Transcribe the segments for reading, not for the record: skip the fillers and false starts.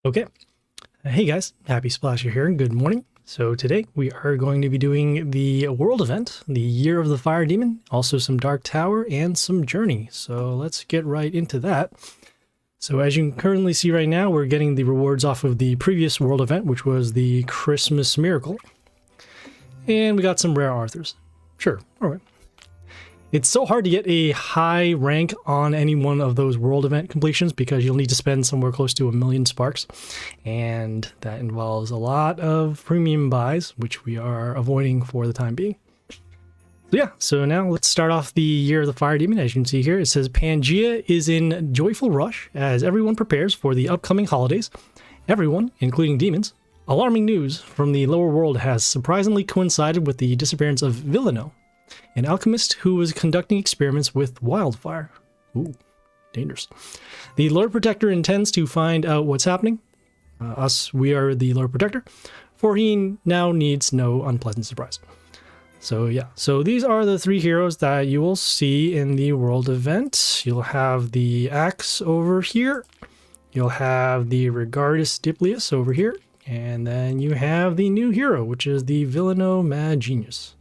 Okay. Hey guys, Happy Splasher here. Good morning. So today we are going to be doing the world event, the Year of the Fire Demon, also some Dark Tower and some Journey. So let's get right into that. So as you can currently see right now, we're getting the rewards off of the previous world event, which was the Christmas Miracle. And we got some rare Arthurs. Sure, alright. It's so hard to get a high rank on any one of those world event completions because you'll need to spend somewhere close to 1,000,000 sparks. And that involves a lot of premium buys, which we are avoiding for the time being. So yeah, so now let's start off the Year of the Fire Demon. As you can see here, it says Pangea is in joyful rush as everyone prepares for the upcoming holidays. Everyone, including demons. Alarming news from the lower world has surprisingly coincided with the disappearance of Villano, an alchemist who was conducting experiments with wildfire. Ooh, dangerous. The Lord Protector intends to find out what's happening. We are the Lord Protector, for he now needs no unpleasant surprise. So yeah, so these are the three heroes that you will see in the world event. You'll have the Axe over here. You'll have the Regardus Diplius over here. And then you have the new hero, which is the Villano Mad Genius.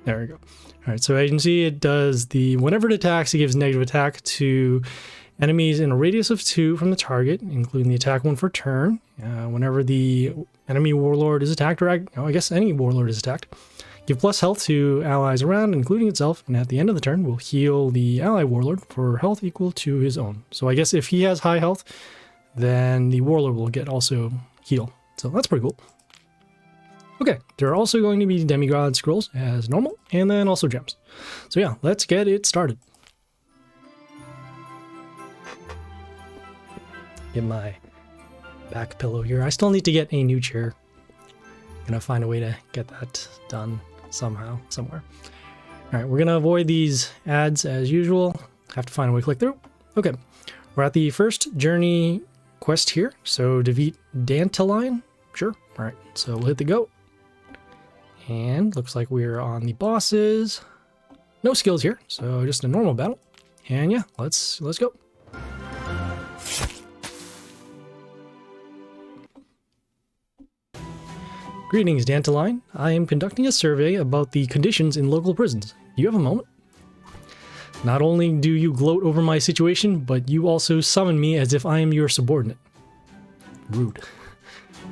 There we go. All right, so as you can see, it does whenever it attacks, it gives negative attack to enemies in a radius of 2 from the target, including the attack 1 for turn. Whenever the enemy warlord is attacked, or I guess any warlord is attacked, give plus health to allies around, including itself, and at the end of the turn, will heal the ally warlord for health equal to his own. So I guess if he has high health, then the warlord will get also heal. So that's pretty cool. Okay, there are also going to be demigod scrolls as normal, and then also gems. So yeah, let's get it started. Get my back pillow here. I still need to get a new chair. Gonna find a way to get that done somehow, somewhere. All right, we're gonna avoid these ads as usual. Have to find a way to click through. Okay, we're at the first journey quest here. So defeat Dantalion. Sure. All right, so we'll hit the go. And looks like we're on the bosses. No skills here, so just a normal battle. And yeah, let's go. Greetings, Dantalion. I am conducting a survey about the conditions in local prisons. Do you have a moment? Not only do you gloat over my situation, but you also summon me as if I am your subordinate. Rude.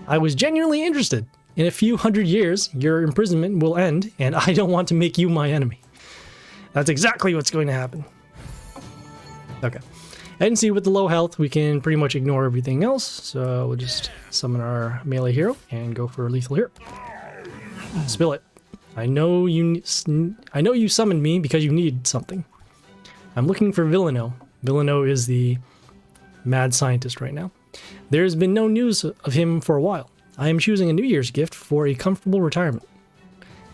I was genuinely interested. In a few hundred years, your imprisonment will end, and I don't want to make you my enemy. That's exactly what's going to happen. Okay. And see, with the low health, we can pretty much ignore everything else. So we'll just summon our melee hero and go for lethal here. Spill it. I know you summoned me because you need something. I'm looking for Villano. Villano is the mad scientist right now. There's been no news of him for a while. I am choosing a New Year's gift for a comfortable retirement.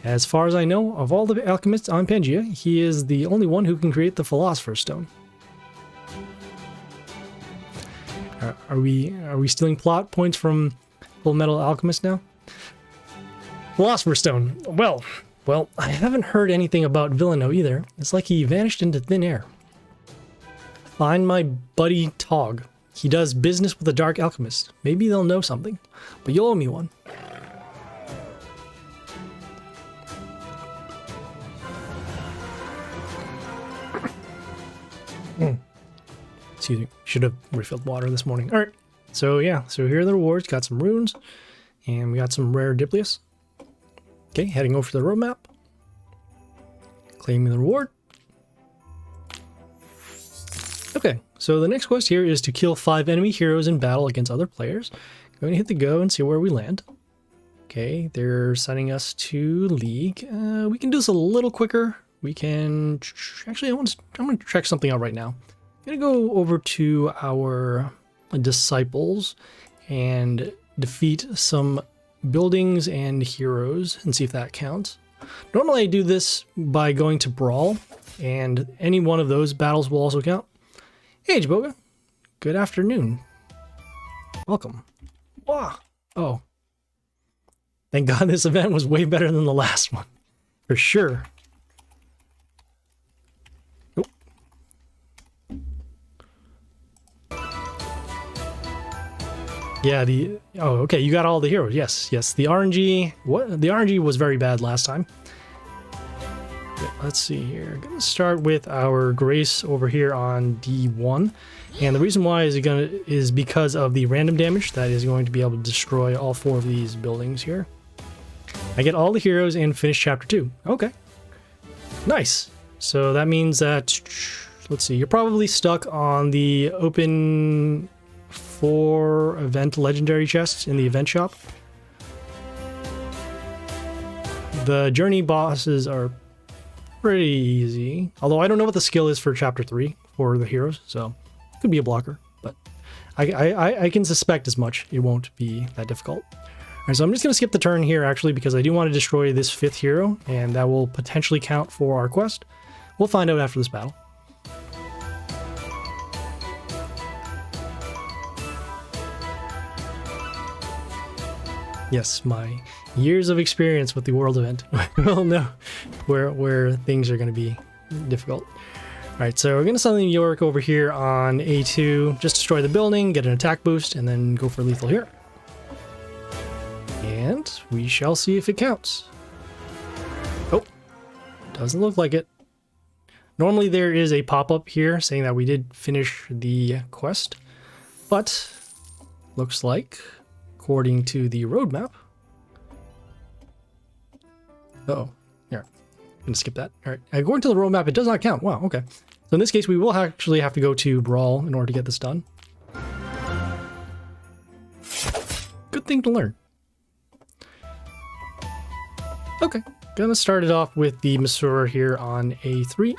As far as I know, of all the alchemists on Pangea, he is the only one who can create the Philosopher's Stone. Are we stealing plot points from Full Metal Alchemist now? Philosopher's Stone. Well, I haven't heard anything about Villano either. It's like he vanished into thin air. Find my buddy Taug. He does business with the Dark Alchemist. Maybe they'll know something, but you'll owe me one. Excuse me, should have refilled water this morning. All right, so yeah, so here are the rewards. Got some runes, and we got some rare Diplius. Okay, heading over to the roadmap. Claiming the reward. Okay, so the next quest here is to kill 5 enemy heroes in battle against other players. Going to hit the go and see where we land. Okay, they're sending us to League. We can do this a little quicker. We can... Actually, I'm going to check something out right now. I'm going to go over to our disciples and defeat some buildings and heroes and see if that counts. Normally I do this by going to Brawl, and any one of those battles will also count. Hey, Jboga. Good afternoon. Welcome. Wow. Oh. Thank God this event was way better than the last one. For sure. Yeah, oh, okay, you got all the heroes. Yes, yes. The RNG, the RNG was very bad last time. Okay, let's see here. I'm gonna start with our Grace over here on D1. And the reason why is because of the random damage that is going to be able to destroy all 4 of these buildings here. I get all the heroes and finish chapter 2. Okay. Nice. So that means that, let's see, you're probably stuck on the open 4 event legendary chests in the event shop. The journey bosses are pretty easy, although I don't know what the skill is for chapter 3 for the heroes, so it could be a blocker, but I can suspect as much. It won't be that difficult. Alright, so I'm just going to skip the turn here actually because I do want to destroy this 5th hero, and that will potentially count for our quest. We'll find out after this battle. Yes, my years of experience with the world event will know where things are going to be difficult. Alright, so we're going to summon York over here on A2, just destroy the building, get an attack boost, and then go for lethal here. And we shall see if it counts. Oh, doesn't look like it. Normally there is a pop-up here saying that we did finish the quest, but looks like, according to the roadmap... Uh-oh. Here, I'm going to skip that. Alright, according to the roadmap, it does not count. Wow, okay. So in this case, we will actually have to go to Brawl in order to get this done. Good thing to learn. Okay, gonna start it off with the Masura here on A3.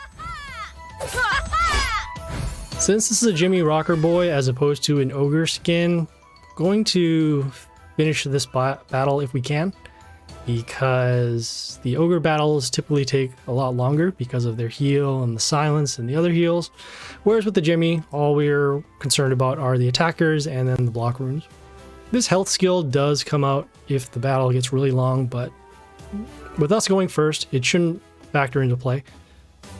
Since this is a Jimmy Rocker Boy as opposed to an Ogre skin, going to finish this battle if we can, because the Ogre battles typically take a lot longer because of their heal and the silence and the other heals, whereas with the Jimmy, all we're concerned about are the attackers and then the block runes. This health skill does come out if the battle gets really long, but with us going first, it shouldn't factor into play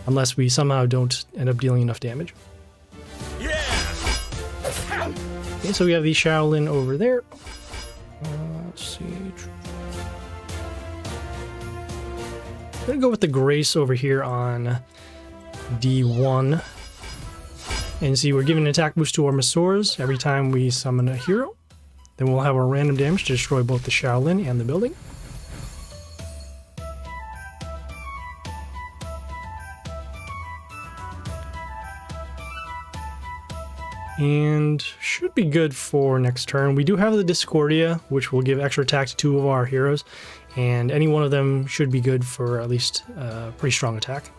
unless we somehow don't end up dealing enough damage. Okay, so we have the Shaolin over there. Let's see. I'm gonna go with the Grace over here on D1. And see, we're giving an attack boost to our Masuras every time we summon a hero. Then we'll have our random damage to destroy both the Shaolin and the building. And should be good for next turn. We do have the Discordia, which will give extra attack to 2 of our heroes, and any one of them should be good for at least a pretty strong attack.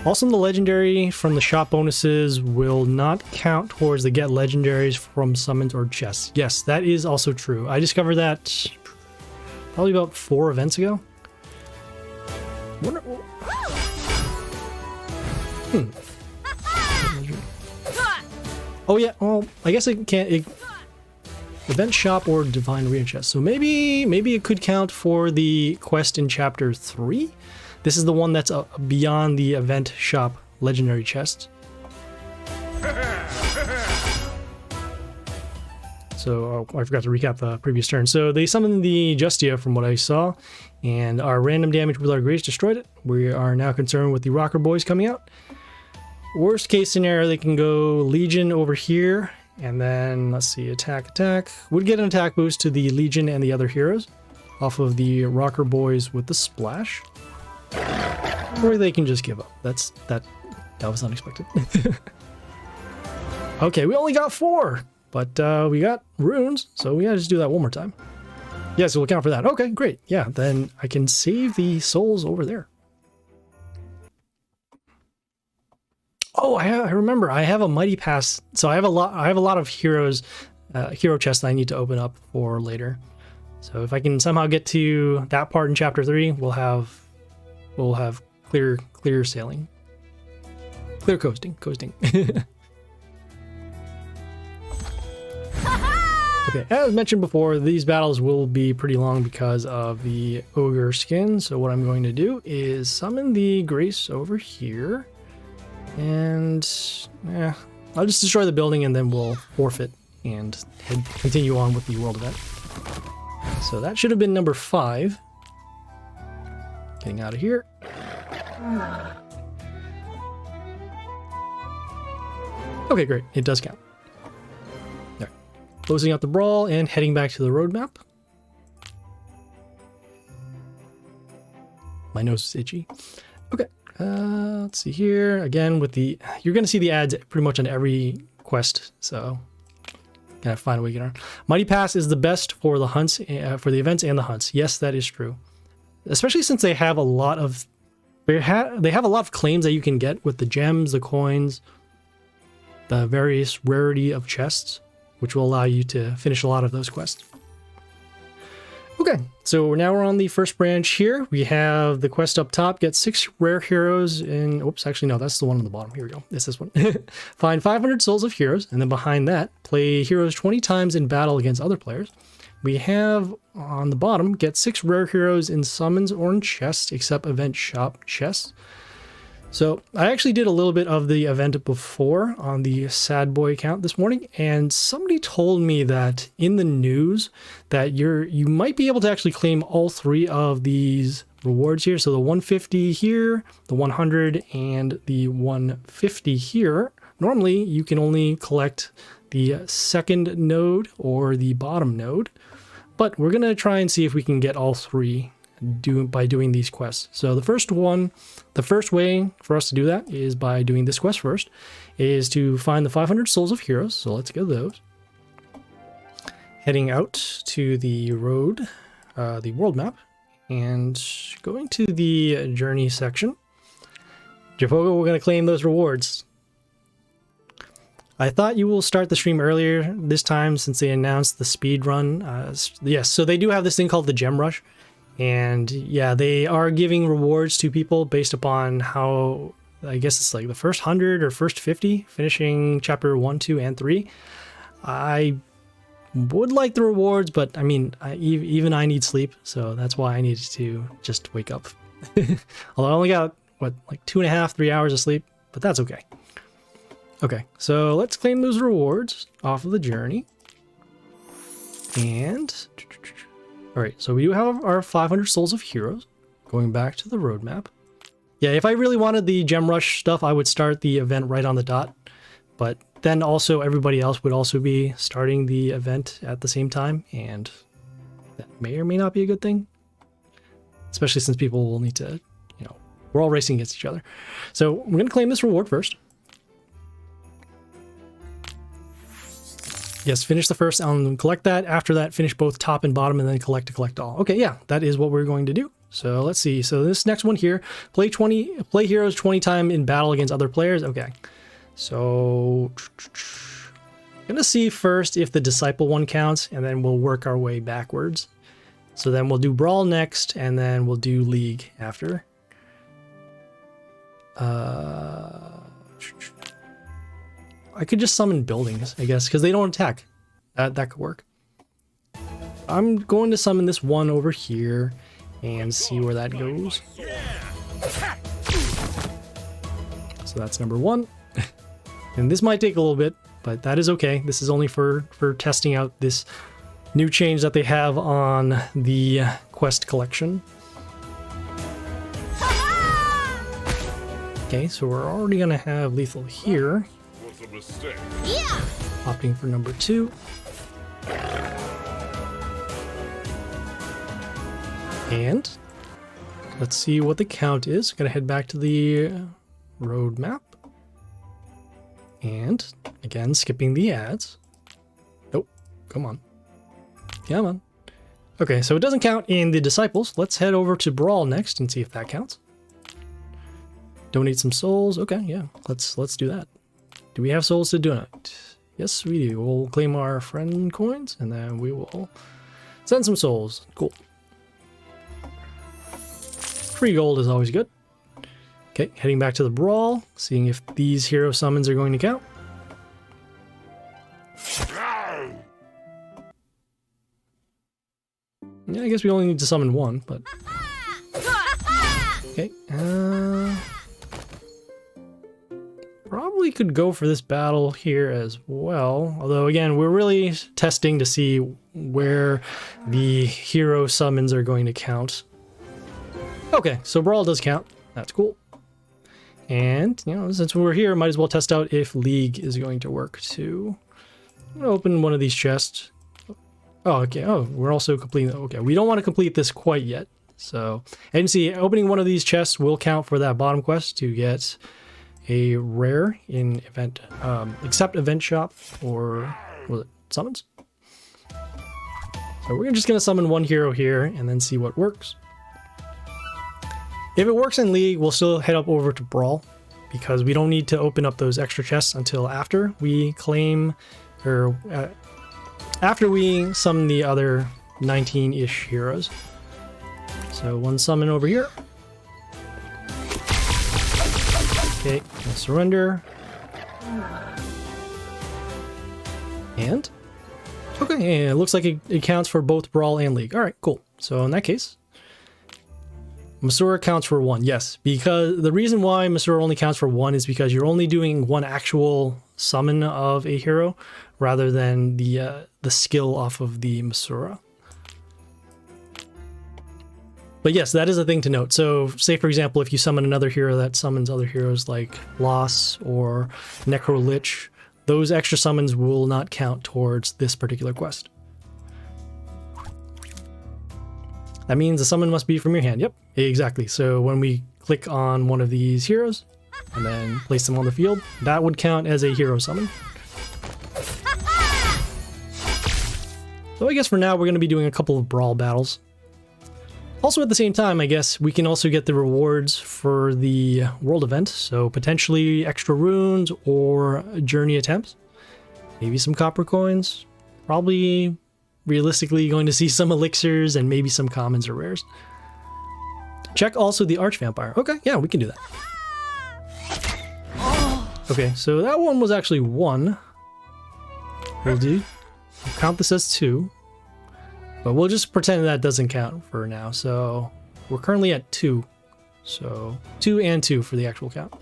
Also, the legendary from the shop bonuses will not count towards the get legendaries from summons or chests. Yes, that is also true. I discovered that probably about 4 events ago. Oh yeah, well, I guess it can't... Event shop or divine arena chest. So maybe it could count for the quest in chapter 3. This is the one that's beyond the event shop legendary chest. So I forgot to recap the previous turn. So they summoned the Justia from what I saw, and our random damage with our Grace destroyed it. We are now concerned with the Rocker Boys coming out. Worst case scenario, they can go Legion over here, and then, let's see, attack. Would get an attack boost to the Legion and the other heroes off of the Rocker Boys with the Splash. Or they can just give up. That was unexpected. Okay, we only got 4, but we got runes, so we gotta just do that one more time. Yeah, so we'll count for that. Okay, great. Yeah, then I can save the souls over there. Oh, I remember. I have a Mighty Pass, so I have a lot of heroes, hero chests I need to open up for later. So if I can somehow get to that part in chapter 3, we'll have clear sailing, clear coasting. Okay, as mentioned before, these battles will be pretty long because of the Ogre skin. So what I'm going to do is summon the Grace over here. And I'll just destroy the building and then we'll forfeit and continue on with the world event. So that should have been number 5. Getting out of here. Okay, great. It does count. All right. Closing out the brawl and heading back to the roadmap. My nose is itchy. Okay. Let's see here. Again, with the... You're going to see the ads pretty much on every quest, so... Gotta find a way to get around. Mighty Pass is the best for the hunts, for the events and the hunts. Yes, that is true. Especially since they have a lot of... They have a lot of claims that you can get with the gems, the coins, the various rarity of chests, which will allow you to finish a lot of those quests. Okay, so now we're on the first branch here. We have the quest up top, get 6 rare heroes in... Oops, actually no, that's the one on the bottom. Here we go. It's this one. Find 500 souls of heroes, and then behind that, play heroes 20 times in battle against other players. We have on the bottom, get 6 rare heroes in summons or in chests, except event shop chests. So I actually did a little bit of the event before on the Sad Boy account this morning, and somebody told me that in the news that you might be able to actually claim all 3 of these rewards here. So the 150 here, the 100, and the 150 here. Normally you can only collect the second node or the bottom node, but we're gonna try and see if we can get all 3 by doing these quests. So the first way for us to do that is by doing this quest first, is to find the 500 souls of heroes. So let's get those. Heading out to the road, the world map, and going to the journey section. Japogo, we're going to claim those rewards. I thought you will start the stream earlier this time since they announced the speed run. Yes, so they do have this thing called the Gem Rush. And yeah, they are giving rewards to people based upon how, I guess it's like the first 100 or first 50, finishing chapter 1, 2, and 3. I would like the rewards, but I mean, even I need sleep, so that's why I needed to just wake up. Although I only got, what, like 2.5, 3 hours of sleep, but that's okay. Okay, so let's claim those rewards off of the journey. And... Alright, so we do have our 500 souls of heroes. Going back to the roadmap. Yeah, if I really wanted the Gem Rush stuff, I would start the event right on the dot. But then also everybody else would also be starting the event at the same time, and that may or may not be a good thing. Especially since people will need to, you know, we're all racing against each other. So we're going to claim this reward first. Yes, finish the first and collect that. After that, finish both top and bottom and then collect all. Okay, yeah, that is what we're going to do. So let's see. So this next one here, play heroes 20 times in battle against other players. Okay. So I'm gonna see first if the disciple one counts, and then we'll work our way backwards. So then we'll do Brawl next, and then we'll do League after. I could just summon buildings, I guess, because they don't attack. That could work. I'm going to summon this one over here and see where that goes. So that's number 1. And this might take a little bit, but that is okay. This is only for testing out this new change that they have on the quest collection. Okay, so we're already going to have lethal here. Yeah. Opting for number 2. And let's see what the count is. Gonna head back to the road map. And again, skipping the ads. Nope, come on. Come on. Okay, so it doesn't count in the disciples. Let's head over to Brawl next and see if that counts. Donate some souls. Okay, yeah, let's do that. Do we have souls to donate? Yes, we do. We'll claim our friend coins, and then we will send some souls. Cool. Free gold is always good. Okay, heading back to the Brawl, seeing if these hero summons are going to count. Yeah, I guess we only need to summon 1, but... Okay, probably could go for this battle here as well. Although, again, we're really testing to see where the hero summons are going to count. Okay, so Brawl does count. That's cool. And, you know, since we're here, might as well test out if League is going to work too. I'm gonna open one of these chests. Oh, okay. Oh, we're also completing. Okay, we don't want to complete this quite yet. So, and you see, opening one of these chests will count for that bottom quest to get a rare in event, except event shop or was it summons? So we're just gonna summon one hero here and then see what works. If it works in League, we'll still head up over to Brawl because we don't need to open up those extra chests until after we claim, or after we summon the other 19-ish heroes. So one summon over here. Okay, we'll surrender. And okay, and it looks like it counts for both Brawl and League. All right, cool. So in that case, Masura counts for 1, yes, because the reason why Masura only counts for 1 is because you're only doing one actual summon of a hero rather than the skill off of the Masura. But yes, that is a thing to note. So say, for example, if you summon another hero that summons other heroes like Loss or Necro Lich, those extra summons will not count towards this particular quest. That means the summon must be from your hand. Yep, exactly. So when we click on one of these heroes and then place them on the field, that would count as a hero summon. So I guess for now we're going to be doing a couple of Brawl battles. Also at the same time, I guess we can also get the rewards for the world event. So potentially extra runes or journey attempts. Maybe some copper coins. Probably realistically going to see some elixirs and maybe some commons or rares. Check also the Archvampire. Okay, yeah, we can do that. Okay, so that one was actually 1. We'll do. We'll count this as 2. But we'll just pretend that doesn't count for now. So we're currently at 2. So 2 and 2 for the actual count.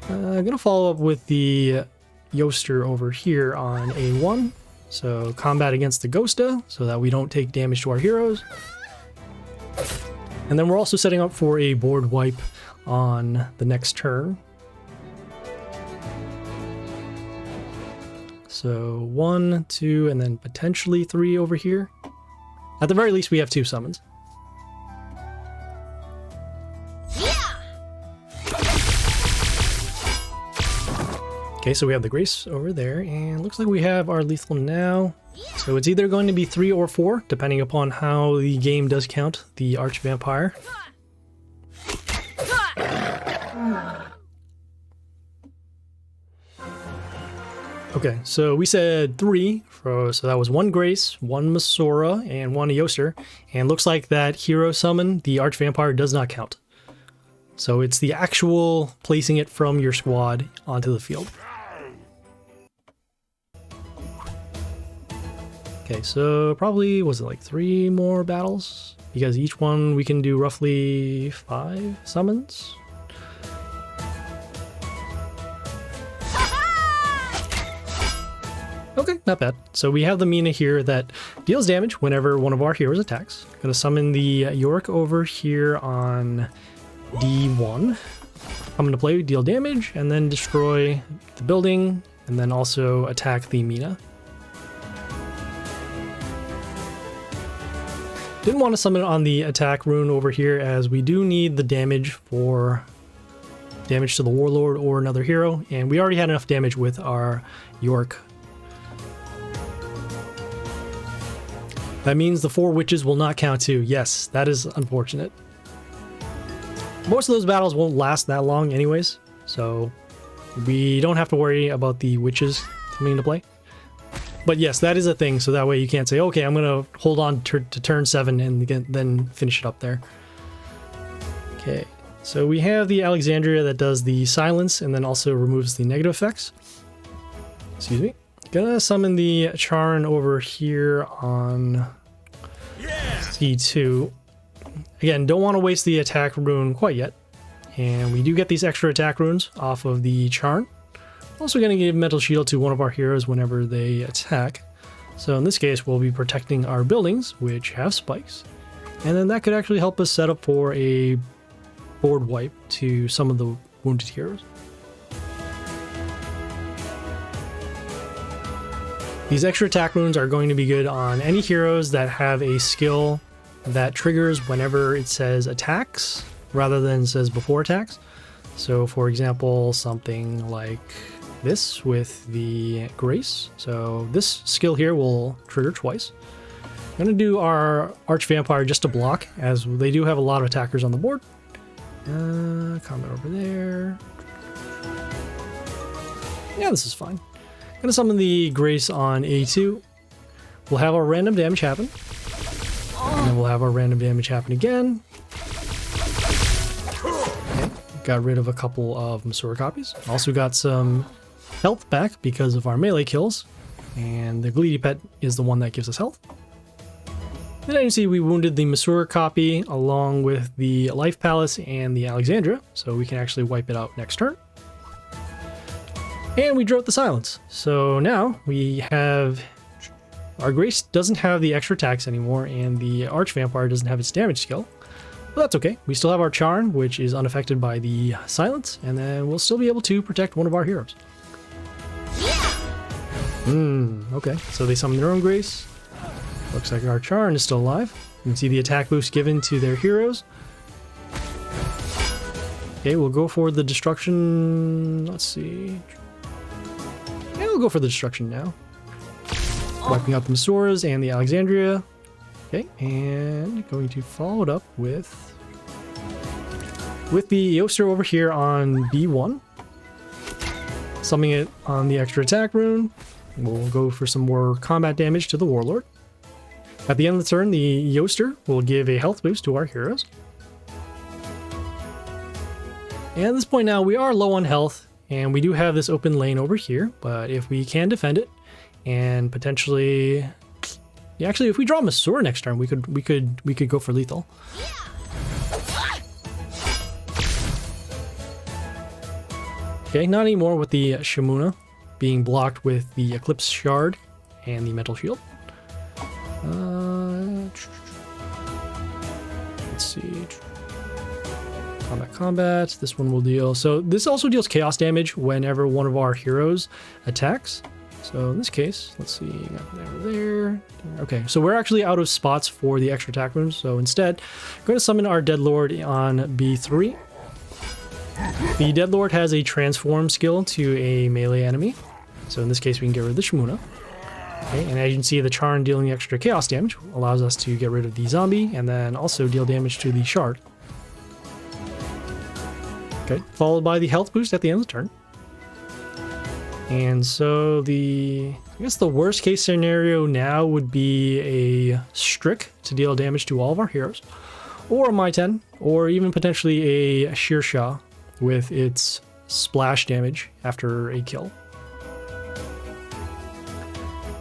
I'm going to follow up with the Yoster over here on A1. So combat against the Ghosta so that we don't take damage to our heroes. And then we're also setting up for a board wipe on the next turn. So 1, 2, and then potentially 3 over here. At the very least, we have 2 summons. Okay, so we have the Grace over there, and looks like we have our lethal now. So it's either going to be 3 or 4, depending upon how the game does count the Archvampire. Okay, so we said 3, so that was 1 Grace, 1 Masura, and 1 Yoster, and looks like that hero summon, the Archvampire, does not count. So it's the actual placing it from your squad onto the field. Okay, so probably, was it like 3 more battles? Because each one we can do roughly 5 summons. Okay, not bad. So we have the Mina here that deals damage whenever one of our heroes attacks. Gonna summon the Yorick over here on D1. Come into play, deal damage, and then destroy the building, and then also attack the Mina. Didn't want to summon it on the attack rune over here as we do need the damage for damage to the Warlord or another hero, and we already had enough damage with our Yorick. That means the 4 witches will not count too. Yes, that is unfortunate. Most of those battles won't last that long anyways, so we don't have to worry about the witches coming into play. But yes, that is a thing, so that way you can't say, okay, I'm going to hold on to turn 7 and then finish it up there. Okay, so we have the Alexandria that does the silence and then also removes the negative effects. Excuse me. Gonna summon the Charn over here on C2. Again, don't want to waste the attack rune quite yet. And we do get these extra attack runes off of the Charn. Also going to give Mental Shield to one of our heroes whenever they attack. So in this case, we'll be protecting our buildings, which have spikes. And then that could actually help us set up for a board wipe to some of the wounded heroes. These extra attack runes are going to be good on any heroes that have a skill that triggers whenever it says attacks rather than says before attacks. So for example, something like this with the Grace. So this skill here will trigger twice. I'm going to do our Archvampire just to block, as they do have a lot of attackers on the board. Comment over there. Yeah, this is fine. I'm going to summon the Grace on A2. We'll have our random damage happen. And then we'll have our random damage happen again. Okay. Got rid of a couple of Masura copies. Also got some health back because of our melee kills. And the Gleedy Pet is the one that gives us health. Then you can see we wounded the Masura copy along with the Life Palace and the Alexandria. So we can actually wipe it out next turn. And we drew out the Silence. So now we have... Our Grace doesn't have the extra attacks anymore, and the Archvampire doesn't have its damage skill. But that's okay. We still have our Charm, which is unaffected by the Silence, and then we'll still be able to protect one of our heroes. Okay. So they summon their own Grace. Looks like our Charm is still alive. You can see the attack boost given to their heroes. Okay, we'll go for the destruction. Let's see. Yeah, we'll go for the destruction now. Wiping out the Masuras and the Alexandria. Okay, and going to follow it up with the Yoster over here on B1. Summoning it on the extra attack rune. We'll go for some more combat damage to the Warlord. At the end of the turn, the Yoster will give a health boost to our heroes. And at this point now, we are low on health, and we do have this open lane over here, but if we can defend it, and potentially, yeah, actually, if we draw Masura next turn, we could go for lethal. Okay, not anymore with the Shamuna being blocked with the Eclipse Shard and the Mental Shield. Let's see. Combat. This one will deal. So this also deals chaos damage whenever one of our heroes attacks. So in this case, let's see, got there. Okay, so we're actually out of spots for the extra attack runes. So instead, I'm going to summon our Deadlord on B3. The Deadlord has a transform skill to a melee enemy. So in this case, we can get rid of the Shamuna. Okay, and as you can see, the Charm dealing extra chaos damage allows us to get rid of the zombie and then also deal damage to the shard. Okay, followed by the health boost at the end of the turn. And so I guess the worst case scenario now would be a Strick to deal damage to all of our heroes, or a Maiten, or even potentially a Shearshaw with its splash damage after a kill.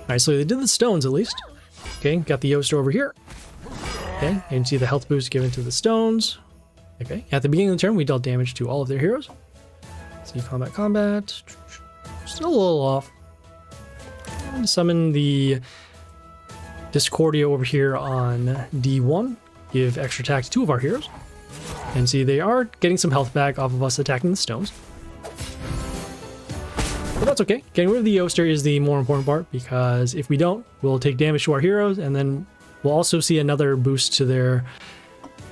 Alright, so they did the stones at least. Okay, got the Yoster over here. Okay, and you can see the health boost given to the stones. Okay, at the beginning of the turn, we dealt damage to all of their heroes. See combat. Still a little off. And summon the Discordia over here on D1. Give extra attack to two of our heroes. And see, they are getting some health back off of us attacking the stones. But that's okay. Getting rid of the Yoster is the more important part, because if we don't, we'll take damage to our heroes, and then we'll also see another boost to their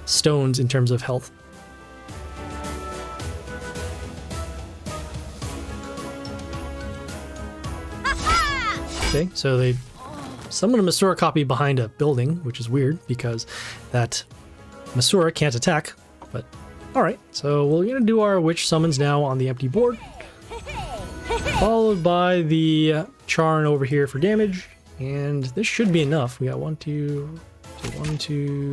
stones in terms of health. Okay, so they summoned a Masura copy behind a building, which is weird because that Masura can't attack, but alright. So we're going to do our witch summons now on the empty board, followed by the Charn over here for damage, and this should be enough. We got 1, 2,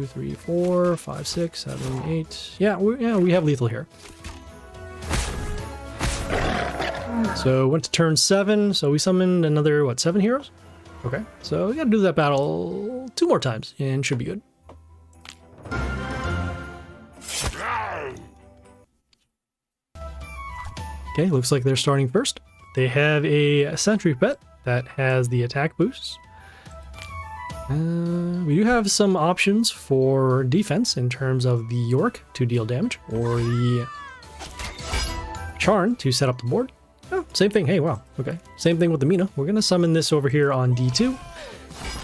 3, 4, 5, 6, 7, 8. Yeah, we have lethal here. So went to turn 7, so we summoned another, 7 heroes? Okay, so we gotta do that battle 2 more times, and should be good. Okay, looks like they're starting first. They have a sentry pet that has the attack boosts. We do have some options for defense in terms of the York to deal damage, or the Charn to set up the board. Oh, same thing. Hey, wow. Okay. Same thing with the Mina. We're going to summon this over here on D2.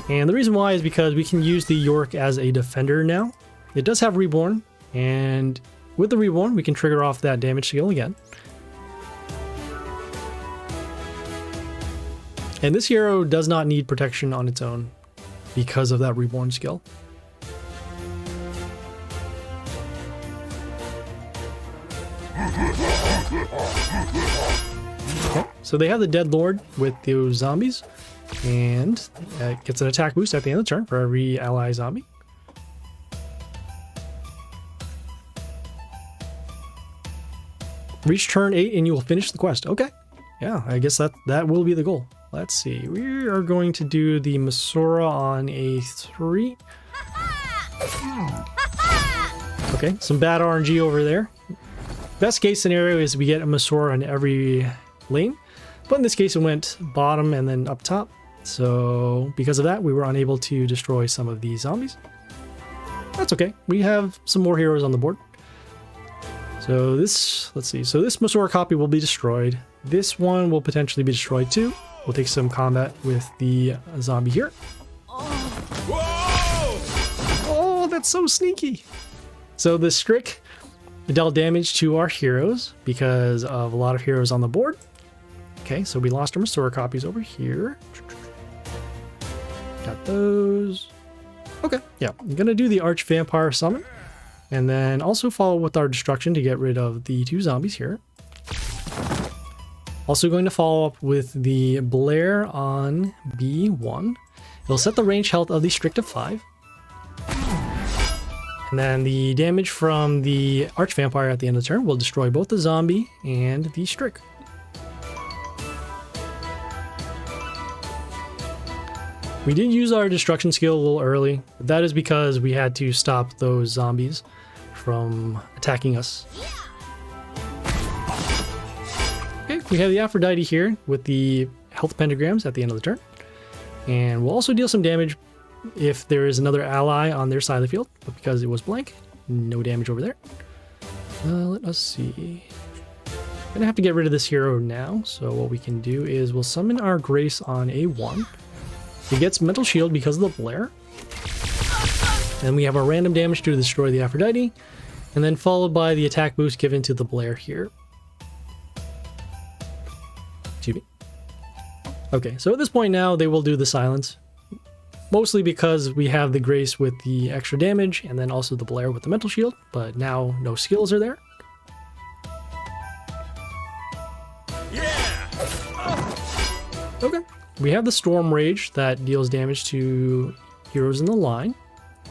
And the reason why is because we can use the York as a defender now. It does have Reborn, and with the Reborn, we can trigger off that damage skill again. And this hero does not need protection on its own because of that Reborn skill. Okay, so they have the Dead Lord with those zombies, and it gets an attack boost at the end of the turn for every ally zombie. Reach turn 8 and you will finish the quest. Okay, yeah, I guess that will be the goal. Let's see, we are going to do the Masora on a 3. Okay, some bad RNG over there. Best case scenario is we get a Masora on every lane, but in this case it went bottom and then up top. So because of that, we were unable to destroy some of these zombies. That's okay, we have some more heroes on the board. So this, let's see, so this Masora copy will be destroyed. This one will potentially be destroyed too. We'll take some combat with the zombie here. Oh, that's so sneaky. So the Strick dealt damage to our heroes because of a lot of heroes on the board. Okay, so we lost our Masora copies over here. Got those. Okay, yeah, I'm gonna do the Arch Vampire summon, and then also follow with our destruction to get rid of the 2 zombies here. Also going to follow up with the Blair on B1. It'll set the range health of the Strick to 5. And then the damage from the Arch Vampire at the end of the turn will destroy both the zombie and the Strick. We did use our destruction skill a little early, but that is because we had to stop those zombies from attacking us. Okay, we have the Aphrodite here with the health pentagrams at the end of the turn. And we'll also deal some damage if there is another ally on their side of the field, but because it was blank, no damage over there. Let us see. I'm gonna have to get rid of this hero now, so what we can do is we'll summon our Grace on A1. It gets Mental Shield because of the Blair. And we have our random damage to destroy the Aphrodite, and then followed by the attack boost given to the Blair here. Excuse me. Okay, so at this point now, they will do the silence. Mostly because we have the Grace with the extra damage, and then also the Blair with the Mental Shield, but now no skills are there. Yeah! Okay. We have the Storm Rage that deals damage to heroes in the line,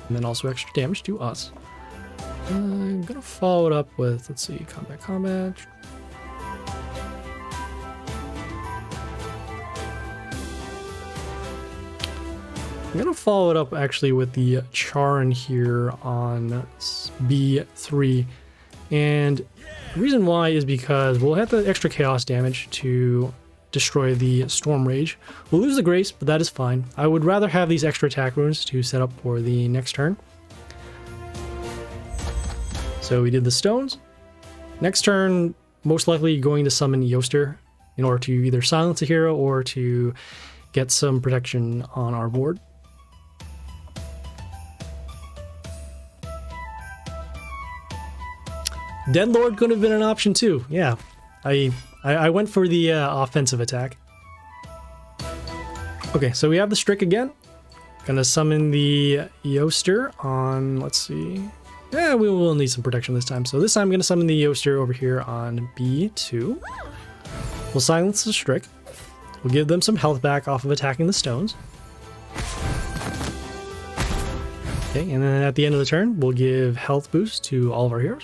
and then also extra damage to us. I'm gonna follow it up with, let's see, combat. I'm gonna follow it up actually with the Charn here on B3, and the reason why is because we'll have the extra chaos damage to destroy the Storm Rage. We'll lose the Grace, but that is fine. I would rather have these extra attack runes to set up for the next turn. So we did the stones. Next turn, most likely going to summon Yoster in order to either silence a hero or to get some protection on our board. Dead Lord could have been an option too. Yeah, I went for the offensive attack. Okay, so we have the Strick again. Gonna summon the Yoster on, let's see. Yeah, we will need some protection this time. So this time I'm gonna summon the Yoster over here on B2. We'll silence the Strick. We'll give them some health back off of attacking the stones. Okay, and then at the end of the turn, we'll give health boost to all of our heroes.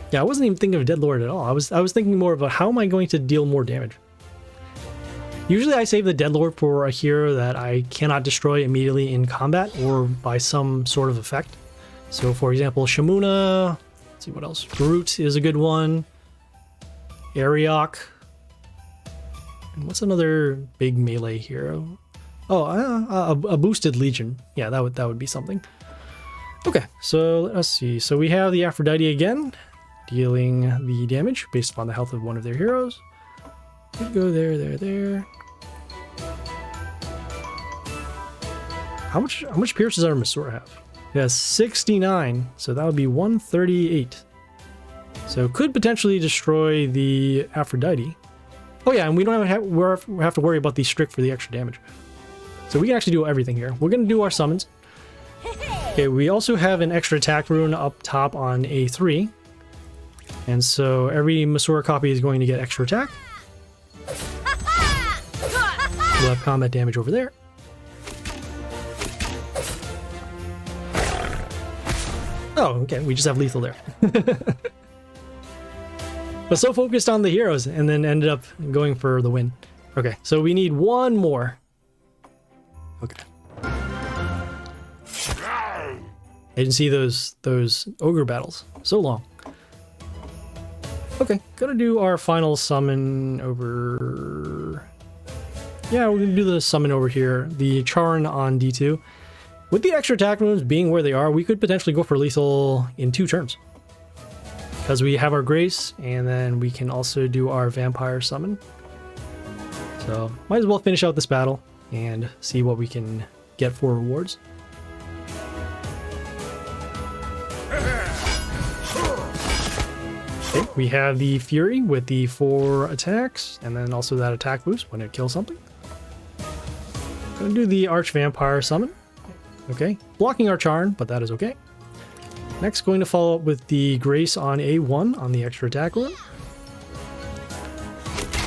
Yeah, I wasn't even thinking of Dead Lord at all. I was thinking more about how am I going to deal more damage. Usually I save the Dead Lord for a hero that I cannot destroy immediately in combat or by some sort of effect. So for example, Shamuna, Let's see what else. Groot is a good one. Ariok. And what's another big melee hero? Oh, a boosted Legion. Yeah, that would be something. Okay, so let's see. So we have the Aphrodite again, dealing the damage based upon the health of one of their heroes. Go there. How much pierce does our Masura have? It has 69, so that would be 138. So could potentially destroy the Aphrodite. Oh yeah, and we don't have to worry about the Strict for the extra damage. So we can actually do everything here. We're going to do our summons. Okay, we also have an extra attack rune up top on A3. And so every Masura copy is going to get extra attack. We'll have combat damage over there. Oh, okay, we just have lethal there. But so focused on the heroes and then ended up going for the win. Okay, so we need one more. Okay. I didn't see those ogre battles. So long. Okay, gonna do our final summon over... Yeah, we're gonna do the summon over here. The Charn on D2. With the extra attack runes being where they are, we could potentially go for lethal in 2 turns. Because we have our Grace, and then we can also do our Vampire summon. So, might as well finish out this battle and see what we can get for rewards. Okay, we have the Fury with the 4 attacks, and then also that attack boost when it kills something. Gonna do the Arch Vampire summon. Okay, blocking our Charn, but that is okay. Next, going to follow up with the Grace on A1 on the extra attack rune.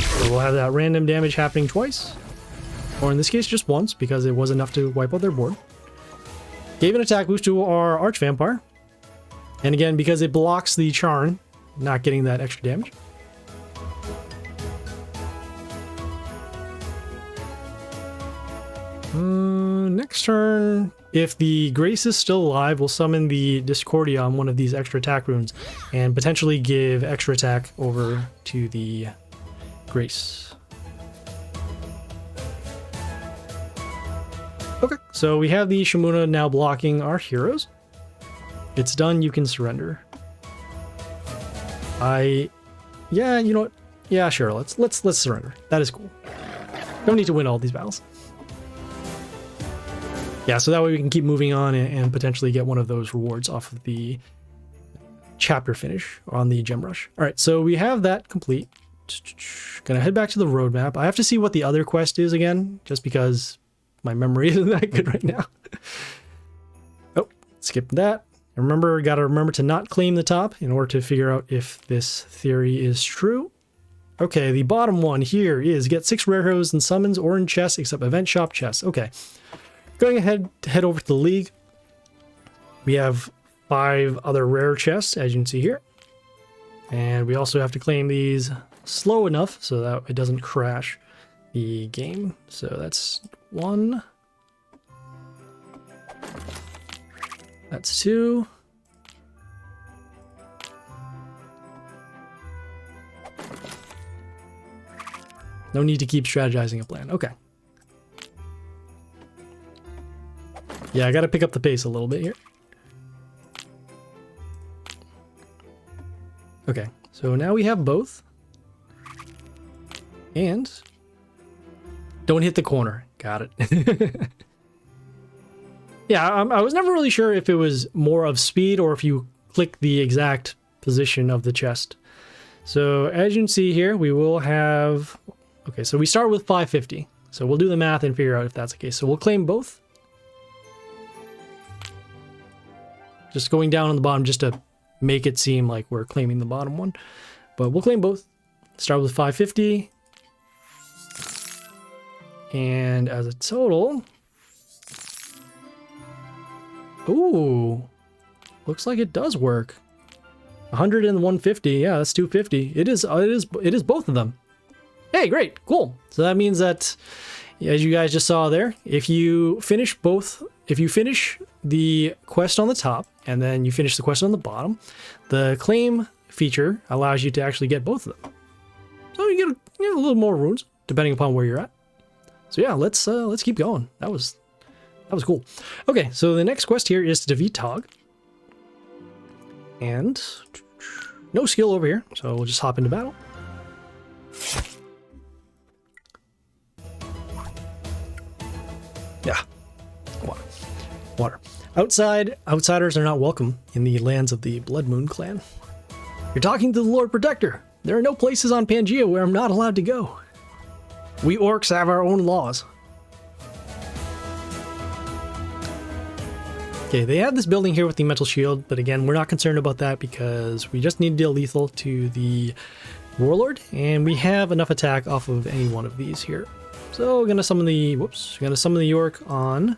So we'll have that random damage happening twice. Or in this case, just once, because it was enough to wipe out their board. Gave an attack boost to our Arch Vampire. And again, because it blocks the Charn, not getting that extra damage. Next turn, if the Grace is still alive, we'll summon the Discordia on one of these extra attack runes and potentially give extra attack over to the Grace. Okay, so we have the Shamuna now blocking our heroes. It's done, you can surrender. Yeah, you know what? Yeah, sure, let's surrender. That is cool. Don't need to win all these battles. Yeah, so that way we can keep moving on and potentially get one of those rewards off of the chapter finish on the Gem Rush. All right, so we have that complete. Gonna head back to the roadmap. I have to see what the other quest is again, just because my memory isn't that good right now. Oh, skip that. And remember, gotta remember to not claim the top in order to figure out if this theory is true. Okay, the bottom one here is get 6 rare heroes and summons or in chests except event shop chests. Okay. Going ahead to head over to the League. We have 5 other rare chests, as you can see here. And we also have to claim these slow enough so that it doesn't crash the game. So that's 1. That's 2. No need to keep strategizing a plan. Okay. Yeah, I gotta pick up the pace a little bit here. Okay, so now we have both. And don't hit the corner. Got it. Yeah, I was never really sure if it was more of speed or if you click the exact position of the chest. So as you can see here, we will have... Okay, so we start with 550. So we'll do the math and figure out if that's the case. So we'll claim both. Just going down on the bottom just to make it seem like we're claiming the bottom one. But we'll claim both. Start with 550. And as a total... Ooh. Looks like it does work. 100 and 150. Yeah, that's 250. It is both of them. Hey, great. Cool. So that means that, as you guys just saw there, if you finish the quest on the top, and then you finish the quest on the bottom. The claim feature allows you to actually get both of them. So you get a little more runes, depending upon where you're at. So yeah, let's keep going. That was cool. Okay, so the next quest here is to defeat Taug. And no skill over here, so we'll just hop into battle. Yeah. Water. Outsiders are not welcome in the lands of the Blood Moon clan. You're talking to the Lord Protector. There are no places on Pangea where I'm not allowed to go. We orcs have our own laws. Okay, they have this building here with the metal shield, but again, we're not concerned about that because we just need to deal lethal to the Warlord, and we have enough attack off of any one of these here. So we're gonna summon the York on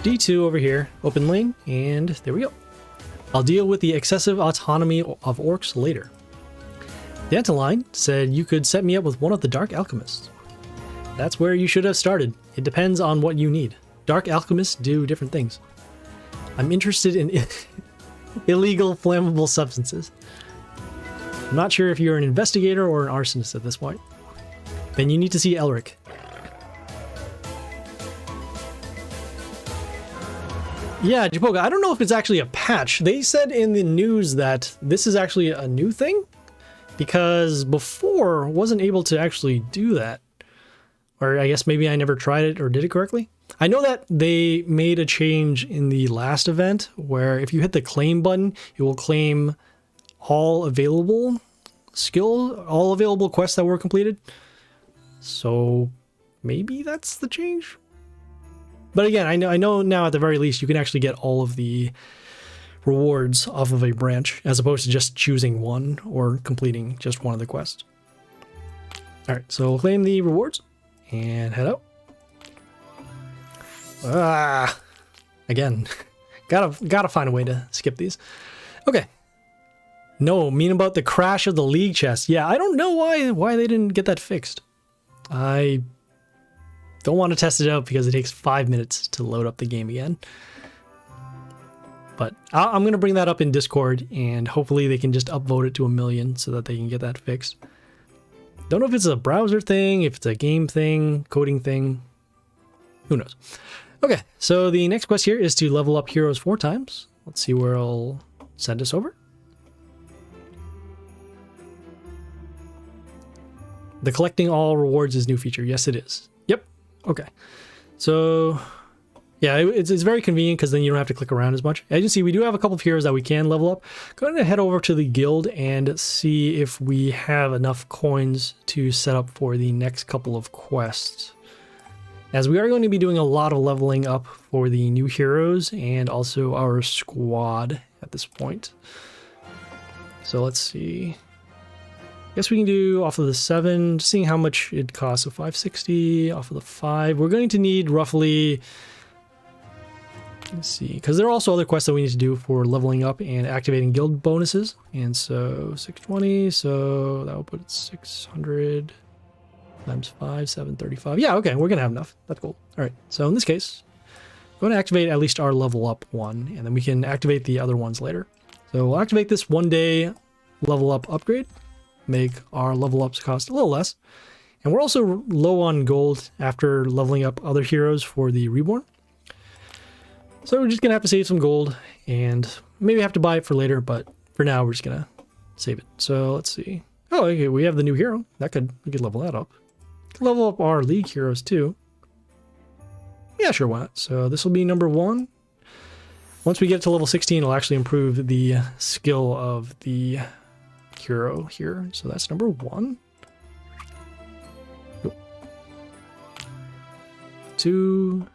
D2 over here, open lane, and there we go. I'll deal with the excessive autonomy of orcs later. Dantalion said you could set me up with one of the Dark Alchemists. That's where you should have started. It depends on what you need. Dark Alchemists do different things. I'm interested in illegal flammable substances. I'm not sure if you're an investigator or an arsonist at this point. Then you need to see Elric. Yeah, Japoga, I don't know if it's actually a patch. They said in the news that this is actually a new thing, because before wasn't able to actually do that. Or I guess maybe I never tried it or did it correctly. I know that they made a change in the last event where if you hit the claim button, it will claim all available quests that were completed. So maybe that's the change. But again, I know now at the very least you can actually get all of the rewards off of a branch as opposed to just choosing one or completing just one of the quests. All right, so we'll claim the rewards and head out. Again, gotta find a way to skip these. Okay. No, mean about the crash of the League chest. Yeah, I don't know why they didn't get that fixed. I don't want to test it out because it takes 5 minutes to load up the game again. But I'm going to bring that up in Discord, and hopefully they can just upvote it to 1 million so that they can get that fixed. Don't know if it's a browser thing, if it's a game thing, coding thing. Who knows? Okay, so the next quest here is to level up heroes 4 times. Let's see where it'll send us over. The collecting all rewards is new feature. Yes, it is. Yep. Okay. So yeah, it's very convenient because then you don't have to click around as much. As you can see, we do have a couple of heroes that we can level up. Going to head over to the guild and see if we have enough coins to set up for the next couple of quests. As we are going to be doing a lot of leveling up for the new heroes and also our squad at this point. So let's see. Guess we can do off of the 7, just seeing how much it costs. So 560 off of the 5. We're going to need roughly, let's see, because there are also other quests that we need to do for leveling up and activating guild bonuses. And so 620, so that will put it 600 times 5, 735. Yeah, okay, we're going to have enough. That's cool. All right, so in this case, I'm going to activate at least our level up one, and then we can activate the other ones later. So we'll activate this 1-day level up upgrade. Make our level ups cost a little less. And we're also low on gold after leveling up other heroes for the Reborn. So we're just going to have to save some gold and maybe have to buy it for later, but for now we're just going to save it. So let's see. Oh, okay, we have the new hero. We could level that up. Level up our League heroes too. Yeah, sure, why not? So this will be number 1. Once we get to level 16, it'll actually improve the skill of the hero here. So that's number 1. 2.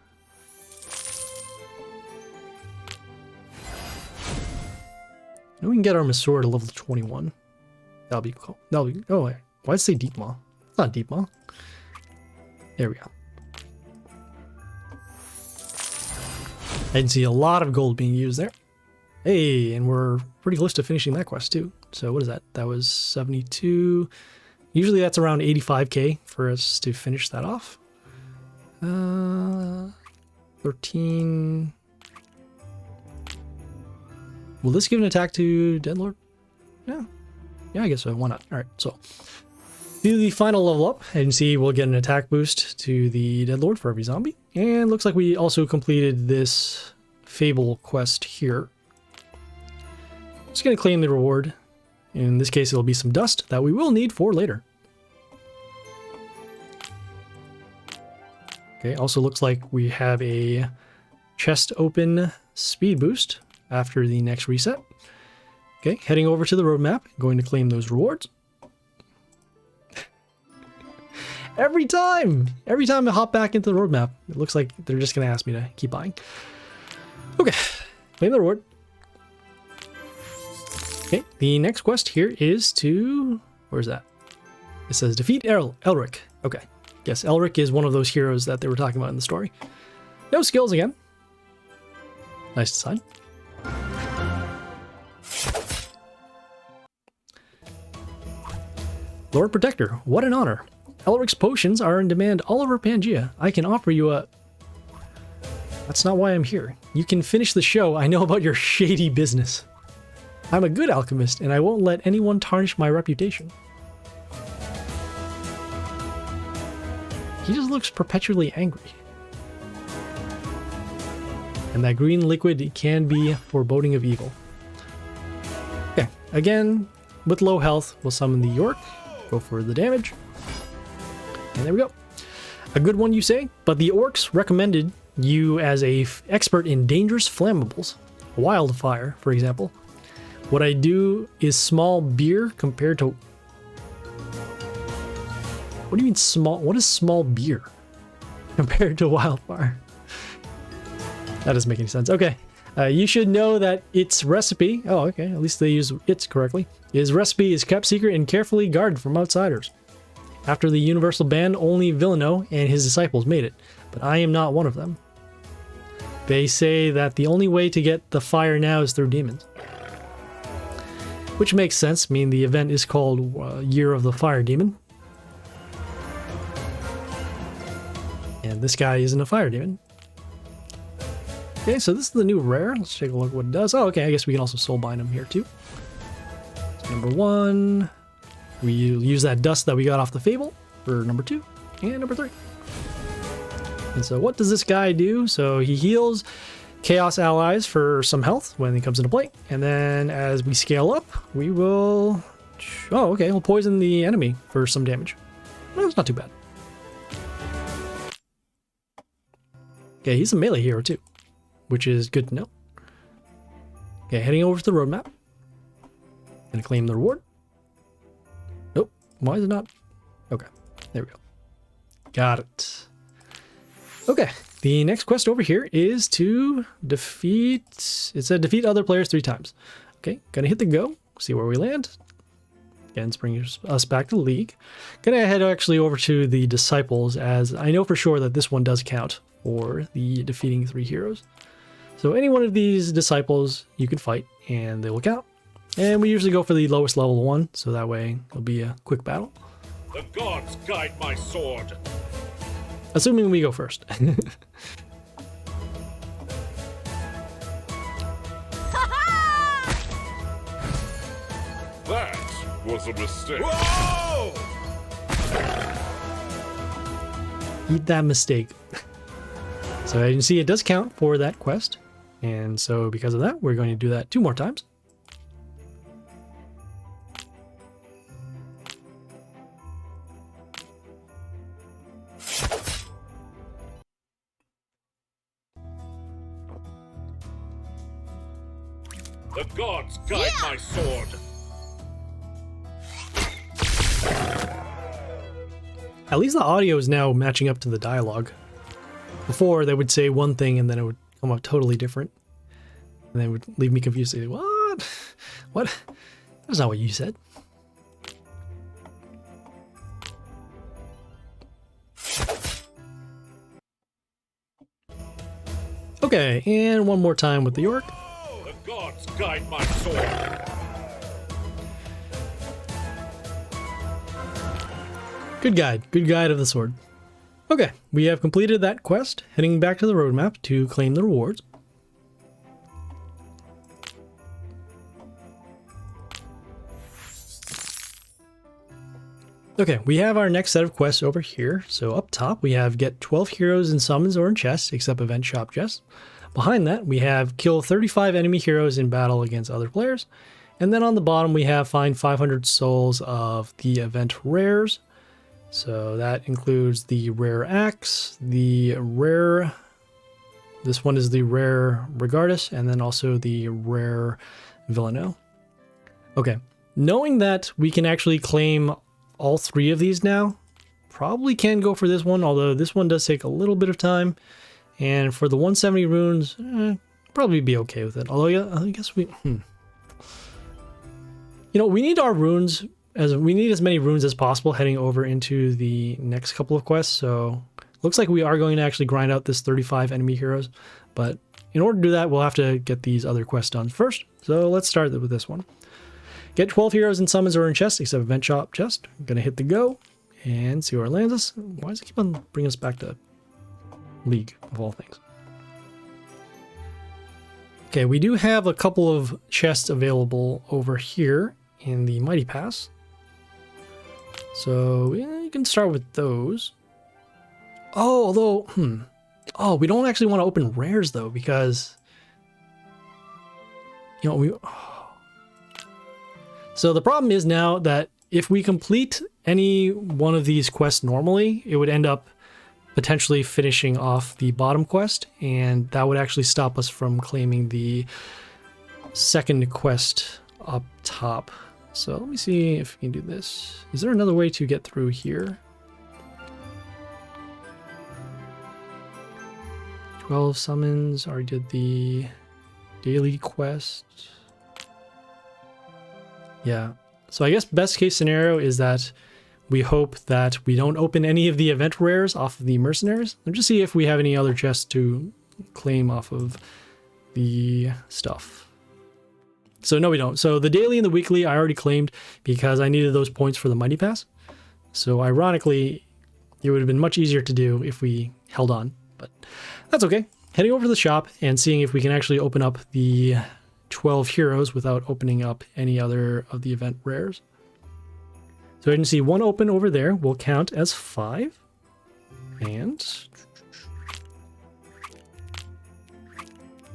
Now we can get our Masora to level 21. That'll be cool. Oh, why did it say Deep Maw? It's not Deep Maw. There we go. I didn't see a lot of gold being used there. Hey, and we're pretty close to finishing that quest too. So what is that? That was 72. Usually that's around 85k for us to finish that off. 13. Will this give an attack to Deadlord? Yeah. Yeah, I guess so. Why not? All right, so do the final level up, and see we'll get an attack boost to the Deadlord for every zombie. And looks like we also completed this Fable quest here. Just going to claim the reward. In this case, it'll be some dust that we will need for later. Okay, also looks like we have a chest open speed boost after the next reset. Okay, heading over to the roadmap, going to claim those rewards. Every time I hop back into the roadmap, it looks like they're just going to ask me to keep buying. Okay, claim the reward. Okay, the next quest here is to... where's that? It says defeat Elric. Okay, yes, Elric is one of those heroes that they were talking about in the story. No skills again. Nice design. Lord Protector, what an honor. Elric's potions are in demand all over Pangea. I can offer you a... That's not why I'm here. You can finish the show. I know about your shady business. I'm a good alchemist, and I won't let anyone tarnish my reputation. He just looks perpetually angry. And that green liquid can be foreboding of evil. Okay, again, with low health, we'll summon the York. Go for the damage. And there we go. A good one, you say? But the orcs recommended you as a expert in dangerous flammables. Wildfire, for example. What I do is small beer compared to... What do you mean small? What is small beer compared to wildfire? That doesn't make any sense. Okay. You should know that its recipe... Oh, okay. At least they use its correctly. His recipe is kept secret and carefully guarded from outsiders. After the universal ban, only Villano and his disciples made it. But I am not one of them. They say that the only way to get the fire now is through demons. Which makes sense. I mean, the event is called Year of the Fire Demon. And this guy isn't a fire demon. Okay, so this is the new rare. Let's take a look at what it does. Oh, okay, I guess we can also Soulbind him here too. So number 1. We use that dust that we got off the Fable for number 2. And number 3. And so what does this guy do? So he heals Chaos allies for some health when he comes into play. And then as we scale up, we will... Oh, okay, we'll poison the enemy for some damage. Well, that's not too bad. Okay, he's a melee hero too, which is good to know. Okay, heading over to the roadmap. Gonna claim the reward. Nope, why is it not? Okay, there we go. Got it. Okay, the next quest over here is to defeat... It said defeat other players 3 times. Okay, gonna hit the go, see where we land. Again, bring us back to the league. Gonna head actually over to the disciples, as I know for sure that this one does count for the defeating 3 heroes. So any one of these disciples you can fight, and they will count. And we usually go for the lowest level one, so that way it'll be a quick battle. The gods guide my sword. Assuming we go first. That was a mistake. Whoa! Eat that mistake. So as you can see, it does count for that quest. And so because of that, we're going to do that 2 more times. The gods guide my sword. At least the audio is now matching up to the dialogue. Before, they would say one thing and then it would come out totally different. And they would leave me confused. Say, what? What? That's not what you said. Okay, and one more time with the York. The gods guide my sword. Good guide of the sword. Okay, we have completed that quest, heading back to the roadmap to claim the rewards. Okay, we have our next set of quests over here. So up top, we have get 12 heroes in summons or in chests, except event shop chests. Behind that, we have kill 35 enemy heroes in battle against other players. And then on the bottom, we have find 500 souls of the event rares. So that includes the rare axe, the rare, this one is the rare Regardus, and then also the rare Villano. Okay, knowing that we can actually claim all 3 of these now, probably can go for this one, although this one does take a little bit of time. And for the 170 runes, probably be okay with it. Although, yeah, I guess we, you know, we need our runes, we need as many runes as possible heading over into the next couple of quests. So looks like we are going to actually grind out this 35 enemy heroes. But in order to do that, we'll have to get these other quests done first. So let's start with this one. Get 12 heroes in summons or in chests, except event shop chest. I'm going to hit the go and see where it lands us. Why does it keep on bringing us back to League, of all things? Okay, we do have a couple of chests available over here in the Mighty Pass. So yeah, you can start with those. Oh, although, oh, we don't actually want to open rares though, because, you know, so the problem is now that if we complete any one of these quests normally, it would end up potentially finishing off the bottom quest, and that would actually stop us from claiming the second quest up top. So let me see if we can do this. Is there another way to get through here? 12 summons, already did the daily quest. Yeah, so I guess best case scenario is that we hope that we don't open any of the event rares off of the mercenaries. And just see if we have any other chests to claim off of the stuff. So no, we don't. So the daily and the weekly I already claimed because I needed those points for the Mighty Pass. So ironically, it would have been much easier to do if we held on, but that's okay. Heading over to the shop and seeing if we can actually open up the 12 heroes without opening up any other of the event rares. So I can see one open over there will count as 5. And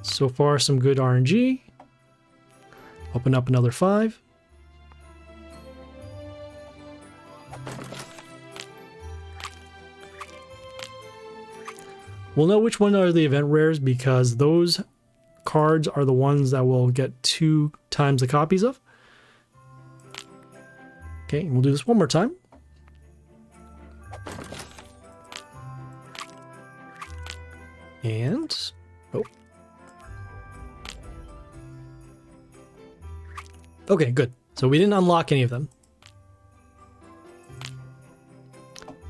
so far some good RNG. Open up another 5. We'll know which one are the event rares because those cards are the ones that we'll get 2 times the copies of. Okay, and we'll do this one more time. And, oh. Okay, good. So we didn't unlock any of them.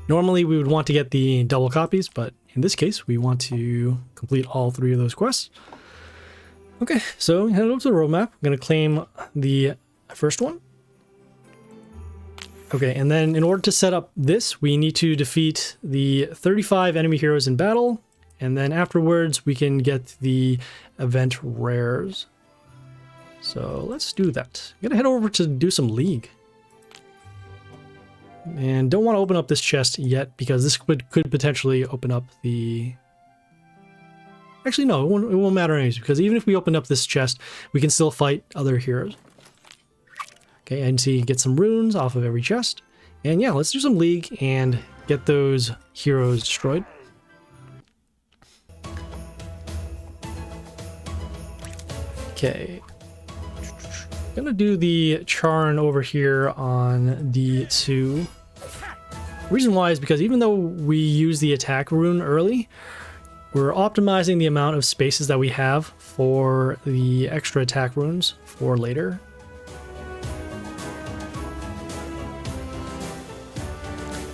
Normally we would want to get the double copies, but in this case we want to complete all 3 of those quests. Okay, so head over to the roadmap. I'm going to claim the first one. Okay, and then in order to set up this, we need to defeat the 35 enemy heroes in battle, and then afterwards we can get the event rares. So let's do that. I'm gonna head over to do some League. And don't want to open up this chest yet, because this could potentially open up the... Actually, no, it won't matter anyways, because even if we open up this chest, we can still fight other heroes. Okay, and see, get some runes off of every chest. And yeah, let's do some League and get those heroes destroyed. Okay. Gonna do the Charn over here on D2. Reason why is because even though we use the attack rune early, we're optimizing the amount of spaces that we have for the extra attack runes for later.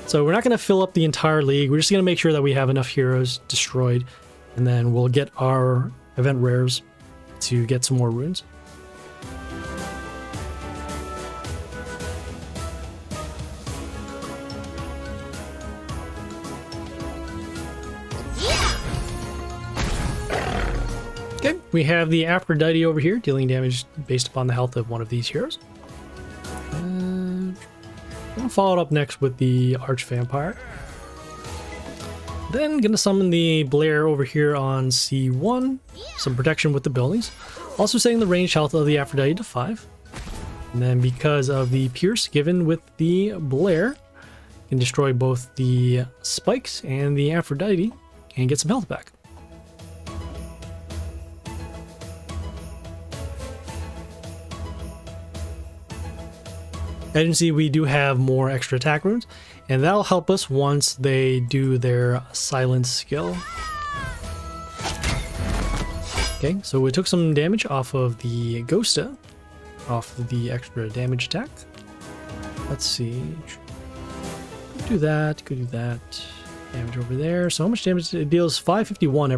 So we're not going to fill up the entire League. We're just going to make sure that we have enough heroes destroyed, and then we'll get our event rares to get some more runes. Okay, we have the Aphrodite over here, dealing damage based upon the health of one of these heroes. I'll follow it up next with the Archvampire. Then gonna summon the Blair over here on C1. Some protection with the buildings. Also setting the ranged health of the Aphrodite to 5. And then because of the Pierce given with the Blair, can destroy both the spikes and the Aphrodite and get some health back. As you can see, we do have more extra attack runes, and that'll help us once they do their silence skill. Okay, so we took some damage off of the Ghosta, off of the extra damage attack. Let's see. Could do that, could do that. Damage over there. So how much damage? It deals 551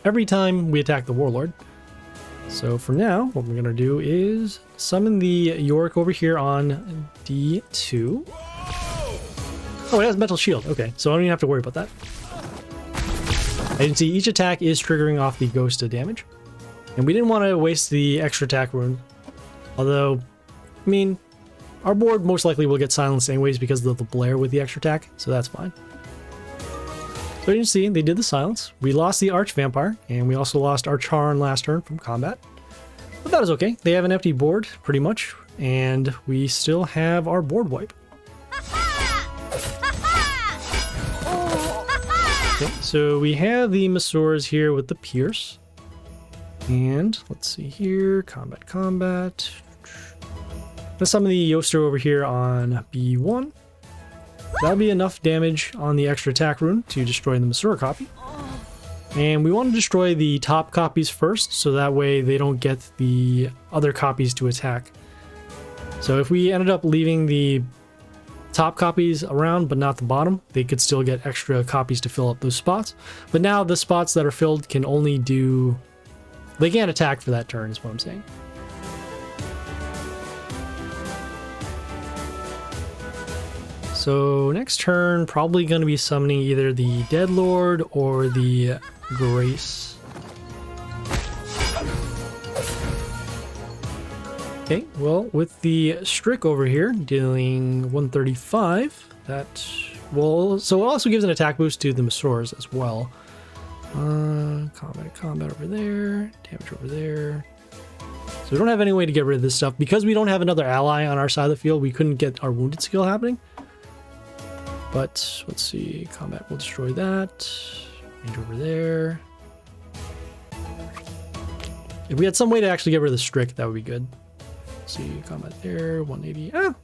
every time we attack the Warlord. So for now, what we're gonna do is summon the Yorick over here on D2. Oh, it has Mental Shield. Okay, so I don't even have to worry about that. As you can see, each attack is triggering off the Ghosta damage. And we didn't want to waste the extra attack rune. Although, I mean, our board most likely will get silenced anyways because of the Blair with the extra attack, so that's fine. So you can see, they did the silence. We lost the Archvampire, and we also lost our Charn last turn from combat. But that is okay. They have an empty board, pretty much, and we still have our board wipe. Okay, so we have the Masaurs here with the Pierce. And let's see here, combat. Let's summon the Yoster over here on B1. That'll be enough damage on the extra attack rune to destroy the Masaur copy. And we want to destroy the top copies first, so that way they don't get the other copies to attack. So if we ended up leaving the top copies around, but not the bottom, they could still get extra copies to fill up those spots. But now the spots that are filled can only do... They can't attack for that turn, is what I'm saying. So next turn, probably going to be summoning either the Deadlord or the Grace. Okay, well, with the Strick over here, dealing 135, that will... So it also gives an attack boost to the Masaurs as well. Combat over there, damage over there. So we don't have any way to get rid of this stuff. Because we don't have another ally on our side of the field, we couldn't get our wounded skill happening. But let's see, combat will destroy that. Range over there. If we had some way to actually get rid of the Strick, that would be good. Let's see, combat there, 180.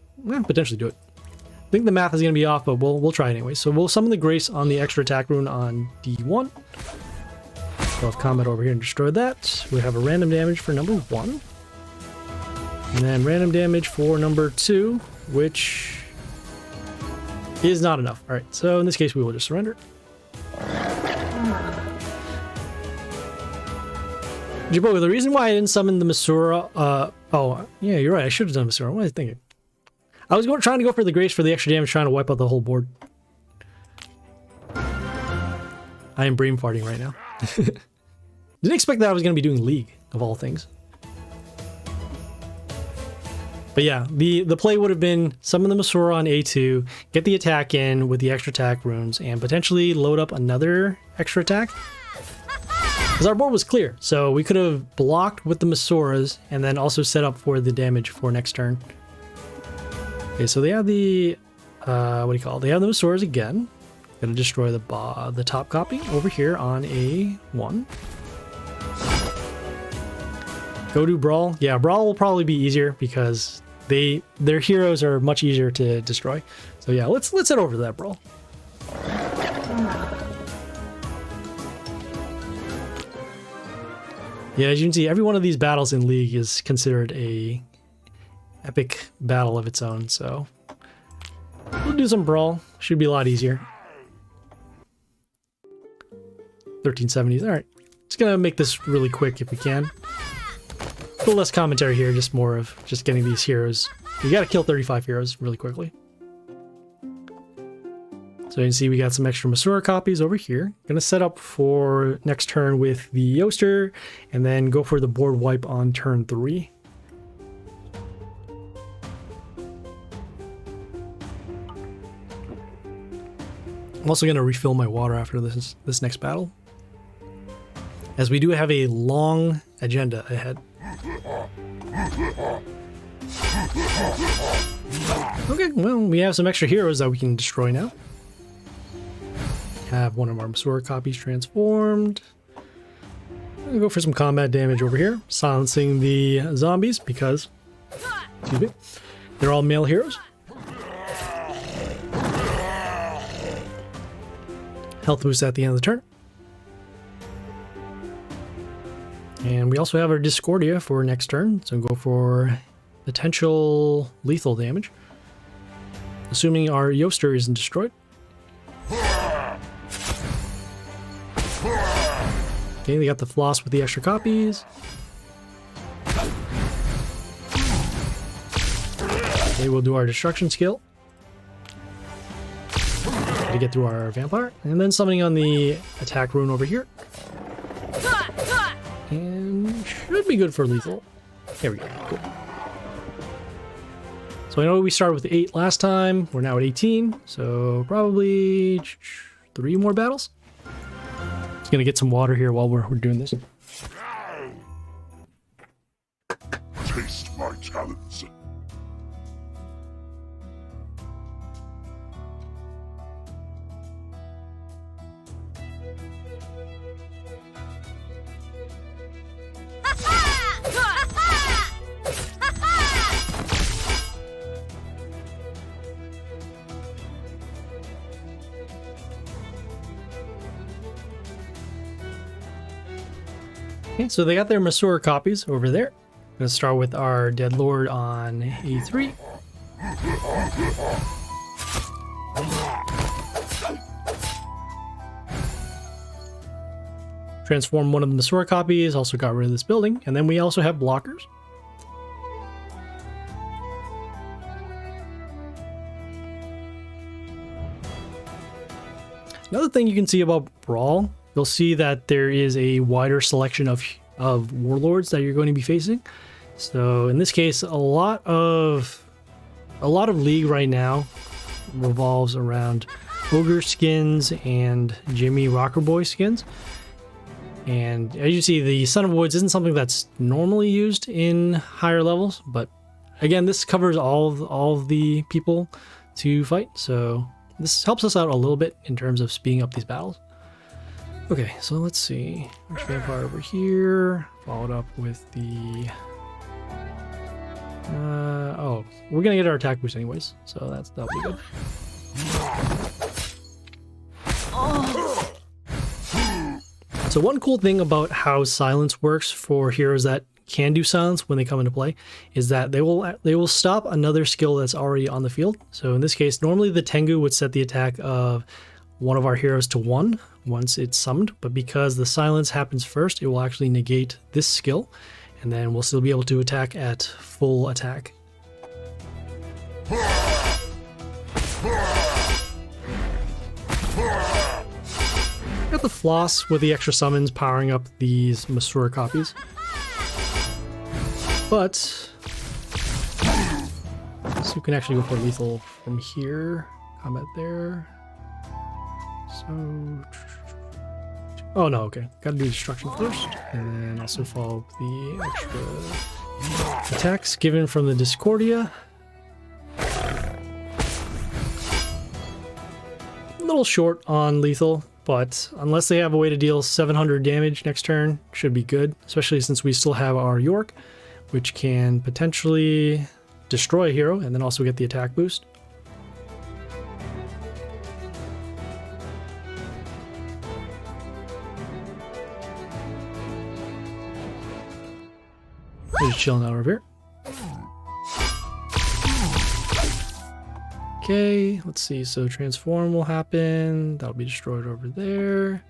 Potentially do it. I think the math is going to be off, but we'll try anyway. So we'll summon the Grace on the extra attack rune on D1. We'll have combat over here and destroy that. We have a random damage for number 1. And then random damage for number 2, which is not enough. All right, so in this case, we will just surrender. Jabo, the reason why I didn't summon the Masaur, oh, yeah, you're right. I should have done Masaur. What was I thinking? I was trying to go for the Grace for the extra damage, trying to wipe out the whole board. I am brain farting right now. Didn't expect that I was going to be doing League, of all things. But yeah, the play would have been summon the Masaur on A2, get the attack in with the extra attack runes, and potentially load up another extra attack. Because our board was clear, so we could have blocked with the Masauras and then also set up for the damage for next turn. Okay, so they have the, what do you call it? They have the Masaurs again. Gonna destroy the top copy over here on A1. Go to Brawl. Yeah, Brawl will probably be easier because their heroes are much easier to destroy. So yeah, let's head over to that Brawl. Yeah, as you can see, every one of these battles in League is considered a epic battle of its own, so we'll do some Brawl. Should be a lot easier. 1370s. All right, just gonna make this really quick if we can. A little less commentary here, just more of just getting these heroes. You gotta kill 35 heroes really quickly. So you can see we got some extra Masaur copies over here. Gonna set up for next turn with the Yoster, and then go for the board wipe on turn 3. I'm also going to refill my water after this next battle, as we do have a long agenda ahead. Okay, well, we have some extra heroes that we can destroy now. Have one of our Masura copies transformed. I'm gonna go for some combat damage over here, silencing the zombies because, excuse me, they're all male heroes. Health boost at the end of the turn. And we also have our Discordia for next turn, so go for potential lethal damage. Assuming our Yoster isn't destroyed. Okay, they got the floss with the extra copies. Okay, we'll do our destruction skill to get through our vampire, and then summoning on the attack rune over here. And should be good for lethal. There we go. Cool. So I know we started with 8 last time. We're now at 18, so probably 3 more battles. Just gonna get some water here while we're doing this. Taste my talents. Okay, so they got their Masura copies over there. I'm gonna start with our Dead Lord on A3. Transform one of the Masura copies, also got rid of this building, and then we also have blockers. Another thing you can see about Brawl, you'll see that there is a wider selection of warlords that you're going to be facing. So in this case, a lot of League right now revolves around Ogre skins and Jimmy Rocker Boy skins. And as you see, the Son of Woods isn't something that's normally used in higher levels, but again, this covers all of the people to fight, so this helps us out a little bit in terms of speeding up these battles. Okay, so let's see. There's Vampire over here, followed up with the... oh, we're gonna get our attack boost anyways, so that'll be good. So one cool thing about how silence works for heroes that can do silence when they come into play is that they will stop another skill that's already on the field. So in this case, normally the Tengu would set the attack of one of our heroes to 1 once it's summoned, but because the silence happens first, it will actually negate this skill, and then we'll still be able to attack at full attack. Got the floss with the extra summons powering up these Masura copies. But so you can actually go for lethal from here. Combat there. So oh no, okay. Gotta do destruction first. And then also follow up the extra attacks given from the Discordia. A little short on lethal, but unless they have a way to deal 700 damage next turn, should be good, especially since we still have our York, which can potentially destroy a hero and then also get the attack boost. We're just chilling out over here. Okay, let's see. So transform will happen. That'll be destroyed over there.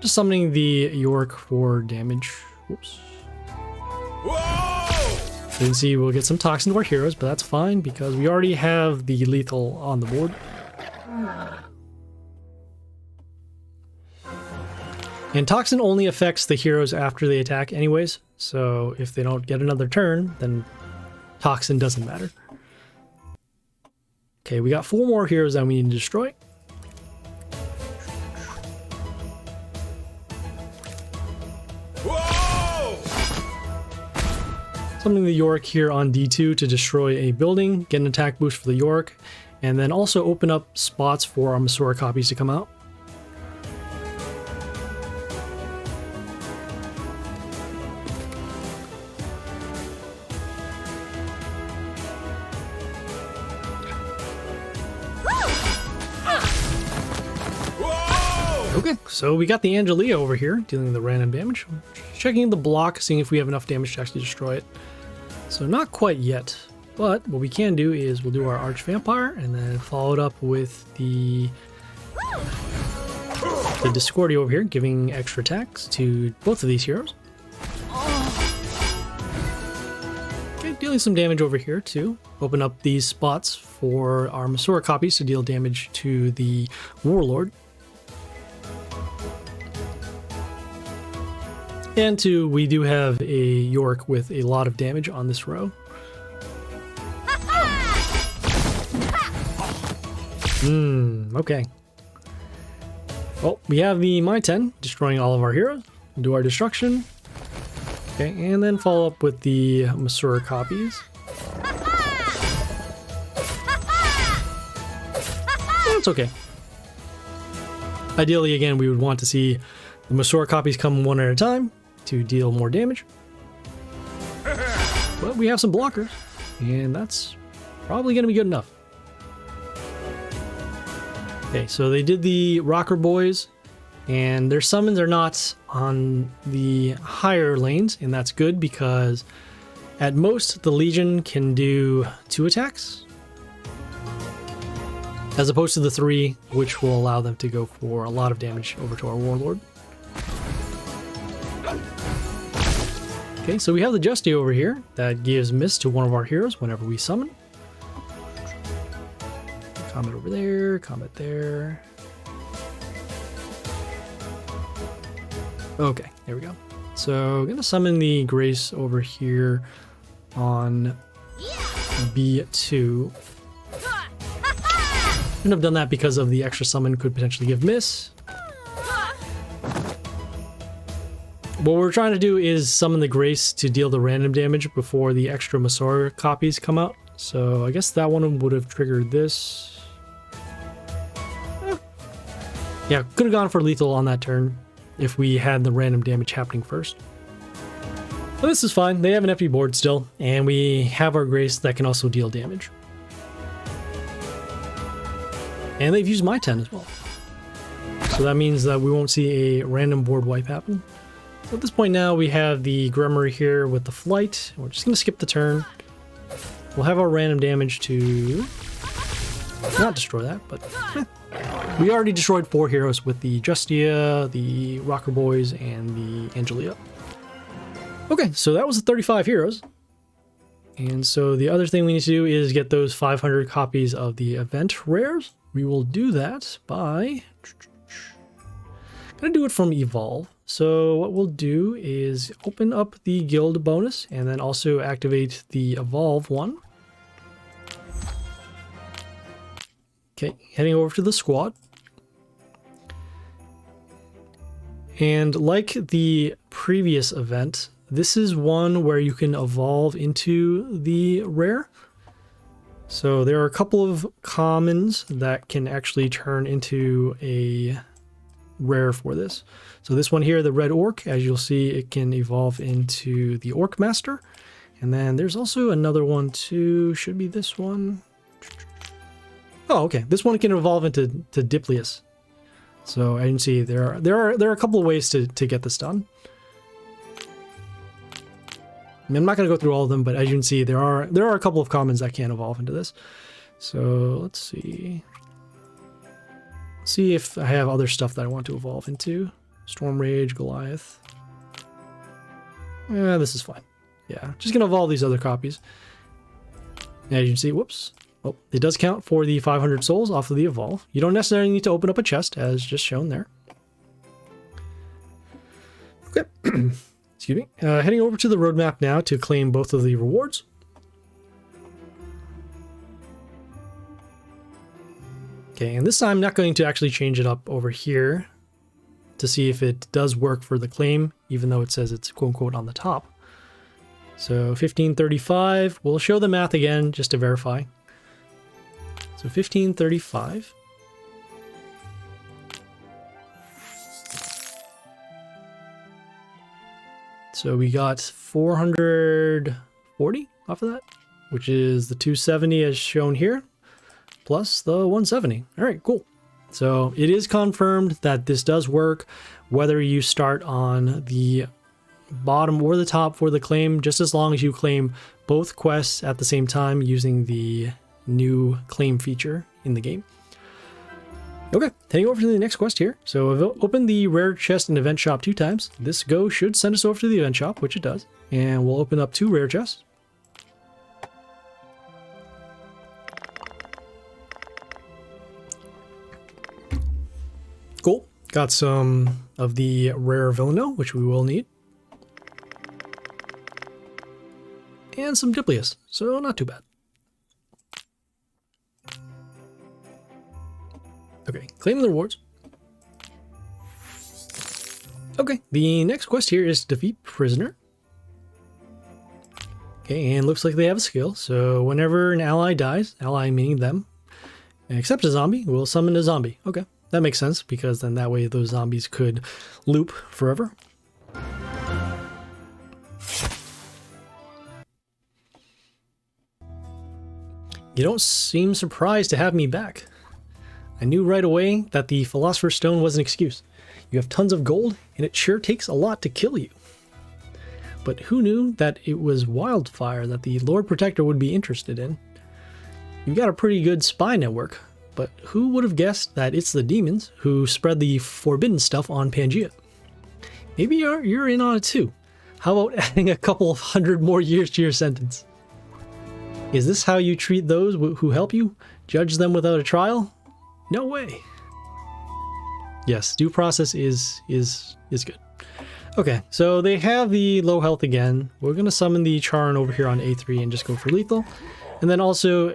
Just summoning the York for damage. Whoops. So you can see we'll get some toxin to our heroes, but that's fine because we already have the lethal on the board. And toxin only affects the heroes after they attack anyways, so if they don't get another turn, then toxin doesn't matter. Okay, we got 4 more heroes that we need to destroy. Summoning the Yorick here on D2 to destroy a building, get an attack boost for the Yorick, and then also open up spots for our Masora copies to come out. Okay, so we got the Angelia over here, dealing the random damage. Checking the block, seeing if we have enough damage to actually destroy it. So not quite yet, but what we can do is we'll do our Arch Vampire and then follow it up with the Discordia over here, giving extra attacks to both of these heroes. Okay, dealing some damage over here too. Open up these spots for our Masora copies to deal damage to the Warlord. And two, we do have a Yorick with a lot of damage on this row. Okay. Well, we have the My 10 destroying all of our heroes. We'll do our destruction. Okay, and then follow up with the Masora copies. That's okay. Ideally, again, we would want to see the Masora copies come one at a time to deal more damage. But we have some blockers, and that's probably going to be good enough. Okay, so they did the Rocker Boys, and their summons are not on the higher lanes, and that's good because at most the Legion can do 2 attacks, as opposed to the 3, which will allow them to go for a lot of damage over to our Warlord. Okay, so we have the Justy over here that gives miss to one of our heroes whenever we summon. Combat over there, combat there. Okay, there we go. So I'm gonna summon the Grace over here on B2. Shouldn't have done that because of the extra summon could potentially give miss. What we're trying to do is summon the Grace to deal the random damage before the extra Masora copies come out. So I guess that one would have triggered this. Yeah, could have gone for lethal on that turn if we had the random damage happening first. But this is fine. They have an empty board still, and we have our Grace that can also deal damage. And they've used my 10 as well. So that means that we won't see a random board wipe happen. So at this point now, we have the Grimoire here with the Flight. We're just going to skip the turn. We'll have our random damage to not destroy that, but we already destroyed 4 heroes with the Justia, the Rocker Boys, and the Angelia. Okay, so that was the 35 heroes. And so the other thing we need to do is get those 500 copies of the event rares. We will do that by... gonna do it from Evolve. So what we'll do is open up the guild bonus and then also activate the Evolve one. Okay, heading over to the squad. And like the previous event, this is one where you can evolve into the rare. So there are a couple of commons that can actually turn into a rare for this. So this one here, the Red Orc, as you'll see, it can evolve into the Orc Master. And then there's also another one too, should be this one. Oh, okay. This one can evolve into Diplius. So I can see there are a couple of ways to get this done. I mean, I'm not going to go through all of them, but as you can see, there are a couple of commons that can evolve into this. So let's see. See if I have other stuff that I want to evolve into. Storm Rage, Goliath. Yeah, this is fine. Yeah, just gonna evolve these other copies. As you can see, whoops. Oh, it does count for the 500 souls off of the evolve. You don't necessarily need to open up a chest, as just shown there. Okay. Excuse me. Heading over to the roadmap now to claim both of the rewards. Okay, and this time I'm not going to actually change it up over here to see if it does work for the claim, even though it says it's quote-unquote on the top. So 1535. We'll show the math again just to verify. So 1535. So we got 440 off of that, which is the 270 as shown here, plus the 170. All right, cool. So it is confirmed that this does work, whether you start on the bottom or the top for the claim, just as long as you claim both quests at the same time using the new claim feature in the game. Okay, heading over to the next quest here. So I've opened the rare chest and event shop 2 times. This go should send us over to the event shop, which it does. And we'll open up 2 rare chests. Cool. Got some of the rare Villano, which we will need. And some Diplius, so not too bad. Okay, claim the rewards. Okay, the next quest here is defeat prisoner. Okay, and looks like they have a skill, so whenever an ally dies, ally meaning them, except a zombie, we'll summon a zombie. Okay, that makes sense, because then that way those zombies could loop forever. You don't seem surprised to have me back. I knew right away that the Philosopher's Stone was an excuse. You have tons of gold, and it sure takes a lot to kill you. But who knew that it was Wildfire that the Lord Protector would be interested in? You've got a pretty good spy network, but who would have guessed that it's the demons who spread the forbidden stuff on Pangea? Maybe you're in on it too. How about adding a couple of 100 more years to your sentence? Is this how you treat those who help you? Judge them without a trial? No way. Yes, due process is good. Okay, so they have the low health again. We're gonna summon the Charn over here on A3 and just go for lethal. And then also,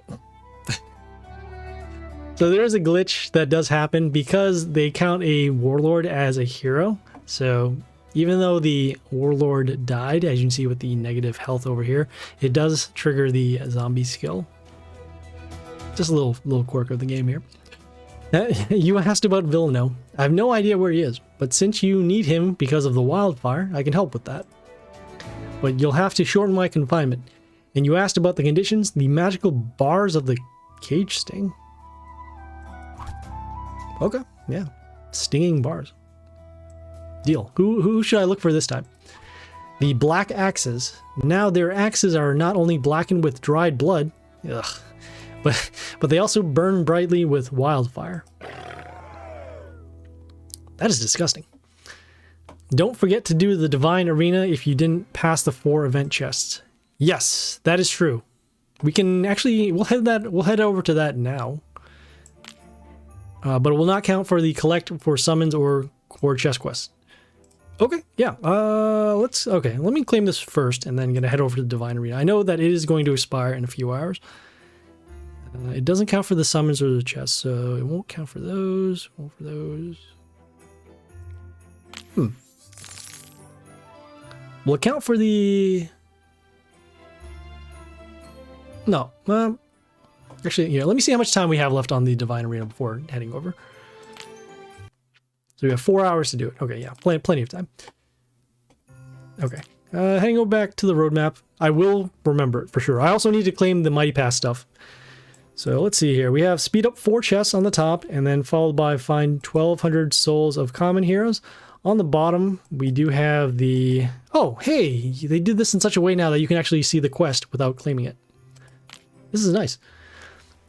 so there's a glitch that does happen because they count a warlord as a hero. So even though the warlord died, as you can see with the negative health over here, it does trigger the zombie skill. Just a little quirk of the game here. You asked about Villano. I have no idea where he is, but since you need him because of the wildfire, I can help with that. But you'll have to shorten my confinement. And you asked about the conditions, the magical bars of the cage sting. Okay, yeah. Stinging bars. Deal. Who should I look for this time? The black axes. Now their axes are not only blackened with dried blood, ugh, but they also burn brightly with wildfire. That is disgusting. Don't forget to do the Divine Arena if you didn't pass the 4 event chests. Yes, that is true. We can actually, we'll head over to that now. But it will not count for the collect for summons or chest quests. Okay, yeah. Let me claim this first and then gonna head over to the Divine Arena. I know that it is going to expire in a few hours. It doesn't count for the summons or the chests, so it won't count for those. Won't for those. Will it count for the? No. Actually, yeah. Let me see how much time we have left on the Divine Arena before heading over. So we have 4 hours to do it. Okay, yeah, plenty of time. Okay, heading over back to the roadmap. I will remember it for sure. I also need to claim the Mighty Pass stuff. So let's see here. We have speed up 4 chests on the top, and then followed by find 1,200 souls of common heroes. On the bottom, we do have the... Oh, hey! They did this in such a way now that you can actually see the quest without claiming it. This is nice.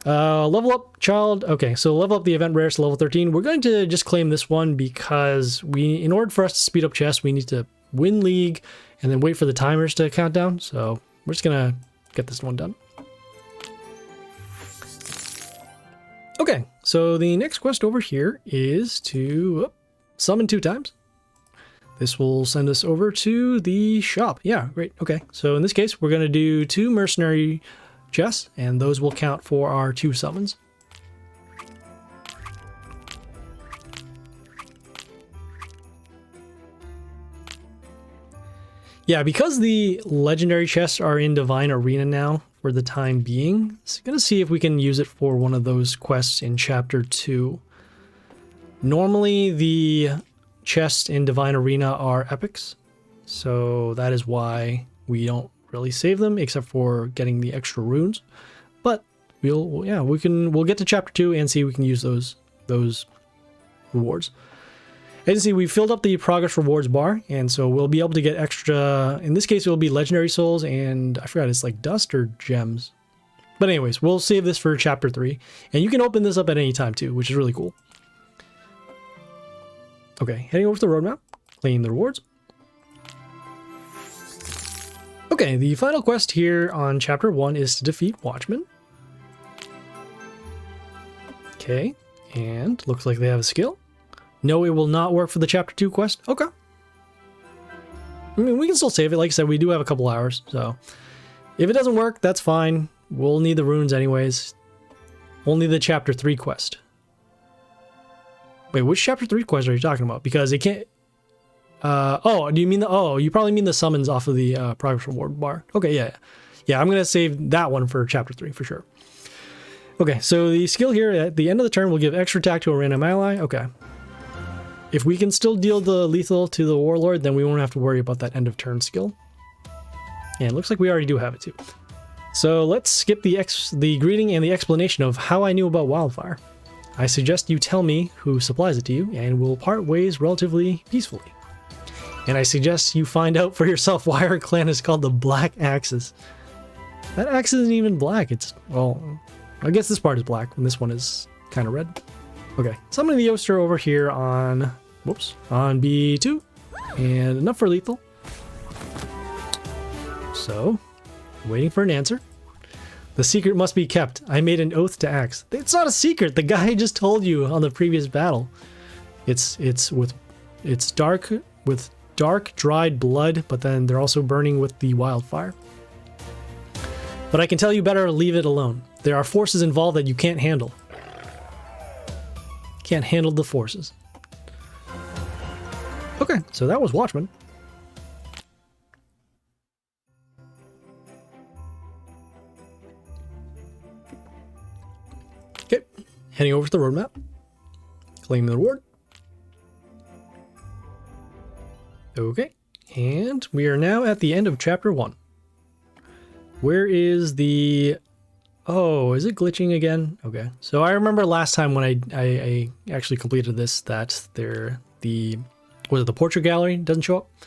Level up child. Okay, so level up the event rares to level 13. We're going to just claim this one because in order for us to speed up chests, we need to win league and then wait for the timers to count down. So we're just gonna get this one done. Okay, so the next quest over here is to summon 2 times. This will send us over to the shop. Yeah, great. Okay, so in this case, we're going to do 2 mercenary chests, and those will count for our 2 summons. Yeah, because the legendary chests are in Divine Arena now for the time being, so I'm going to see if we can use it for one of those quests in Chapter 2. Normally, the chests in Divine Arena are epics, so that is why we don't really save them, except for getting the extra runes. But we'll get to Chapter 2 and see if we can use those rewards. As you can see, we filled up the progress rewards bar, and so we'll be able to get extra. In this case, it will be legendary souls, and I forgot, it's like dust or gems. But anyways, we'll save this for Chapter 3, and you can open this up at any time too, which is really cool. Okay, heading over to the roadmap, claim the rewards. Okay, the final quest here on Chapter 1 is to defeat Watchman. Okay, and looks like they have a skill. No, it will not work for the Chapter 2 quest. Okay. I mean, we can still save it. Like I said, we do have a couple hours, so if it doesn't work, that's fine. We'll need the runes anyways. Only the Chapter 3 quest. Wait, which Chapter 3 quest are you talking about? Because it can't... oh, do you mean the... Oh, you probably mean the summons off of the progress reward bar. Okay, yeah. Yeah, I'm going to save that one for Chapter 3 for sure. Okay, so the skill here at the end of the turn will give extra attack to a random ally. Okay. If we can still deal the lethal to the Warlord, then we won't have to worry about that end of turn skill. And it looks like we already do have it too. So let's skip the greeting and the explanation of how I knew about Wildfire. I suggest you tell me who supplies it to you, and we'll part ways relatively peacefully. And I suggest you find out for yourself why our clan is called the Black Axes. That axe isn't even black, it's... well, I guess this part is black, and this one is kind of red. Okay, summon the Yoster over here on... whoops, on B2, and enough for lethal. So, waiting for an answer. The secret must be kept. I made an oath to axe. It's not a secret. The guy just told you on the previous battle. It's dark with dark dried blood, but then they're also burning with the wildfire. But I can tell you better leave it alone. There are forces involved that you can't handle. Can't handle the forces. Okay, so that was Watchman. Okay, heading over to the roadmap. Claim the reward. Okay, and we are now at the end of Chapter 1. Where is the... oh, is it glitching again? Okay, so I remember last time when I actually completed this that the portrait gallery doesn't show up. So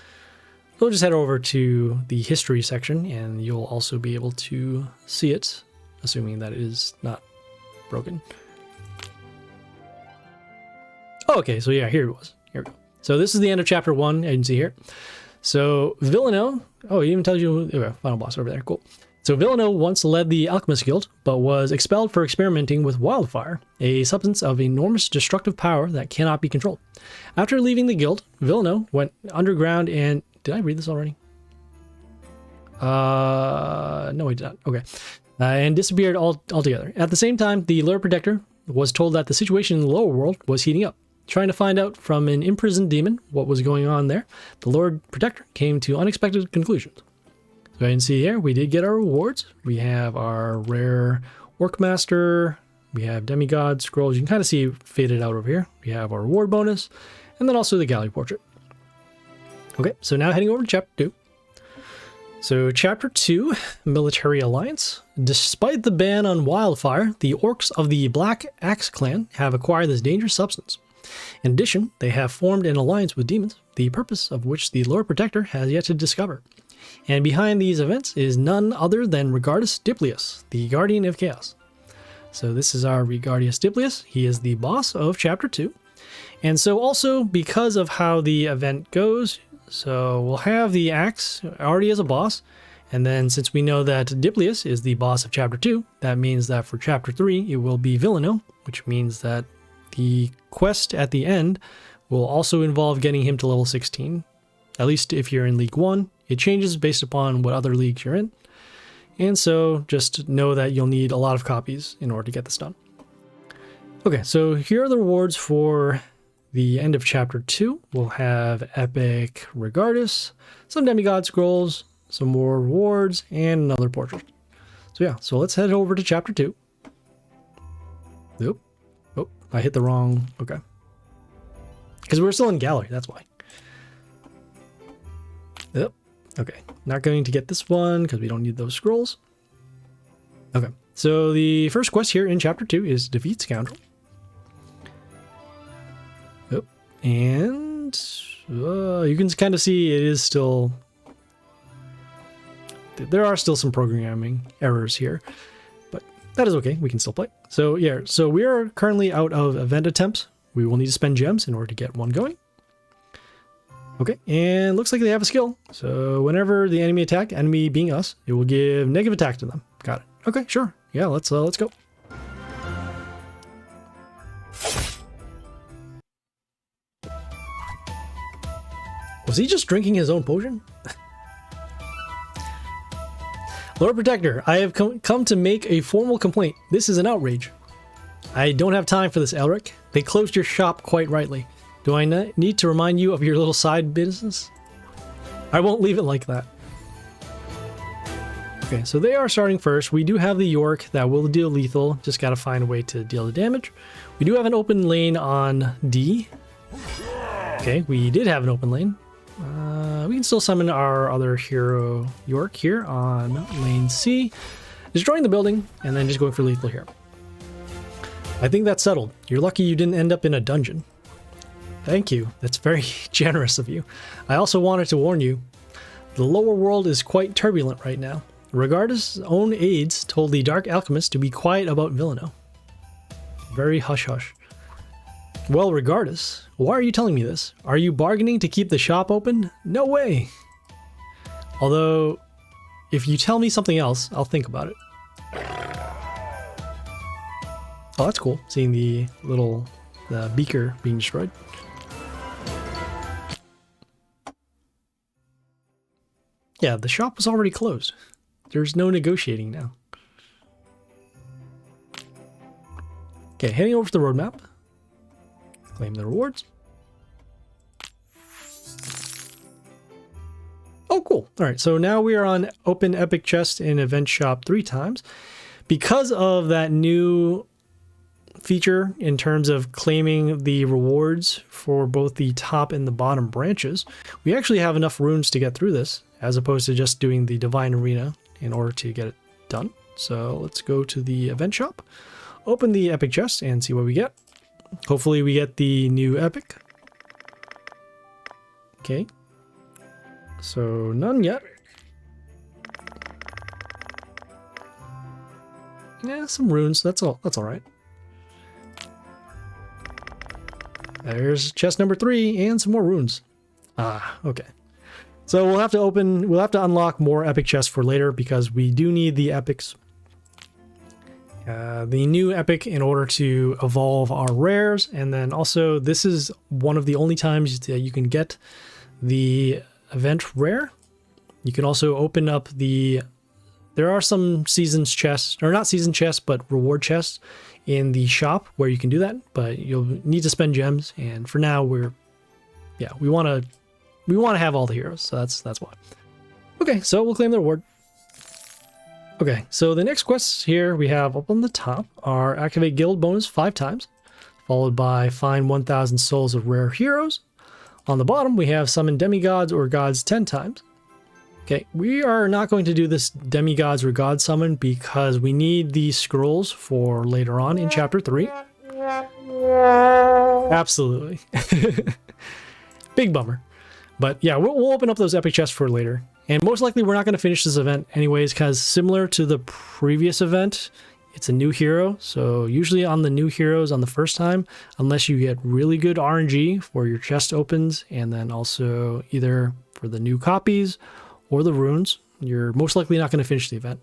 we'll just head over to the history section and you'll also be able to see it, assuming that it is not broken. Oh, okay, so yeah, here it was. Here we go. So this is the end of Chapter 1, as you can see here. So Villano, oh, it even tells you, okay, final boss over there, cool. So Villano once led the Alchemist Guild, but was expelled for experimenting with wildfire, a substance of enormous destructive power that cannot be controlled. After leaving the guild, Villano went underground and... did I read this already? No, I did not. Okay. And disappeared altogether. At the same time, the Lord Protector was told that the situation in the lower world was heating up. Trying to find out from an imprisoned demon what was going on there, the Lord Protector came to unexpected conclusions. So you can see here, we did get our rewards. We have our rare Orcmaster, we have Demigod scrolls. You can kind of see faded out over here. We have our reward bonus, and then also the gallery portrait. Okay, so now heading over to Chapter 2. So Chapter 2, Military Alliance. Despite the ban on wildfire, the orcs of the Black Axe clan have acquired this dangerous substance. In addition, they have formed an alliance with demons, the purpose of which the Lord Protector has yet to discover. And behind these events is none other than Regardus Diplius, the Guardian of Chaos. So this is our Regardus Diplius. He is the boss of Chapter 2. And so also because of how the event goes, so we'll have the axe already as a boss. And then since we know that Diplius is the boss of Chapter 2, that means that for Chapter 3, it will be Villano, which means that the quest at the end will also involve getting him to level 16. At least if you're in League 1. It changes based upon what other leagues you're in. And so just know that you'll need a lot of copies in order to get this done. Okay, so here are the rewards for the end of chapter 2, we'll have epic Regardus, some demigod scrolls, some more rewards, and another portrait. So yeah, so let's head over to chapter 2. Nope. Oh, I hit the wrong. Okay. Because we're still in gallery, that's why. Yep. Okay. Not going to get this one because we don't need those scrolls. Okay. So the first quest here in chapter 2 is defeat Scoundrel. Yep. And you can kind of see it is still... There are still some programming errors here, but that is okay. We can still play. So yeah, so we are currently out of event attempts. We will need to spend gems in order to get one going. Okay, and looks like they have a skill. So whenever the enemy attack, enemy being us, it will give negative attack to them. Got it. Okay, sure. Yeah, let's go. Was he just drinking his own potion? Lord Protector, I have come to make a formal complaint. This is an outrage. I don't have time for this, Elric. They closed your shop quite rightly. Do I need to remind you of your little side business? I won't leave it like that. Okay, so they are starting first. We do have the York that will deal lethal. Just gotta find a way to deal the damage. We do have an open lane on D. Okay, we did have an open lane. We can still summon our other hero York here on lane C. Destroying the building and then just going for lethal here. I think that's settled. You're lucky you didn't end up in a dungeon. Thank you. That's very generous of you. I also wanted to warn you. The lower world is quite turbulent right now. Regardus' own aides told the Dark Alchemist to be quiet about Villano. Very hush-hush. Well, Regardus, why are you telling me this? Are you bargaining to keep the shop open? No way! Although, if you tell me something else, I'll think about it. Oh, that's cool, seeing the little beaker being destroyed. Yeah, the shop was already closed. There's no negotiating now. Okay, heading over to the roadmap. Claim the rewards. Oh, cool. All right, so now we are on open epic chest in event shop 3 times. Because of that new feature in terms of claiming the rewards for both the top and the bottom branches, we actually have enough runes to get through this, as opposed to just doing the Divine Arena in order to get it done. So let's go to the event shop, open the epic chest, and see what we get. Hopefully we get the new epic. Okay. So none yet. Yeah, some runes. That's all right. There's chest number 3 and some more runes. Ah, okay. So we'll have to unlock more epic chests for later because we do need the epics. The new epic in order to evolve our rares, and then also this is one of the only times that you can get the event rare. You can also open up there are some seasons chests, or not season chests, but reward chests in the shop where you can do that, but you'll need to spend gems, and for now we want to have all the heroes, so that's why. Okay, so we'll claim the reward. Okay, so the next quests here we have up on the top are activate guild bonus 5 times, followed by find 1000 souls of rare heroes. On the bottom we have summon demigods or gods 10 times. Okay, we are not going to do this demigods or god summon because we need these scrolls for later on in chapter 3. Absolutely. Big bummer. But yeah, we'll open up those epic chests for later. And most likely we're not going to finish this event anyways, because similar to the previous event, it's a new hero. So usually on the new heroes on the first time, unless you get really good RNG for your chest opens, and then also either for the new copies or the runes, you're most likely not going to finish the event.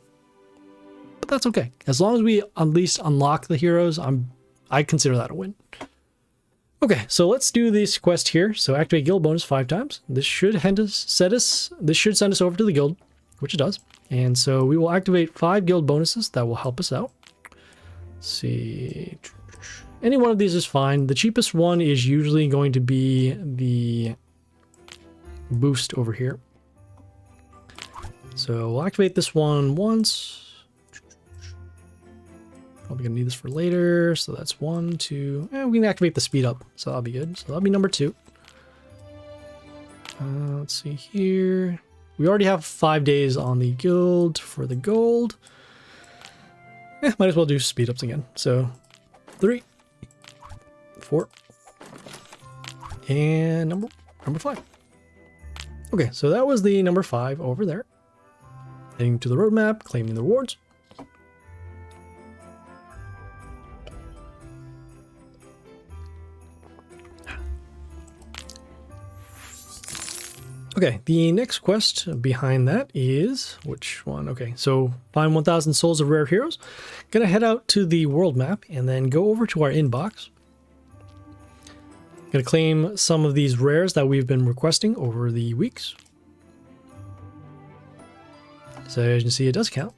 But that's okay. As long as we at least unlock the heroes, I consider that a win. Okay, so let's do this quest here. So activate guild bonus 5 times. This should send us over to the guild, which it does. And so we will activate 5 guild bonuses that will help us out. Let's see. any one of these is fine. The cheapest one is usually going to be the boost over here. So we'll activate this one once. Probably gonna need this for later. So that's 1, 2. We can activate the speed up. So that'll be good. So that'll be number 2. Let's see here. We already have 5 days on the guild for the gold. Might as well do speed ups again. So 3, 4, and number 5. Okay, so that was the number 5 over there. Heading to the roadmap, claiming the rewards. Okay, the next quest behind that is, which one? Okay, so find 1,000 souls of rare heroes. Gonna head out to the world map and then go over to our inbox. Gonna claim some of these rares that we've been requesting over the weeks. So as you can see, it does count.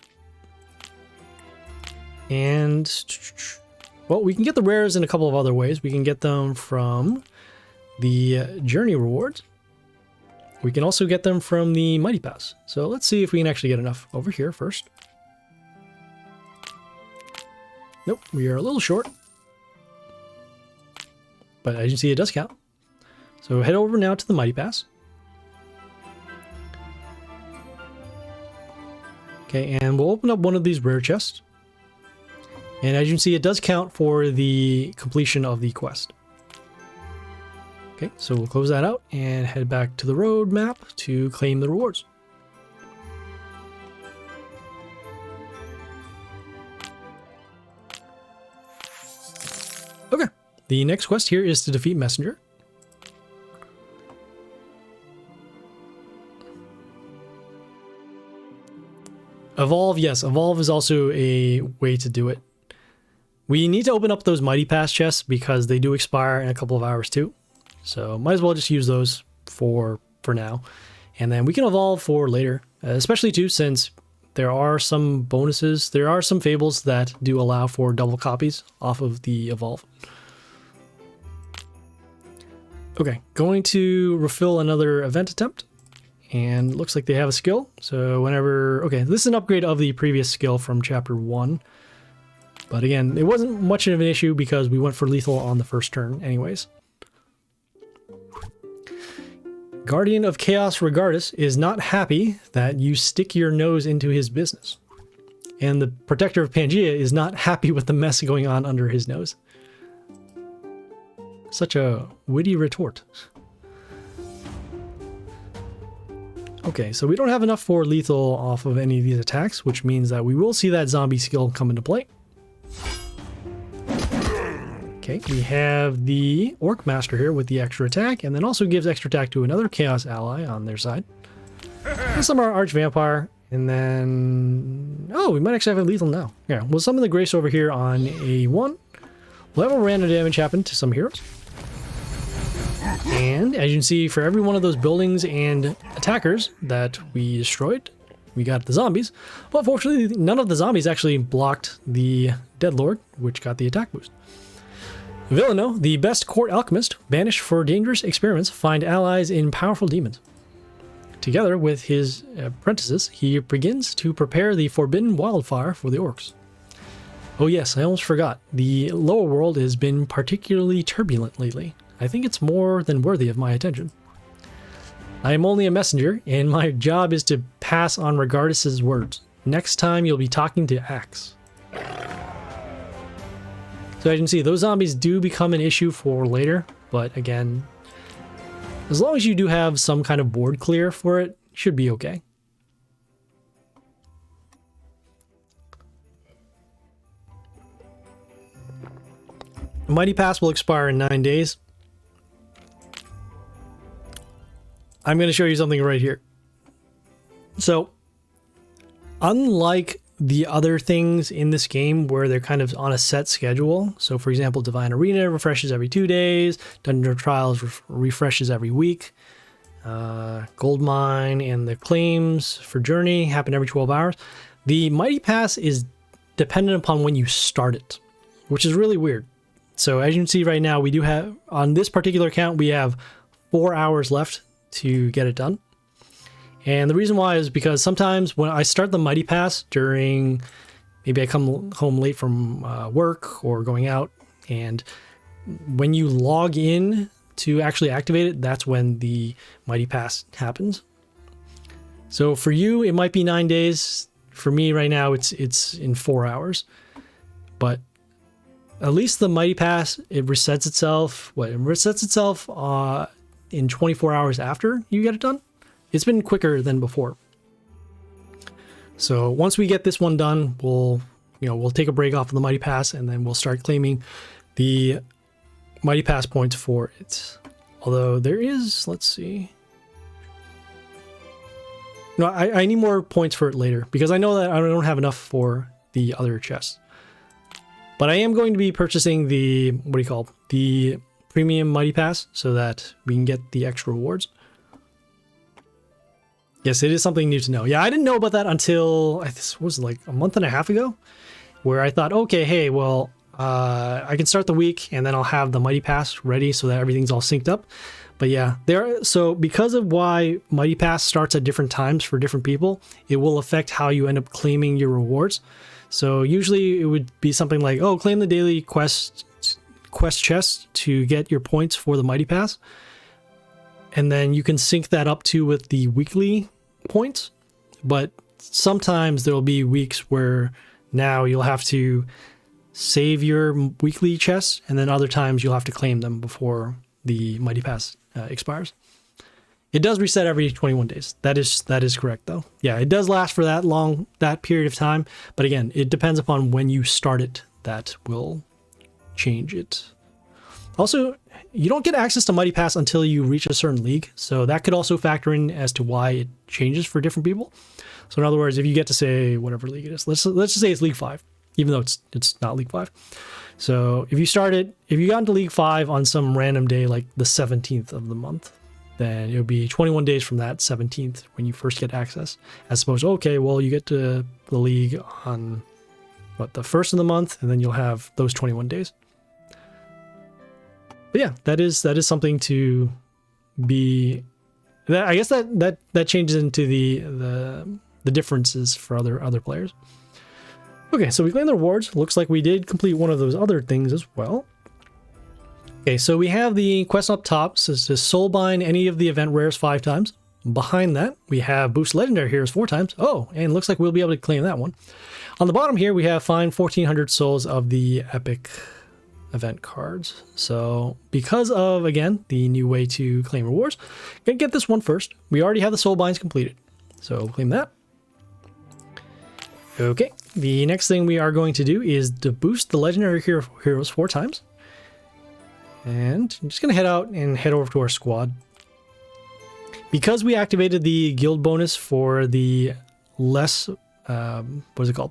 And, well, we can get the rares in a couple of other ways. We can get them from the journey rewards. We can also get them from the Mighty Pass. So let's see if we can actually get enough over here first. Nope, we are a little short. But as you can see, it does count. So head over now to the Mighty Pass. Okay, and we'll open up one of these rare chests. And as you can see, it does count for the completion of the quest. Okay, so we'll close that out and head back to the road map to claim the rewards. Okay, the next quest here is to defeat Messenger. Evolve, yes, evolve is also a way to do it. We need to open up those Mighty Pass chests because they do expire in a couple of hours too. So might as well just use those for now. And then we can evolve for later, especially too since there are some bonuses. There are some fables that do allow for double copies off of the evolve. Okay, going to refill another event attempt. And looks like they have a skill. So whenever, okay, this is an upgrade of the previous skill from chapter 1. But again, it wasn't much of an issue because we went for lethal on the first turn anyways. Guardian of Chaos Regardus is not happy that you stick your nose into his business. And the Protector of Pangaea is not happy with the mess going on under his nose. Such a witty retort. Okay, so we don't have enough for lethal off of any of these attacks, which means that we will see that zombie skill come into play. Okay, we have the Orc Master here with the extra attack, and then also gives extra attack to another Chaos ally on their side. And some are Arch Vampire, and then... oh, we might actually have a lethal now. Yeah, we'll summon the Grace over here on a 1. We'll have a random damage happen to some heroes. And as you can see, for every one of those buildings and attackers that we destroyed, we got the zombies. But fortunately, none of the zombies actually blocked the Deadlord, which got the attack boost. Villano, the best court alchemist, banished for dangerous experiments, find allies in powerful demons. Together with his apprentices, he begins to prepare the forbidden wildfire for the orcs. Oh yes, I almost forgot. The lower world has been particularly turbulent lately. I think it's more than worthy of my attention. I am only a messenger, and my job is to pass on Regardus' words. Next time you'll be talking to Axe. So as you can see, those zombies do become an issue for later, but again, as long as you do have some kind of board clear for it, should be okay. Mighty Pass will expire in 9 days. I'm going to show you something right here. So, unlike the other things in this game where they're kind of on a set schedule, so for example, Divine Arena refreshes every 2 days, Dungeon Trials refreshes every week, Goldmine and the claims for Journey happen every 12 hours, the Mighty Pass is dependent upon when you start it, which is really weird. So as you can see right now, we do have, on this particular account, we have 4 hours left to get it done. And the reason why is because sometimes when I start the Mighty Pass during, maybe I come home late from work or going out, and when you log in to actually activate it, that's when the Mighty Pass happens. So for you, it might be 9 days. For me right now, it's in 4 hours. But at least the Mighty Pass, it resets itself. It resets itself in 24 hours after you get it done. It's been quicker than before. So once we get this one done, we'll take a break off of the Mighty Pass, and then we'll start claiming the Mighty Pass points for it. Although there is, let's see. No, I need more points for it later, because I know that I don't have enough for the other chests. But I am going to be purchasing the, the premium Mighty Pass, so that we can get the extra rewards. Yes, it is something new to know. Yeah, I didn't know about that until, this was like a month and a half ago, where I thought, okay, hey, well, I can start the week, and then I'll have the Mighty Pass ready so that everything's all synced up. But yeah, so because of why Mighty Pass starts at different times for different people, it will affect how you end up claiming your rewards. So usually it would be something like, oh, claim the daily quest chest to get your points for the Mighty Pass. And then you can sync that up to with the weekly points. But sometimes there will be weeks where now you'll have to save your weekly chests, and then other times you'll have to claim them before the Mighty Pass expires. It does reset every 21 days. That is correct, though. Yeah, it does last for that period of time. But again, it depends upon when you start it. That will change it. Also, you don't get access to Mighty Pass until you reach a certain league. So that could also factor in as to why it changes for different people. So in other words, if you get to say whatever league it is, let's just say it's League 5, even though it's not League 5. So if you got into League 5 on some random day like the 17th of the month, then it would be 21 days from that 17th when you first get access. As opposed to, okay, well, you get to the league on the 1st of the month, and then you'll have those 21 days. But yeah, that is something to be. I guess that changes into the differences for other players. Okay, so we claimed the rewards. Looks like we did complete one of those other things as well. Okay, so we have the quest up top. Says to Soulbind any of the event rares 5 times. Behind that, we have boost legendary heroes 4 times. Oh, and looks like we'll be able to claim that one. On the bottom here, we have find 1,400 souls of the epic event cards. So because of, again, the new way to claim rewards, gonna get this one first. We already have the Soulbinds completed, so claim that. Okay, the next thing we are going to do is to boost the legendary heroes 4 times. And I'm just going to head out and head over to our squad. Because we activated the guild bonus for the less, what is it called?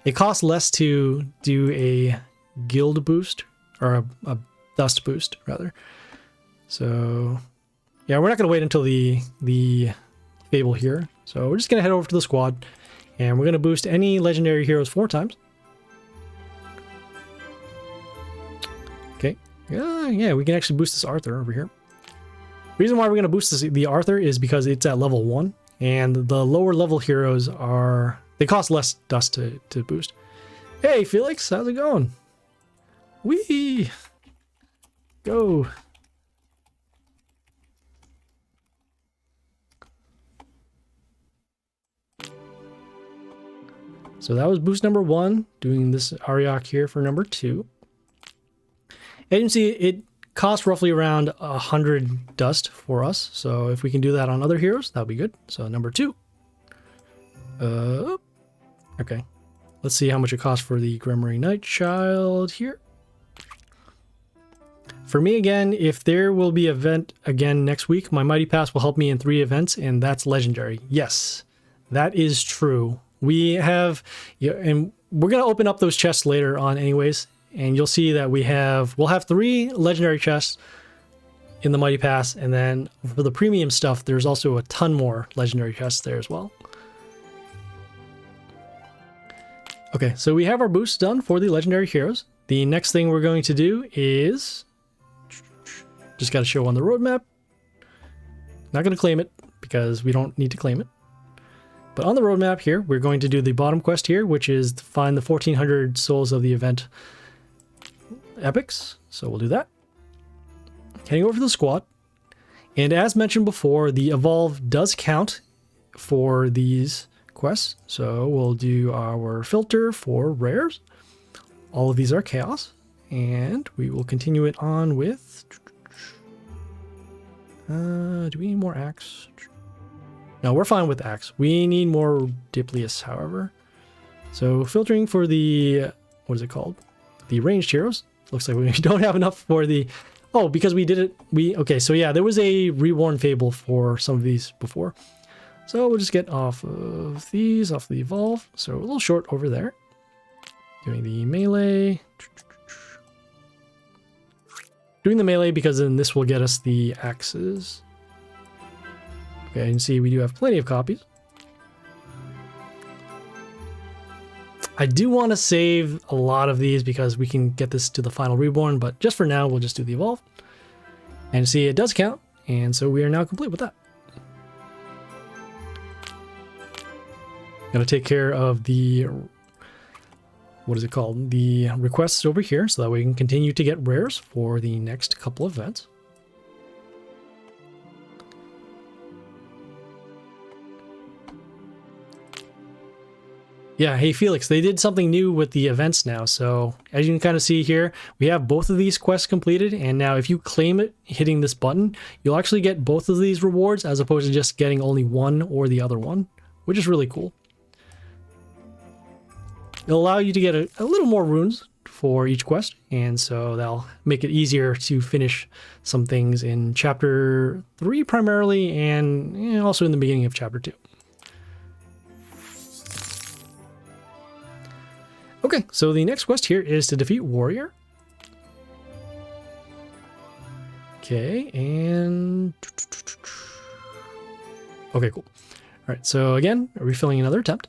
It costs less to do a guild boost, or a dust boost, rather. So, yeah, we're not going to wait until the Fable here. So we're just going to head over to the squad. And we're going to boost any legendary heroes 4 times. Okay. Yeah, we can actually boost this Arthur over here. The reason why we're going to boost the Arthur is because it's at level 1. And the lower level heroes they cost less dust to boost. Hey, Felix, how's it going? Whee! Go! So that was boost number 1, doing this Ariok here for number 2. As you can see, it costs roughly around 100 dust for us. So if we can do that on other heroes, that'll be good. So number 2. Okay. Let's see how much it costs for the Grimoire Nightchild here. For me, again, if there will be an event again next week, my Mighty Pass will help me in 3 events, and that's legendary. Yes, that is true. We have, and we're going to open up those chests later on anyways, and you'll see that we'll have 3 legendary chests in the Mighty Pass, and then for the premium stuff, there's also a ton more legendary chests there as well. Okay, so we have our boosts done for the legendary heroes. the next thing we're going to do is just got to show on the roadmap. Not going to claim it because we don't need to claim it. But on the roadmap here, we're going to do the bottom quest here, which is to find the 1400 souls of the event epics. So we'll do that. Heading over to the squad. And as mentioned before, the evolve does count for these quests. So we'll do our filter for rares. All of these are chaos. And we will continue it on with... do we need more axe? No, we're fine with axe. We need more Diplius, however. So filtering for the... what is it called? The ranged heroes. Looks like we don't have enough for the... oh, because we did it... okay, so yeah, there was a reworn fable for some of these before. So we'll just get off of these, off the evolve. So a little short over there. Doing the melee. Doing the melee because then this will get us the axes. Okay, you can see we do have plenty of copies. I do want to save a lot of these because we can get this to the final reborn, but just for now, we'll just do the evolve. And see, it does count, and so we are now complete with that. Gonna take care of the, what is it called? The requests over here, so that we can continue to get rares for the next couple of events. Yeah, hey Felix, they did something new with the events now. So as you can kind of see here, we have both of these quests completed. And now if you claim it hitting this button, you'll actually get both of these rewards as opposed to just getting only one or the other one, which is really cool. It'll allow you to get a little more runes for each quest. And so that'll make it easier to finish some things in chapter 3 primarily, and also in the beginning of chapter 2. Okay, so the next quest here is to defeat Warrior. Okay, and... okay, cool. All right, so again, refilling another attempt.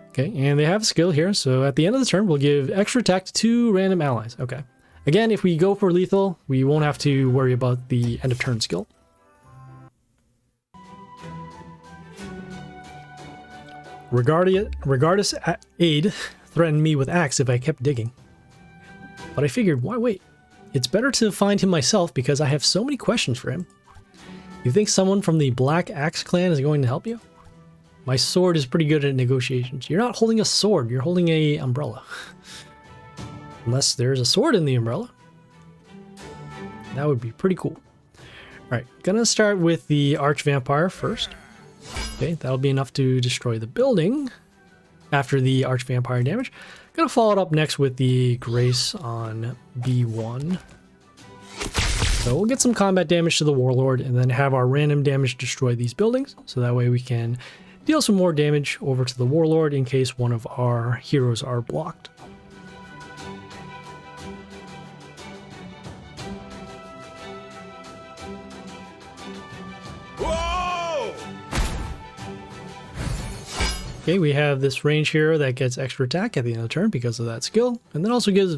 Okay, and they have a skill here, so at the end of the turn, we'll give extra attack to 2 random allies. Okay. Again, if we go for lethal, we won't have to worry about the end of turn skill. Regardus aid threatened me with axe if I kept digging. But I figured, why wait? It's better to find him myself because I have so many questions for him. You think someone from the Black Axe clan is going to help you? My sword is pretty good at negotiations. You're not holding a sword, you're holding a umbrella. Unless there's a sword in the umbrella. That would be pretty cool. Alright, gonna start with the Archvampire first. Okay, that'll be enough to destroy the building after the Archvampire damage. Gonna follow it up next with the Grace on B1. So we'll get some combat damage to the Warlord and then have our random damage destroy these buildings. So that way we can deal some more damage over to the Warlord in case one of our heroes are blocked. Okay, we have this range hero that gets extra attack at the end of the turn because of that skill, and then also gives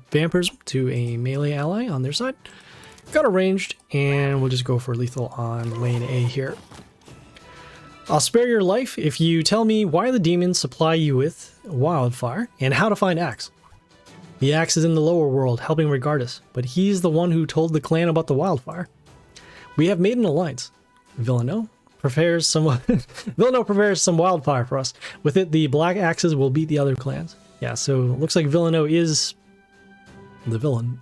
vampirism to a melee ally on their side. Got a ranged, and we'll just go for lethal on lane A here. I'll spare your life if you tell me why the demons supply you with wildfire and how to find axe. The axe is in the lower world helping Regardus, but he's the one who told the clan about the wildfire. We have made an alliance. Villano prepares some wildfire for us. With it, the black axes will beat the other clans. Yeah, so it looks like Villano is the villain.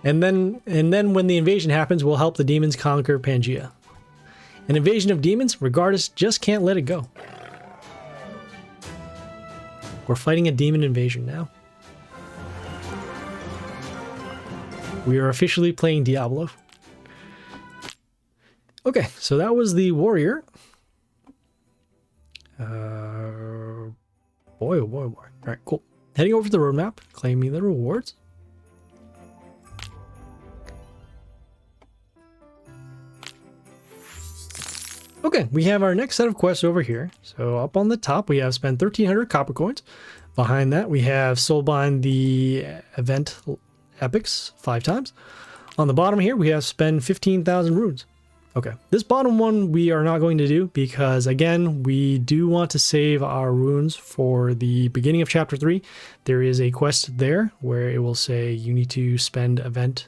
and then when the invasion happens, we'll help the demons conquer Pangea. An invasion of demons, Regardus just can't let it go. We're fighting a demon invasion now. We are officially playing Diablo. Okay, so that was the warrior. Boy, oh boy, oh boy. All right, cool. Heading over to the roadmap, claiming the rewards. Okay, we have our next set of quests over here. So up on the top, we have spent 1,300 copper coins. Behind that, we have Soulbind the event epics 5 times. On the bottom here, we have spend 15,000 runes. Okay, this bottom one we are not going to do because, again, we do want to save our runes for the beginning of Chapter 3. There is a quest there where it will say you need to spend event.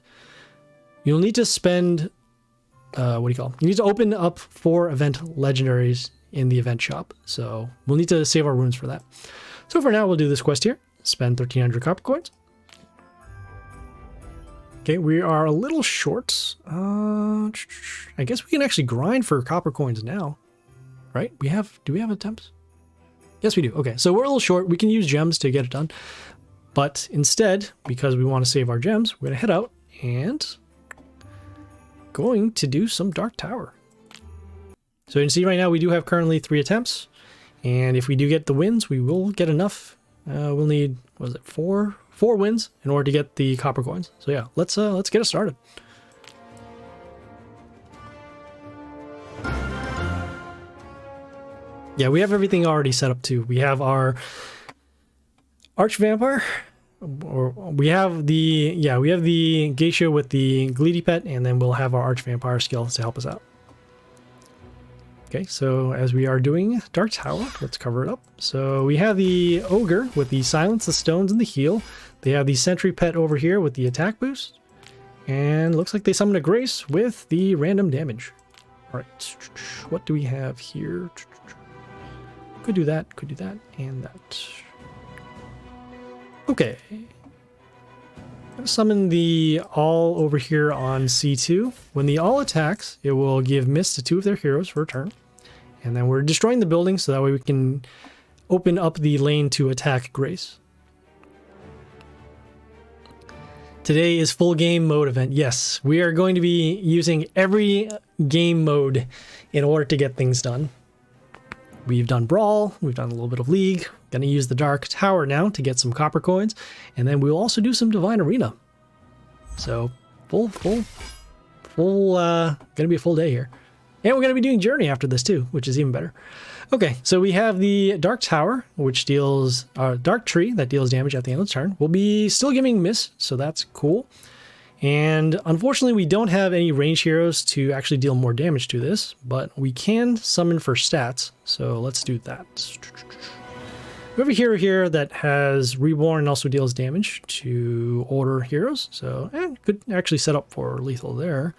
You'll need to spend, what do you call it? You need to open up 4 event legendaries in the event shop. So we'll need to save our runes for that. So for now, we'll do this quest here. Spend 1,300 copper coins. Okay, we are a little short. I guess we can actually grind for copper coins now, right? Do we have attempts? Yes, we do. Okay, so we're a little short. We can use gems to get it done. But instead, because we want to save our gems, we're going to head out and going to do some Dark Tower. So you can see right now we do have currently 3 attempts. And if we do get the wins, we will get enough. We'll need, what is it, 4 wins in order to get the copper coins. So yeah, let's get it started. Yeah, we have everything already set up too. We have our Archvampire, or we have the Geisha with the Gleedy Pet, and then we'll have our Archvampire skills to help us out. Okay, so as we are doing Dark Tower, let's cover it up. So we have the Ogre with the Silence, the Stones, and the Heal. They have the Sentry Pet over here with the attack boost. And looks like they summoned a Grace with the random damage. All right, what do we have here? Could do that, and that. Okay. Summon the All over here on C2. When the All attacks, it will give Mist to 2 of their heroes for a turn. And then we're destroying the building so that way we can open up the lane to attack Grace. Today is full game mode event. Yes, we are going to be using every game mode in order to get things done. We've done Brawl, we've done a little bit of League. Gonna use the Dark Tower now to get some copper coins, and then we'll also do some Divine Arena. So gonna be a full day here. And we're gonna be doing Journey after this too, which is even better. Okay, so we have the Dark Tower, which deals Dark Tree that deals damage at the end of the turn. We'll be still giving Miss, so that's cool. And unfortunately, we don't have any range heroes to actually deal more damage to this, but we can summon for stats. So let's do that. We have a hero here that has Reborn and also deals damage to older heroes. So could actually set up for lethal there.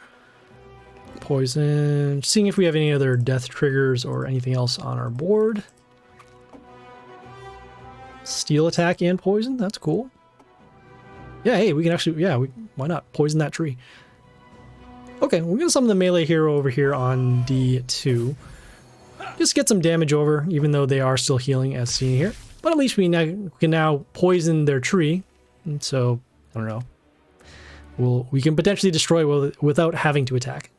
Poison. Seeing if we have any other death triggers or anything else on our board. Steel attack and poison. That's cool. Yeah, hey, we can actually, why not poison that tree? Okay, we're gonna summon the melee hero over here on D2. Just get some damage over, even though they are still healing as seen here. But at least we can now poison their tree. And so, I don't know. We can potentially destroy without having to attack.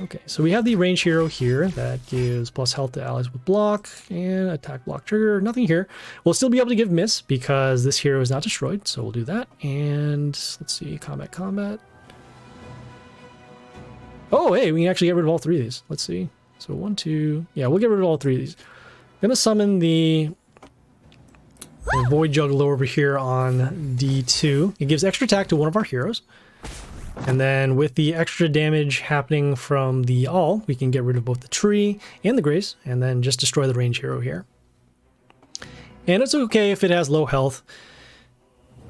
Okay, so we have the range hero here that gives plus health to allies with block and attack block trigger. Nothing here. We'll still be able to give miss because this hero is not destroyed, so we'll do that. And let's see, combat. Oh, hey, we can actually get rid of all 3 of these. Let's see. So 1, 2, yeah, we'll get rid of all 3 of these. I'm gonna summon the Void Juggler over here on D2. It gives extra attack to one of our heroes. And then with the extra damage happening from the All, we can get rid of both the tree and the Grace, and then just destroy the range hero here. And it's okay if it has low health.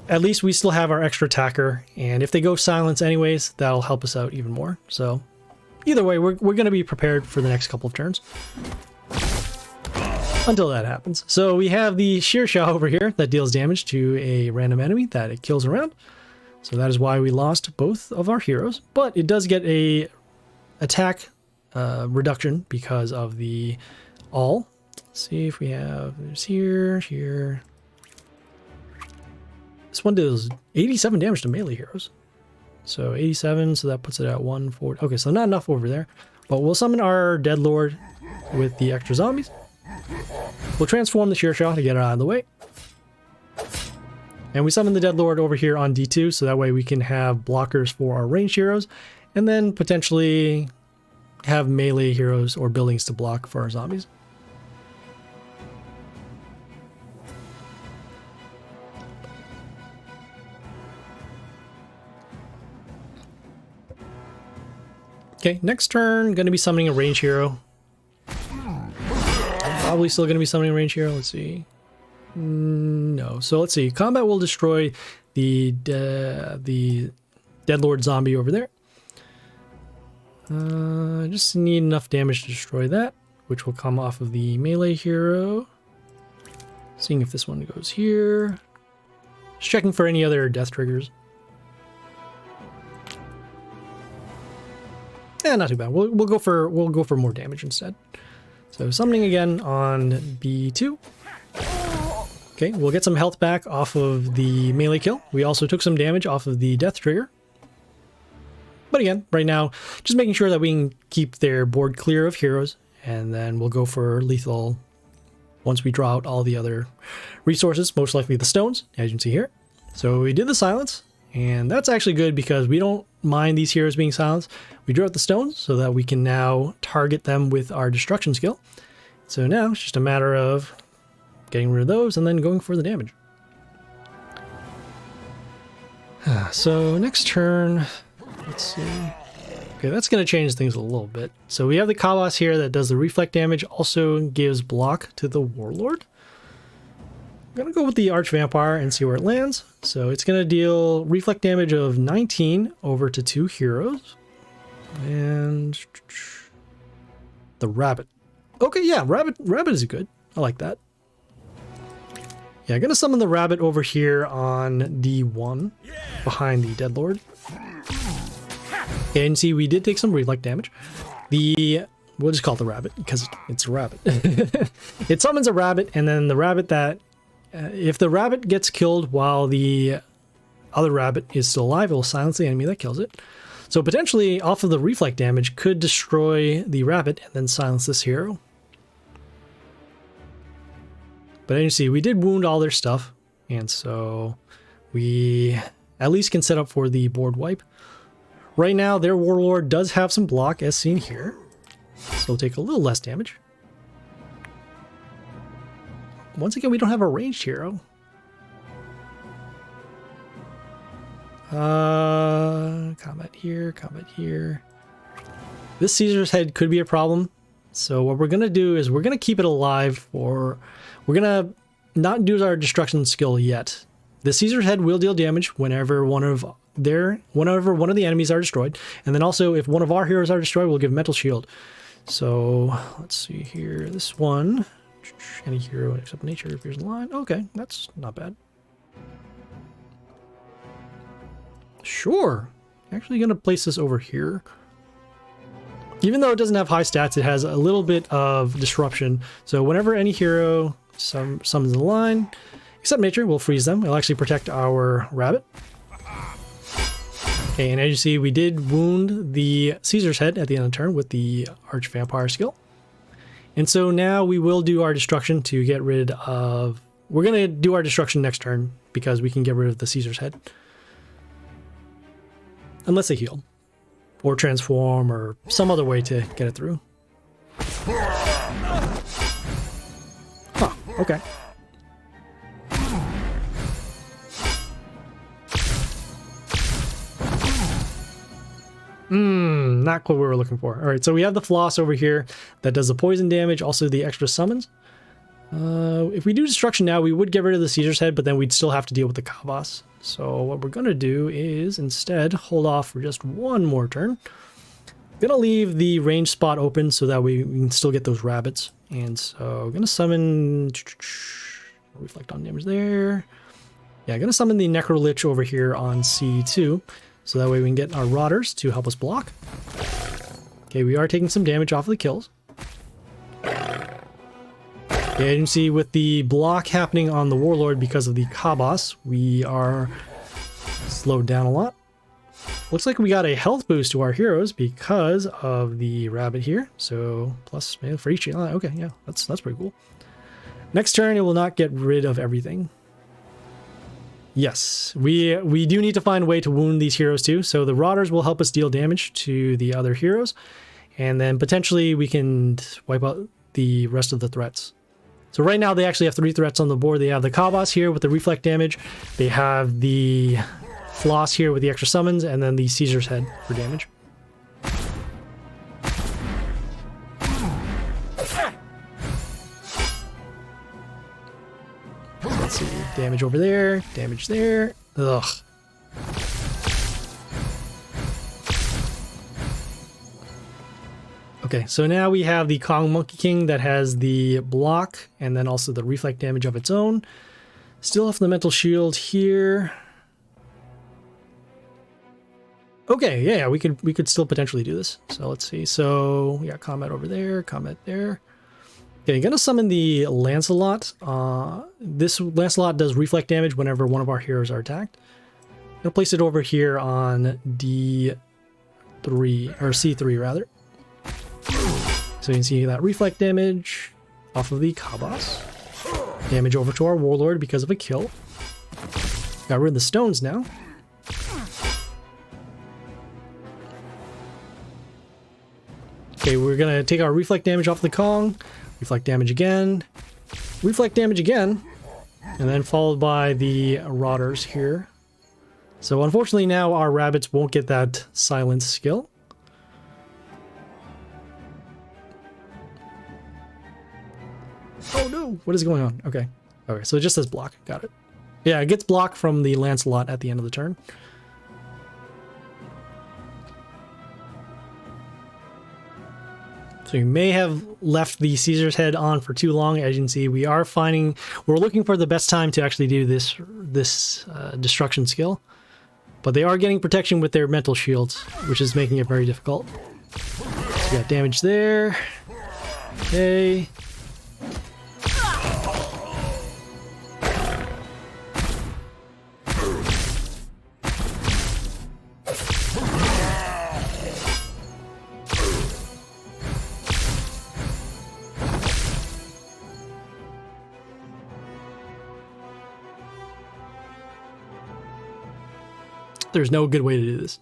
At least we still have our extra attacker, and if they go silence anyways, that'll help us out even more. So either way, we're going to be prepared for the next couple of turns. Until that happens. So we have the Shearshaw over here that deals damage to a random enemy that it kills around. So that is why we lost both of our heroes, but it does get a attack reduction because of the All. Let's see if we have, there's here. This one does 87 damage to melee heroes. So 87, so that puts it at 140. Okay, so not enough over there, but we'll summon our Dead Lord with the extra zombies. We'll transform the Shearshaw to get it out of the way. And we summon the Dead Lord over here on D2, so that way we can have blockers for our ranged heroes, and then potentially have melee heroes or buildings to block for our zombies. Okay, next turn, going to be summoning a ranged hero. Probably still going to be summoning a ranged hero. Let's see. No. So let's see. Combat will destroy the Deadlord zombie over there. Just need enough damage to destroy that, which will come off of the melee hero. Seeing if this one goes here. Just checking for any other death triggers. Yeah, not too bad. We'll go for more damage instead. So summoning again on B2. Okay, we'll get some health back off of the melee kill. We also took some damage off of the death trigger. But again, right now, just making sure that we can keep their board clear of heroes, and then we'll go for lethal once we draw out all the other resources, most likely the stones, as you can see here. So we did the silence, and that's actually good because we don't mind these heroes being silenced. We drew out the stones so that we can now target them with our destruction skill. So now it's just a matter of getting rid of those and then going for the damage. So next turn, let's see. Okay, that's going to change things a little bit. So we have the Kabas here that does the reflect damage, also gives block to the Warlord. I'm going to go with the Archvampire and see where it lands. So it's going to deal reflect damage of 19 over to 2 heroes. And the Rabbit. Okay, yeah, Rabbit is good. I like that. Yeah, I'm going to summon the Rabbit over here on D1 behind the Deadlord. And see, we did take some reflect damage. We'll just call it the Rabbit because it's a rabbit. It summons a rabbit, and then the rabbit that, if the rabbit gets killed while the other rabbit is still alive, it will silence the enemy that kills it. So potentially, off of the reflect damage, could destroy the rabbit and then silence this hero. But as you see, we did wound all their stuff, and so we at least can set up for the board wipe. Right now, their Warlord does have some block, as seen here, so it'll take a little less damage. Once again, we don't have a ranged hero. Combat here, combat here. This Caesar's head could be a problem. So what we're going to do is we're going to keep it alive for... We're going to not do our destruction skill yet. The Caesar's head will deal damage whenever one of the enemies are destroyed. And then also if one of our heroes are destroyed, we'll give Mental Shield. So let's see here. This one... Any hero except nature appears in the line. Okay, that's not bad. Sure. Actually going to place this over here. Even though it doesn't have high stats, it has a little bit of disruption. So whenever any hero summons the line, except nature, we'll freeze them. It'll actually protect our rabbit. Okay, and as you see, we did wound the Caesar's head at the end of the turn with the Archvampire skill. And so now we will do our destruction to get rid of... We're going to do our destruction next turn because we can get rid of the Caesar's head. Unless they heal. Or transform or some other way to get it through. Huh, okay. Not what we were looking for. All right, so we have the Floss over here that does the poison damage, also the extra summons. If we do destruction now, we would get rid of the Caesar's head, but then we'd still have to deal with the Kabas. So what we're going to do is instead hold off for just one more turn. Going to leave the range spot open so that we can still get those rabbits. And so I'm going to summon... Reflect on damage there. Yeah, I'm going to summon the Necrolich over here on C2. So that way we can get our Rotters to help us block. Okay, we are taking some damage off of the kills. Okay, you can see with the block happening on the Warlord because of the Kabas, we are slowed down a lot. Looks like we got a health boost to our heroes because of the rabbit here. So plus for each... Okay, yeah, that's pretty cool. Next turn, it will not get rid of everything Yes, we do need to find a way to wound these heroes too. So the Rotters will help us deal damage to the other heroes. And then potentially we can wipe out the rest of the threats. So right now they actually have 3 threats on the board. They have the Kabos here with the reflect damage. They have the Floss here with the extra summons, and then the Caesar's Head for damage. So let's see, damage over there, damage there. Ugh. Okay, so now we have the Kong Monkey King that has the block and then also the reflect damage of its own. Still have the mental shield here. Okay, yeah, we could still potentially do this. So let's see. So we got combat over there, combat there. Okay, I'm gonna summon the Lancelot. This Lancelot does reflect damage whenever one of our heroes are attacked. I'm gonna place it over here on D3 or C3 rather. So you can see that reflect damage off of the Kabos. Damage over to our Warlord because of a kill. Got rid of the stones now. Okay, we're gonna take our reflect damage off the Kong. Reflect damage again. Reflect damage again. And then followed by the Rotters here. So unfortunately now our rabbits won't get that silence skill. Oh no, what is going on? Okay. Okay, so it just says block. Got it. Yeah, it gets blocked from the Lancelot at the end of the turn. So you may have left the Caesar's Head on for too long. As you can see, we're looking for the best time to actually do this destruction skill. But they are getting protection with their mental shields, which is making it very difficult. So we got damage there. Okay. There's no good way to do this.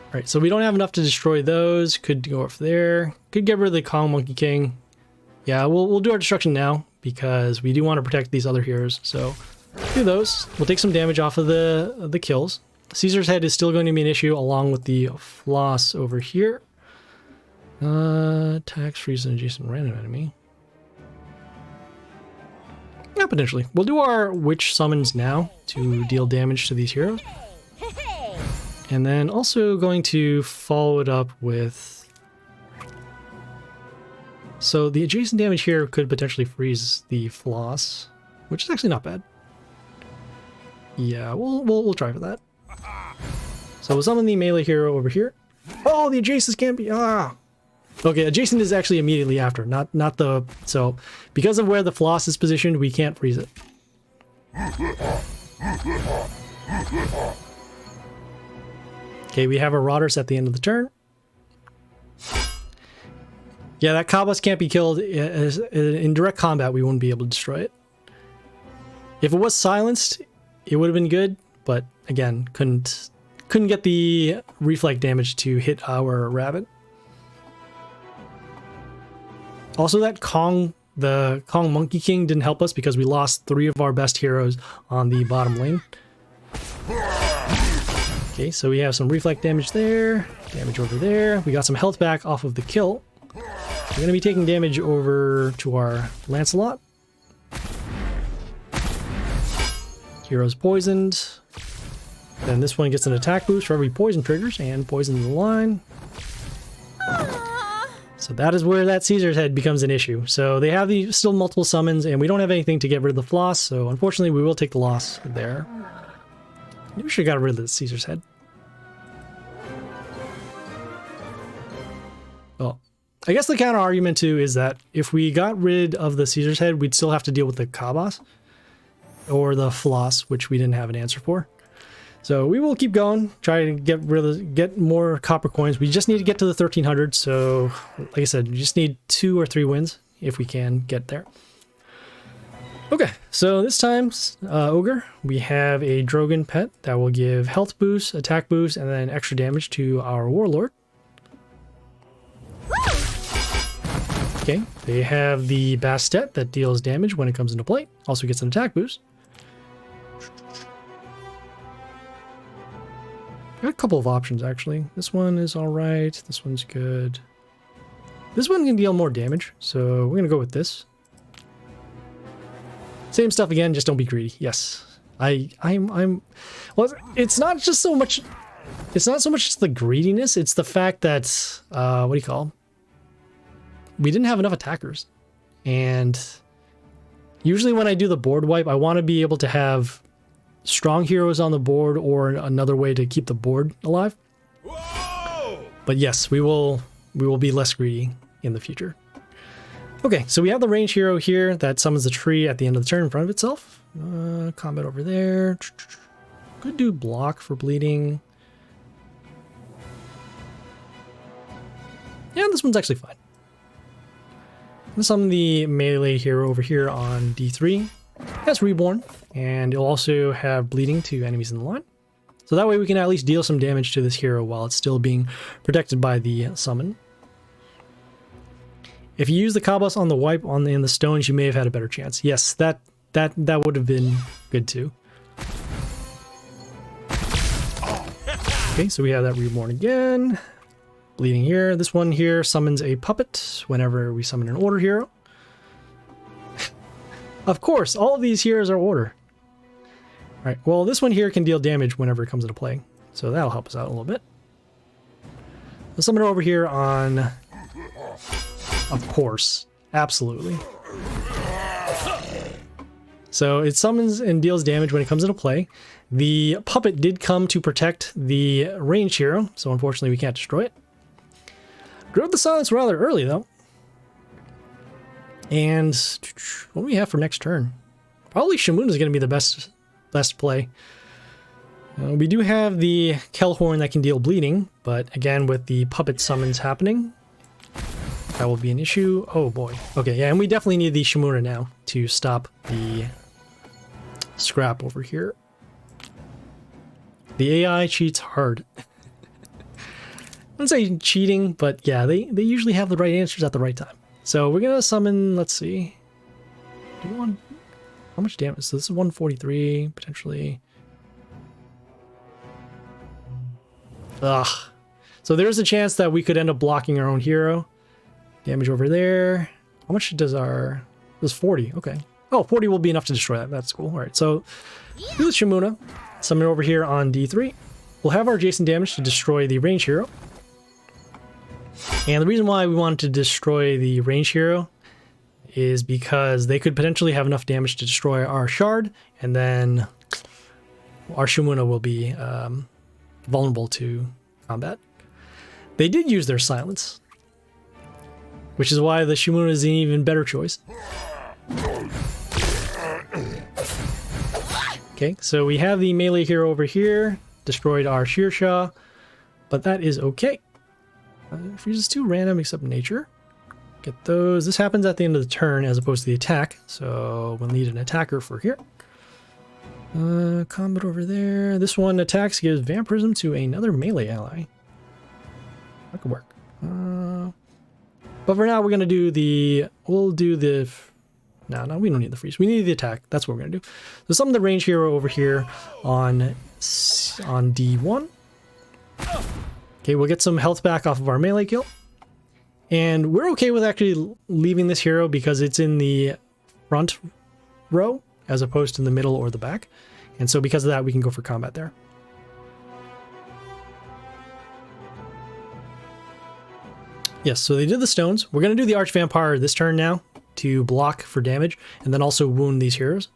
All right, so we don't have enough to destroy those. Could go off there. Could get rid of the Kong Monkey King. Yeah, we'll do our destruction now because we do want to protect these other heroes. So do those. We'll take some damage off of the kills. Caesar's Head is still going to be an issue along with the Floss over here. Attacks, freeze an adjacent random enemy. Yeah, potentially. We'll do our witch summons now to deal damage to these heroes. And then also going to follow it up with... So the adjacent damage here could potentially freeze the Floss, which is actually not bad. Yeah, we'll try for that. So we'll summon the melee hero over here. Oh, the adjacents can't be... Okay, adjacent is actually immediately after, not the... So, because of where the Floss is positioned, we can't freeze it. Okay, we have our Rotters at the end of the turn. Yeah, that Kabos can't be killed. In direct combat, we wouldn't be able to destroy it. If it was silenced, it would have been good, but again, couldn't get the reflect damage to hit our rabbit. Also, that the Kong Monkey King didn't help us because we lost 3 of our best heroes on the bottom lane. Okay, so we have some reflect damage there, damage over there. We got some health back off of the kill. We're going to be taking damage over to our Lancelot. Hero's poisoned. Then this one gets an attack boost for every poison triggers and poisons the line. So that is where that Caesar's Head becomes an issue. So they have still multiple summons, and we don't have anything to get rid of the Floss, so unfortunately we will take the loss there. We should have got rid of the Caesar's Head. Well, I guess the counter argument too is that if we got rid of the Caesar's Head, we'd still have to deal with the Kabos or the Floss, which we didn't have an answer for. So we will keep going, try to get more copper coins. We just need to get to the 1300. So like I said, we just need 2 or 3 wins if we can get there. Okay, so this time, Ogre, we have a Drogon pet that will give health boost, attack boost, and then extra damage to our Warlord. Okay, they have the Bastet that deals damage when it comes into play. Also gets an attack boost. Got a couple of options, actually. This one is alright. This one's good. This one can deal more damage, so we're going to go with this. Same stuff again, just don't be greedy. Yes. I'm well, it's not just so much it's not so much just the greediness, it's the fact that what do you call? We didn't have enough attackers. And usually when I do the board wipe, I want to be able to have strong heroes on the board or another way to keep the board alive. Whoa! But yes, we will be less greedy in the future. Okay, so we have the range hero here that summons the tree at the end of the turn in front of itself. Combat over there. Could do block for bleeding. Yeah, this one's actually fine. Summon the melee hero over here on D3. That's Reborn, and it'll also have bleeding to enemies in the line. So that way we can at least deal some damage to this hero while it's still being protected by the summon. If you use the Kabos on the wipe in the stones, you may have had a better chance. Yes, that would have been good too. Okay, so we have that Reborn again. Bleeding here. This one here summons a puppet whenever we summon an order hero. Of course, all of these heroes are order. Alright, well this one here can deal damage whenever it comes into play. So that'll help us out a little bit. Let's summon it over here on... Of course. Absolutely. So it summons and deals damage when it comes into play. The puppet did come to protect the range hero, so unfortunately we can't destroy it. Growth the Silence rather early though. And what do we have for next turn? Probably Shamun is going to be the best play. We do have the Kelhorn that can deal bleeding, but again with the puppet summons happening, that will be an issue. Oh boy. Okay, yeah, and we definitely need the Shimura now to stop the scrap over here. The AI cheats hard. I wouldn't say cheating, but yeah, they usually have the right answers at the right time. So we're gonna summon, let's see. Do we want how much damage? So this is 143, potentially. Ugh. So there's a chance that we could end up blocking our own hero. Damage over there. How much does our... There's 40. Okay. Oh, 40 will be enough to destroy that. That's cool. All right. So do the Shimuna. Summon it over here on D3. We'll have our adjacent damage to destroy the range hero. And the reason why we wanted to destroy the range hero is because they could potentially have enough damage to destroy our shard, and then our Shimuna will be vulnerable to combat. They did use their silence, which is why the Shimuna is an even better choice. Okay, so we have the melee hero over here, destroyed our Shearshaw, but that is okay. Freezes 2 random except nature. Get those. This happens at the end of the turn as opposed to the attack, so we'll need an attacker for here. Combat over there. This one attacks, gives vampirism to another melee ally. That could work. But for now, we're gonna do the. We'll do the. No, we don't need the freeze. We need the attack. That's what we're gonna do. So summon the range hero over here on D1. Okay, we'll get some health back off of our melee kill. And we're okay with actually leaving this hero because it's in the front row as opposed to the middle or the back. And so because of that, we can go for combat there. Yes, so they did the stones. We're going to do the Archvampire this turn now to block for damage and then also wound these heroes.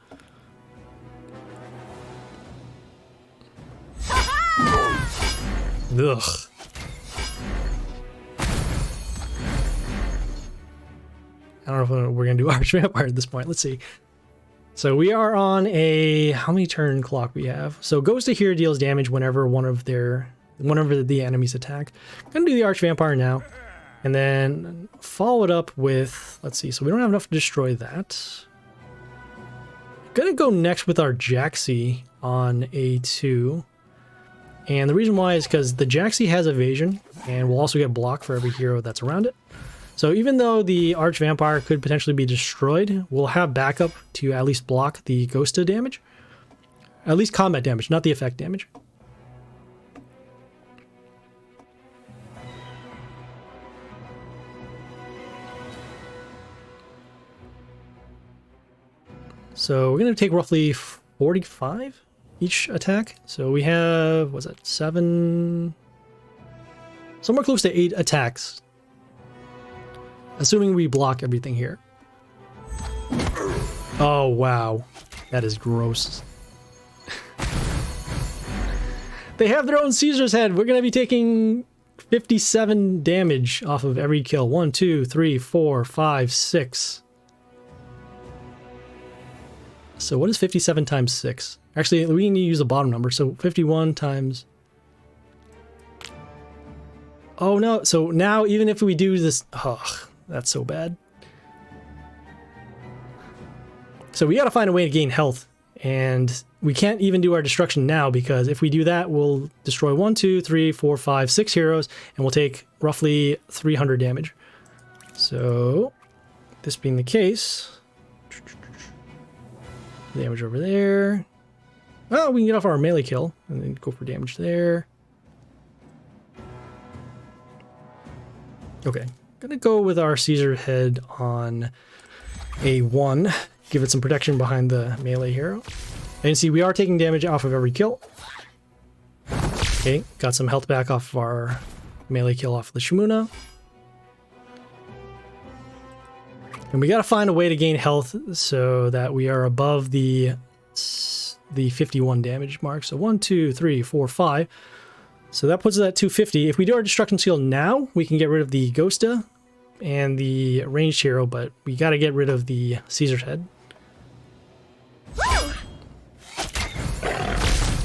Ugh. I don't know if we're going to do Archvampire at this point. Let's see. So we are on a... How many turn clock we have? So goes to here, deals damage whenever whenever the enemies attack. I'm going to do the Archvampire now. And then follow it up with... Let's see. So we don't have enough to destroy that. Gonna go next with our Jaxi on A2. And the reason why is because the Jaxi has evasion, and we'll also get block for every hero that's around it. So even though the Arch Vampire could potentially be destroyed, we'll have backup to at least block the Ghosta damage. At least combat damage, not the effect damage. So we're going to take roughly 45 each attack. So we have, what's that, 7... somewhere close to 8 attacks. Assuming we block everything here. Oh, wow. That is gross. They have their own Caesar's head. We're going to be taking 57 damage off of every kill. 1, 2, 3, 4, 5, 6. So what is 57 times 6? Actually, we need to use the bottom number. So 51 times... Oh no, so now even if we do this... Oh, that's so bad. So we gotta find a way to gain health. And we can't even do our destruction now, because if we do that, we'll destroy 1, 2, 3, 4, 5, 6 heroes, and we'll take roughly 300 damage. So, this being the case... Damage over there. Oh, we can get off our melee kill and then go for damage there. Okay, gonna go with our Caesar head on A1. Give it some protection behind the melee hero. And you see, we are taking damage off of every kill. Okay, got some health back off of our melee kill off the Shimuna. And we gotta find a way to gain health so that we are above the 51 damage mark. So 1, 2, 3, 4, 5. So that puts us at 250. If we do our destruction skill now, we can get rid of the Ghosta and the ranged hero, but we gotta get rid of the Caesar's head.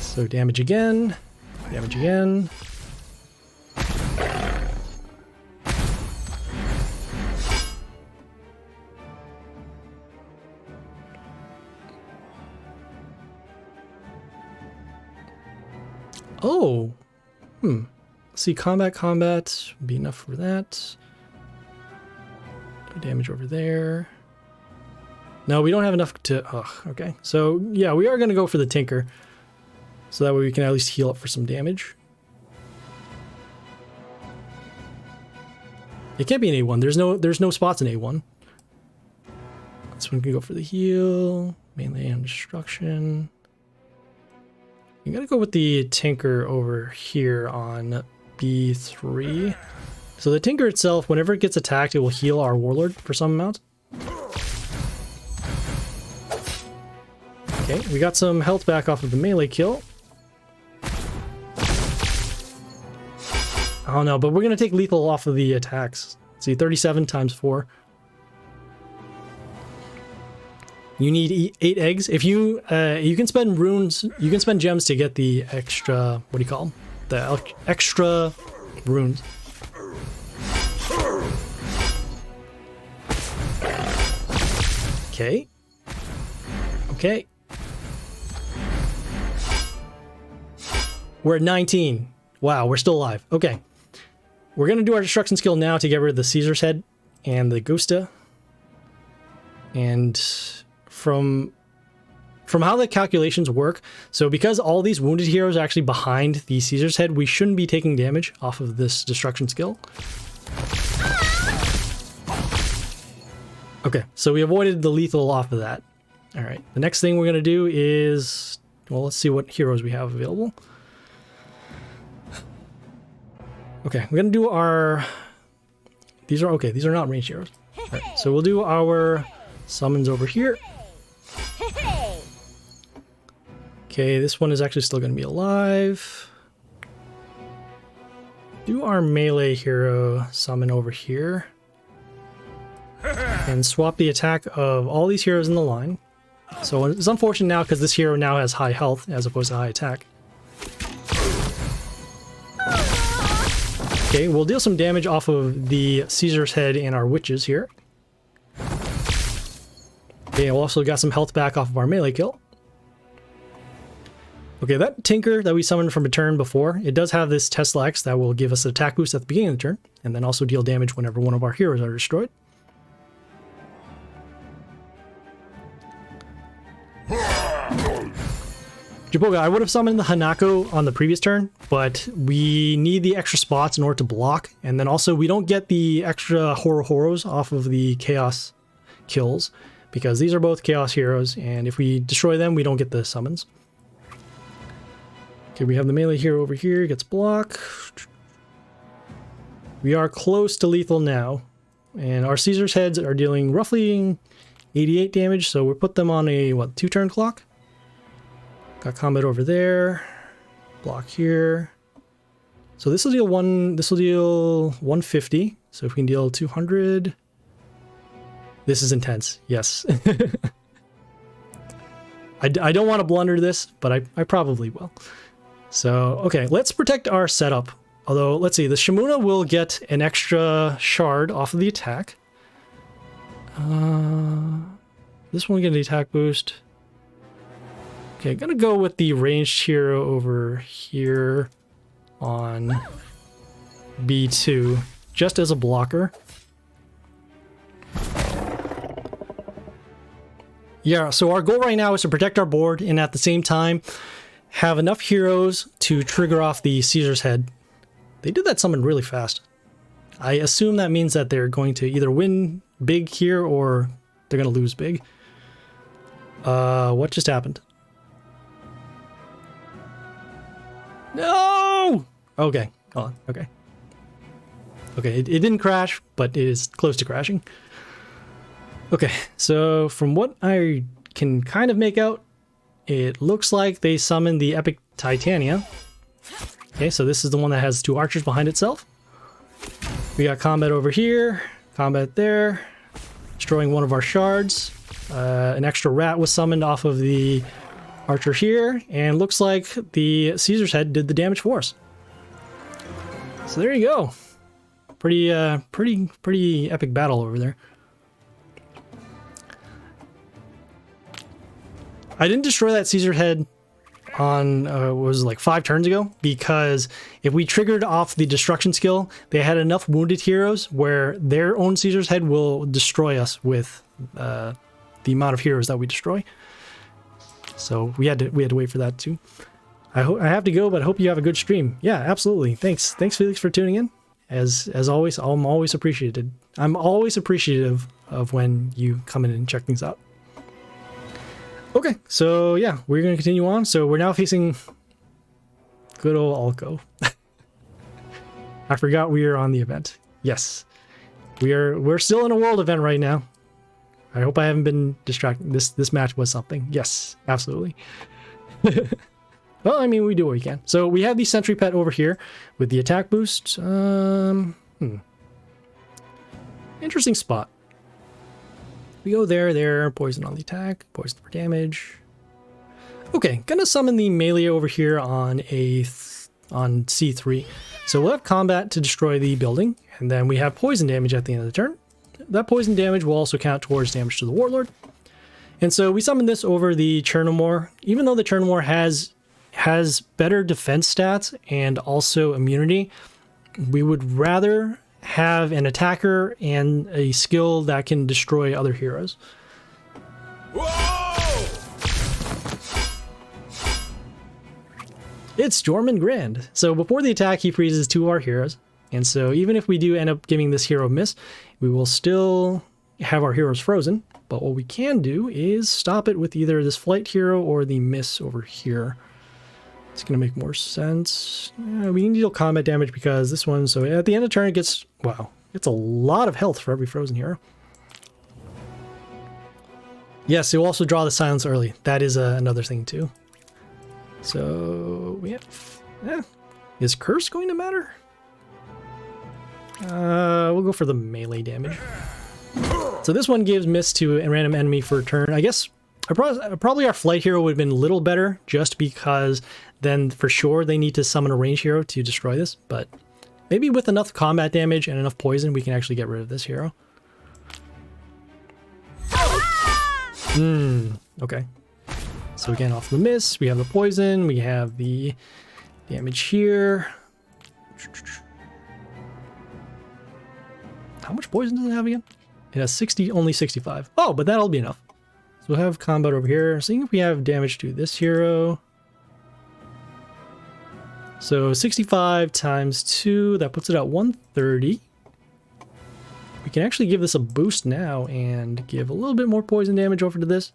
So damage again. Damage again. Oh, let's see, combat would be enough for that. Damage over there. No, we don't have enough to, okay. So yeah, we are going to go for the Tinker, so that way we can at least heal up for some damage. It can't be an A1, there's no spots in A1. This one can go for the heal, melee and destruction. You gotta go with the Tinker over here on B3. So the Tinker itself, whenever it gets attacked, it will heal our Warlord for some amount. Okay, we got some health back off of the melee kill. Oh no, but we're gonna take lethal off of the attacks. Let's see, 37 times 4. You need 8 eggs. If you you can spend runes, you can spend gems to get the extra, what do you call them? The extra runes. Okay. Okay. We're at 19. Wow, we're still alive. Okay. We're going to do our destruction skill now to get rid of the Caesar's head and the Ghosta. And from how the calculations work, so because all these wounded heroes are actually behind the Caesar's head, we shouldn't be taking damage off of this destruction skill. Okay, so we avoided the lethal off of that. All right, the next thing we're going to do is, well, let's see what heroes we have available. Okay, we're going to do our, these are not ranged heroes. All right, so we'll do our summons over here. Okay, this one is actually still going to be alive. Do our melee hero summon over here. And swap the attack of all these heroes in the line. So it's unfortunate now because this hero now has high health as opposed to high attack. Okay, we'll deal some damage off of the Caesar's head and our witches here. Okay, we also got some health back off of our melee kill. Okay, that Tinker that we summoned from a turn before, it does have this Tesla X that will give us an attack boost at the beginning of the turn, and then also deal damage whenever one of our heroes are destroyed. Japoga, I would have summoned the Hanako on the previous turn, but we need the extra spots in order to block, and then also we don't get the extra Horos off of the Chaos kills, because these are both Chaos heroes, and if we destroy them, we don't get the summons. Okay, we have the melee hero over here, gets block. We are close to lethal now, and our Caesar's heads are dealing roughly 88 damage, so we'll put them on a, what, 2-turn clock? Got combat over there, block here. So this will deal 150, so if we can deal 200... This is intense, yes. I don't want to blunder this, but I probably will. So, okay, let's protect our setup. Although, let's see, the Shamuna will get an extra shard off of the attack. This one will get an attack boost. Okay, I'm gonna go with the ranged hero over here on B2, just as a blocker. Yeah, so our goal right now is to protect our board and at the same time have enough heroes to trigger off the Caesar's head. They did that summon really fast. I assume that means that they're going to either win big here or they're going to lose big. What just happened? No! Okay, hold on, okay. Okay, it didn't crash, but it is close to crashing. Okay, so from what I can kind of make out, it looks like they summoned the Epic Titania. Okay, so this is the one that has 2 archers behind itself. We got combat over here, combat there, destroying one of our shards. An extra rat was summoned off of the archer here, and looks like the Caesar's head did the damage for us. So there you go. Pretty epic battle over there. I didn't destroy that Caesar head on, was like 5 turns ago, because if we triggered off the destruction skill, they had enough wounded heroes where their own Caesar's head will destroy us with the amount of heroes that we destroy. So we had to wait for that too. I have to go, but I hope you have a good stream. Yeah, absolutely. Thanks Felix for tuning in. As always, I'm always appreciated. I'm always appreciative of when you come in and check things out. Okay, so yeah, we're going to continue on. So we're now facing good old Ulko. I forgot we are on the event. Yes, we're still in a world event right now. I hope I haven't been distracted. This match was something. Yes, absolutely. Well, I mean, we do what we can. So we have the sentry pet over here with the attack boost. Interesting spot. We go there, poison on the attack, poison for damage. Okay, gonna summon the melee over here on on C3. So we'll have combat to destroy the building, and then we have poison damage at the end of the turn. That poison damage will also count towards damage to the Warlord. And so we summon this over the Chernomore. Even though the Chernomore has better defense stats and also immunity, we would rather have an attacker and a skill that can destroy other heroes. Whoa! It's Jorman Grand. So before the attack, he freezes 2 of our heroes. And so even if we do end up giving this hero a miss, we will still have our heroes frozen. But what we can do is stop it with either this flight hero or the miss over here. It's going to make more sense. We can deal combat damage because this one, so at the end of the turn it gets, wow, it's a lot of health for every frozen hero. Yes, it will also draw the silence early. That is another thing too. So we have, is curse going to matter? We'll go for the melee damage. So this one gives miss to a random enemy for a turn. I guess probably our flight hero would have been a little better, just because then for sure they need to summon a range hero to destroy this, but maybe with enough combat damage and enough poison we can actually get rid of this hero. Okay. So again, off the miss, we have the poison, we have the damage here. How much poison does it have again? It has 60, only 65. Oh, but that'll be enough. So we'll have combat over here. Seeing if we have damage to this hero. So 65 times 2, that puts it at 130. We can actually give this a boost now and give a little bit more poison damage over to this.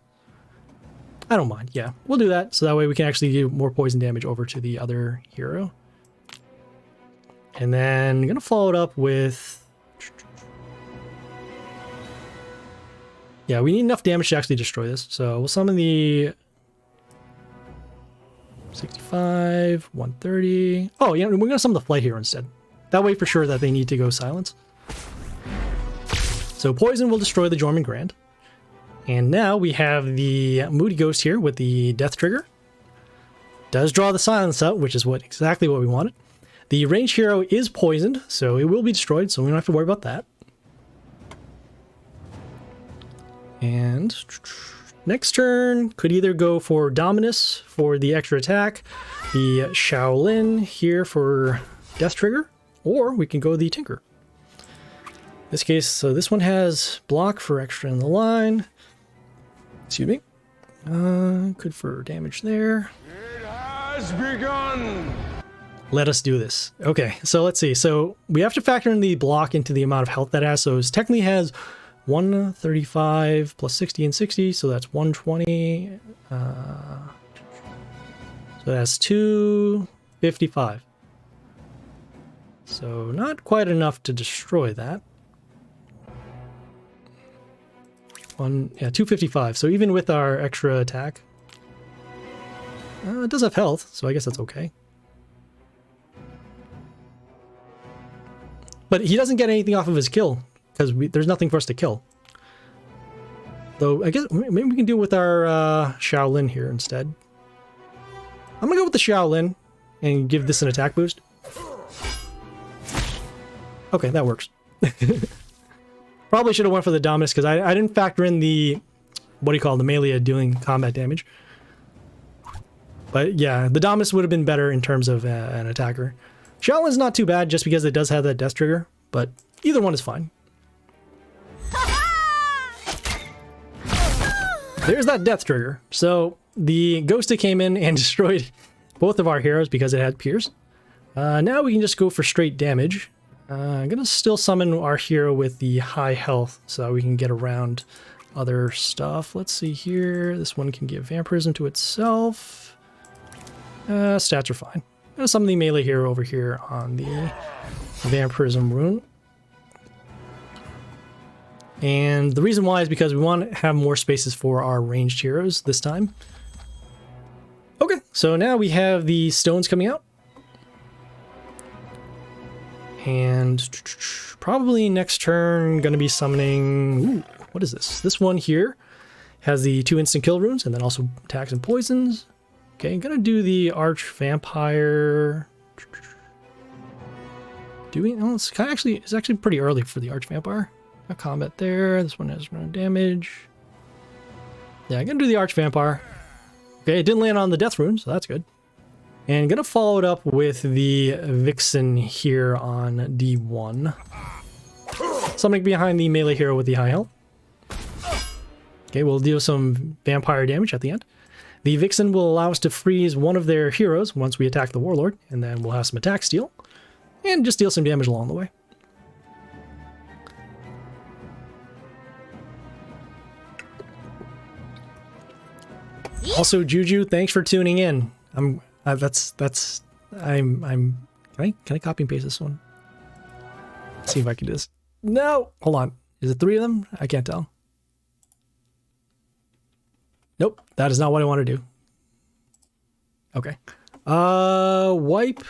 I don't mind. Yeah, we'll do that. So that way we can actually give more poison damage over to the other hero. And then I'm going to follow it up with... Yeah, we need enough damage to actually destroy this. So we'll summon the 65, 130. Oh, yeah, we're going to summon the flight hero instead. That way for sure that they need to go silence. So poison will destroy the Jormungand Grand. And now we have the Moody Ghost here with the death trigger. Does draw the silence out, which is exactly what we wanted. The ranged hero is poisoned, so it will be destroyed, so we don't have to worry about that. And next turn, could either go for Dominus for the extra attack, the Shaolin here for Death Trigger, or we can go the Tinker. In this case, so this one has block for extra in the line. Excuse me. Good for damage there. It has begun! Let us do this. Okay, so let's see. So we have to factor in the block into the amount of health that it has. So it technically has 135 plus 60 and 60, so that's 120. So that's 255. So not quite enough to destroy that. 255. So even with our extra attack, it does have health, so I guess that's okay. But he doesn't get anything off of his kill, because there's nothing for us to kill. Though, I guess maybe we can do it with our Shaolin here instead. I'm going to go with the Shaolin and give this an attack boost. Okay, that works. Probably should have went for the Dominus, because I didn't factor in the, the melee doing combat damage. But yeah, the Dominus would have been better in terms of an attacker. Shaolin's not too bad, just because it does have that death trigger, but either one is fine. There's that death trigger. So the Ghosta came in and destroyed both of our heroes because it had Pierce. Now we can just go for straight damage. I'm going to still summon our hero with the high health so we can get around other stuff. Let's see here. This one can give Vampirism to itself. Stats are fine. I'm going to summon the melee hero over here on the Vampirism rune. And the reason why is because we want to have more spaces for our ranged heroes this time. Okay, so now we have the stones coming out. And probably next turn going to be summoning... Ooh, what is this? This one here has the 2 instant kill runes and then also attacks and poisons. Okay, I'm going to do the Arch Vampire. Oh, it's actually pretty early for the Arch Vampire. Got combat there. This one has no damage. Yeah, I'm going to do the Arch Vampire. Okay, it didn't land on the death rune, so that's good. And gonna follow it up with the Vixen here on D1. Summoning behind the melee hero with the high health. Okay, we'll deal some vampire damage at the end. The Vixen will allow us to freeze one of their heroes once we attack the Warlord, and then we'll have some attack steal. And just deal some damage along the way. Also, Juju, thanks for tuning in. Can I copy and paste this one? Let's see if I can do this. No, hold on. Is it 3 of them? I can't tell. Nope, that is not what I want to do. Okay. Wipe.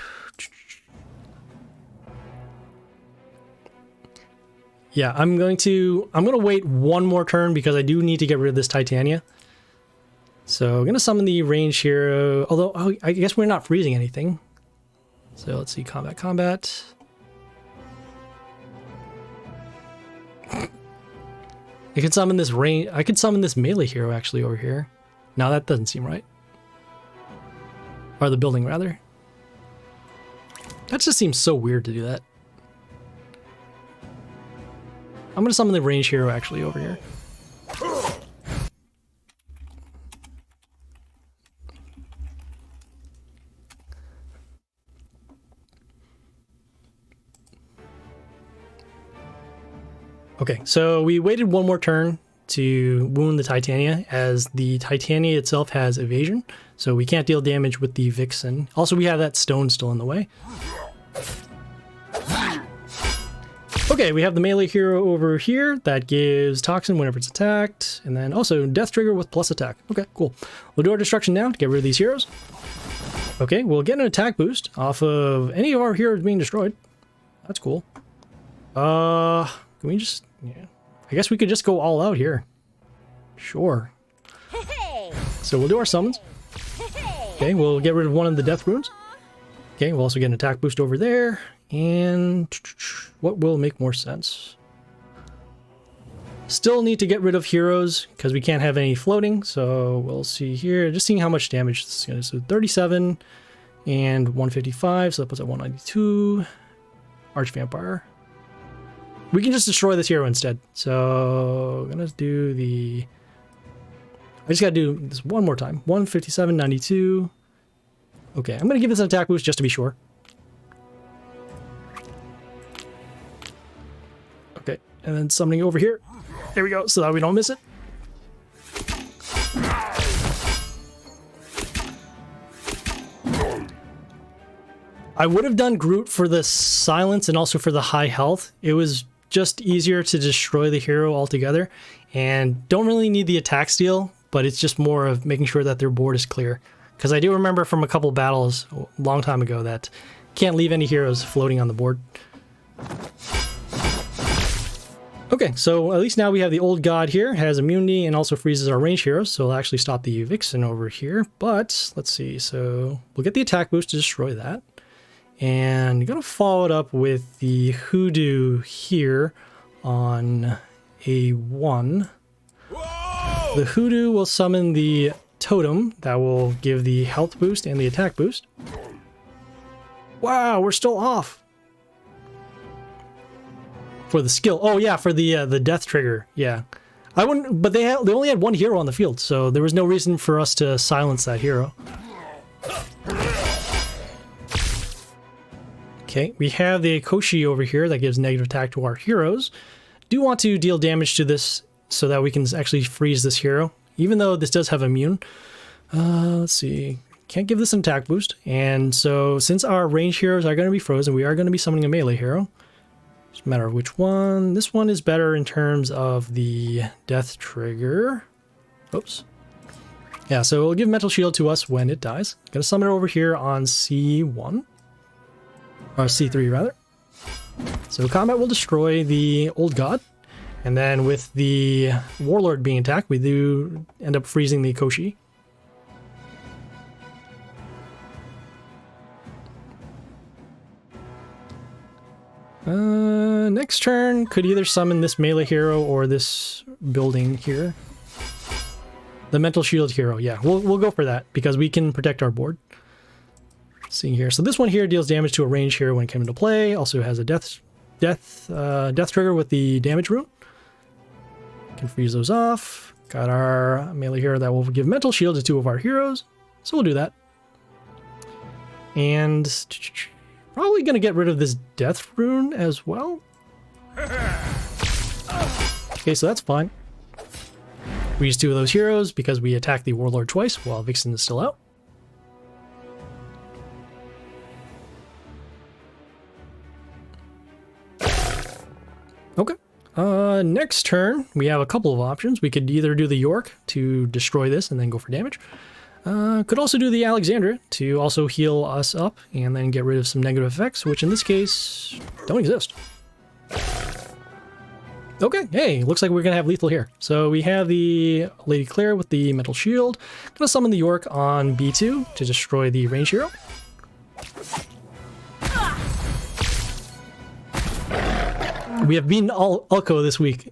Yeah, I'm gonna wait one more turn because I do need to get rid of this Titania. So I'm going to summon the range hero, although I guess we're not freezing anything. So let's see, combat. I could summon this range. I could summon this melee hero actually over here. No, that doesn't seem right. Or the building rather. That just seems so weird to do that. I'm gonna summon the range hero actually over here. Okay, so we waited one more turn to wound the Titania, as the Titania itself has evasion, so we can't deal damage with the Vixen. Also, we have that stone still in the way. Okay, we have the melee hero over here that gives Toxin whenever it's attacked, and then also Death Trigger with plus attack. Okay, cool. We'll do our destruction now to get rid of these heroes. Okay, we'll get an attack boost off of any of our heroes being destroyed. That's cool. Can we just... yeah. I guess we could just go all out here. Sure. So we'll do our summons. Okay, we'll get rid of one of the death runes. Okay, we'll also get an attack boost over there. And what will make more sense? Still need to get rid of heroes because we can't have any floating. So we'll see here. Just seeing how much damage this is going to do. So 37 and 155. So that puts at 192. Archvampire. We can just destroy this hero instead. So I'm gonna do the... I just gotta do this one more time. 157, 92. Okay, I'm gonna give this an attack boost just to be sure. Okay, and then summoning over here. There we go, so that we don't miss it. I would have done Groot for the silence and also for the high health. It was just easier to destroy the hero altogether, and don't really need the attack steal, but it's just more of making sure that their board is clear. Because I do remember from a couple battles a long time ago that can't leave any heroes floating on the board. Okay, so at least now we have the old god here, has immunity and also freezes our range heroes, so it'll actually stop the Vixen over here. But let's see, so we'll get the attack boost to destroy that. And I'm gonna follow it up with the Hoodoo here on A1. Whoa! The Hoodoo will summon the Totem that will give the health boost and the attack boost. Wow, we're still off. For the skill. Oh yeah, for the death trigger. Yeah. I wouldn't, but they only had one hero on the field, so there was no reason for us to silence that hero. Okay, we have the Koshi over here that gives negative attack to our heroes. Do want to deal damage to this so that we can actually freeze this hero, even though this does have immune. Let's see. Can't give this an attack boost. And so since our range heroes are going to be frozen, we are going to be summoning a melee hero. It's a matter of which one. This one is better in terms of the death trigger. Oops. Yeah, so it'll give mental shield to us when it dies. Gonna summon it over here on C1. Or C3 rather. So combat will destroy the old god, and then with the warlord being attacked, we do end up freezing the Koshi. Next turn could either summon this melee hero or this building here. The mental shield hero, yeah, we'll go for that because we can protect our board. Seeing here, so this one here deals damage to a range hero when it came into play. Also has a death trigger with the damage rune. Can freeze those off. Got our melee hero that will give mental shield to two of our heroes, so we'll do that. And probably gonna get rid of this death rune as well. Okay, so that's fine. We use two of those heroes because we attacked the warlord twice while Vixen is still out. Okay. Next turn, we have a couple of options. We could either do the York to destroy this and then go for damage. Could also do the Alexandra to also heal us up and then get rid of some negative effects, which in this case don't exist. Okay, hey, looks like we're gonna have lethal here. So we have the Lady Claire with the mental shield. Gonna summon the York on B2 to destroy the range hero. We have beaten Ulko this week.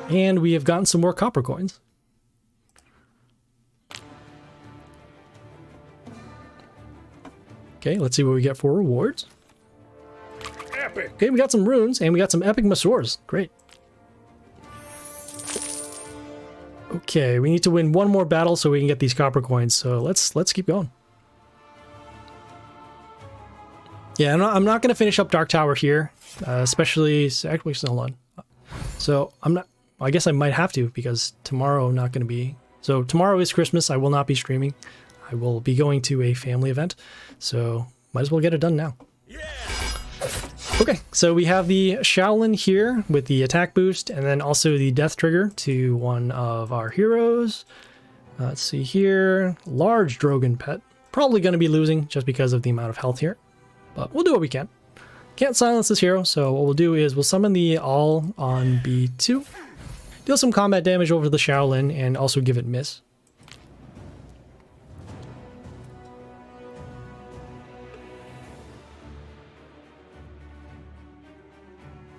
And we have gotten some more copper coins. Okay, let's see what we get for rewards. Epic. Okay, we got some runes and we got some epic Masaurs. Great. Okay, we need to win one more battle so we can get these copper coins. So let's keep going. Yeah, I'm not going to finish up Dark Tower here, especially actually hold on. So I'm not. I guess I might have to because tomorrow I'm not going to be. So tomorrow is Christmas. I will not be streaming. I will be going to a family event, so might as well get it done now. Yeah. Okay, so we have the Shaolin here with the attack boost, and then also the death trigger to one of our heroes. Let's see here, large Drogon pet. Probably going to be losing just because of the amount of health here, but we'll do what we can. Can't silence this hero, so what we'll do is we'll summon the All on B2, deal some combat damage over the Shaolin, and also give it miss.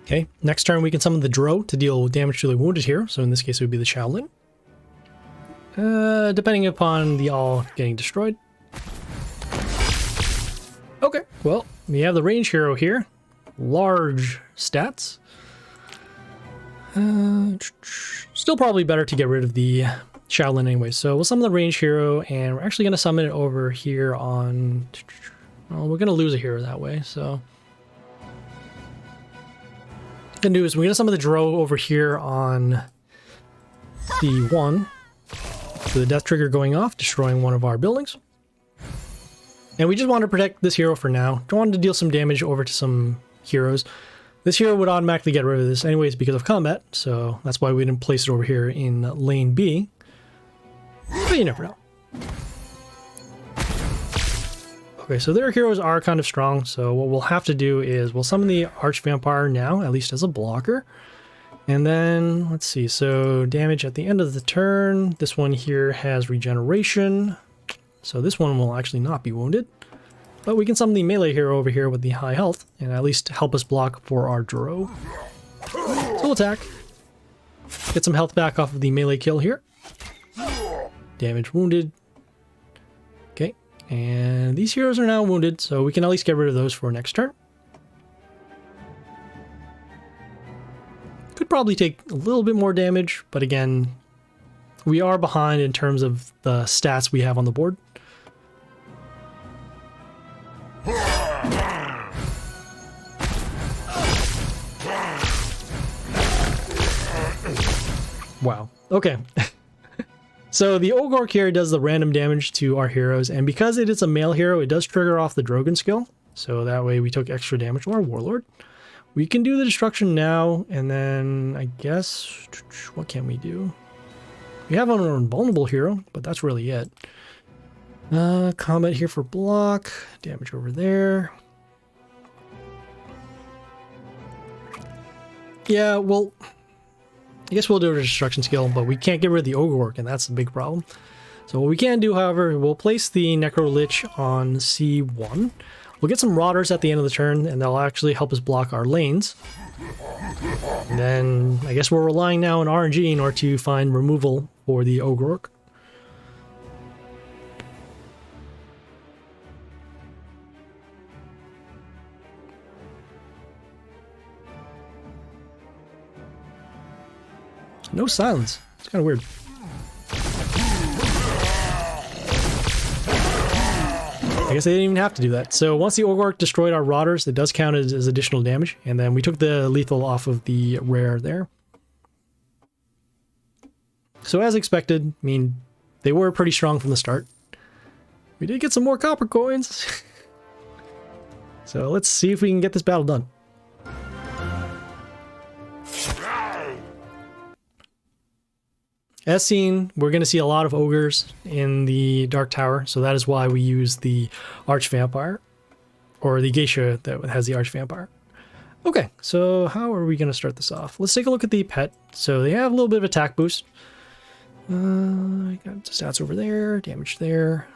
Okay, next turn we can summon the Dro to deal damage to the wounded hero, so in this case it would be the Shaolin. Depending upon the All getting destroyed. Okay, well, we have the range hero here. Large stats. Still probably better to get rid of the Shaolin anyway, so we'll summon the range hero, and we're actually going to summon it over here on... Well, we're going to lose a hero that way, so... What we're going to do is we're going to summon the Dro over here on C1. So the death trigger going off, destroying one of our buildings. And we just want to protect this hero for now. Don't want to deal some damage over to some heroes. This hero would automatically get rid of this anyways because of combat, so that's why we didn't place it over here in lane B. But you never know. Okay, so their heroes are kind of strong, so what we'll have to do is we'll summon the Archvampire now, at least as a blocker. And then, let's see, so damage at the end of the turn. This one here has regeneration, so this one will actually not be wounded. But we can summon the melee hero over here with the high health, and at least help us block for our Dro. So we'll attack. Get some health back off of the melee kill here. Damage wounded. Okay, and these heroes are now wounded, so we can at least get rid of those for next turn. Could probably take a little bit more damage, but again, we are behind in terms of the stats we have on the board. Wow. Okay. So the Ogork here does the random damage to our heroes, and because it is a male hero, it does trigger off the Drogon skill. So that way we took extra damage to our Warlord. We can do the destruction now, and then I guess, what can we do? We have an invulnerable hero, but that's really it. Combat here for block, damage over there. Yeah, well, I guess we'll do a destruction skill, but we can't get rid of the Ogork, and that's the big problem. So what we can do, however, we'll place the Necro Lich on C1. We'll get some Rotters at the end of the turn, and they'll actually help us block our lanes. And then I guess we're relying now on RNG in order to find removal for the Ogork. No silence. It's kind of weird. I guess they didn't even have to do that. So once the Ogork destroyed our Rotters, it does count as additional damage. And then we took the lethal off of the rare there. So as expected, I mean, they were pretty strong from the start. We did get some more copper coins. So let's see if we can get this battle done. As seen, we're going to see a lot of ogres in the Dark Tower, so that is why we use the Archvampire, or the Geisha that has the Archvampire. Okay, so how are we going to start this off? Let's take a look at the pet. So they have a little bit of attack boost. I got stats over there, damage there.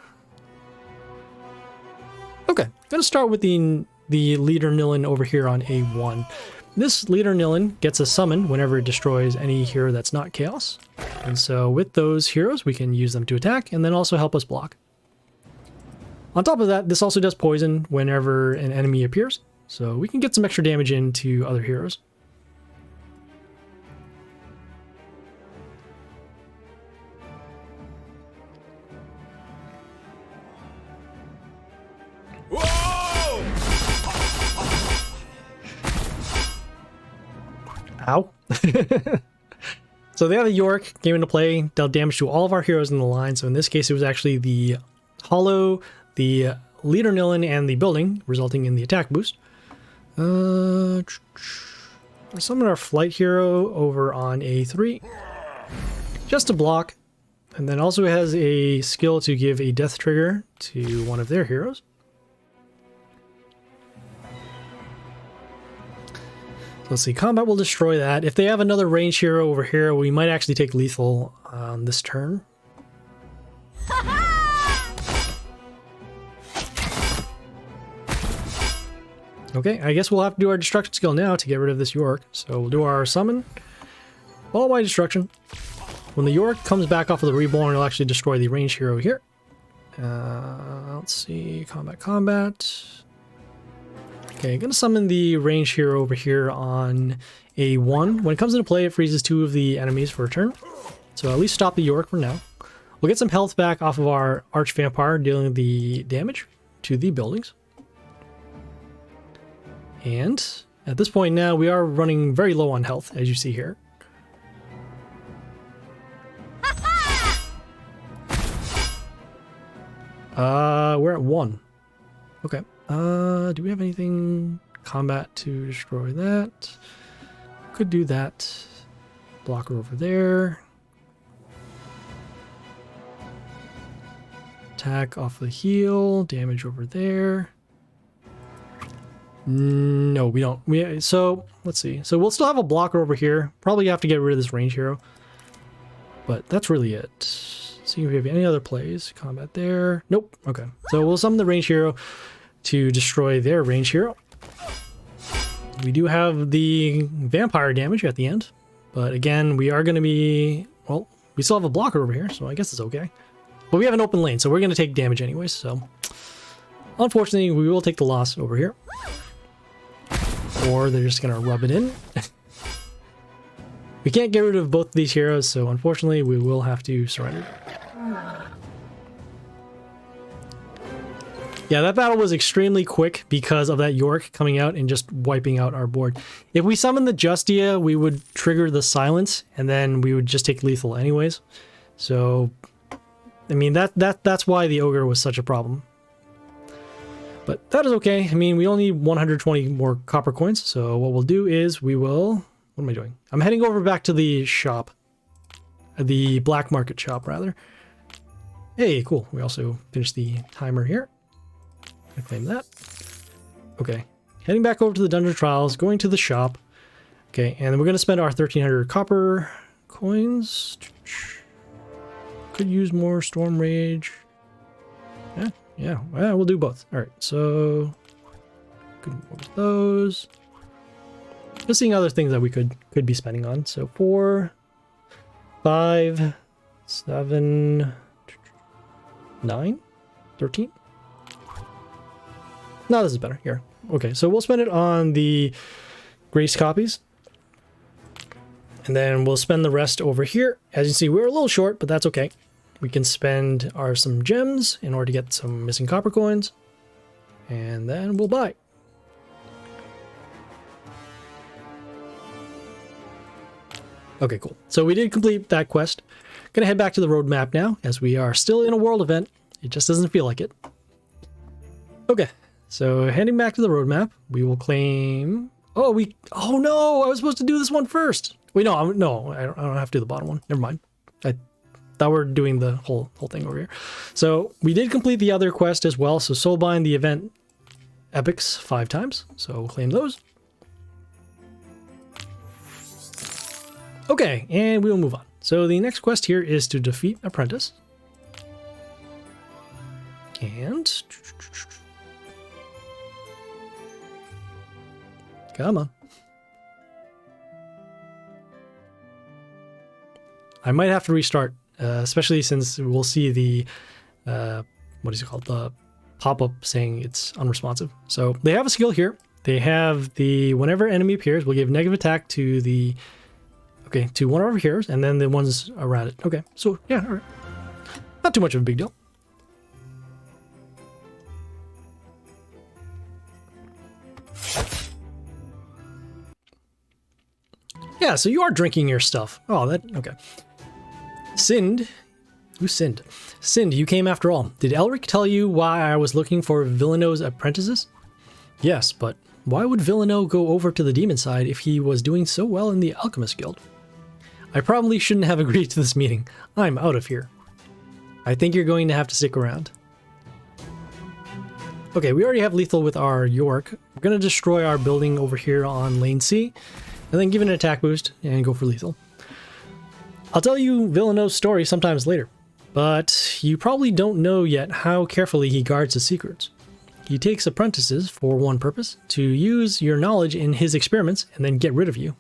Okay, going to start with the leader Nilin over here on A1. This Leader Nilin gets a summon whenever it destroys any hero that's not Chaos. And so with those heroes, we can use them to attack and then also help us block. On top of that, this also does poison whenever an enemy appears. So we can get some extra damage into other heroes. Ow. So the other York came into play, dealt damage to all of our heroes in the line. So in this case, it was actually the Hollow, the Leader Nilin, and the Building, resulting in the attack boost. Summon our Flight hero over on A3, just to block. And then also has a skill to give a death trigger to one of their heroes. Let's see, combat will destroy that. If they have another ranged hero over here, we might actually take lethal on this turn. Okay, I guess we'll have to do our destruction skill now to get rid of this York. So we'll do our summon, followed by destruction. When the York comes back off of the reborn, it'll actually destroy the ranged hero here. Let's see, combat. Okay, I'm going to summon the ranged hero over here on A1. When it comes into play, it freezes 2 of the enemies for a turn. So at least stop the York for now. We'll get some health back off of our Arch Vampire, dealing the damage to the buildings. And at this point now, we are running very low on health, as you see here. We're at 1. Okay. Do we have anything combat to destroy that? Could do that. Blocker over there. Attack off the heal. Damage over there. No, we don't. So let's see. So we'll still have a blocker over here. Probably have to get rid of this range hero. But that's really it. See if we have any other plays. Combat there. Nope. Okay. So we'll summon the range hero to destroy their range hero. We do have the vampire damage at the end, but again, we are going to be, well, we still have a blocker over here, so I guess it's okay. But we have an open lane, so we're going to take damage anyways, so unfortunately, we will take the loss over here. Or they're just going to rub it in. We can't get rid of both of these heroes, so unfortunately, we will have to surrender. Yeah, that battle was extremely quick because of that York coming out and just wiping out our board. If we summoned the Justia, we would trigger the silence, and then we would just take lethal anyways. So, I mean, that's why the Ogre was such a problem. But that is okay. I mean, we only need 120 more copper coins, so what we'll do is we will... What am I doing? I'm heading over back to the shop. The black market shop, rather. Hey, cool. We also finished the timer here. I claim that. Okay. Heading back over to the Dungeon Trials, going to the shop. Okay, and then we're going to spend our 1,300 copper coins. Could use more Storm Rage. Yeah, well, we'll do both. All right, so could move those. Just seeing other things that we could be spending on. So 4, 5, 7, 9, 13. No, this is better. Here. Okay, so we'll spend it on the Grace copies. And then we'll spend the rest over here. As you can see, we're a little short, but that's okay. We can spend some gems in order to get some missing copper coins. And then we'll buy. Okay, cool. So we did complete that quest. Gonna head back to the roadmap now, as we are still in a world event. It just doesn't feel like it. Okay. So heading back to the roadmap, we will claim... Oh no! I was supposed to do this one first. Wait, no, I don't have to do the bottom one. Never mind. I thought we were doing the whole thing over here. So we did complete the other quest as well. So Soulbind the event epics 5 times. So we'll claim those. Okay, and we will move on. So the next quest here is to defeat Apprentice. And... Come on. I might have to restart, especially since we'll see the, what is it called? The pop-up saying it's unresponsive. So they have a skill here. They have the, whenever enemy appears, we'll give negative attack to the, okay, to one of our heroes, and then the ones around it. Okay, so yeah, all right. Not too much of a big deal. Yeah, so you are drinking your stuff. Oh, that, okay. Sinned. Who sinned? Sinned, you came after all. Did Elric tell you why I was looking for Villano's apprentices? Yes, but why would Villano go over to the demon side if he was doing so well in the Alchemist Guild? I probably shouldn't have agreed to this meeting. I'm out of here. I think you're going to have to stick around. Okay, we already have lethal with our York. We're going to destroy our building over here on lane C, and then give it an attack boost and go for lethal. I'll tell you Villano's story sometimes later, but you probably don't know yet how carefully he guards his secrets. He takes apprentices for one purpose, to use your knowledge in his experiments and then get rid of you.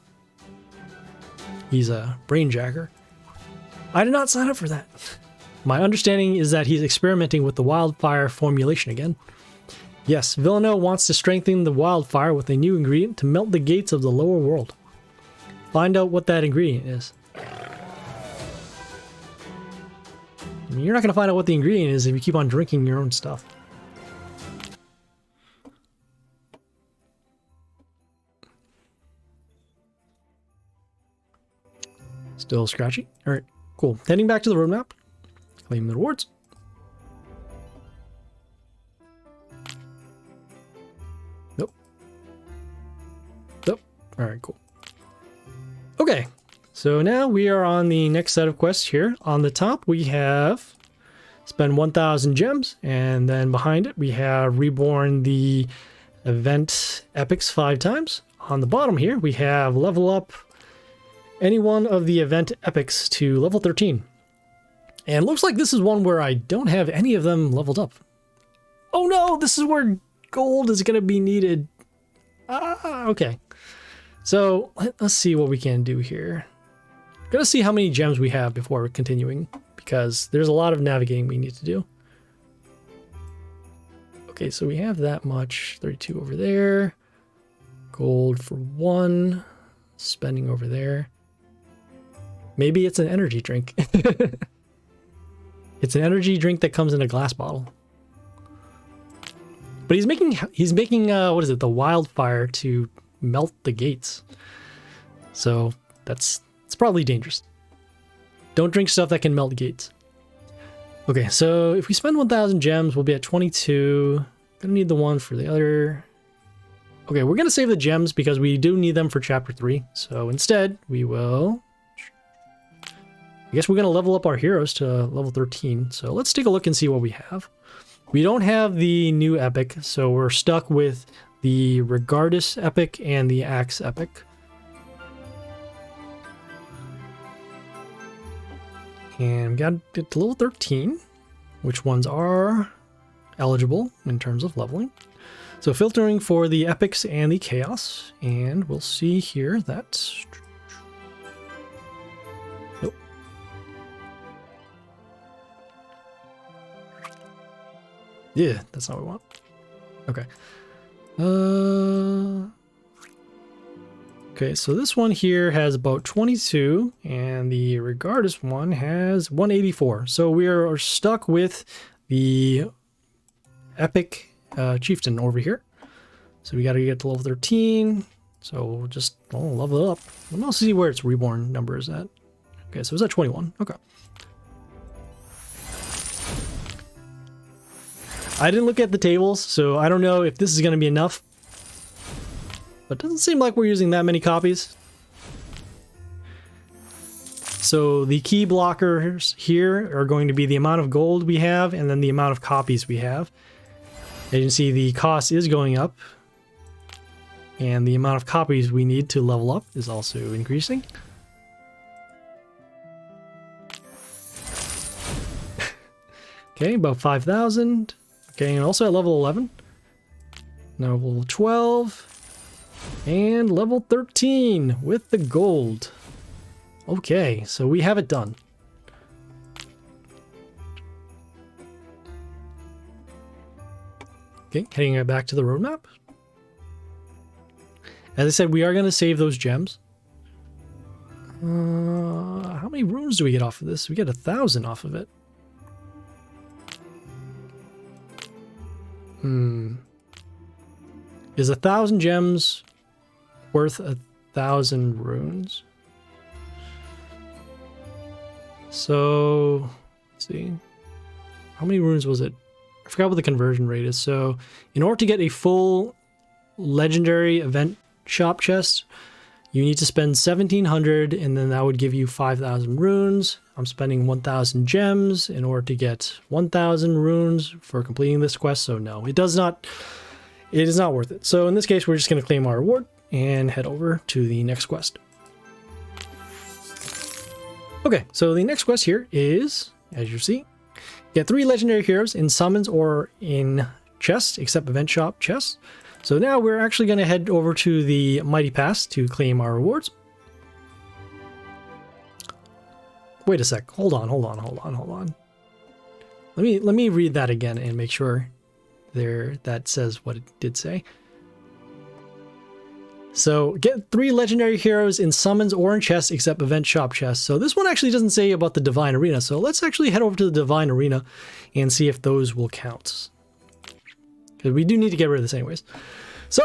He's a brainjacker. I did not sign up for that. My understanding is that he's experimenting with the wildfire formulation again. Yes, Villano wants to strengthen the wildfire with a new ingredient to melt the gates of the lower world. Find out what that ingredient is. I mean, you're not going to find out what the ingredient is if you keep on drinking your own stuff. Still scratchy? Alright, cool. Heading back to the roadmap. Claim the rewards. Nope. Nope. Alright, cool. Okay, so now we are on the next set of quests here. On the top we have spend 1,000 gems, and then behind it we have reborn the event epics 5 times. On the bottom here we have level up any one of the event epics to level 13. And looks like this is one where I don't have any of them leveled up. Oh no, this is where gold is going to be needed. Okay. So let's see what we can do here. Gotta see how many gems we have before we're continuing, because there's a lot of navigating we need to do. Okay, so we have that much. 32 over there. Gold for 1. Spending over there. Maybe it's an energy drink. It's an energy drink that comes in a glass bottle. But he's making what is it, the wildfire to melt the gates. So it's probably dangerous. Don't drink stuff that can melt gates. Okay, so if we spend 1,000 gems, we'll be at 22. Gonna need the one for the other. Okay, we're gonna save the gems because we do need them for chapter 3. So instead, we will, I guess we're going to level up our heroes to level 13. So let's take a look and see what we have. We don't have the new epic, so we're stuck with the Regardus epic and the Axe epic. And we got it to level 13. Which ones are eligible in terms of leveling? So filtering for the epics and the chaos. And we'll see here that... Yeah, that's not what we want. Okay. Okay, so this one here has about 22, and the Regardus one has 184. So we are stuck with the epic Chieftain over here. So we got to get to level 13. So we'll just level it up. We'll see where its reborn number is at. Okay, so it's at 21. Okay. I didn't look at the tables, so I don't know if this is going to be enough. But it doesn't seem like we're using that many copies. So the key blockers here are going to be the amount of gold we have and then the amount of copies we have. As you can see, the cost is going up. And the amount of copies we need to level up is also increasing. Okay, about 5,000. Okay, and also at level 11. Now level 12. And level 13 with the gold. Okay, so we have it done. Okay, heading back to the roadmap. As I said, we are going to save those gems. How many runes do we get off of this? We get 1,000 off of it. Is 1,000 gems worth 1,000 runes? So, let's see. How many runes was it? I forgot what the conversion rate is. So, in order to get a full legendary event shop chest, you need to spend 1,700, and then that would give you 5,000 runes. I'm spending 1,000 gems in order to get 1,000 runes for completing this quest. So no, it is not worth it. So in this case, we're just going to claim our reward and head over to the next quest. Okay, so the next quest here is, as you see, get 3 legendary heroes in summons or in chests, except event shop chests. So now we're actually going to head over to the Mighty Pass to claim our rewards. Wait a sec. Hold on. Let me read that again and make sure that says what it did say. So get 3 legendary heroes in summons or in chests except event shop chests. So this one actually doesn't say about the Divine Arena. So let's actually head over to the Divine Arena and see if those will count. Because we do need to get rid of this anyways. So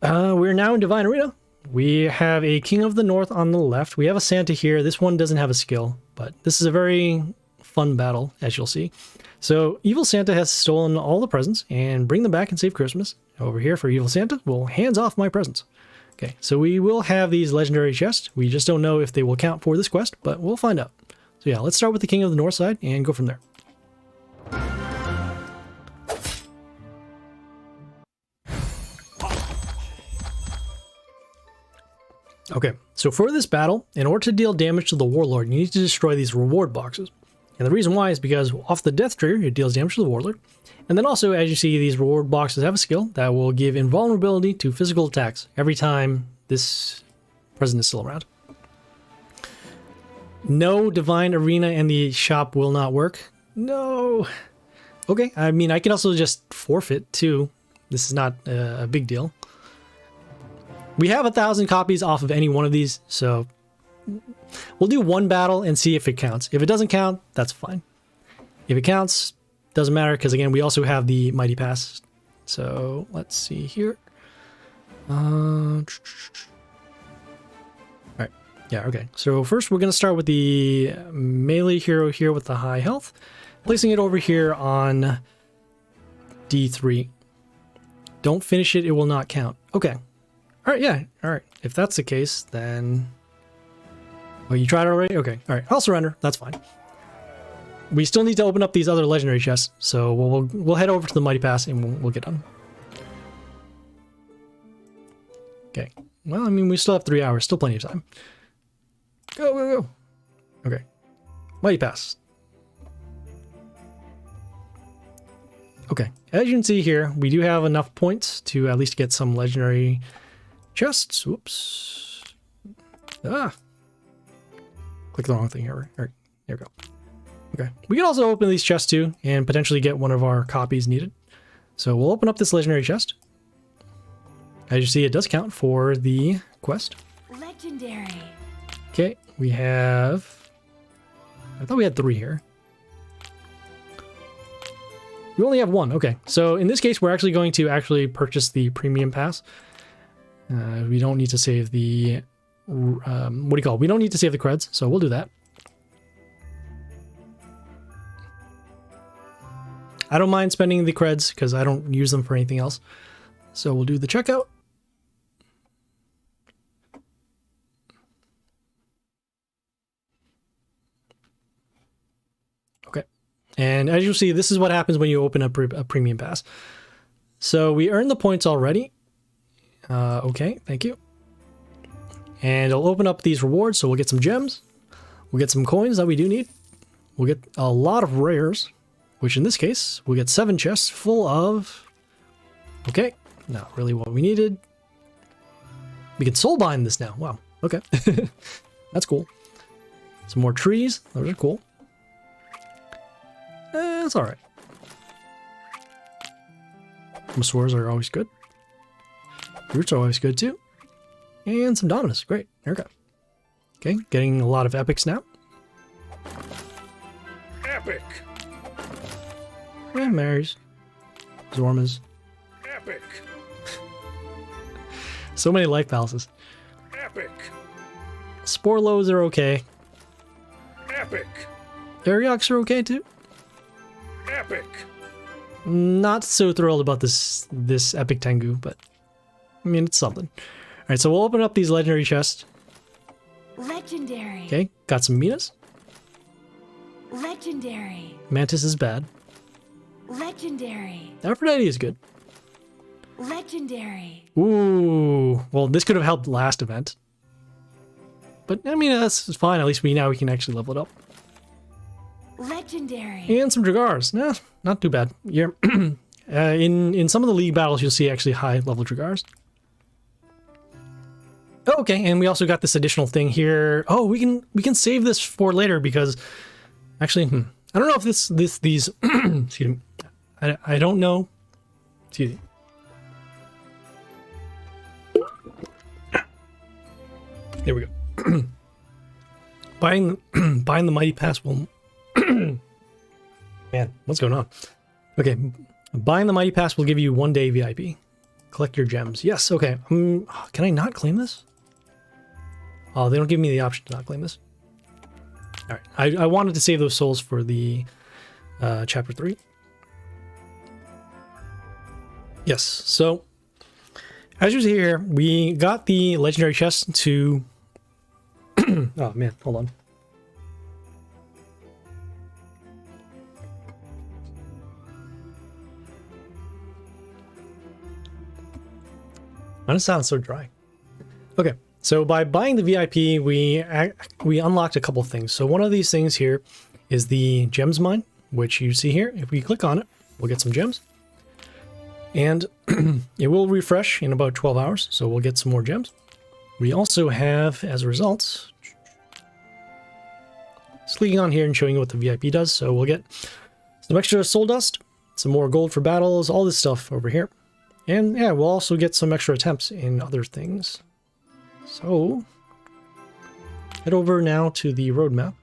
we're now in Divine Arena. We have a King of the North on the left. We have a Santa here. This one doesn't have a skill, but this is a very fun battle, as you'll see. So Evil Santa has stolen all the presents and bring them back and save Christmas. Over here for Evil Santa, well, hands off my presents. Okay, so we will have these legendary chests. We just don't know if they will count for this quest, but we'll find out. So yeah, let's start with the King of the North side and go from there. Okay, so for this battle, in order to deal damage to the Warlord, you need to destroy these reward boxes. And the reason why is because off the Death Trigger, it deals damage to the Warlord. And then also, as you see, these reward boxes have a skill that will give invulnerability to physical attacks every time this present is still around. No, Divine Arena and the shop will not work. No. Okay, I mean, I can also just forfeit too. This is not a big deal. We have 1,000 copies off of any one of these, so we'll do one battle and see if it counts. If it doesn't count, that's fine. If it counts, doesn't matter, because again, we also have the Mighty Pass. So let's see here. Alright, yeah, okay. So first we're going to start with the melee hero here with the high health, placing it over here on D3. Don't finish it, it will not count. Okay. Alright, yeah, alright. If that's the case, then... Oh, you tried it already? Okay, alright. I'll surrender. That's fine. We still need to open up these other legendary chests, so we'll head over to the Mighty Pass and we'll get done. Okay. Well, I mean, we still have 3 hours. Still plenty of time. Go! Okay. Mighty Pass. Okay. As you can see here, we do have enough points to at least get some legendary chests. Whoops. Ah. Click the wrong thing here. All right. There we go. Okay. We can also open these chests too and potentially get one of our copies needed. So we'll open up this legendary chest. As you see, it does count for the quest. Legendary. Okay. We have... I thought we had 3 here. We only have 1. Okay. So in this case, we're actually going to purchase the premium pass. We don't need to save the... what do you call it? We don't need to save the creds, so we'll do that. I don't mind spending the creds because I don't use them for anything else. So we'll do the checkout. Okay. And as you'll see, this is what happens when you open a premium pass. So we earned the points already. Okay, thank you. And it'll open up these rewards, so we'll get some gems. We'll get some coins that we do need. We'll get a lot of rares, which in this case, we'll get 7 chests full of... Okay, not really what we needed. We can Soulbind this now. Wow, okay. That's cool. Some more trees. Those are cool. It's alright. Swords are always good. Roots are always good too. And some Dominus. Great. There we go. Okay, getting a lot of epics now. Epic. Yeah, Marys. Zormas. Epic. So many life palaces. Epic. Sporlos are okay. Epic. Ariox are okay too. Epic. Not so thrilled about this epic Tengu, but I mean it's something. Alright, so we'll open up these legendary chests. Legendary. Okay, got some Minas. Legendary. Mantis is bad. Legendary. Aphrodite is good. Legendary. Ooh, well this could have helped last event. But I mean that's fine, at least we can actually level it up. Legendary. And some Dragars. Nah, not too bad. You're in some of the league battles you'll see actually high level Dragars. Oh, okay, and we also got this additional thing here. Oh, we can save this for later because actually, I don't know if these excuse me. I don't know. Excuse me. There we go. Buying the mighty pass will man, what's going on? Okay, buying the mighty pass will give you 1 day VIP. Collect your gems. Yes, okay. Can I not claim this? Oh, they don't give me the option to not claim this. All right, I wanted to save those souls for the chapter 3. Yes, so as you see here, we got the legendary chest to. Oh man, hold on. Why does it sound so dry? Okay, so by buying the VIP, we unlocked a couple things. So one of these things here is the gems mine, which you see here. If we click on it, we'll get some gems. And it will refresh in about 12 hours, so we'll get some more gems. We also have, as a result, just clicking on here and showing you what the VIP does. So we'll get some extra soul dust, some more gold for battles, all this stuff over here. And yeah, we'll also get some extra attempts in other things. So, head over now to the roadmap.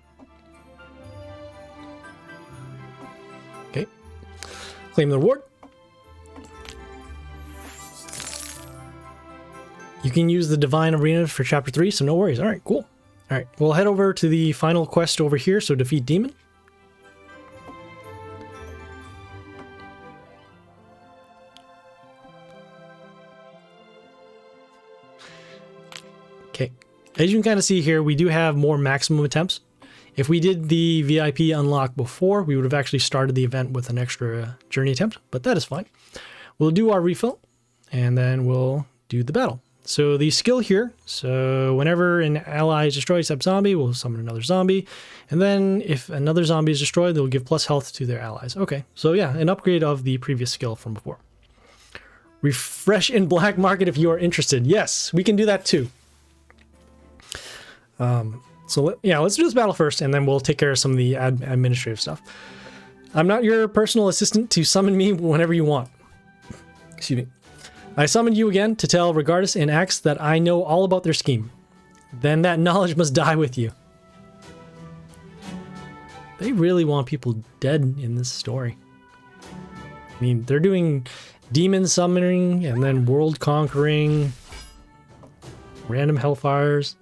Okay. Claim the reward. You can use the Divine Arena for Chapter 3, so no worries. Alright, cool. Alright, we'll head over to the final quest over here, so defeat Demon. Okay, as you can kind of see here, we do have more maximum attempts. If we did the VIP unlock before, we would have actually started the event with an extra journey attempt, but that is fine. We'll do our refill, and then we'll do the battle. So the skill here, so whenever an ally is destroyed except zombie, we'll summon another zombie. And then if another zombie is destroyed, they'll give plus health to their allies. Okay, so yeah, an upgrade of the previous skill from before. Refresh in black market if you are interested. Yes, we can do that too. So yeah, let's do this battle first, and then we'll take care of some of the administrative stuff. I'm not your personal assistant to summon me whenever you want. Excuse me. I summoned you again to tell Regardus and Axe that I know all about their scheme. Then that knowledge must die with you. They really want people dead in this story. I mean, they're doing demon summoning and then world conquering, random hellfires.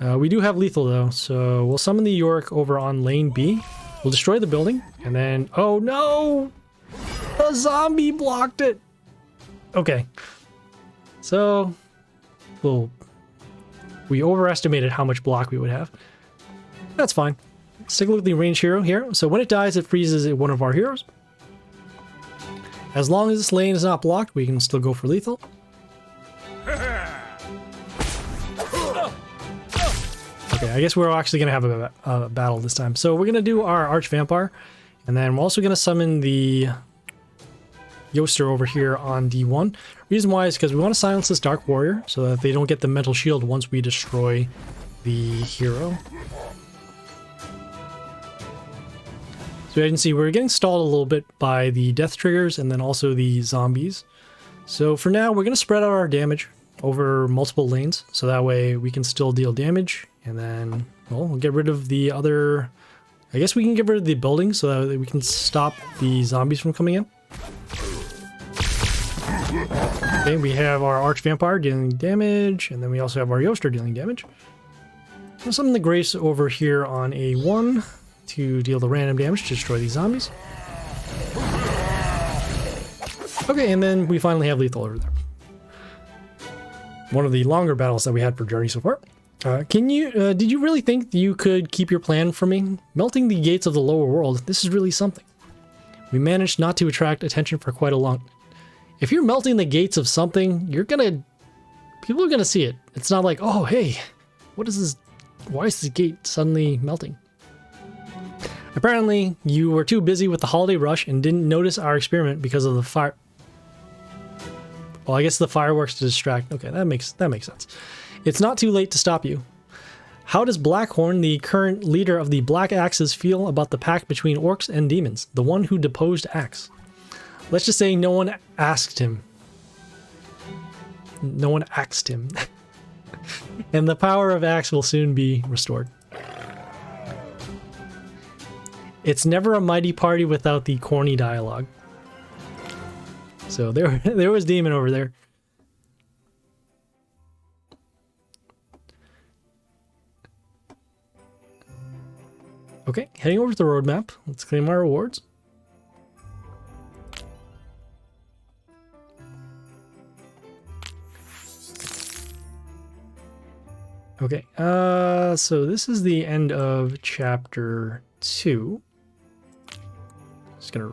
We do have lethal though, so we'll summon the Yorick over on lane B. We'll destroy the building, and then, oh no! The zombie blocked it! Okay, so we overestimated how much block we would have. That's fine. Let's take a look at the ranged hero here. So when it dies, it freezes one of our heroes. As long as this lane is not blocked, we can still go for lethal. Okay, I guess we're actually going to have a battle this time. So we're going to do our Arch Vampire, and then we're also going to summon the Yoster over here on D1. Reason why is because we want to silence this Dark Warrior so that they don't get the mental shield once we destroy the hero. So as you can see, we're getting stalled a little bit by the death triggers and then also the zombies. So for now, we're going to spread out our damage over multiple lanes, so that way we can still deal damage, and then, well, we'll get rid of the other... I guess we can get rid of the building so that we can stop the zombies from coming in. Okay, we have our Archvampire dealing damage, and then we also have our Yoster dealing damage. We'll summon the Grace over here on A1 to deal the random damage to destroy these zombies. Okay, and then we finally have Lethal over there. One of the longer battles that we had for Journey so far. Did you really think you could keep your plan from me? Melting the gates of the lower world, this is really something. We managed not to attract attention for quite a long... If you're melting the gates of something, people are gonna see it. It's not like, oh, hey, what is this? Why is this gate suddenly melting? Apparently, you were too busy with the holiday rush and didn't notice our experiment because of the fire... Well, I guess the fireworks to distract. Okay, that makes sense. It's not too late to stop you. How does Blackhorn, the current leader of the Black Axes, feel about the pact between orcs and demons, the one who deposed Axe? Let's just say no one asked him. No one axed him. And the power of Axe will soon be restored. It's never a mighty party without the corny dialogue. So there was Demon over there. Okay, heading over to the roadmap. Let's claim our rewards. Okay, so this is the end of chapter 2. Just gonna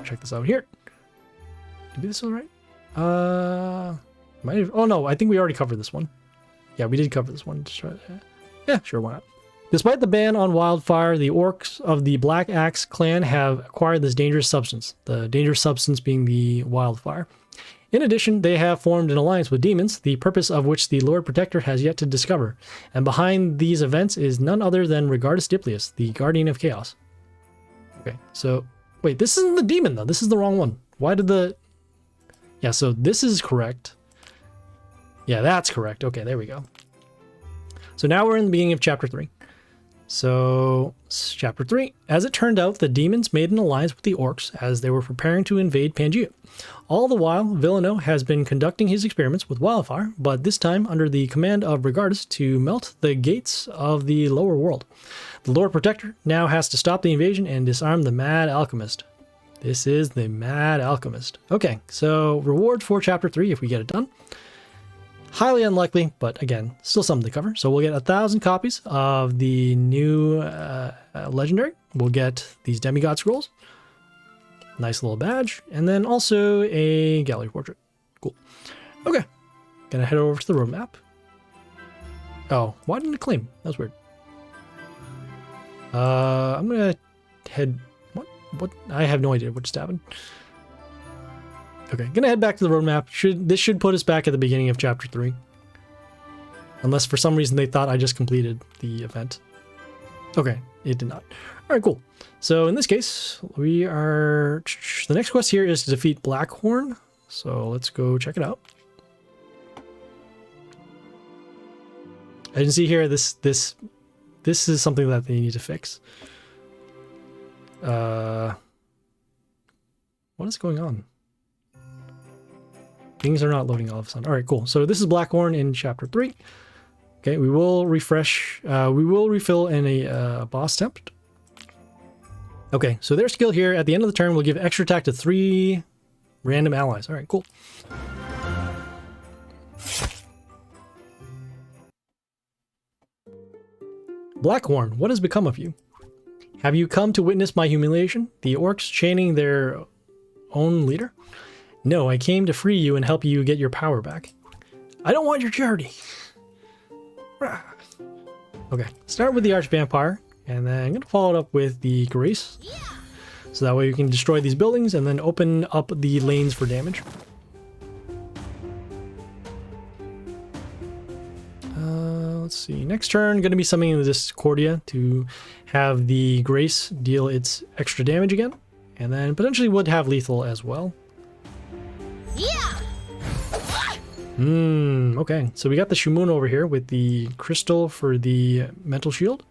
check this out here. Did this all right? Might have, oh no, I think we already covered this one. Yeah, we did cover this one. Just try, yeah, sure, why not? Despite the ban on wildfire, the orcs of the Black Axe clan have acquired this dangerous substance, the dangerous substance being the wildfire. In addition, they have formed an alliance with demons, the purpose of which the Lord Protector has yet to discover. And behind these events is none other than Regardus Diplius, the Guardian of Chaos. Okay, so, wait, this isn't the demon though, this is the wrong one. Why did the... Yeah, so this is correct. Yeah, that's correct. Okay, there we go. So now we're in the beginning of chapter 3. So, chapter 3. As it turned out, the demons made an alliance with the orcs as they were preparing to invade Pangaea. All the while, Villano has been conducting his experiments with wildfire, but this time under the command of Regardus to melt the gates of the lower world. The Lord Protector now has to stop the invasion and disarm the Mad Alchemist. This is the Mad Alchemist. Okay, so reward for chapter 3 if we get it done. Highly unlikely, but again, still something to cover. So we'll get 1,000 copies of the new legendary. We'll get these demigod scrolls. Nice little badge. And then also a gallery portrait. Cool. Okay. Gonna head over to the roadmap. Oh, why didn't it claim? That was weird. I'm gonna head... What? I have no idea what just happened. Okay, gonna head back to the roadmap. This should put us back at the beginning of chapter 3. Unless for some reason they thought I just completed the event. Okay, it did not. Alright, cool. So in this case, we are... The next quest here is to defeat Blackhorn. So let's go check it out. As you can see here, this is something that they need to fix. What is going on? Things are not loading all of a sudden. All right, cool. So this is Blackhorn in chapter 3. Okay, we will refresh. We will refill in a boss tempt. Okay, so their skill here at the end of the turn will give extra attack to 3 random allies. All right, cool. Blackhorn, what has become of you? Have you come to witness my humiliation? The orcs chaining their own leader? No, I came to free you and help you get your power back. I don't want your charity. Okay, start with the Archvampire, and then I'm going to follow it up with the Grace. So that way you can destroy these buildings and then open up the lanes for damage. let's see. Next turn, going to be summoning the Discordia to have the Grace deal its extra damage again. And then potentially would have lethal as well. Okay. So we got the Shumun over here with the crystal for the mental shield.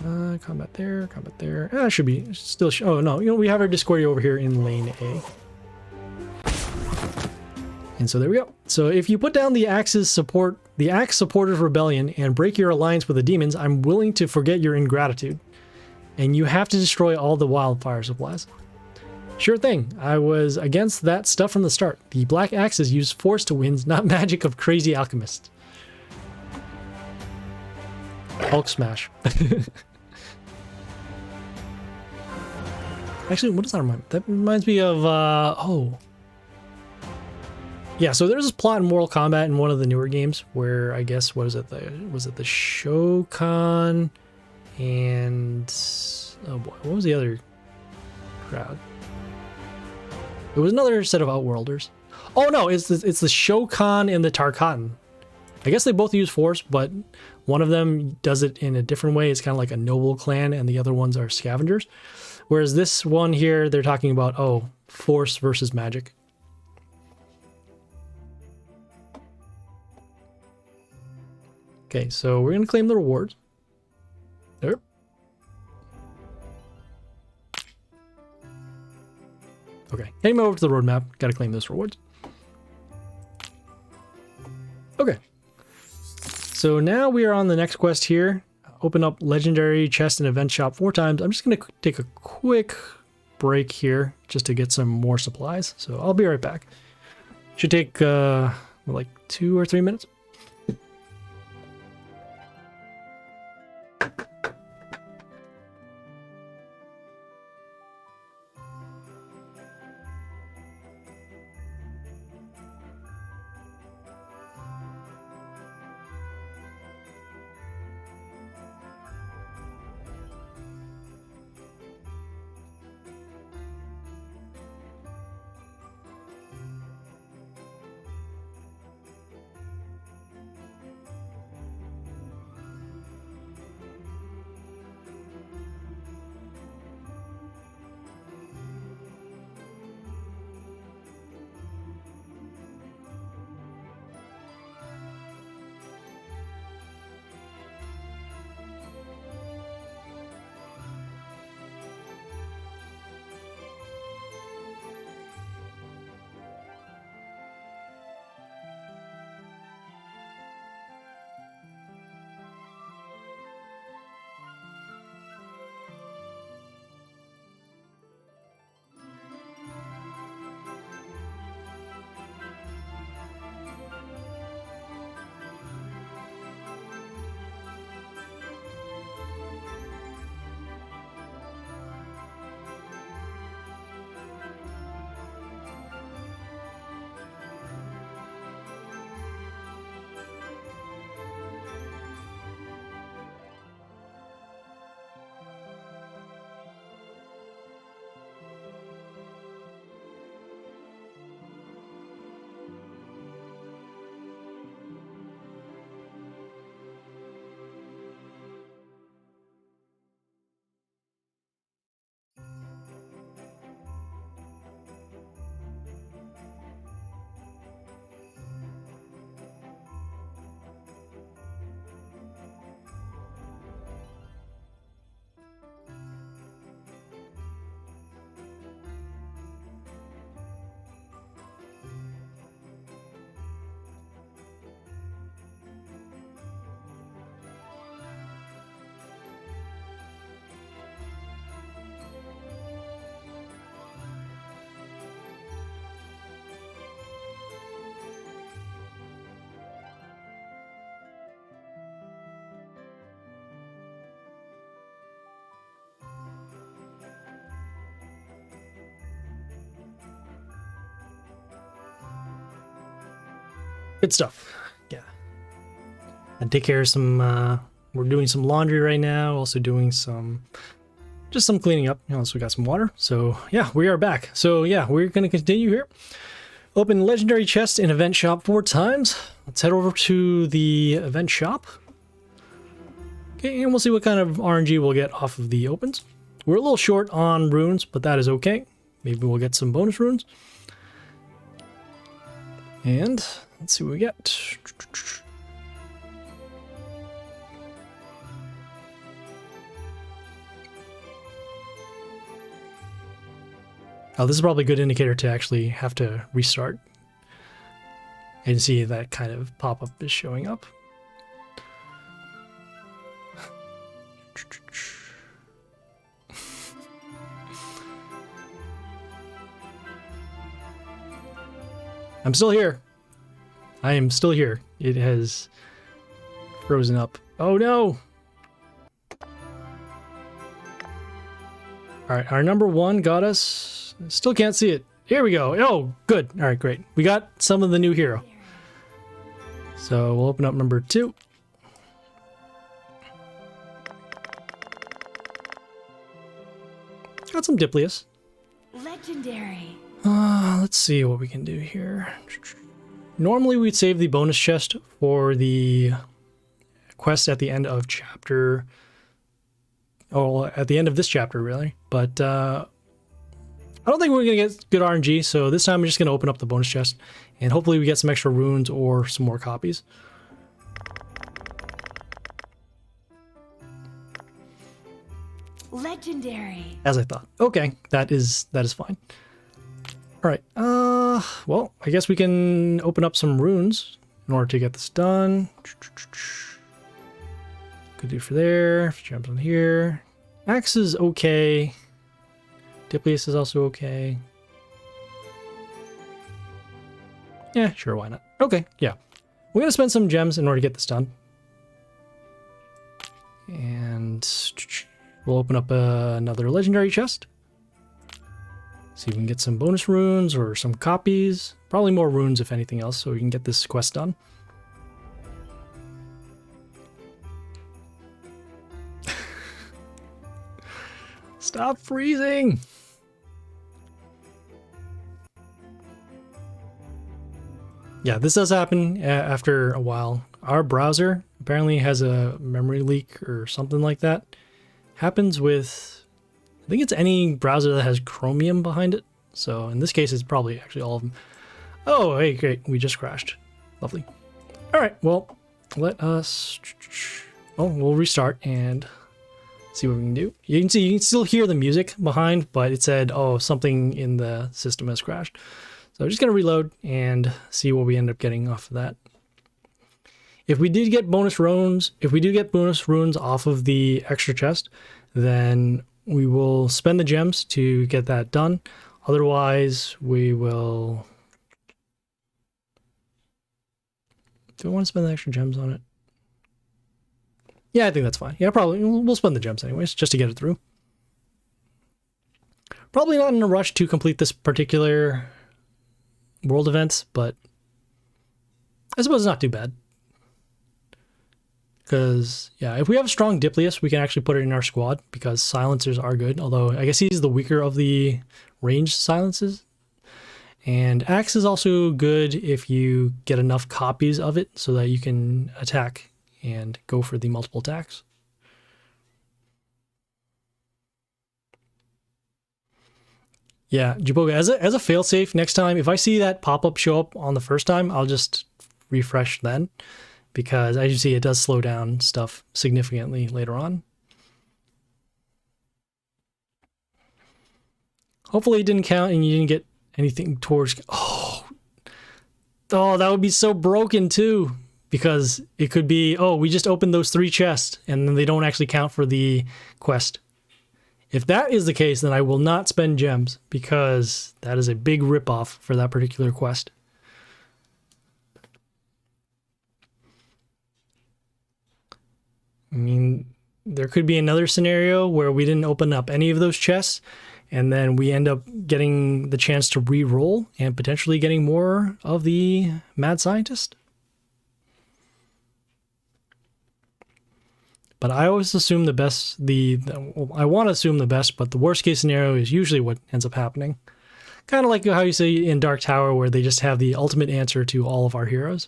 Combat there, combat there. Should be still. Oh no, we have our Discordia over here in lane A. And so there we go. So if you put down the Axe supporters rebellion and break your alliance with the demons, I'm willing to forget your ingratitude. And you have to destroy all the wildfire supplies. Sure thing. I was against that stuff from the start. The black axes use force to win, not magic of crazy alchemists. Hulk smash. Actually, what does that remind me? That reminds me of, oh. Yeah, so there's this plot in Mortal Kombat in one of the newer games where I guess, was it the Shokan and, oh boy, what was the other crowd? It was another set of Outworlders. Oh no, it's the Shokan and the Tarkatan. I guess they both use force, but one of them does it in a different way. It's kind of like a noble clan, and the other ones are scavengers. Whereas this one here, they're talking about, oh, force versus magic. Okay, so we're going to claim the rewards. There. Okay, heading over to the roadmap. Got to claim those rewards. Okay. So now we are on the next quest here. Open up legendary chest and event shop 4 times. I'm just going to take a quick break here just to get some more supplies. So I'll be right back. Should take like 2 or 3 minutes. Good stuff. Yeah. And take care of some, we're doing some laundry right now. Also doing just some cleaning up. Also got some water. So yeah, we are back. So yeah, we're going to continue here. Open legendary chest in event shop 4 times. Let's head over to the event shop. And we'll see what kind of RNG we'll get off of the opens. We're a little short on runes, but that is okay. Maybe we'll get some bonus runes. And let's see what we get. Oh, this is probably a good indicator to actually have to restart. And see that kind of pop-up is showing up. I'm still here. I am still here. It has frozen up. Oh no! Alright, our number one got us. Still can't see it. Here we go. Oh, good. Alright, great. We got some of the new hero. So we'll open up number 2. Got some Diplius. Legendary. Let's see what we can do here. Normally we'd save the bonus chest for the quest at the end of chapter... Oh, at the end of this chapter, really. But I don't think we're going to get good RNG, so this time I'm just going to open up the bonus chest, and hopefully we get some extra runes or some more copies. Legendary. As I thought. Okay, that is fine. All right. Well, I guess we can open up some runes in order to get this done. Could do for there. Jump on here. Axe is okay. Diplius is also okay. Yeah, sure, why not? Okay, yeah. We're gonna spend some gems in order to get this done. And we'll open up another legendary chest. See if we can get some bonus runes or some copies. Probably more runes if anything else, so we can get this quest done. Stop freezing! Yeah, this does happen after a while. Our browser apparently has a memory leak or something like that. Happens with, I think it's any browser that has Chromium behind it. So in this case, it's probably actually all of them. Oh, hey, great. We just crashed. Lovely. All right, well, let us... Oh, we'll restart and see what we can do. You can still hear the music behind, but it said, oh, something in the system has crashed. So I'm just going to reload and see what we end up getting off of that. If we did get bonus runes, if we do get bonus runes off of the extra chest, then we will spend the gems to get that done. Otherwise, we will... Do I want to spend the extra gems on it? Yeah, I think that's fine. Yeah, probably. We'll spend the gems anyways, just to get it through. Probably not in a rush to complete this particular world event, but I suppose it's not too bad. Because, yeah, if we have a strong Diplius, we can actually put it in our squad, because silencers are good, although I guess he's the weaker of the ranged silences. And Axe is also good if you get enough copies of it so that you can attack and go for the multiple attacks. Yeah, Jaboga, as a failsafe, next time, if I see that pop-up show up on the first time, I'll just refresh then. Because as you see, it does slow down stuff significantly later on. Hopefully it didn't count and you didn't get anything towards... Oh, that would be so broken too. Because it could be, oh, we just opened those 3 chests and then they don't actually count for the quest. If that is the case, then I will not spend gems because that is a big ripoff for that particular quest. I mean, there could be another scenario where we didn't open up any of those chests and then we end up getting the chance to re-roll and potentially getting more of the Mad Scientist. But I always assume the best, I want to assume the best, but the worst case scenario is usually what ends up happening. Kind of like how you say in Dark Tower where they just have the ultimate answer to all of our heroes.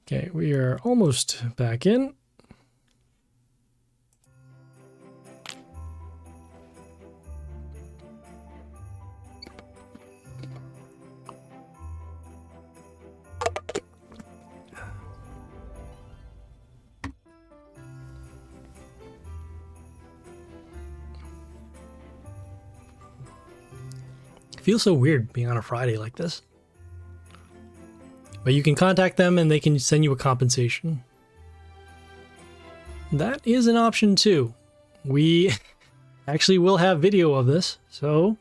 Okay, we are almost back in. Feels so weird being on a Friday like this. But you can contact them and they can send you a compensation. That is an option too. We actually will have video of this, so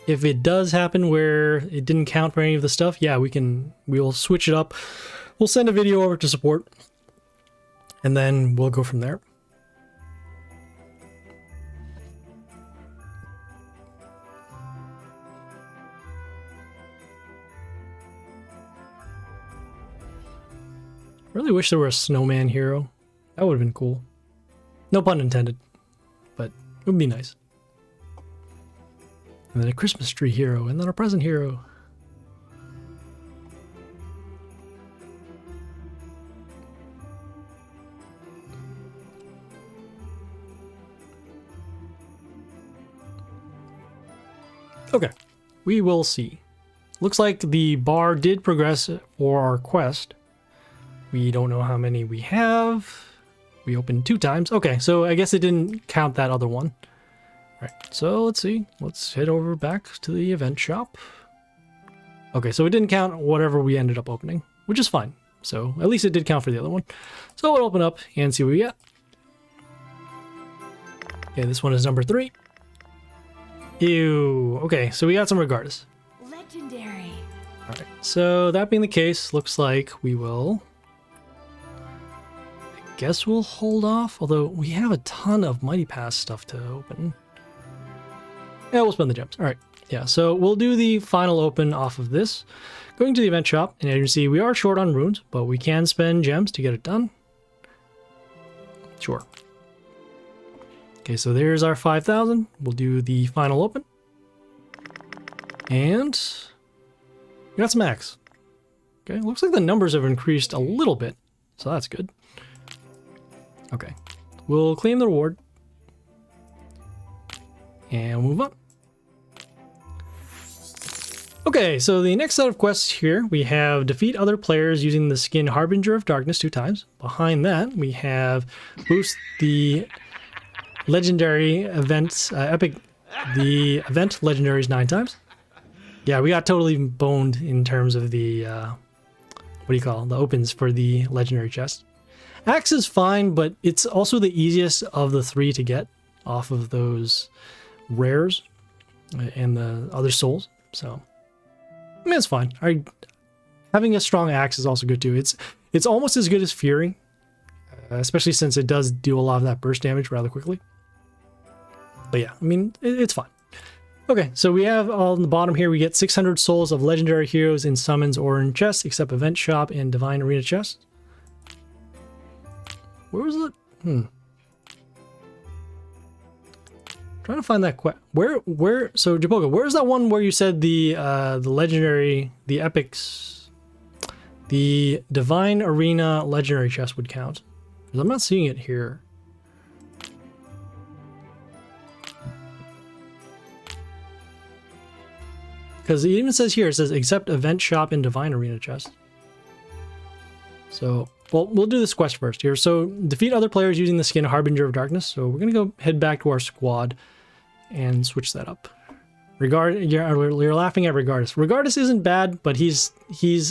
if it does happen where it didn't count for any of the stuff, yeah, we'll switch it up. We'll send a video over to support, and then we'll go from there. Really wish there were a snowman hero. That would have been cool. No pun intended, but it would be nice. And then a Christmas tree hero, and then a present hero. Okay, we will see. Looks like the bar did progress for our quest. We don't know how many we have. We opened 2 times. Okay, so I guess it didn't count that other one. All right, so let's see. Let's head over back to the event shop. Okay, so it didn't count whatever we ended up opening, which is fine. So at least it did count for the other one. So we'll open up and see what we get. Okay, this one is number 3. Ew. Okay, so we got some Regardus. Legendary. All right, so that being the case, looks like we will... guess we'll hold off, although we have a ton of Mighty Pass stuff to open. Yeah, we'll spend the gems. All right. Yeah, so we'll do the final open off of this. Going to the event shop, and as you can see, we are short on runes, but we can spend gems to get it done. Sure. Okay, so there's our 5,000. We'll do the final open. And we got some max. Okay, looks like the numbers have increased a little bit, so that's good. Okay, we'll claim the reward and move on. Okay, so the next set of quests here, we have defeat other players using the skin Harbinger of Darkness 2 times. Behind that, we have boost the legendary events, the event legendaries 9 times. Yeah, we got totally boned in terms of the, what do you call it, the opens for the legendary chest. Axe is fine, but it's also the easiest of the 3 to get off of those rares and the other souls. So, I mean, it's fine. Having a strong axe is also good too. It's almost as good as Fury, especially since it does do a lot of that burst damage rather quickly. But yeah, I mean, it's fine. Okay, so we have on the bottom here, we get 600 souls of legendary heroes in summons or in chests, except event shop and divine arena chests. Where was it? Trying to find that quest. Where? So Japoga, where's that one where you said the legendary, the epics, the divine arena legendary chest would count? Because I'm not seeing it here. Because it even says here, it says except event shop and divine arena chest. So, well, we'll do this quest first here. So, defeat other players using the skin Harbinger of Darkness. So, we're going to go head back to our squad and switch that up. You're laughing at Regardus. Regardus isn't bad, but he's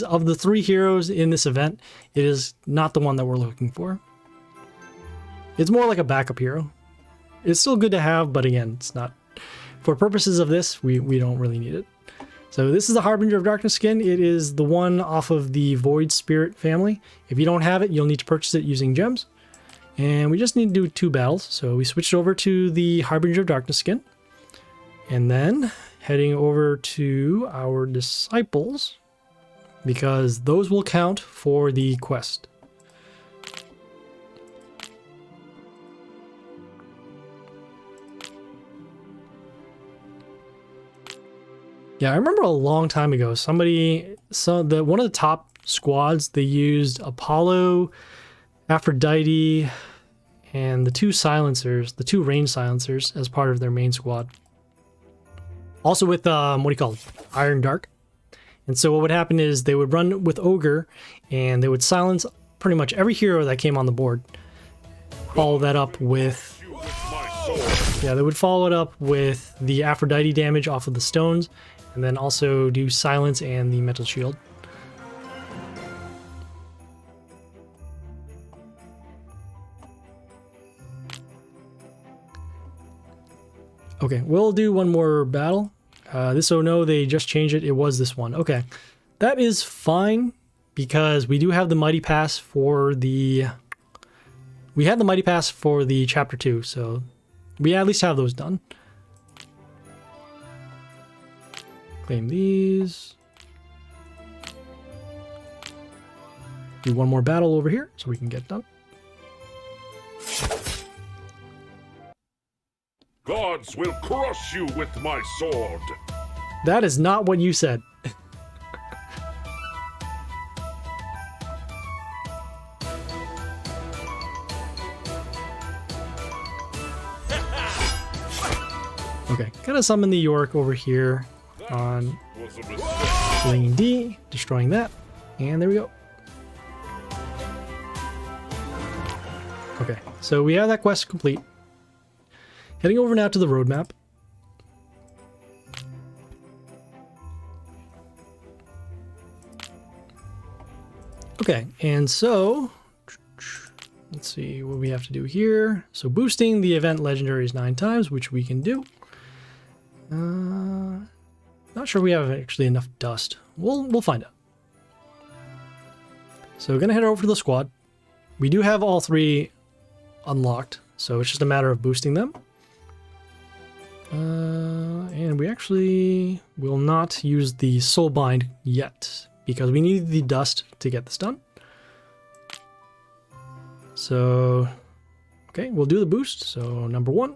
of the 3 heroes in this event, it is not the one that we're looking for. It's more like a backup hero. It's still good to have, but again, it's not. For purposes of this, we don't really need it. So this is the Harbinger of Darkness skin. It is the one off of the Void Spirit family. If you don't have it, you'll need to purchase it using gems. And we just need to do 2 battles. So we switched over to the Harbinger of Darkness skin. And then heading over to our disciples, because those will count for the quest. Yeah, I remember a long time ago, one of the top squads. They used Apollo, Aphrodite, and the two silencers, the two range silencers, as part of their main squad. Also with, what do you call it? Iron Dark. And so what would happen is they would run with Ogre, and they would silence pretty much every hero that came on the board. Follow that up with... Yeah, they would follow it up with the Aphrodite damage off of the stones, and then also do silence and the mental shield. Okay, we'll do one more battle. This, oh no, they just changed it. It was this one. Okay, that is fine because we do have the Mighty Pass for the... We had the Mighty Pass for the Chapter 2, so we at least have those done. Claim these. Do one more battle over here so we can get done. Gods will crush you with my sword. That is not what you said. Okay, gotta summon the York over here on lane D, destroying that, and there we go. Okay, so we have that quest complete. Heading over now to the roadmap. Okay, and so let's see what we have to do here. So boosting the event legendaries 9 times, which we can do. Not sure we have actually enough dust. We'll find out. So we're gonna head over to the squad. We do have all 3 unlocked, so it's just a matter of boosting them. And we actually will not use the Soulbind yet because we need the dust to get this done. So, okay, we'll do the boost. So number 1.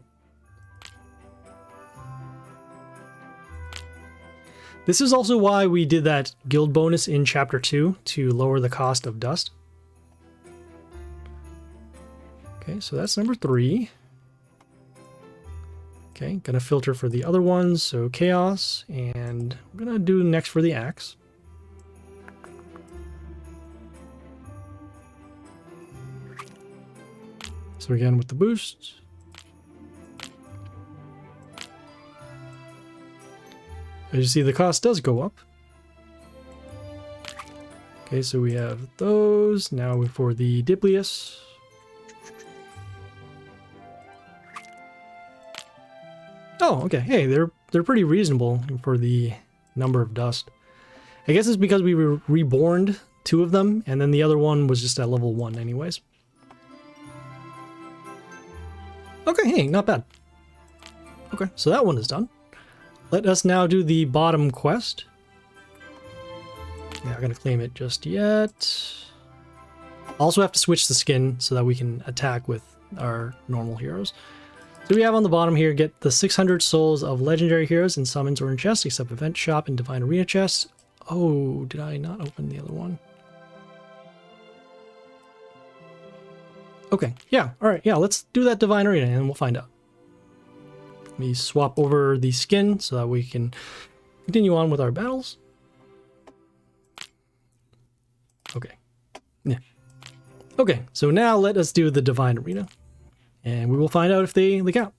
This is also why we did that guild bonus in Chapter 2 to lower the cost of dust. Okay, so that's number 3. Okay, gonna filter for the other ones, so Chaos, and I'm gonna do next for the Axe. So again with the boost. As you see, the cost does go up. Okay, so we have those. Now for the Diplius. Oh, okay. Hey, they're pretty reasonable for the number of dust. I guess it's because we reborned 2 of them, and then the other one was just at level 1 anyways. Okay, hey, not bad. Okay, so that one is done. Let us now do the bottom quest. Not gonna claim it just yet. Also have to switch the skin so that we can attack with our normal heroes. So we have on the bottom here, get the 600 souls of legendary heroes in summons or in chests, except event shop and divine arena chests. Oh, did I not open the other one? Okay, yeah, alright, yeah, let's do that divine arena and we'll find out. Let me swap over the skin so that we can continue on with our battles. Okay. Yeah. Okay, so now let us do the divine arena. And we will find out if they count.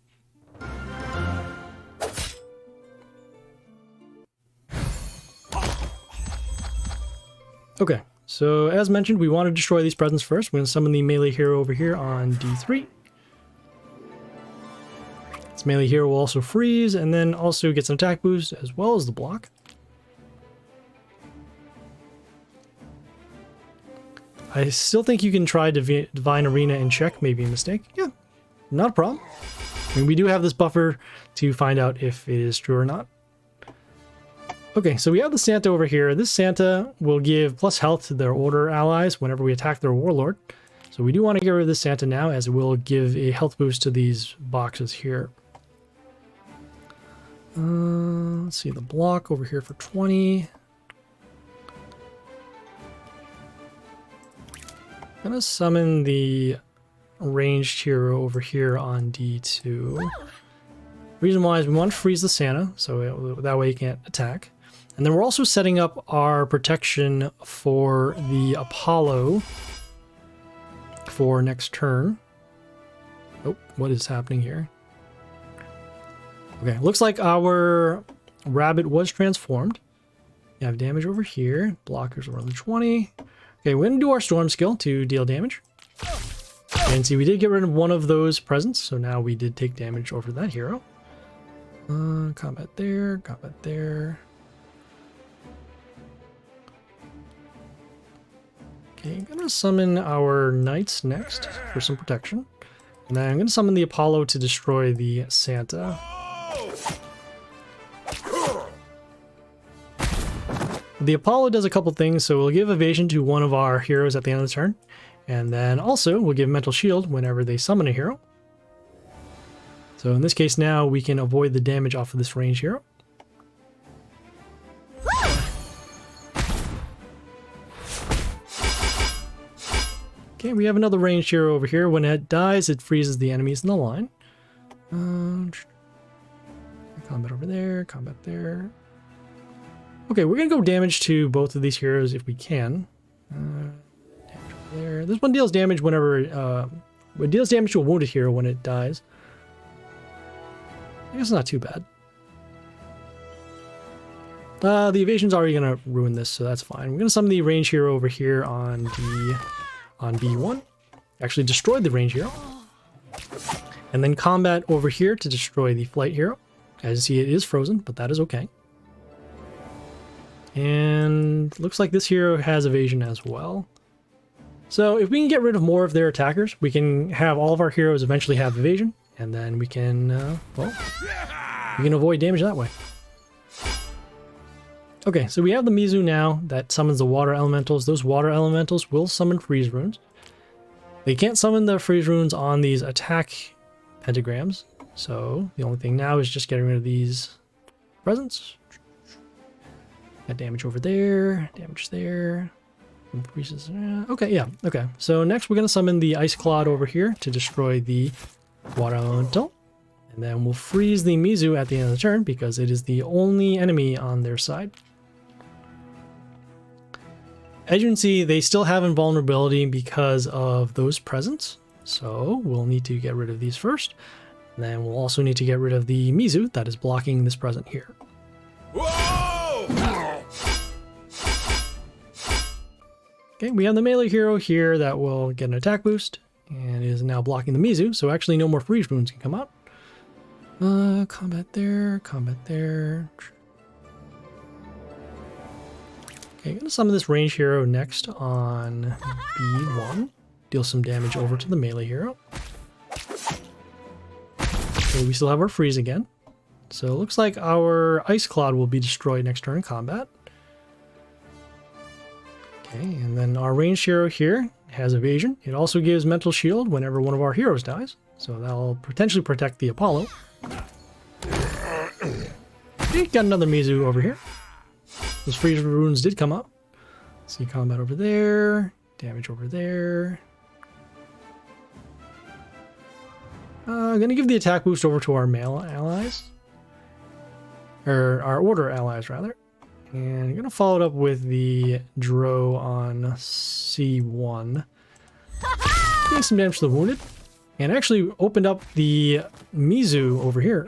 Okay, so as mentioned, we want to destroy these presents first. We're going to summon the melee hero over here on D3. This melee hero will also freeze and then also gets an attack boost as well as the block. I still think you can try Divine Arena and check, maybe a mistake. Yeah, not a problem. I mean, we do have this buffer to find out if it is true or not. Okay, so we have the Santa over here. This Santa will give plus health to their Order allies whenever we attack their Warlord. So we do want to get rid of this Santa now, as it will give a health boost to these boxes here. Let's see, the block over here for 20. gonna summon the ranged hero over here on D2. Reason why is we want to freeze the Santa, so that way he can't attack. And then we're also setting up our protection for the Apollo for next turn. Oh, what is happening here? Okay, looks like our rabbit was transformed. We have damage over here. Blockers are only 20. Okay, we're going to do our storm skill to deal damage. And see, we did get rid of one of those presents, so now we did take damage over that hero. Combat there, combat there. Okay, I'm gonna summon our knights next for some protection. And then I'm gonna summon the Apollo to destroy the Santa. The Apollo does a couple things, so we'll give evasion to one of our heroes at the end of the turn. And then also we'll give mental shield whenever they summon a hero. So in this case now we can avoid the damage off of this ranged hero. Okay, we have another ranged hero over here. When it dies, it freezes the enemies in the line. Combat over there, combat there. Okay, we're gonna go damage to both of these heroes if we can. Damage over there. This one deals damage whenever it deals damage to a wounded hero when it dies. I guess it's not too bad. The evasion's already gonna ruin this, so that's fine. We're gonna summon the ranged hero over here on B1. Actually destroyed the ranged hero. And then combat over here to destroy the flight hero. As you see, it is frozen, but that is okay. And looks like this hero has evasion as well. So if we can get rid of more of their attackers, we can have all of our heroes eventually have evasion. And then we can, well, we can avoid damage that way. Okay, so we have the Mizu now that summons the water elementals. Those water elementals will summon freeze runes. They can't summon the freeze runes on these attack pentagrams. So the only thing now is just getting rid of these presents. Got damage over there, damage there. Increases. Okay, yeah, okay. So next we're going to summon the Ice Clod over here to destroy the water elemental. And then we'll freeze the Mizu at the end of the turn because it is the only enemy on their side. As you can see, they still have invulnerability because of those presents. So we'll need to get rid of these first. And then we'll also need to get rid of the Mizu that is blocking this present here. Okay, we have the melee hero here that will get an attack boost and is now blocking the Mizu, so actually no more freeze runes can come out. Combat there, combat there. Okay, I'm gonna summon this range hero next on B1. Deal some damage over to the melee hero. Okay, we still have our freeze again. So it looks like our Ice Cloud will be destroyed next turn in combat. Okay, and then our ranged hero here has evasion. It also gives mental shield whenever one of our heroes dies. So that'll potentially protect the Apollo. Okay, got another Mizu over here. Those freeze runes did come up. See combat over there. Damage over there. I'm going to give the attack boost over to our male allies. Or our order allies, rather. And I'm going to follow it up with the Dro on C1. Doing some damage to the wounded. And actually opened up the Mizu over here.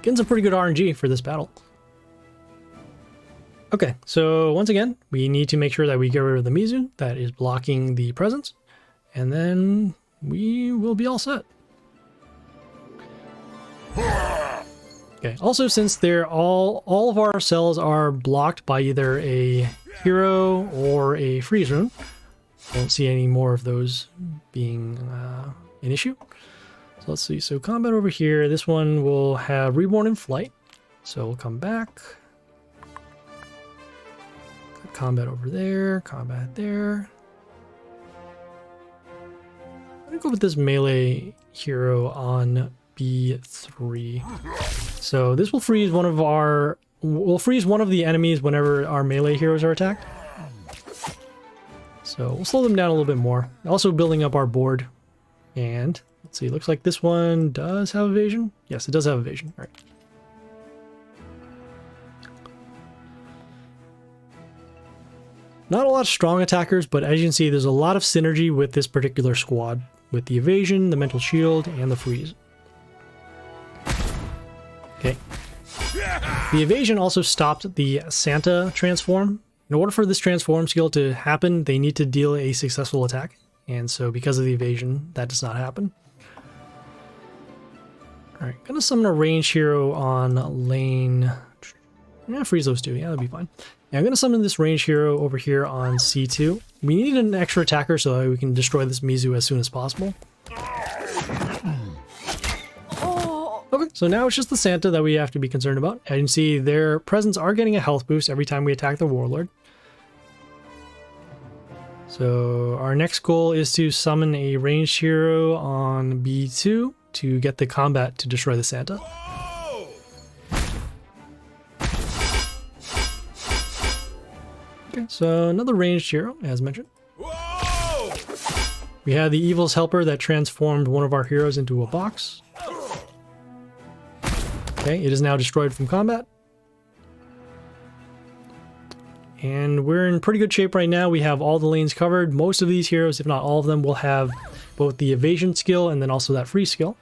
Getting some pretty good RNG for this battle. Okay, so once again, we need to make sure that we get rid of the Mizu that is blocking the presence. And then we will be all set. Okay, also since they're all of our cells are blocked by either a hero or a freeze rune, I don't see any more of those being an issue. So let's see, so combat over here, this one will have Reborn in Flight, so we'll come back. Combat over there, combat there. I'm gonna go with this melee hero on B3. So this will freeze one of our, we'll freeze one of the enemies whenever our melee heroes are attacked. So we'll slow them down a little bit more. Also building up our board. And let's see, looks like this one does have evasion. Yes, it does have evasion. All right. Not a lot of strong attackers, but as you can see, there's a lot of synergy with this particular squad, with the evasion, the mental shield, and the freeze. Okay. The evasion also stopped the Santa transform. In order for this transform skill to happen, they need to deal a successful attack. And so because of the evasion, that does not happen. Alright, gonna summon a ranged hero on lane... Yeah, freeze those two. Yeah, that'd be fine. Yeah, I'm gonna summon this ranged hero over here on C2. We need an extra attacker so that we can destroy this Mizu as soon as possible. Okay, so now it's just the Santa that we have to be concerned about. As you can see, their presence are getting a health boost every time we attack the Warlord. So our next goal is to summon a ranged hero on B2 to get the combat to destroy the Santa. Okay, so another ranged hero, as mentioned. We have the Evil's Helper that transformed one of our heroes into a box. Okay, it is now destroyed from combat. And we're in pretty good shape right now. We have all the lanes covered. Most of these heroes, if not all of them, will have both the evasion skill and then also that free skill.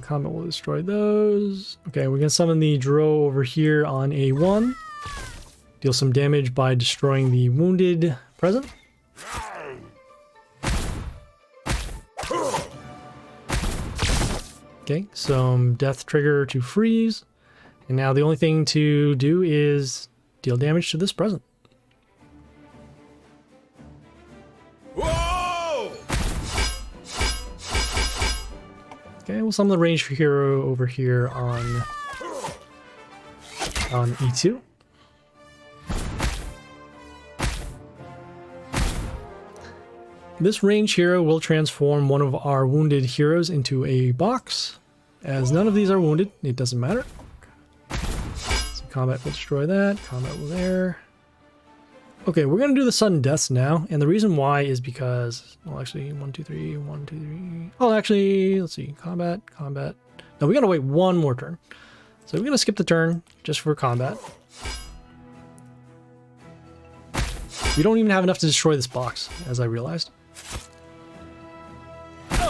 Combat will destroy those. Okay, we're going to summon the Dro over here on A1. Deal some damage by destroying the wounded present. Okay, some death trigger to freeze. And now the only thing to do is deal damage to this present. Whoa! Okay, we'll summon the ranged hero over here on E2. This ranged hero will transform one of our wounded heroes into a box. As none of these are wounded, it doesn't matter. So combat will destroy that. Combat will there. Okay, we're going to do the sudden deaths now. And the reason why is because... Well, actually, 1, 2, 3, 1, 2, 3... Oh, actually, let's see. Combat. No, we got to wait one more turn. So we're going to skip the turn just for combat. We don't even have enough to destroy this box, as I realized.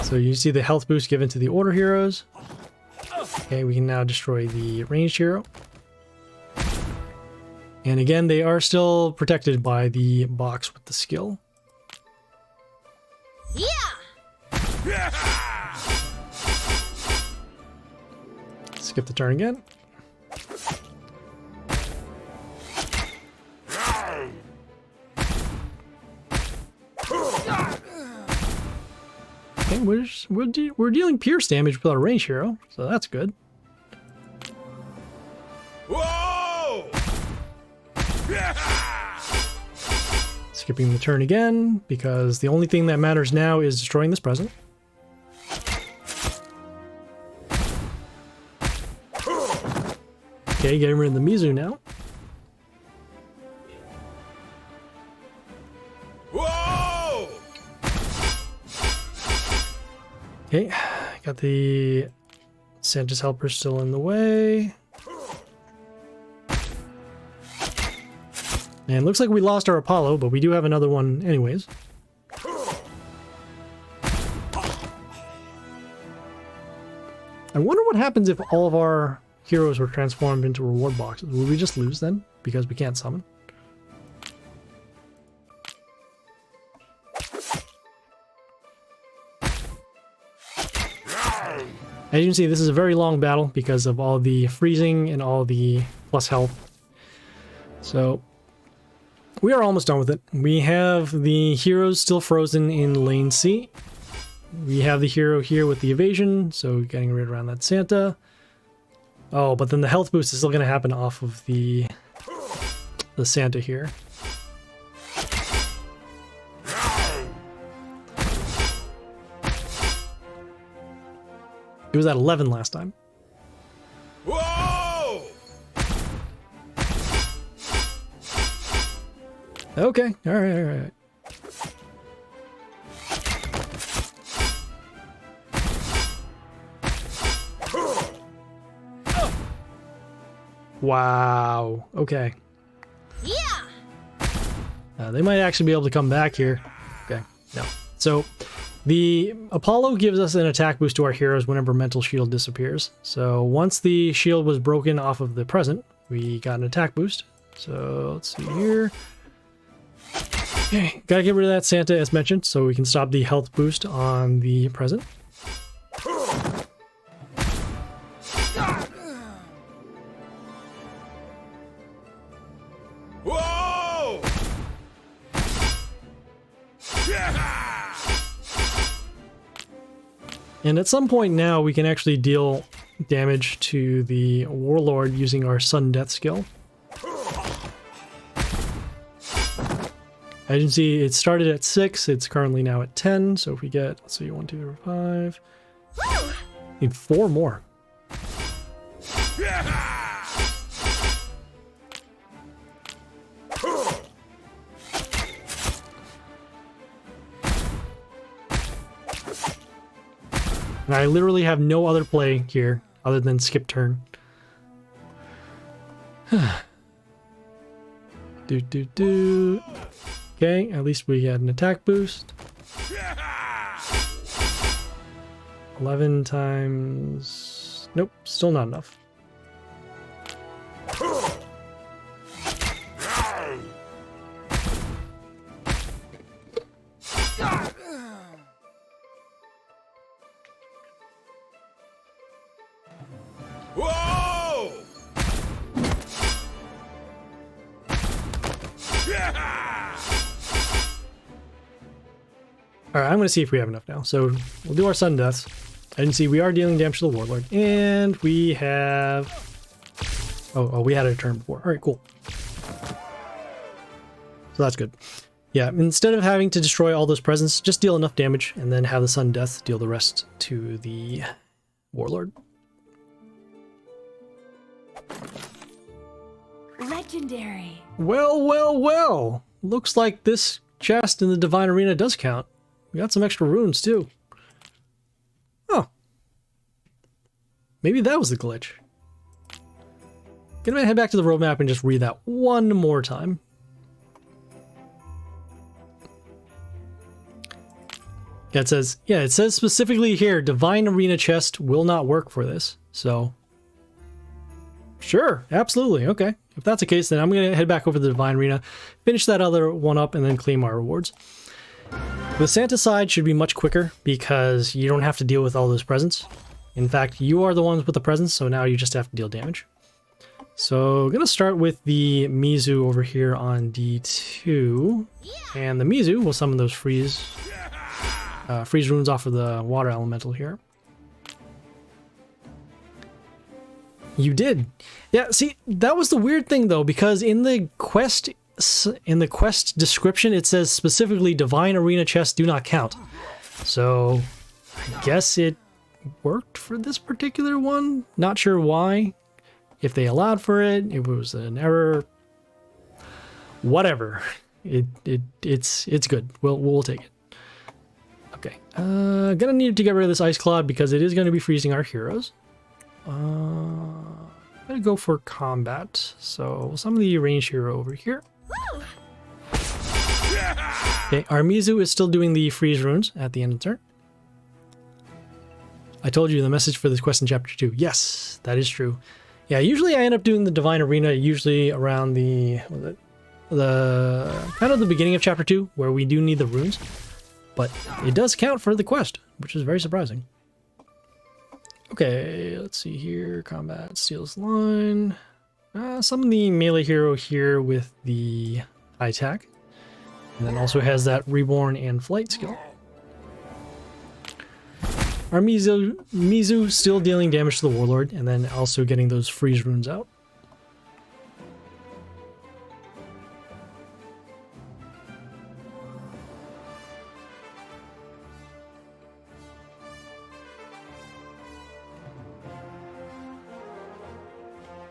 So you see the health boost given to the order heroes. Okay, we can now destroy the ranged hero. And again, they are still protected by the box with the skill. Yeah! Skip the turn again. Okay, we're dealing pierce damage without a ranged hero, so that's good. Whoa! Skipping the turn again, because the only thing that matters now is destroying this present. Okay, getting rid of the Mizu now. Okay, got the Santa's Helper still in the way. And it looks like we lost our Apollo, but we do have another one anyways. I wonder what happens if all of our heroes were transformed into reward boxes. Will we just lose then? Because we can't summon? As you can see, this is a very long battle because of all the freezing and all the plus health. So we are almost done with it. We have the heroes still frozen in lane C. We have the hero here with the evasion, so getting rid around that Santa. Oh, but then the health boost is still going to happen off of the Santa here. It was at 11 last time. Whoa! Okay, alright, alright. Wow, okay. Yeah. They might actually be able to come back here. Okay, no. So, the Apollo gives us an attack boost to our heroes whenever mental shield disappears. So, once the shield was broken off of the present, we got an attack boost. So, let's see here. Okay, gotta get rid of that Santa as mentioned, so we can stop the health boost on the present. Whoa! And at some point now, we can actually deal damage to the Warlord using our Sudden Death skill. As you can see, it started at 6, it's currently now at 10, so if we get, let's see, 1, 2, 3, 5, need 4 more. And I literally have no other play here other than skip turn. do. Okay, at least we had an attack boost. 11 times... Nope, still not enough. Whoa! Alright, I'm going to see if we have enough now. So we'll do our sudden deaths. As you can see, we are dealing damage to the Warlord. And we have... Oh, we had a turn before. Alright, cool. So that's good. Yeah, instead of having to destroy all those presents, just deal enough damage and then have the sudden death deal the rest to the Warlord. Legendary. Well. Looks like this chest in the Divine Arena does count. We got some extra runes too. Oh. Maybe that was the glitch. Gonna head back to the roadmap and just read that one more time. Yeah, it says specifically here, Divine Arena chest will not work for this. So, sure, absolutely, okay. If that's the case, then I'm gonna head back over to the Divine Arena, finish that other one up, and then claim our rewards. The Santa side should be much quicker because you don't have to deal with all those presents. In fact, you are the ones with the presents, so now you just have to deal damage. So, I'm gonna start with the Mizu over here on D2, and the Mizu will summon those freeze runes off of the water elemental here. You did. Yeah, see, that was the weird thing though, because in the quest description it says specifically Divine Arena chests do not count. So I guess it worked for this particular one. Not sure why. If they allowed for it, it was an error. Whatever. It's good. We'll take it. Okay, gonna need to get rid of this Ice Cloud because it is going to be freezing our heroes. I'm gonna go for combat, so we'll summon the ranged hero over here. Okay, our Mizu is still doing the freeze runes at the end of the turn. I told you the message for this quest in chapter 2. Yes, that is true. Yeah, usually I end up doing the Divine Arena usually around the kind of the beginning of chapter 2 where we do need the runes. But it does count for the quest, which is very surprising. Okay, let's see here. Combat, Steel's Line. Summon the melee hero here with the high attack. And then also has that Reborn and Flight skill. Our Mizu still dealing damage to the Warlord, and then also getting those freeze runes out.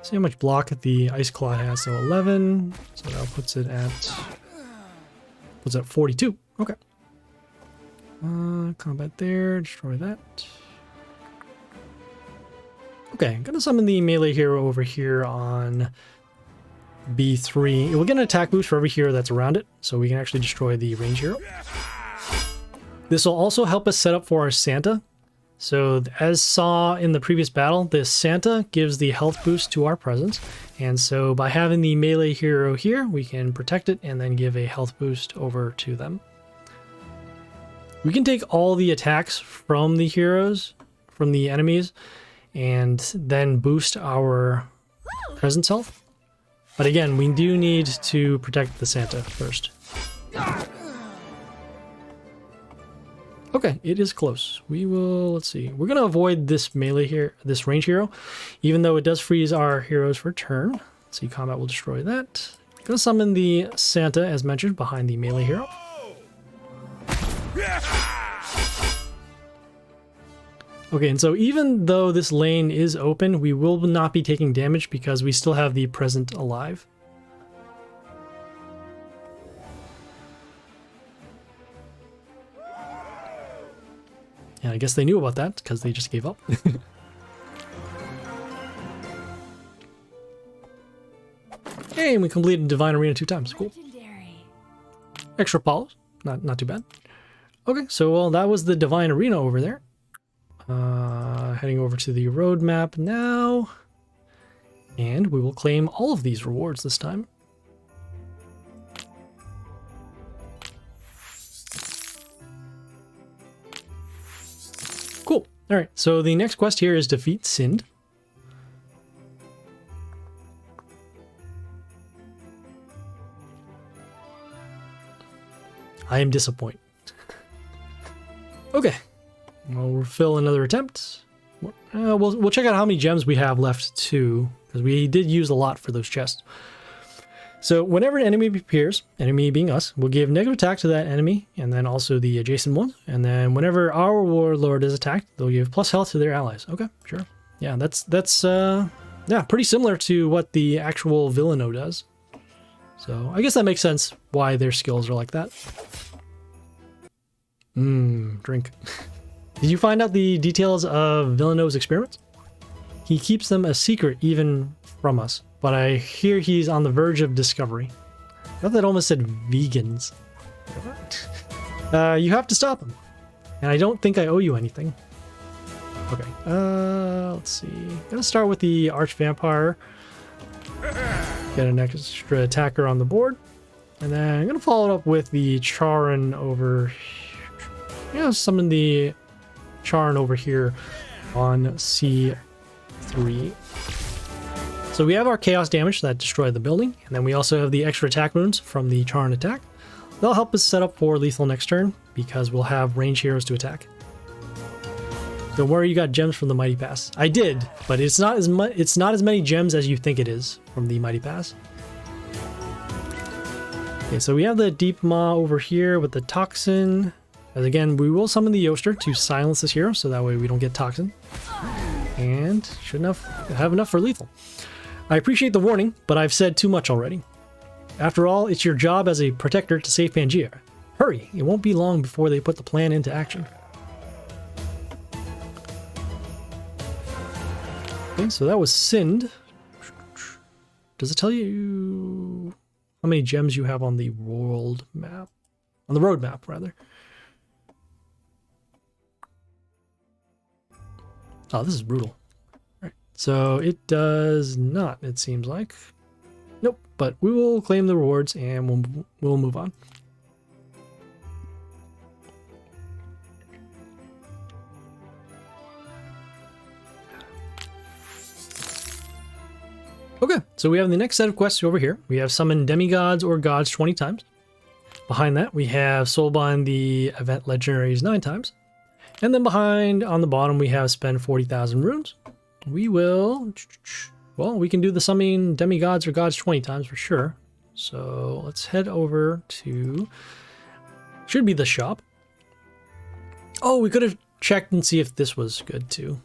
See how much block the Ice Claw has, so 11, so that puts it at Was that 42? Okay. Combat there, destroy that. Okay, gonna summon the melee hero over here on B3. It will get an attack boost for every hero that's around it, so we can actually destroy the range hero. This will also help us set up for our Santa. So as saw in the previous battle, this Santa gives the health boost to our presence. And so by having the melee hero here, we can protect it and then give a health boost over to them. We can take all the attacks from the heroes, from the enemies, and then boost our presence health. But again, we do need to protect the Santa first. Okay, it is close. We will, let's see. We're going to avoid this melee here, this range hero, even though it does freeze our heroes for turn. Let's see, combat will destroy that. Going to summon the Santa, as mentioned, behind the melee hero. Okay, and so even though this lane is open, we will not be taking damage because we still have the present alive. And I guess they knew about that because they just gave up. Hey, and we completed Divine Arena 2 times. Cool. Legendary. Extra polos. Not too bad. Okay, so well, that was the Divine Arena over there. Heading over to the roadmap now. And we will claim all of these rewards this time. Cool. All right, so the next quest here is defeat Sind. I am disappointed. Okay. We'll fill another attempt. We'll check out how many gems we have left too, because we did use a lot for those chests. So whenever an enemy appears, enemy being us, we'll give negative attack to that enemy, and then also the adjacent one. And then whenever our warlord is attacked, they'll give plus health to their allies. Okay, sure. Yeah, that's yeah, pretty similar to what the actual Villano does. So I guess that makes sense why their skills are like that. Drink. Did you find out the details of Villano's experiments? He keeps them a secret even from us, but I hear he's on the verge of discovery. I thought that almost said vegans. You have to stop him. And I don't think I owe you anything. Okay, let's see. Gonna start with the Archvampire. Get an extra attacker on the board. And then I'm gonna follow it up with the Charon over... Yeah, summon the Charon over here on C3. So we have our chaos damage that destroyed the building, and then we also have the extra attack wounds from the Charon attack. They'll help us set up for lethal next turn because we'll have range heroes to attack. Don't worry, you got gems from the Mighty Pass. I did, but it's not as much. It's not as many gems as you think it is from the Mighty Pass. Okay, so we have the Deep Maw over here with the Toxin. As again, we will summon the Yoster to silence this hero, so that way we don't get Toxin. And should have enough for lethal. I appreciate the warning, but I've said too much already. After all, it's your job as a protector to save Pangea. Hurry, it won't be long before they put the plan into action. Okay, so that was Sind. Does it tell you how many gems you have on the world map? On the road map, rather. Oh, this is brutal. All right, so it does not, it seems like. Nope, but we will claim the rewards and we'll move on. Okay, so we have the next set of quests over here. We have summon demigods or gods 20 times. Behind that, we have Soulbind the event legendaries 9 times. And then behind, on the bottom, we have spend 40,000 runes. We will... Well, we can do the summoning demigods or gods 20 times for sure. So let's head over to... Should be the shop. Oh, we could have checked and see if this was good too.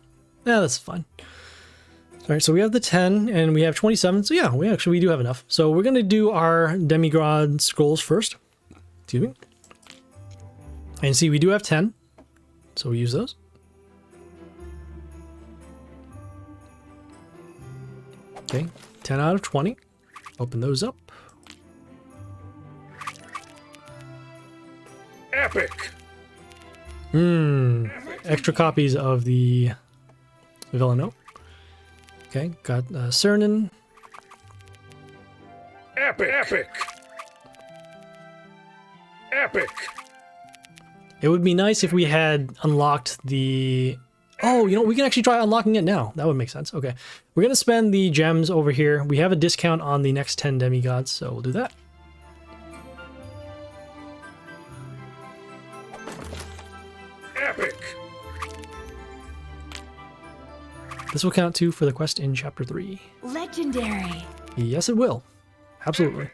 Yeah, that's fine. All right, so we have the 10 and we have 27. So yeah, we do have enough. So we're going to do our demigod scrolls first. Excuse me. And see, we do have 10, so we use those. Okay, 10 out of 20. Open those up. Epic. Extra copies of the Villano. Okay, got Cernan. Epic. Epic. Epic. It would be nice if we had unlocked the... Oh, you know, we can actually try unlocking it now. That would make sense. Okay, we're going to spend the gems over here. We have a discount on the next 10 demigods, so we'll do that. Epic. This will count too for the quest in Chapter 3. Legendary. Yes, it will. Absolutely.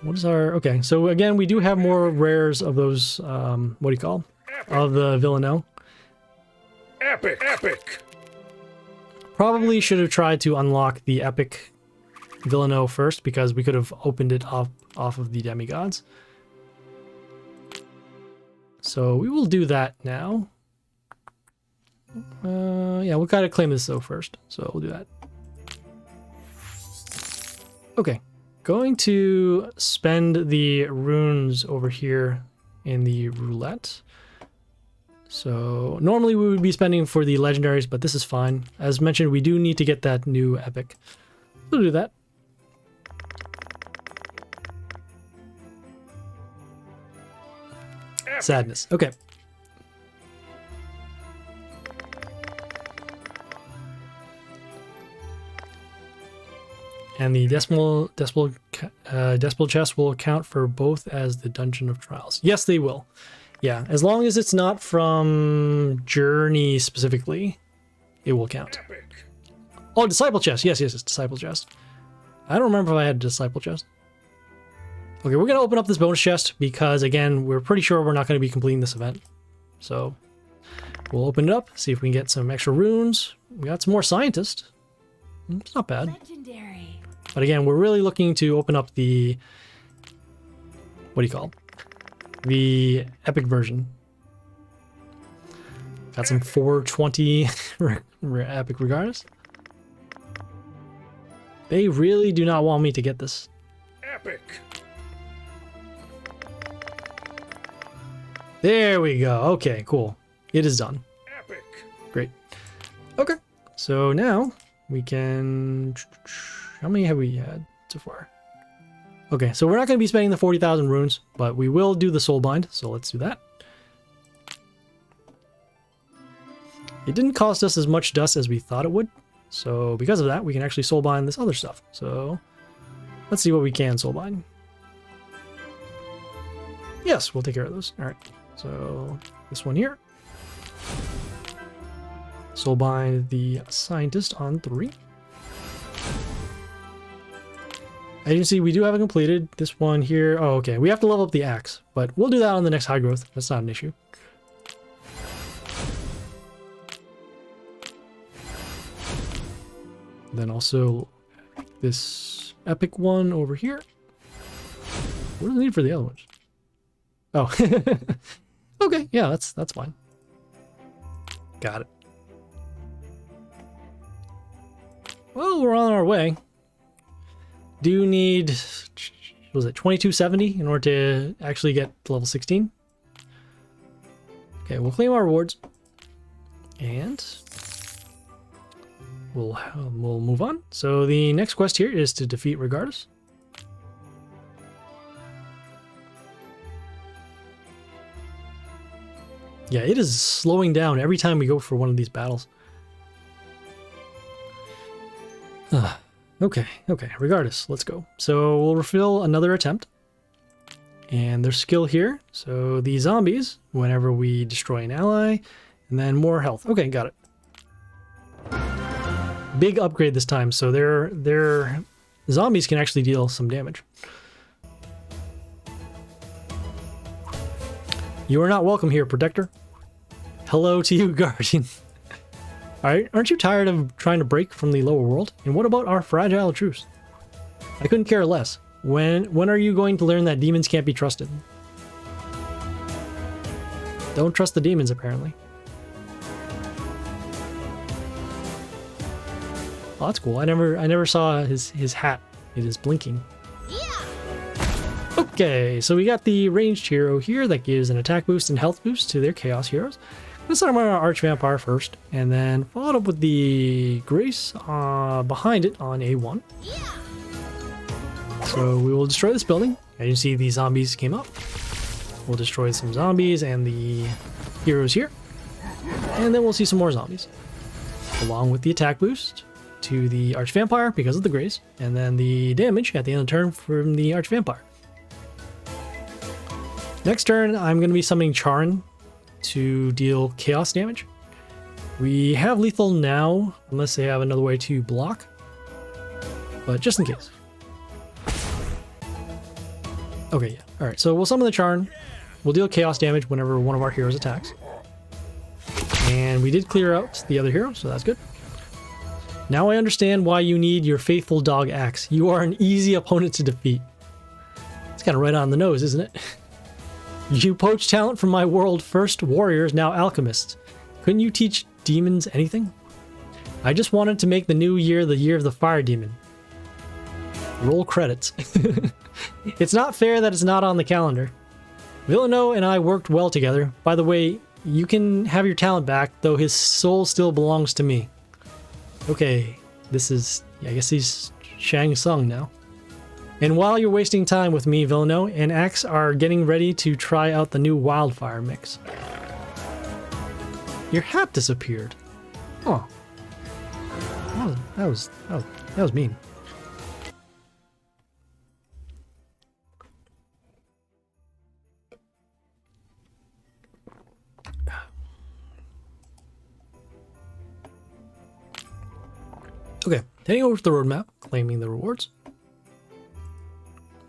What is our... Okay, so again, we do have more rares of those, what do you call them? Of the Villano. Epic. Epic. Probably should have tried to unlock the epic Villano first, because we could have opened it off of the demigods. So we will do that now. Yeah, we'll kind of claim this though first, so we'll do that. Okay, going to spend the runes over here in the roulette. So normally we would be spending for the legendaries, but this is fine. As mentioned, we do need to get that new epic. We'll do that. Sadness. Okay. And the decimal chest will account for both as the Dungeon of Trials. Yes, they will. Yeah, as long as it's not from Journey specifically, it will count. Epic. Oh, Disciple chest. Yes, it's Disciple chest. I don't remember if I had a Disciple chest. Okay, we're going to open up this bonus chest because, again, we're pretty sure we're not going to be completing this event. So we'll open it up, see if we can get some extra runes. We got some more Scientist. It's not bad. Legendary. But again, we're really looking to open up the... What do you call it? The epic version. Got some 420 epic Regardus. They really do not want me to get this. Epic. There we go. Okay, cool. It is done. Epic. Great. Okay, so now we can... How many have we had so far? Okay, so we're not going to be spending the 40,000 runes, but we will do the Soulbind, so let's do that. It didn't cost us as much dust as we thought it would, so because of that, we can actually Soulbind this other stuff. So let's see what we can Soulbind. Yes, we'll take care of those. All right, so this one here. Soulbind the Scientist on 3. As you can see, we do have it completed. This one here. Oh, okay. We have to level up the axe, but we'll do that on the next high growth. That's not an issue. Then also this epic one over here. What do we need for the other ones? Oh, okay. Yeah, that's fine. Got it. Well, we're on our way. Do need, was it 2270 in order to actually get to level 16? Okay, we'll claim our rewards. And we'll move on. So the next quest here is to defeat Regardus. Yeah, it is slowing down every time we go for one of these battles. Okay, Regardus, let's go. So we'll refill another attempt. And there's skill here. So the zombies, whenever we destroy an ally, and then more health. Okay, got it. Big upgrade this time, so their zombies can actually deal some damage. You are not welcome here, Protector. Hello to you, Guardian. Alright, aren't you tired of trying to break from the lower world? And what about our fragile truce? I couldn't care less. When are you going to learn that demons can't be trusted? Don't trust the demons, apparently. Oh, that's cool. I never saw his hat. It is blinking. Okay, so we got the ranged hero here that gives an attack boost and health boost to their chaos heroes. Let's start on our Archvampire first, and then followed up with the Grace behind it on A1. So we will destroy this building. As you can see, the zombies came up. We'll destroy some zombies and the heroes here. And then we'll see some more zombies. Along with the attack boost to the Archvampire because of the Grace. And then the damage at the end of the turn from the Archvampire. Next turn, I'm going to be summoning Charon to deal chaos damage. We have lethal now, unless they have another way to block. But just in case. Okay, yeah. Alright, so we'll summon the Charon. We'll deal chaos damage whenever one of our heroes attacks. And we did clear out the other hero, so that's good. Now I understand why you need your faithful dog axe. You are an easy opponent to defeat. It's kind of right on the nose, isn't it? You poach talent from my world, first warriors, now alchemists. Couldn't you teach demons anything? I just wanted to make the new year the year of the fire demon. Roll credits. It's not fair that it's not on the calendar. Villano and I worked well together. By the way, you can have your talent back, though his soul still belongs to me. Okay, this is... I guess he's Shang Tsung now. And while you're wasting time with me, Villano and Axe are getting ready to try out the new wildfire mix. Your hat disappeared. Oh. That was mean. Okay, heading over to the roadmap, claiming the rewards.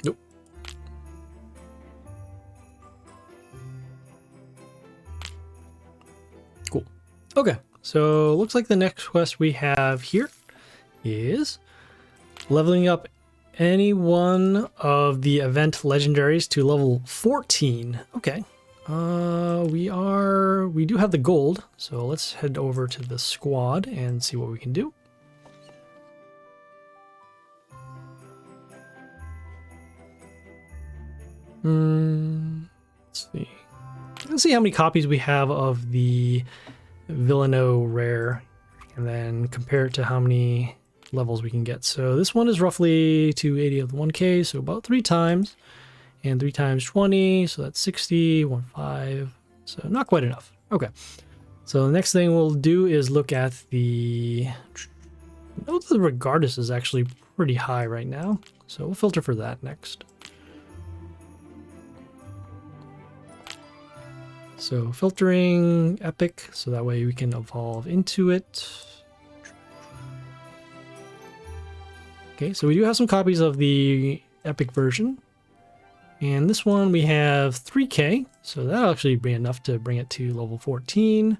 Nope. Cool. Okay, so looks like the next quest we have here is leveling up any one of the event legendaries to level 14. Okay. We do have the gold, so let's head over to the squad and see what we can do. Let's see. Let's see how many copies we have of the Villano rare, and then compare it to how many levels we can get. So this one is roughly 280 of the 1k, so about 3 times, and 3 times 20, so that's 60, 15, so not quite enough. Okay, so the next thing we'll do is look at the... Note that the Regardus is actually pretty high right now, so we'll filter for that next. So filtering epic, so that way we can evolve into it. Okay, so we do have some copies of the epic version. And this one we have 3k, so that'll actually be enough to bring it to level 14.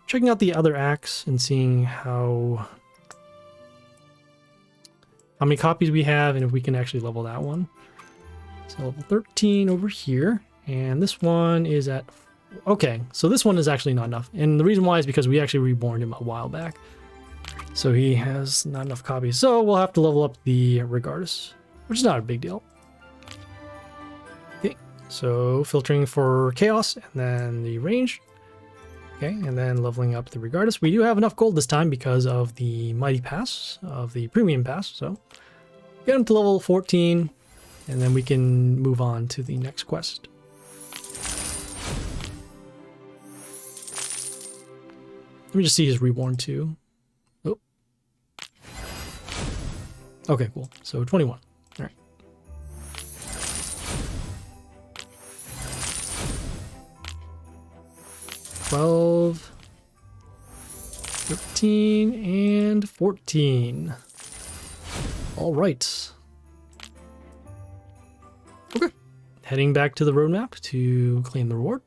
Checking out the other axe and seeing how many copies we have and if we can actually level that one. So level 13 over here, and this one is at... Okay, so this one is actually not enough. And the reason why is because we actually reborn him a while back. So he has not enough copies. So we'll have to level up the Regardus, which is not a big deal. Okay, so filtering for chaos and then the range. Okay, and then leveling up the Regardus. We do have enough gold this time because of the Mighty Pass, of the Premium Pass. So get him to level 14, and then we can move on to the next quest. Let me just see his reborn too. Oh. Okay, cool. So 21. All right. $12, 13, and 14. All right. Okay. Heading back to the roadmap to claim the reward.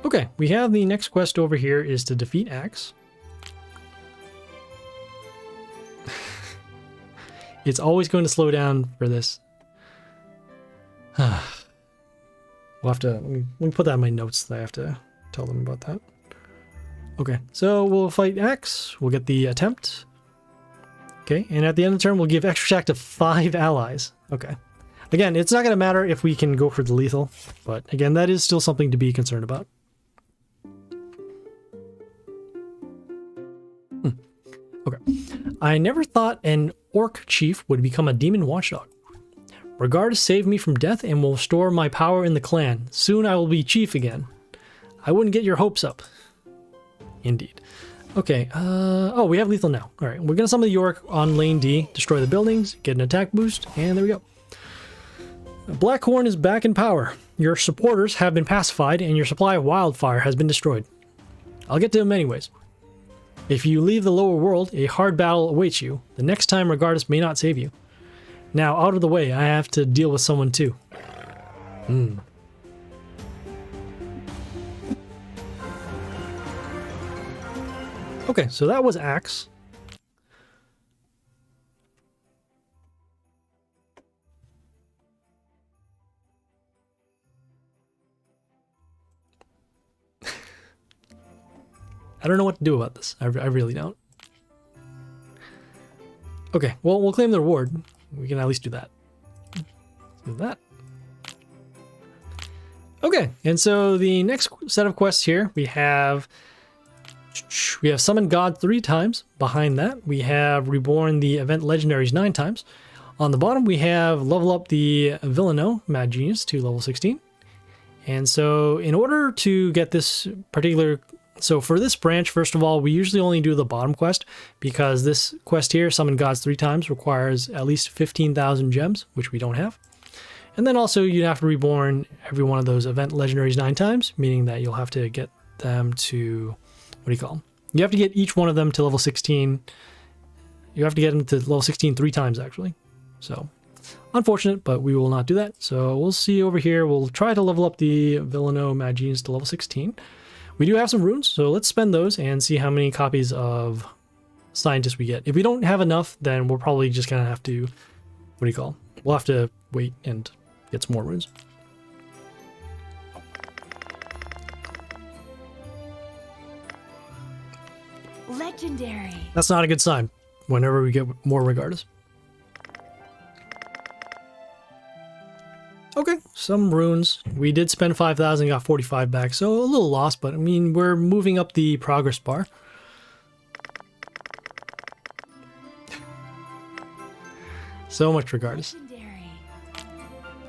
Okay, we have the next quest over here is to defeat Axe. It's always going to slow down for this. We'll have to, let me put that in my notes that I have to tell them about that. Okay, so we'll fight Axe. We'll get the attempt. Okay, and at the end of the turn, we'll give extra attack to 5 allies. Okay. Again, it's not going to matter if we can go for the lethal, but again, that is still something to be concerned about. Okay. I never thought an orc chief would become a demon watchdog. Regardus saved me from death and will restore my power in the clan. Soon I will be chief again. I wouldn't get your hopes up. Indeed. Okay, oh, we have lethal now. Alright, we're gonna summon the Orc on lane D, destroy the buildings, get an attack boost, and there we go. Blackhorn is back in power. Your supporters have been pacified, and your supply of wildfire has been destroyed. I'll get to them anyways. If you leave the lower world, a hard battle awaits you. The next time Regardus may not save you. Now, out of the way, I have to deal with someone too. Okay, so that was Axe. I don't know what to do about this. I really don't. Okay, well, we'll claim the reward. We can at least do that. Let's do that. Okay, and so the next set of quests here, we have Summon God 3 times. Behind that, we have Reborn the Event Legendaries 9 times. On the bottom, we have Level Up the Villano Mad Genius to level 16. And so in order to get this particular... So for this branch, first of all, we usually only do the bottom quest because this quest here, Summon Gods 3 times, requires at least 15,000 gems, which we don't have. And then also you have to reborn every one of those event legendaries 9 times, meaning that you'll have to get them to, what do you call them? You have to get each one of them to level 16. You have to get them to level 16 3 times, actually. So, unfortunate, but we will not do that. So we'll see over here. We'll try to level up the Villano Mad Genius to level 16. We do have some runes, so let's spend those and see how many copies of Scientist we get. If we don't have enough, then we're probably just going to have to, what do you call? We'll have to wait and get some more runes. Legendary. That's not a good sign whenever we get more Regardus. Okay, some runes. We did spend 5,000, got 45 back, so a little lost, but I mean, we're moving up the progress bar. So much Regardus. Legendary.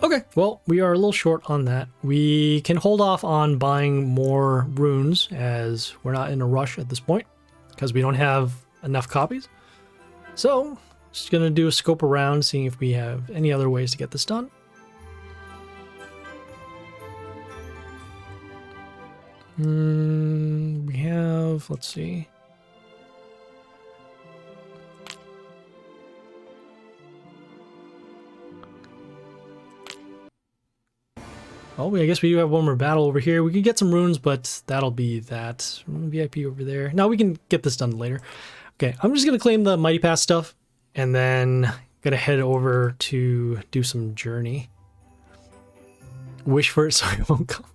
Okay, well, we are a little short on that. We can hold off on buying more runes as we're not in a rush at this point because we don't have enough copies. So, just gonna do a scope around, seeing if we have any other ways to get this done. We have, let's see. Oh, I guess we do have one more battle over here. We can get some runes, but that'll be that. VIP over there. Now we can get this done later. Okay, I'm just going to claim the Mighty Pass stuff, and then going to head over to do some journey. Wish for it so it won't come.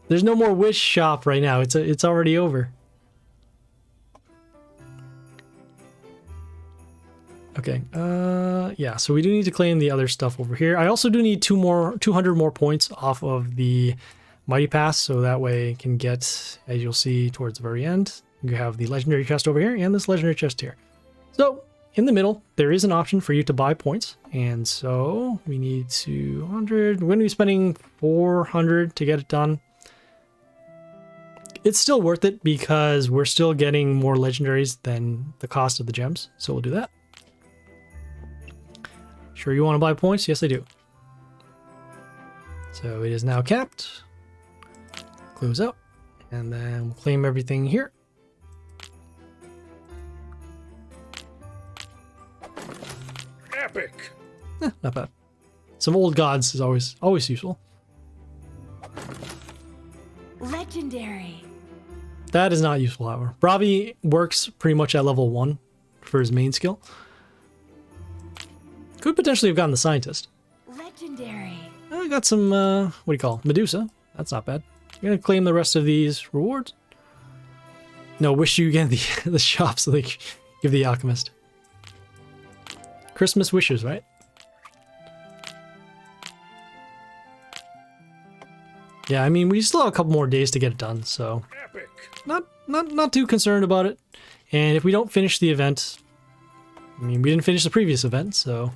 There's no more wish shop right now. It's already over. Okay. Yeah. So we do need to claim the other stuff over here. I also do need 200 more points off of the Mighty Pass, so that way I can get, as you'll see towards the very end, you have the legendary chest over here and this legendary chest here. So in the middle, there is an option for you to buy points, and so we need 200. We're going to be spending 400 to get it done. It's still worth it because we're still getting more legendaries than the cost of the gems. So we'll do that. Sure you want to buy points? Yes, I do. So it is now capped. Close out. And then we'll claim everything here. Epic! Not bad. Some old gods is always useful. Legendary. That is not useful, however. Bravi works pretty much at level 1 for his main skill. Could potentially have gotten the scientist. Legendary. I got some, what do you call it? Medusa. That's not bad. I'm gonna claim the rest of these rewards. No, wish you again the shop so they give the Alchemist. Christmas wishes, right? Yeah, I mean, we still have a couple more days to get it done, so Epic. not too concerned about it. And if we don't finish the event, I mean, we didn't finish the previous event, so.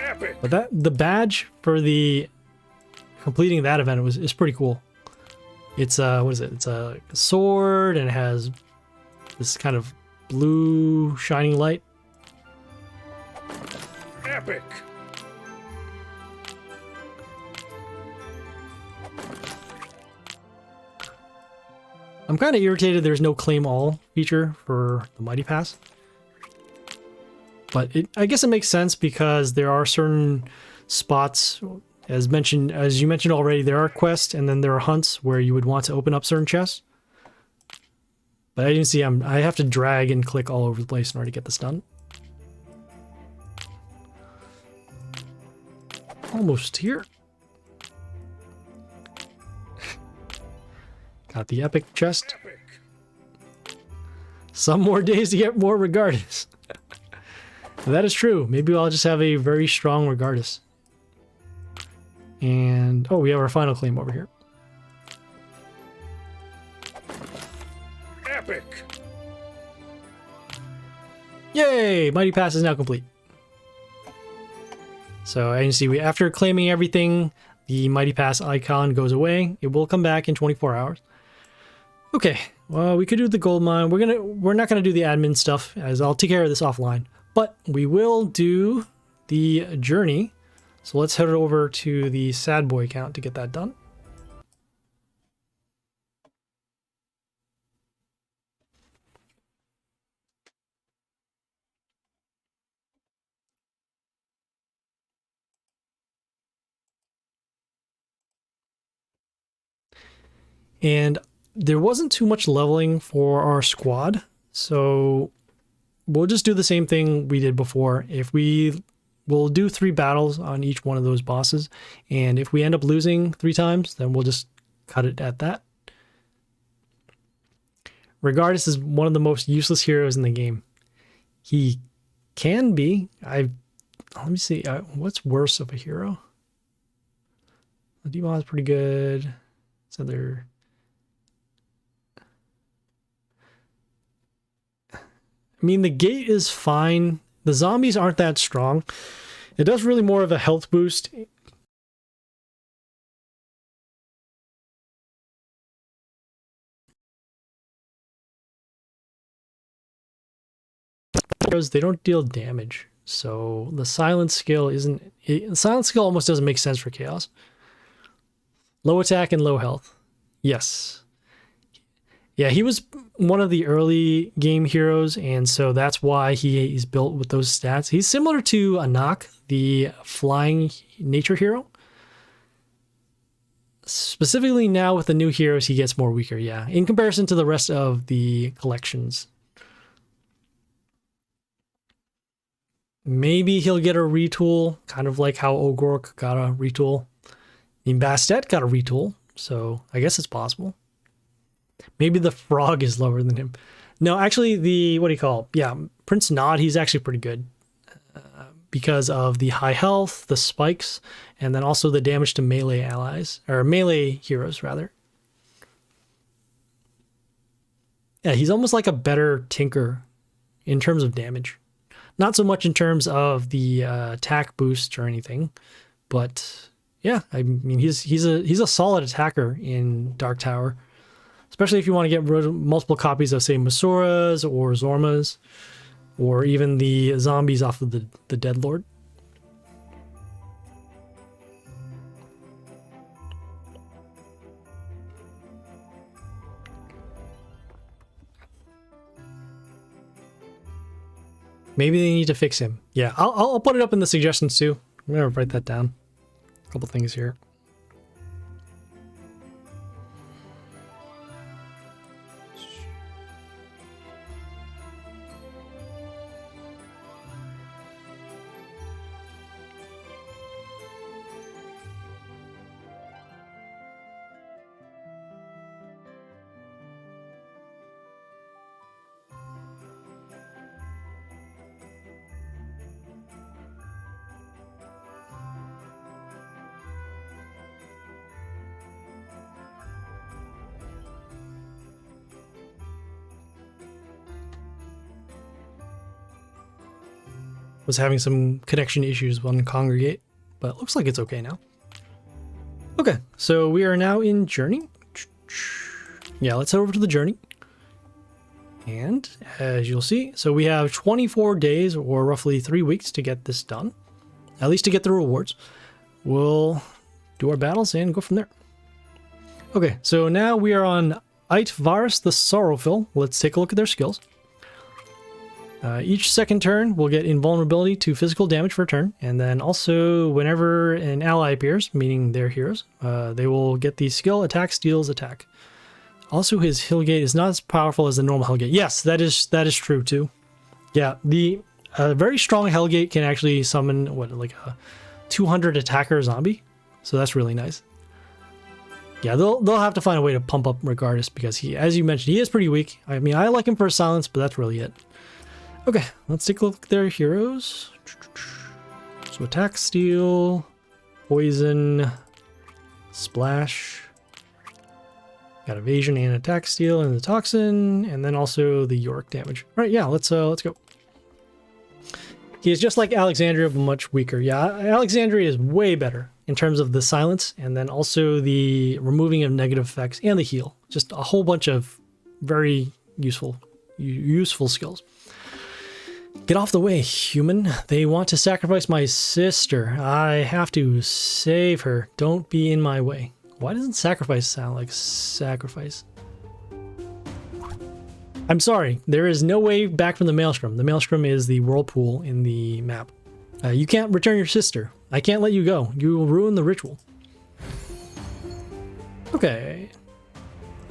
Epic. But the badge for the completing that event is pretty cool. It's what is it? It's a sword and it has this kind of blue shining light. Epic. I'm kind of irritated there's no claim all feature for the Mighty Pass. But I guess it makes sense because there are certain spots, as you mentioned already, there are quests and then there are hunts where you would want to open up certain chests. But I didn't see I have to drag and click all over the place in order to get this done. Almost here. Got the epic chest. Epic. Some more days to get more Regardus. That is true. Maybe I'll just have a very strong Regardus. And, oh, we have our final claim over here. Epic. Yay! Mighty Pass is now complete. So, as you see, after claiming everything, the Mighty Pass icon goes away. It will come back in 24 hours. Okay, well, we could do the gold mine. We're not gonna do the admin stuff, as I'll take care of this offline. But we will do the journey. So let's head over to the Sad Boy account to get that done. And there wasn't too much leveling for our squad, so we'll just do the same thing we did before. We'll do 3 battles on each one of those bosses, and if we end up losing 3 times, then we'll just cut it at that. Regardus is one of the most useless heroes in the game. He can be. Let me see. What's worse of a hero? The Demon is pretty good. So they're. I mean, the gate is fine. The zombies aren't that strong. It does really more of a health boost. They don't deal damage, so the silence skill isn't. The silence skill almost doesn't make sense for chaos. Low attack and low health. Yes. Yeah, he was one of the early game heroes, and so that's why he's built with those stats. He's similar to Anak, the flying nature hero. Specifically now with the new heroes, he gets more weaker, yeah, in comparison to the rest of the collections. Maybe he'll get a retool, kind of like how O'Gork got a retool. I mean, Bastet got a retool, so I guess it's possible. Maybe the frog is lower than him. No, actually, what do you call it? Yeah, Prince Nod, he's actually pretty good. Because of the high health, the spikes, and then also the damage to melee allies, or melee heroes, rather. Yeah, he's almost like a better Tinker in terms of damage. Not so much in terms of the attack boost or anything, but yeah, I mean, he's a solid attacker in Dark Tower. Especially if you want to get rid of multiple copies of, say, Masuras or Zormas, or even the zombies off of the Deadlord. Maybe they need to fix him. Yeah, I'll put it up in the suggestions too. I'm gonna write that down. A couple things here. was having some connection issues on Congregate, but it looks like it's okay now. Okay, so we are now in Journey. Yeah, let's head over to the Journey. And as you'll see, so we have 24 days or roughly 3 weeks to get this done. At least to get the rewards. We'll do our battles and go from there. Okay, so now we are on Aitvaras the Sorrowful. Let's take a look at their skills. Each second turn, we'll get invulnerability to physical damage for a turn. And then also, whenever an ally appears, meaning their heroes, they will get the skill attack steals attack. Also, his Hillgate is not as powerful as the normal Hellgate. Yes, that is true too. Yeah, the very strong Hellgate can actually summon, what, like a 200 attacker zombie? So that's really nice. Yeah, they'll have to find a way to pump up Regardus because he, as you mentioned, he is pretty weak. I mean, I like him for silence, but that's really it. Okay, let's take a look at their heroes. So attack, steal, poison, splash. Got evasion and attack, steal, and the toxin, and then also the York damage. All right, yeah, let's go. He is just like Alexandria, but much weaker. Yeah, Alexandria is way better in terms of the silence, and then also the removing of negative effects and the heal. Just a whole bunch of very useful skills. Get off the way, human. They want to sacrifice my sister. I have to save her. Don't be in my way. Why doesn't sacrifice sound like sacrifice? I'm sorry. There is no way back from the Maelstrom. The Maelstrom is the whirlpool in the map. You can't return your sister. I can't let you go. You will ruin the ritual. Okay.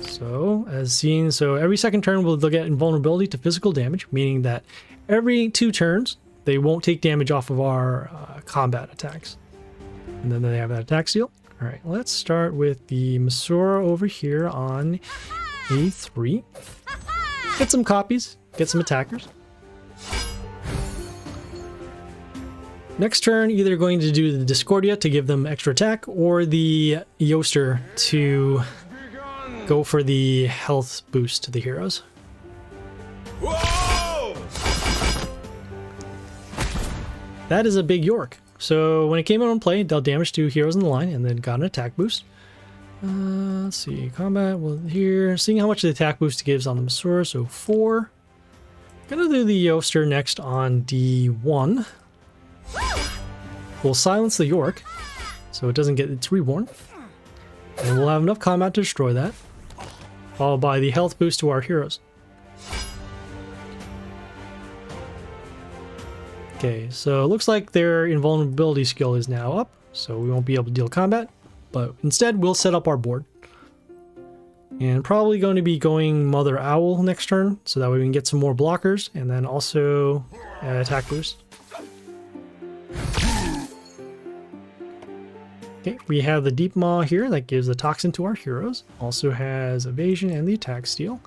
So, as seen, every second turn they'll get invulnerability to physical damage, meaning that every 2 turns, they won't take damage off of our combat attacks. And then they have that attack steal. All right, let's start with the Masura over here on A3. Get some copies, get some attackers. Next turn, either going to do the Discordia to give them extra attack, or the Yoster to go for the health boost to the heroes. Whoa! That is a big York. So when it came out on play, it dealt damage to heroes in the line and then got an attack boost. Let's see, combat, well, here, seeing how much the attack boost gives on the Masura, so 4. Gonna do the Yoster next on D1. We'll silence the York, so it doesn't get its reborn. And we'll have enough combat to destroy that. Followed by the health boost to our heroes. Okay, so it looks like their invulnerability skill is now up, so we won't be able to deal combat. But instead, we'll set up our board. And probably going to be going Mother Owl next turn, so that way we can get some more blockers, and then also attack boost. Okay, we have the Deep Maw here that gives the toxin to our heroes. Also has evasion and the attack steal.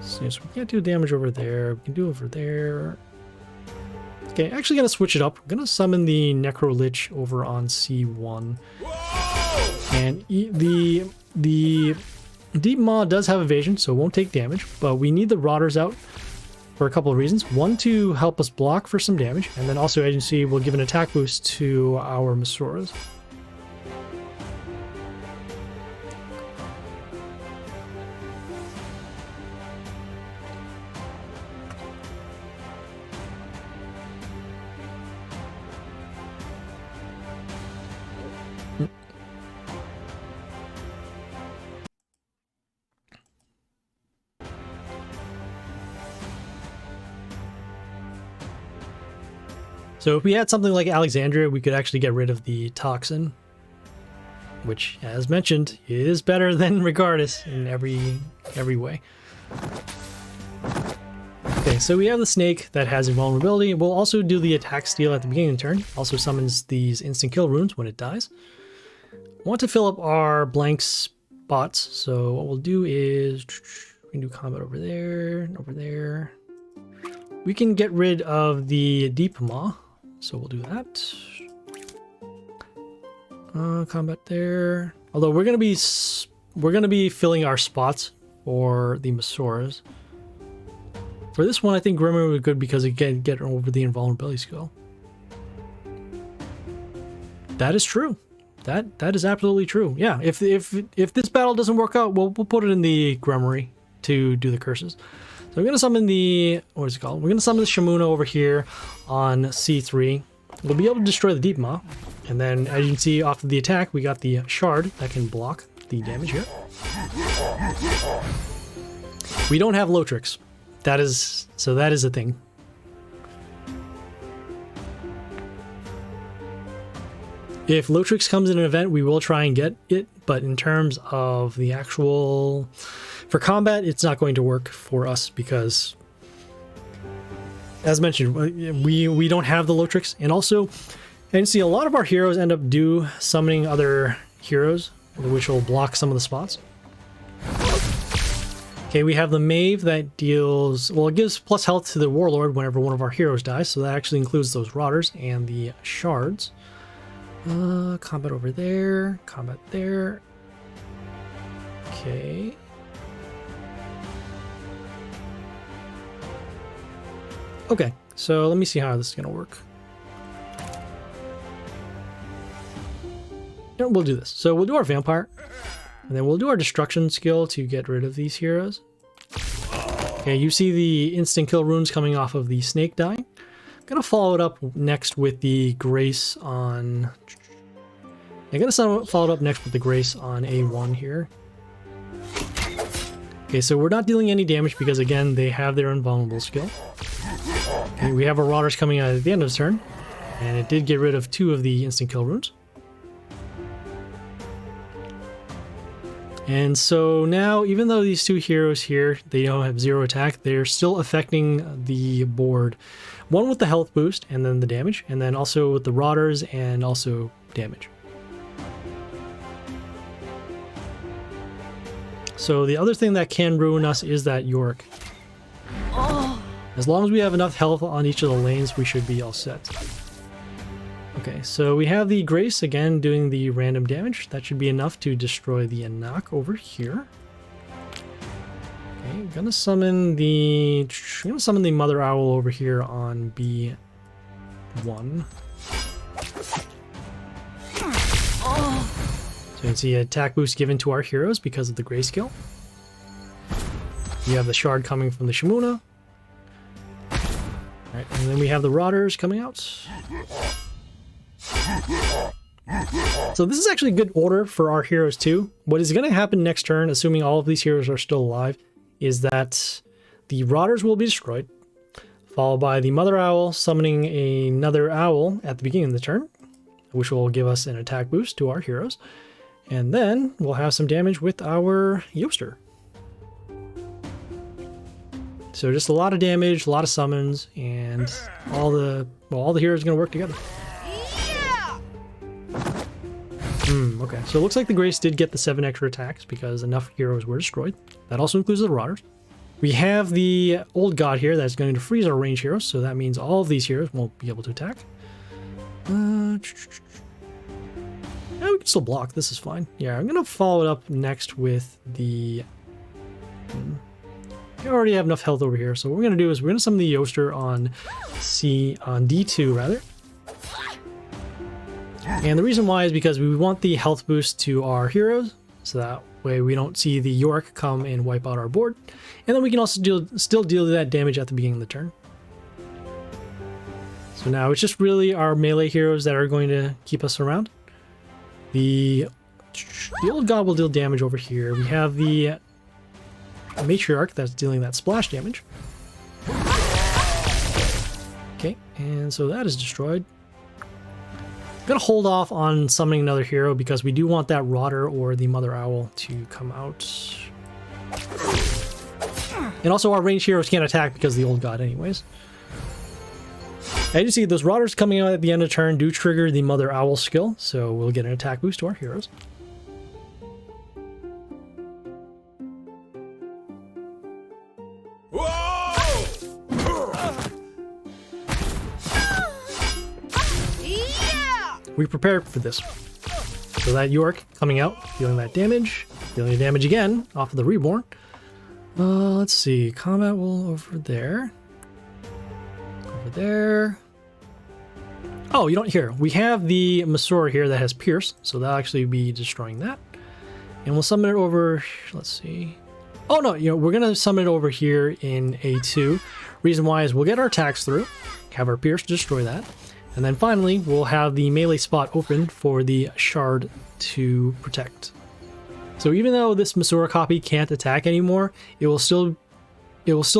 So we can't do damage over there. We can do over there. Okay, actually gonna switch it up. I'm gonna summon the Necro Lich over on C1. Whoa! And the Deep Maw does have evasion, so it won't take damage, but we need the Rotters out for a couple of reasons. One, to help us block for some damage, and then also, as you see, we'll give an attack boost to our Masuras. So if we had something like Alexandria, we could actually get rid of the toxin, which, as mentioned, is better than Regardus in every way. Okay, so we have the snake that has invulnerability. We'll also do the attack steal at the beginning of the turn. Also summons these instant kill runes when it dies. Want to fill up our blank spots, so what we'll do is we can do combat over there, over there. We can get rid of the Deep Maw. So we'll do that. Combat there. Although we're gonna be filling our spots for the Masuras. For this one, I think Grimoire would be good because it can get over the invulnerability skill. That is true. That is absolutely true. Yeah, if this battle doesn't work out, we'll put it in the Grimoire to do the curses. So I'm gonna summon the, what is it called? We're gonna summon the Shamuna over here on C3. We'll be able to destroy the Deep Maw, and then as you can see off of the attack, we got the shard that can block the damage here. We don't have Lotrix. That is a thing. If Lotrix comes in an event, we will try and get it, but in terms of the actual... For combat, it's not going to work for us because, as mentioned, we don't have the Lotrix, and also, and see, a lot of our heroes end up summoning other heroes, which will block some of the spots. Okay, we have the Mave that deals, well, it gives plus health to the Warlord whenever one of our heroes dies, so that actually includes those Rotters and the Shards. Combat over there, combat there. Okay. Okay, so let me see how this is going to work. Yeah, we'll do this. So we'll do our Vampire, and then we'll do our Destruction skill to get rid of these heroes. Okay, you see the instant kill runes coming off of the Snake dying. I'm going to follow it up next with the Grace on... I'm going to follow it up next with the Grace on A1 here. Okay, so we're not dealing any damage because, again, they have their invulnerable skill. Okay, we have our Rotters coming out at the end of the turn, and it did get rid of 2 of the instant kill runes. And so now, even though these 2 heroes here, they don't have 0 attack, they're still affecting the board. One with the health boost, and then the damage, and then also with the Rotters, and also damage. So the other thing that can ruin us is that Yorick. As long as we have enough health on each of the lanes, we should be all set. Okay, so we have the Grace again doing the random damage. That should be enough to destroy the Anak over here. Okay, I'm gonna summon the Mother Owl over here on B1. So you can see an attack boost given to our heroes because of the Grace skill. You have the Shard coming from the Shamuna. Alright, and then we have the Rotters coming out. So this is actually a good order for our heroes too. What is going to happen next turn, assuming all of these heroes are still alive, is that the Rotters will be destroyed, followed by the Mother Owl summoning another owl at the beginning of the turn, which will give us an attack boost to our heroes. And then we'll have some damage with our Yoster. So just a lot of damage, a lot of summons, and all the heroes are going to work together. Okay, so it looks like the Grace did get the 7 extra attacks because enough heroes were destroyed. That also includes the Rotters. We have the Old God here that's going to freeze our range heroes, so that means all of these heroes won't be able to attack. Yeah, we can still block. This is fine. Yeah, I'm going to follow it up next with the... We already have enough health over here, so what we're going to do is we're going to summon the Yoster on D2 rather. And the reason why is because we want the health boost to our heroes, so that way we don't see the Yorick come and wipe out our board. And then we can also still deal that damage at the beginning of the turn. So now it's just really our melee heroes that are going to keep us around. The Old God will deal damage over here. We have the Matriarch that's dealing that splash damage. Okay, and so that is destroyed. I'm going to hold off on summoning another hero because we do want that Rotter or the Mother Owl to come out. And also our ranged heroes can't attack because of the Old God anyways. As you see, those Rotters coming out at the end of turn do trigger the Mother Owl skill, so we'll get an attack boost to our heroes. We prepared for this. So that Yorick coming out, dealing that damage again off of the Reborn. Let's see. Combat will over there. Over there. Oh, you don't hear. We have the Masora here that has Pierce, so that'll actually be destroying that. And we'll summon it over. Let's see. Oh no, we're gonna summon it over here in A2. Reason why is we'll get our attacks through, have our Pierce destroy that, and then finally we'll have the melee spot open for the Shard to protect. So even though this Masora copy can't attack anymore, it will still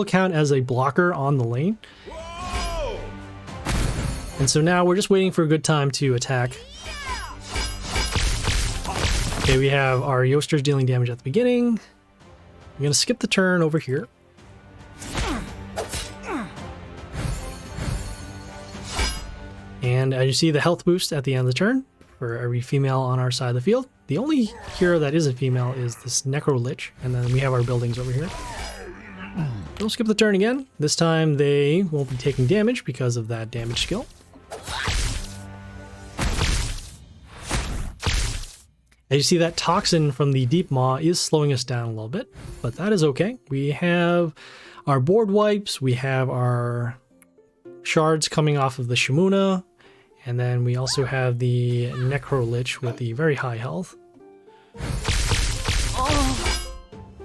count as a blocker on the lane. And so now we're just waiting for a good time to attack. Okay, we have our Yoasters dealing damage at the beginning. I'm gonna skip the turn over here. And as you see, the health boost at the end of the turn for every female on our side of the field. The only hero that isn't female is this Necro Lich, and then we have our buildings over here. We'll skip the turn again. This time they won't be taking damage because of that damage skill. As you see, that toxin from the Deep Maw is slowing us down a little bit, but that is okay. We have our board wipes, we have our shards coming off of the Shamuna, and then we also have the Necro Lich with the very high health.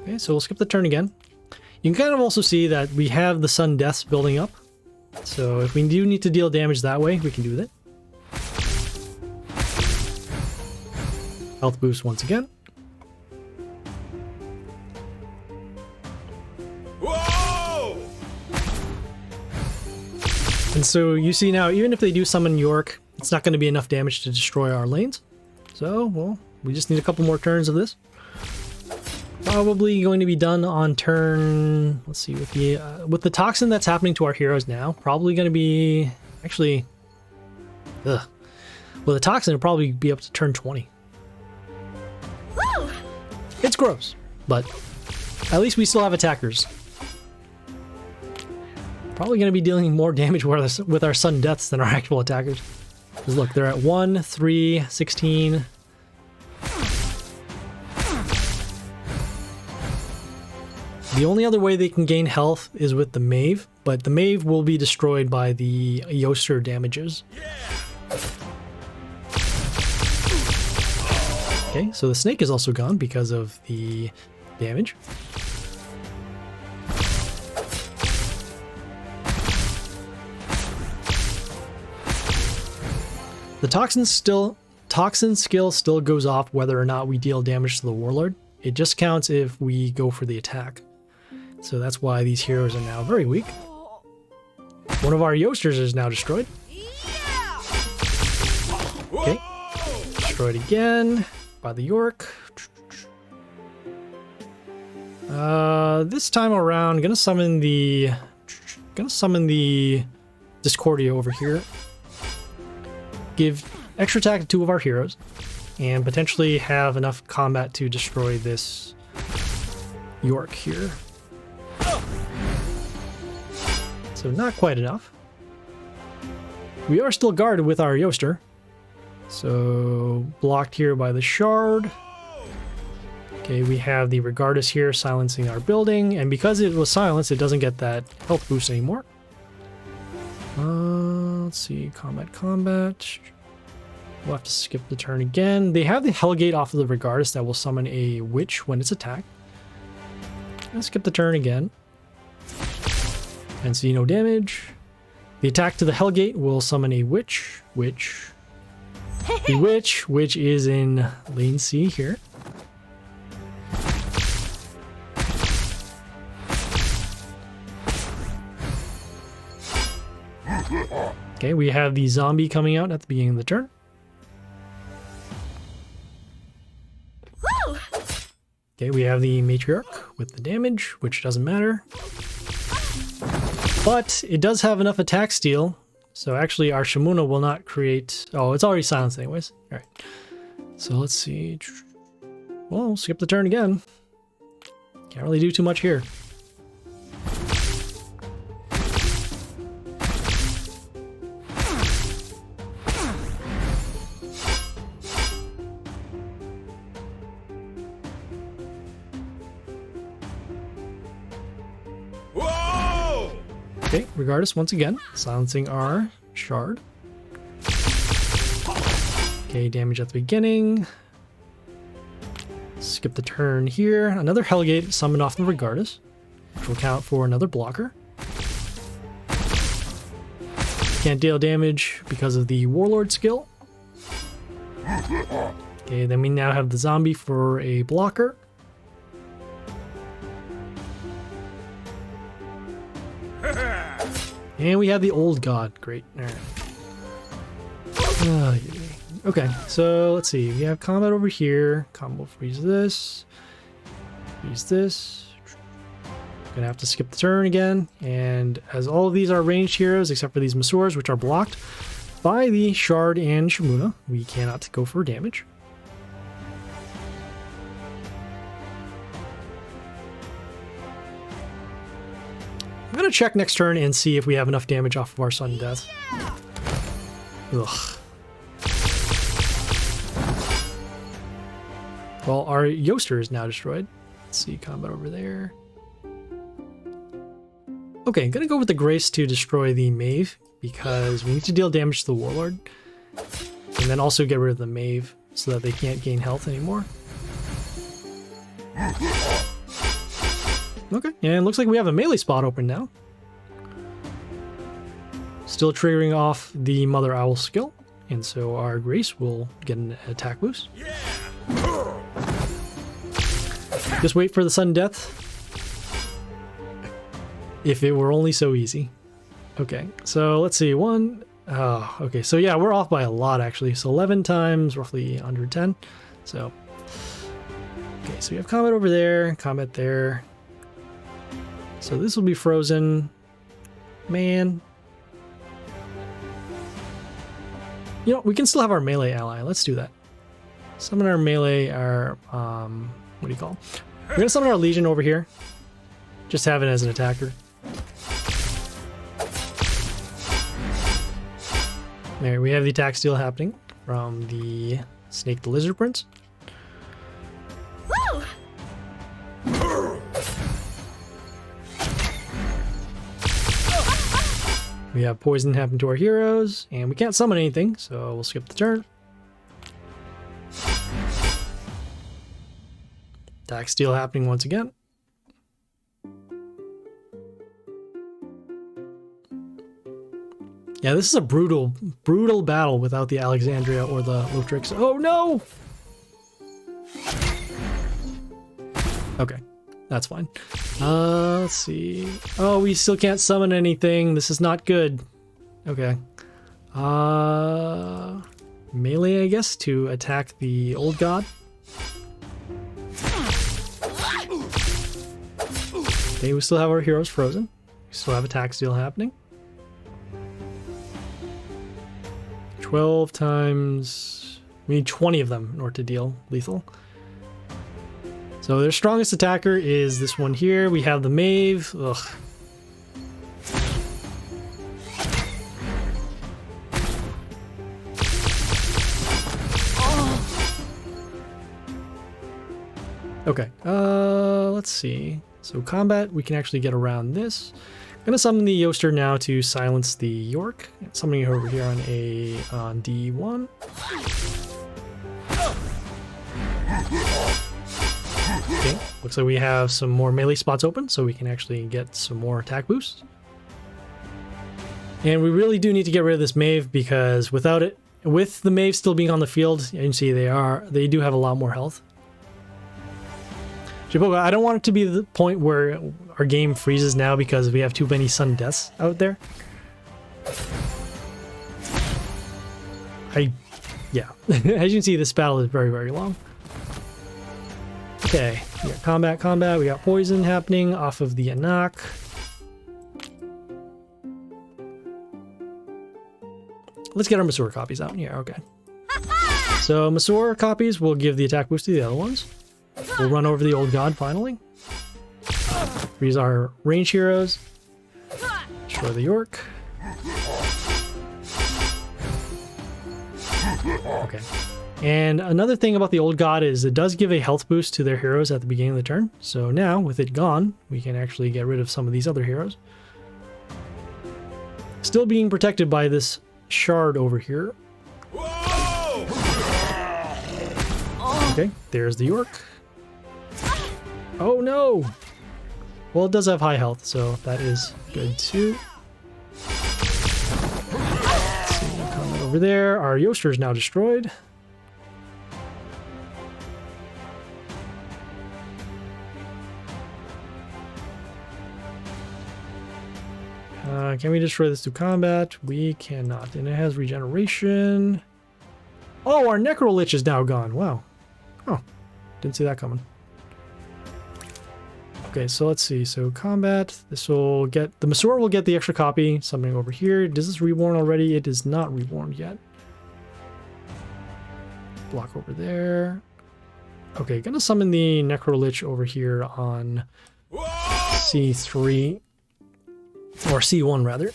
Okay, so we'll skip the turn again. You can kind of also see that we have the Sun Deaths building up. So if we do need to deal damage that way, we can do that. Health boost once again. Whoa! And so you see now, even if they do summon York, it's not going to be enough damage to destroy our lanes. So, well, we just need a couple more turns of this. Probably going to be done on turn, let's see, with the toxin that's happening to our heroes now, probably going to be, actually, with the toxin, it'll probably be up to turn 20. Woo! It's gross, but at least we still have attackers. Probably going to be dealing more damage with our Sun Deaths than our actual attackers. Because look, they're at 1, 3, 16. The only other way they can gain health is with the Mave, but the Mave will be destroyed by the Yoaster damages. Okay, so the snake is also gone because of the damage. The toxin skill still goes off whether or not we deal damage to the Warlord. It just counts if we go for the attack. So that's why these heroes are now very weak. One of our Yoasters is now destroyed. Okay. Destroyed again by the York. This time around, gonna summon the Discordia over here. Give extra attack to 2 of our heroes, and potentially have enough combat to destroy this York here. So not quite enough. We are still guarded with our Yoaster. So blocked here by the Shard. Okay, we have the Regardus here silencing our building, and because it was silenced, it doesn't get that health boost anymore. Let's see, combat. We'll have to skip the turn again. They have the Hellgate off of the Regardus that will summon a Witch when it's attacked. Let's skip the turn again. And see no damage. The attack to the Hellgate will summon a Witch. The Witch, which is in lane C here. Okay, we have the zombie coming out at the beginning of the turn. Woo! Okay, we have the Matriarch with the damage, which doesn't matter. But it does have enough attack steal, so actually our Shamuna will not create... Oh, it's already silenced anyways. Alright. So let's see. Well, we'll skip the turn again. Can't really do too much here. Okay, Regardus once again, silencing our shard. Okay, damage at the beginning. Skip the turn here. Another Hellgate summoned off the Regardus, which will count for another blocker. Can't deal damage because of the Warlord skill. Okay, then we now have the zombie for a blocker. And we have the old god. Great. All right. Okay, so let's see. We have combat over here. Combo freeze this. Freeze this. Gonna have to skip the turn again. And as all of these are ranged heroes, except for these Masoors, which are blocked by the Shard and Shamuna, we cannot go for damage. I'm gonna check next turn and see if we have enough damage off of our sudden death. Ugh. Well, our Yoster is now destroyed. Let's see, combat over there. Okay, gonna go with the Grace to destroy the Mave, because we need to deal damage to the Warlord. And then also get rid of the Mave, so that they can't gain health anymore. Okay, and it looks like we have a melee spot open now. Still triggering off the Mother Owl skill, and so our Grace will get an attack boost. Just wait for the sudden death. If it were only so easy. Okay, so let's see, okay, so yeah, we're off by a lot actually. So 11 times, roughly 110. So, okay, so we have combat over there, combat there. So this will be frozen. Man. You know, we can still have our melee ally. Let's do that. Summon our melee, what do you call them? We're gonna summon our Legion over here. Just have it as an attacker. There, we have the attack steal happening from the Snake the Lizard Prince. Woo! We have poison happen to our heroes, and we can't summon anything, so we'll skip the turn. Attack steal happening once again. Yeah, this is a brutal battle without the Alexandria or the Lotrix. Oh no! Okay, that's fine. Let's see. Oh, we still can't summon anything. This is not good. Okay. Melee, I guess, to attack the old god. Okay, we still have our heroes frozen. We still have attack steal happening. 12 times... We need 20 of them in order to deal lethal. So their strongest attacker is this one here. We have the Mave. Ugh. Okay, let's see. So combat, we can actually get around this. I'm gonna summon the Yoster now to silence the York. Summoning it over here on D1. Okay, looks like we have some more melee spots open, so we can actually get some more attack boosts. And we really do need to get rid of this Mave, because without it, with the Mave still being on the field, you can see they do have a lot more health. Jiboga, I don't want it to be the point where our game freezes now because we have too many sudden deaths out there. Yeah. As you can see, this battle is very, very long. Okay, we got combat. We got poison happening off of the Anak. Let's get our Masoor copies out. Yeah, okay. So Masoor copies will give the attack boost to the other ones. We'll run over the old god finally. Freeze our range heroes. Destroy the York. Okay. And another thing about the old god is it does give a health boost to their heroes at the beginning of the turn. So now, with it gone, we can actually get rid of some of these other heroes. Still being protected by this shard over here. Okay, there's the York. Oh no! Well, it does have high health, so that is good too. Let's see, comment over there. Our Yoster is now destroyed. Can we destroy this through combat? We cannot. And it has regeneration. Oh, our Necro Lich is now gone. Wow. Oh, didn't see that coming. Okay, so let's see. So combat, this will get, the Masur will get the extra copy. Something over here. Does this reborn already? It is not reborn yet. Block over there. Okay, gonna summon the Necro Lich over here on C3. Or C1 rather.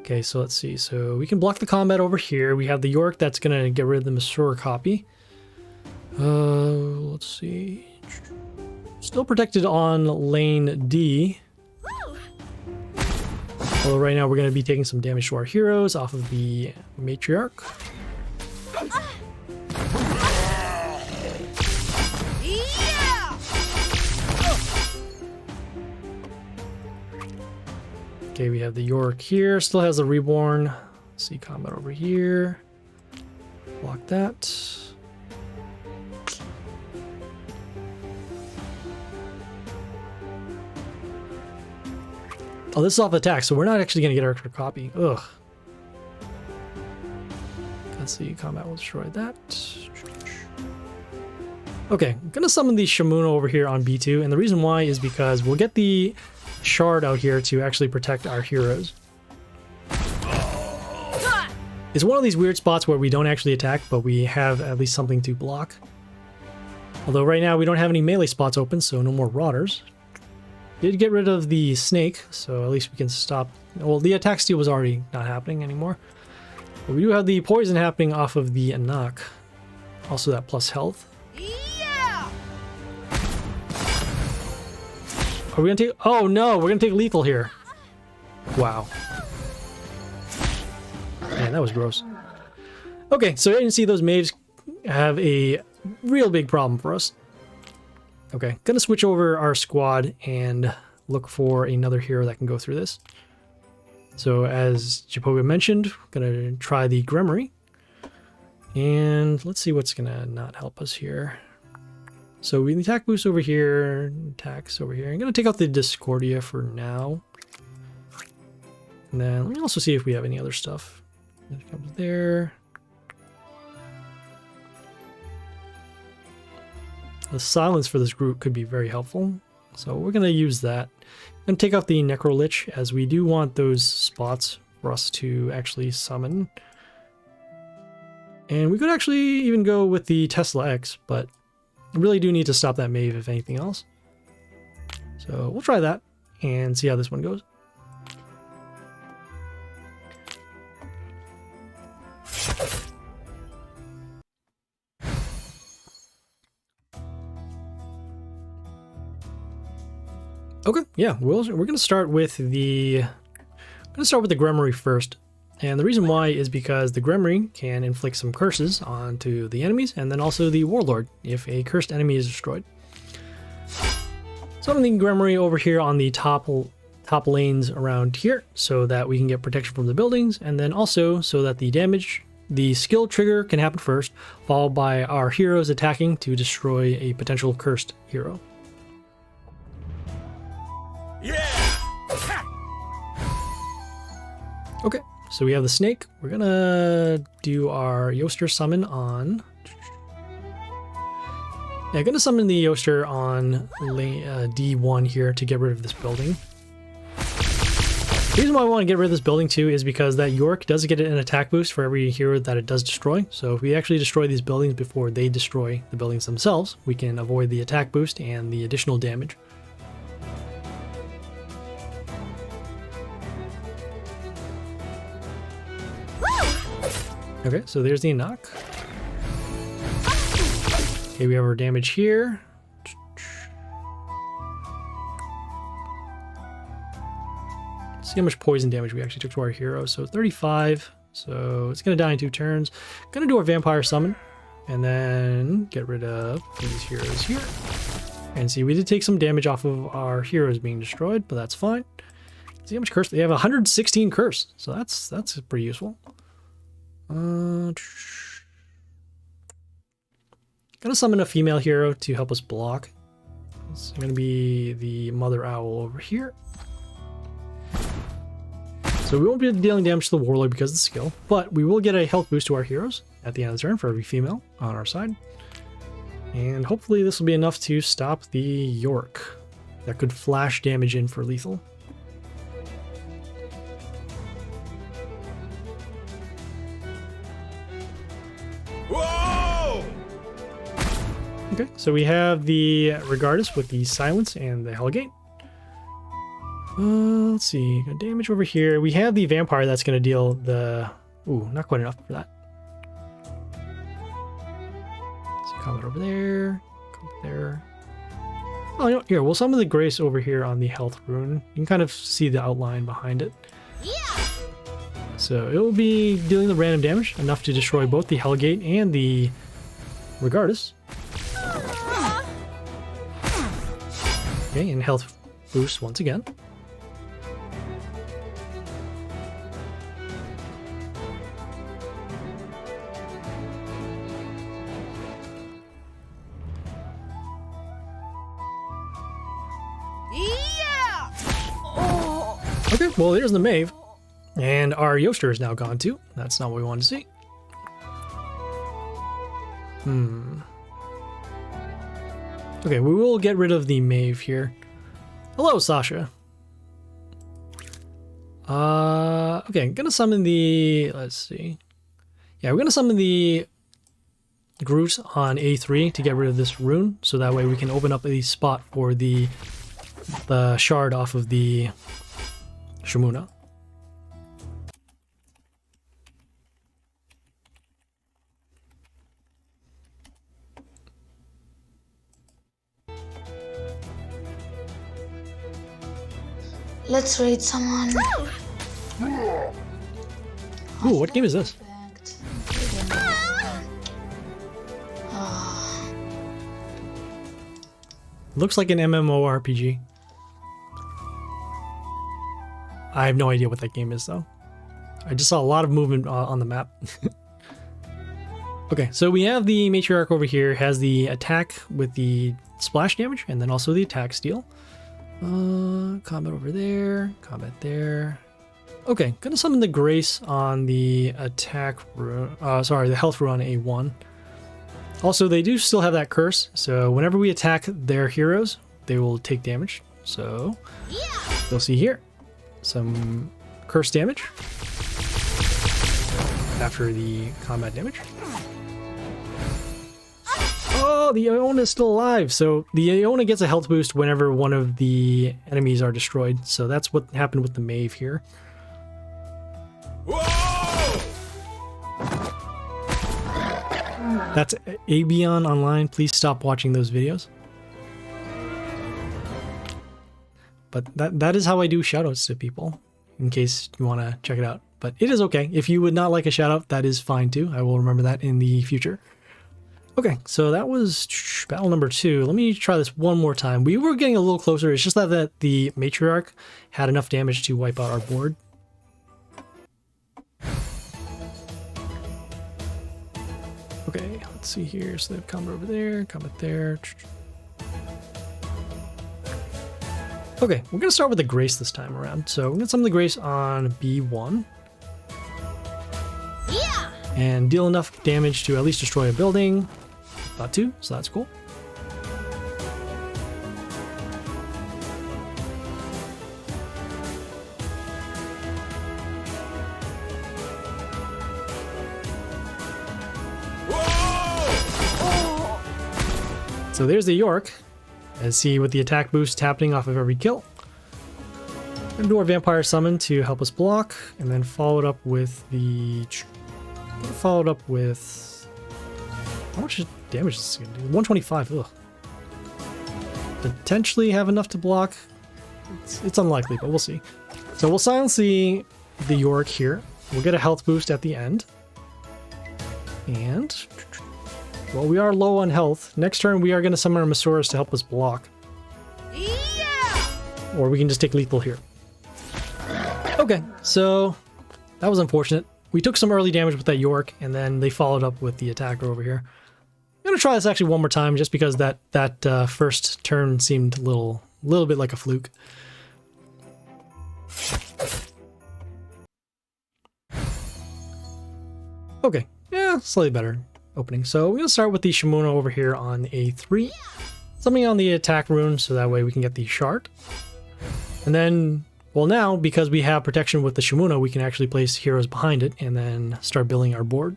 Okay, so let's see. So we can block the combat over here. We have the York that's going to get rid of the Masur copy. Let's see. Still protected on lane D. Although right now we're going to be taking some damage to our heroes off of the Matriarch. Okay, we have the York here. Still has the Reborn. Let's see combat over here. Block that. Oh, this is off attack, so we're not actually going to get our extra copy. Ugh. Let's see, combat will destroy that. Okay, I'm going to summon the Shamuna over here on B2, and the reason why is because we'll get the shard out here to actually protect our heroes. It's one of these weird spots where we don't actually attack, but we have at least something to block. Although right now we don't have any melee spots open, so no more Rotters. Did get rid of the snake, so at least we can stop. Well, the attack steal was already not happening anymore. But we do have the poison happening off of the Anak. Also that plus health. Yeah! Are we gonna take... Oh no, we're gonna take lethal here. Wow. Man, that was gross. Okay, so you can see those mages have a real big problem for us. Okay, gonna switch over our squad and look for another hero that can go through this. So as Japoga mentioned, gonna try the Grimory. And let's see what's gonna not help us here. So we attack boost over here, attacks over here. I'm gonna take out the Discordia for now. And then let me also see if we have any other stuff. That comes there. The silence for this group could be very helpful, so we're going to use that. I'm going to take out the Necro Lich, as we do want those spots for us to actually summon. And we could actually even go with the Tesla X, but I really do need to stop that Mave if anything else. So we'll try that and see how this one goes. Okay, yeah, we're gonna start with the Grimory first, and the reason why is because the Grimory can inflict some curses onto the enemies, and then also the Warlord if a cursed enemy is destroyed. So I'm the Grimory over here on the top lanes around here, so that we can get protection from the buildings, and then also so that the skill trigger can happen first, followed by our heroes attacking to destroy a potential cursed hero. Okay, so we have the snake. We're gonna do our Yoster summon on... Yeah, I'm gonna summon the Yoster on D1 here to get rid of this building. The reason why I want to get rid of this building too is because that York does get an attack boost for every hero that it does destroy. So if we actually destroy these buildings before they destroy the buildings themselves, we can avoid the attack boost and the additional damage. Okay, so there's the knock. Okay, we have our damage here. See how much poison damage we actually took to our hero. So 35. So it's going to die in 2 turns. Going to do our vampire summon. And then get rid of these heroes here. And see, we did take some damage off of our heroes being destroyed, but that's fine. See how much curse? They have 116 curse. So that's pretty useful. Gonna summon a female hero to help us block. It's gonna be the Mother Owl over here. So we won't be dealing damage to the Warlord because of the skill, but we will get a health boost to our heroes at the end of the turn for every female on our side. And hopefully this will be enough to stop the York. That could flash damage in for lethal. Whoa! Okay, so we have the Regardus with the Silence and the Hellgate. Let's see, got damage over here. We have the Vampire that's going to deal the... Ooh, not quite enough for that. So combat over there, combat there. Oh, you know, here, we'll summon the Grace over here on the Health Rune. You can kind of see the outline behind it. Yeah. So it will be dealing the random damage, enough to destroy both the Hellgate and the Regardus. Okay, and health boost once again. Yeah. Oh. Okay, well, there's the Mave. And our Yoster is now gone too. That's not what we wanted to see. Okay, we will get rid of the Mave here. Hello, Sasha. Okay, I'm gonna summon the... Let's see. Yeah, we're gonna summon the Groot on A3 to get rid of this rune, so that way we can open up a spot for the shard off of the Shamuna. Let's raid someone. Ooh, what game is this? Looks like an MMORPG. I have no idea what that game is though. I just saw a lot of movement on the map. Okay, so we have the Matriarch over here, has the attack with the splash damage and then also the attack steal. Combat over there, combat there. Okay, gonna summon the Grace on the attack rune, the health rune on A1. Also, they do still have that curse, so whenever we attack their heroes, they will take damage. So, you'll see here, some curse damage after the combat damage. Oh, the Iona is still alive. So the Iona gets a health boost whenever one of the enemies are destroyed. So that's what happened with the Mave here. Whoa! That's Abion Online. Please stop watching those videos. But that is how I do shoutouts to people, in case you want to check it out. But it is okay. If you would not like a shoutout, that is fine too. I will remember that in the future. Okay, so that was battle number 2. Let me try this one more time. We were getting a little closer. It's just that the Matriarch had enough damage to wipe out our board. Okay, let's see here. So they have combat over there, combat there. Okay, we're going to start with the Grace this time around. So we're going to summon the Grace on B1. Yeah. And deal enough damage to at least destroy a building. About 2, so that's cool. So there's the York. And see with the attack boost happening off of every kill. Gonna do our Vampire Summon to help us block, and then follow it up with the Followed up with... How much damage is this going to do? 125. Ugh. Potentially have enough to block. It's unlikely, but we'll see. So we'll silence the Yorick here. We'll get a health boost at the end. And... well, we are low on health. Next turn, we are going to summon our Masaurus to help us block. Yeah! Or we can just take lethal here. Okay, so that was unfortunate. We took some early damage with that Yorick, and then they followed up with the attacker over here. I'm going to try this actually one more time, just because that first turn seemed a little bit like a fluke. Okay, yeah, slightly better opening. So we're going to start with the Shimuna over here on A3. Something on the attack rune, so that way we can get the shard. And then, well now, because we have protection with the Shimuna, we can actually place heroes behind it and then start building our board.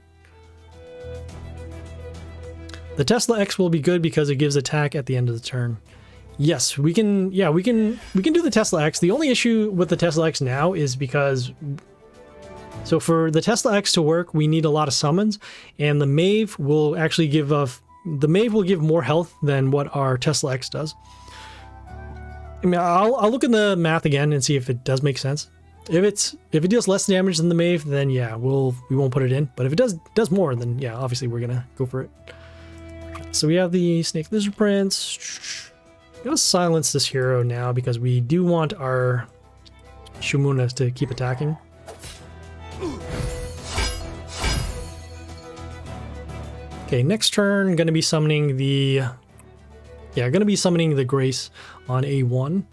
The Tesla X will be good because it gives attack at the end of the turn. Yes, we can do the Tesla X. The only issue with the Tesla X now is because... so for the Tesla X to work, we need a lot of summons, and the Mave will actually give more health than what our Tesla X does. I mean, I'll look in the math again and see if it does make sense. If it deals less damage than the Mave, then yeah, we won't put it in. But if it does more, then yeah, obviously we're gonna go for it. So we have the Snake Lizard Prince. I'm gonna silence this hero now because we do want our Shimunas to keep attacking. Okay, next turn, gonna be summoning the Grace on A1.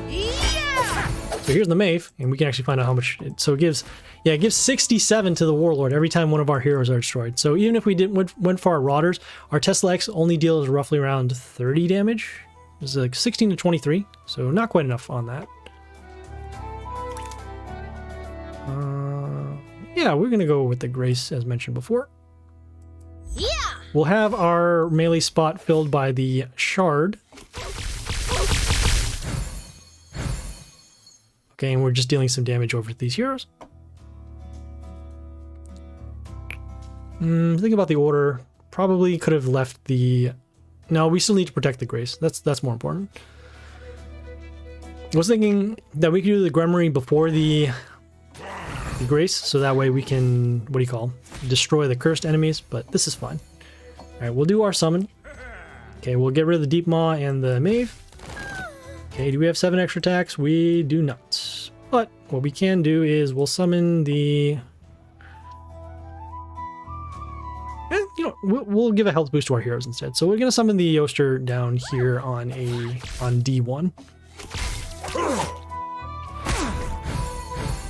Yeah! So here's the Mave, and we can actually find out how much so it gives 67 to the Warlord every time one of our heroes are destroyed. So even if we went for our Rotters, our Tesla X only deals roughly around 30 damage. It's like 16 to 23, so not quite enough on that. Yeah, we're gonna go with the Grace as mentioned before. Yeah! We'll have our melee spot filled by the Shard. Okay, and we're just dealing some damage over these heroes. Think about the order. Probably could have left the... No, we still need to protect the Grace. That's more important. I was thinking that we could do the Gremmery before the Grace, so that way we can, destroy the cursed enemies, but this is fine. Alright, we'll do our summon. Okay, we'll get rid of the Deep Maw and the Mave. Okay, do we have 7 extra attacks? We do not. But what we can do is we'll summon the... we'll give a health boost to our heroes instead. So we're going to summon the Yoster down here on D1.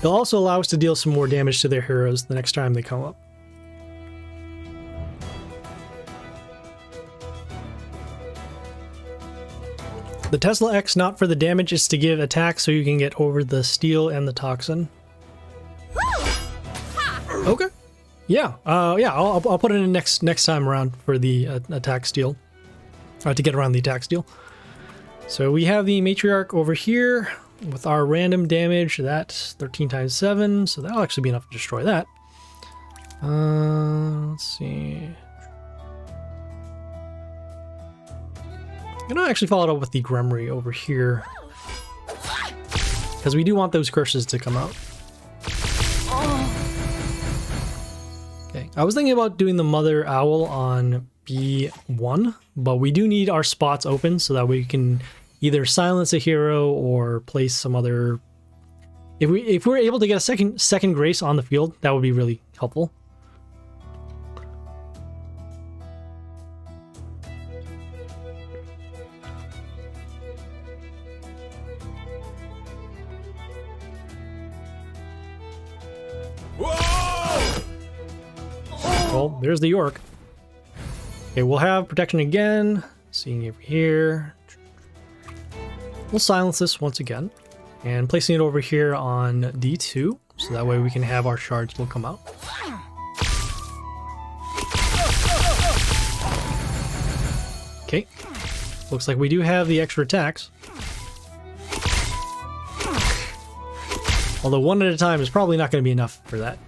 They'll also allow us to deal some more damage to their heroes the next time they come up. The Tesla X, not for the damage, is to give attack so you can get over the steel and the toxin. Okay. Yeah. I'll put it in next time around for the attack steel. To get around the attack steel. So we have the Matriarch over here with our random damage. That's 13 times 7, so that'll actually be enough to destroy that. Let's see. I'm gonna actually follow it up with the Gremmery over here, because we do want those curses to come out. Okay, I was thinking about doing the Mother Owl on B1, but we do need our spots open so that we can either silence a hero or place some other... If we're able to get a second Grace on the field, that would be really helpful. Well, there's the York. Okay, we'll have protection again. Seeing over here. We'll silence this once again. And placing it over here on D2. So that way we can have our shards will come out. Okay. Looks like we do have the extra attacks. Although one at a time is probably not going to be enough for that.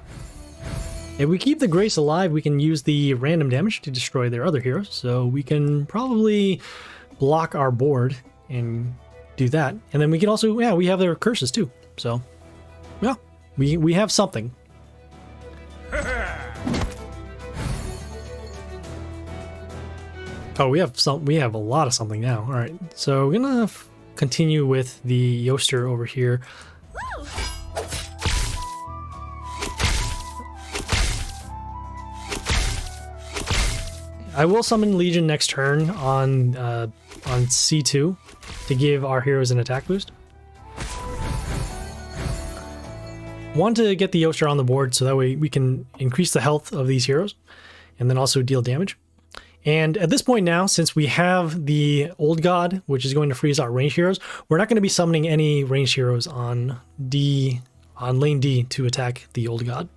If we keep the Grace alive, we can use the random damage to destroy their other heroes. So we can probably block our board and do that. And then we can also, yeah, we have their curses too. So, yeah, we have something. Oh, we have a lot of something now. All right, so we're gonna continue with the Yoster over here. I will summon Legion next turn on C2 to give our heroes an attack boost. Want to get the Yoster on the board so that way we can increase the health of these heroes and then also deal damage. And at this point now, since we have the Old God, which is going to freeze our ranged heroes, we're not going to be summoning any ranged heroes on lane D to attack the Old God.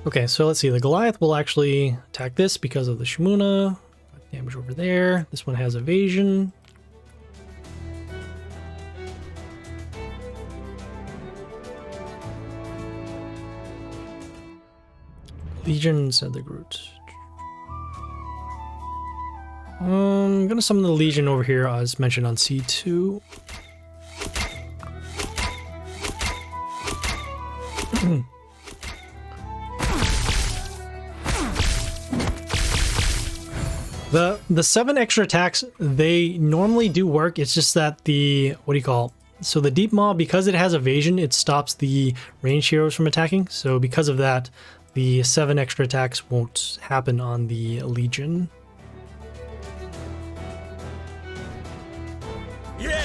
Okay, so let's see. The Goliath will actually attack this because of the Shimuna. Damage over there. This one has evasion. Legion said the Groot. I'm gonna summon the Legion over here as mentioned on C2. The 7 extra attacks, they normally do work. It's just that the, so the Deep Maw, because it has evasion, it stops the ranged heroes from attacking. So because of that, the 7 extra attacks won't happen on the Legion. Yeah!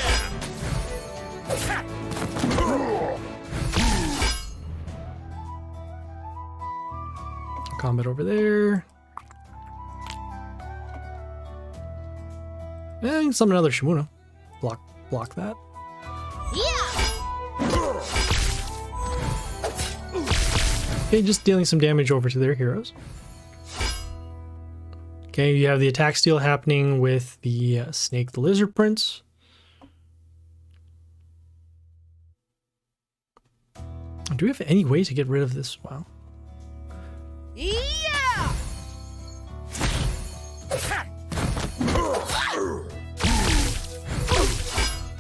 Combat over there. And summon another Shimuna. Block that. Okay, just dealing some damage over to their heroes. Okay, you have the attack steal happening with the Snake the Lizard Prince. Do we have any way to get rid of this? Wow. Yeah!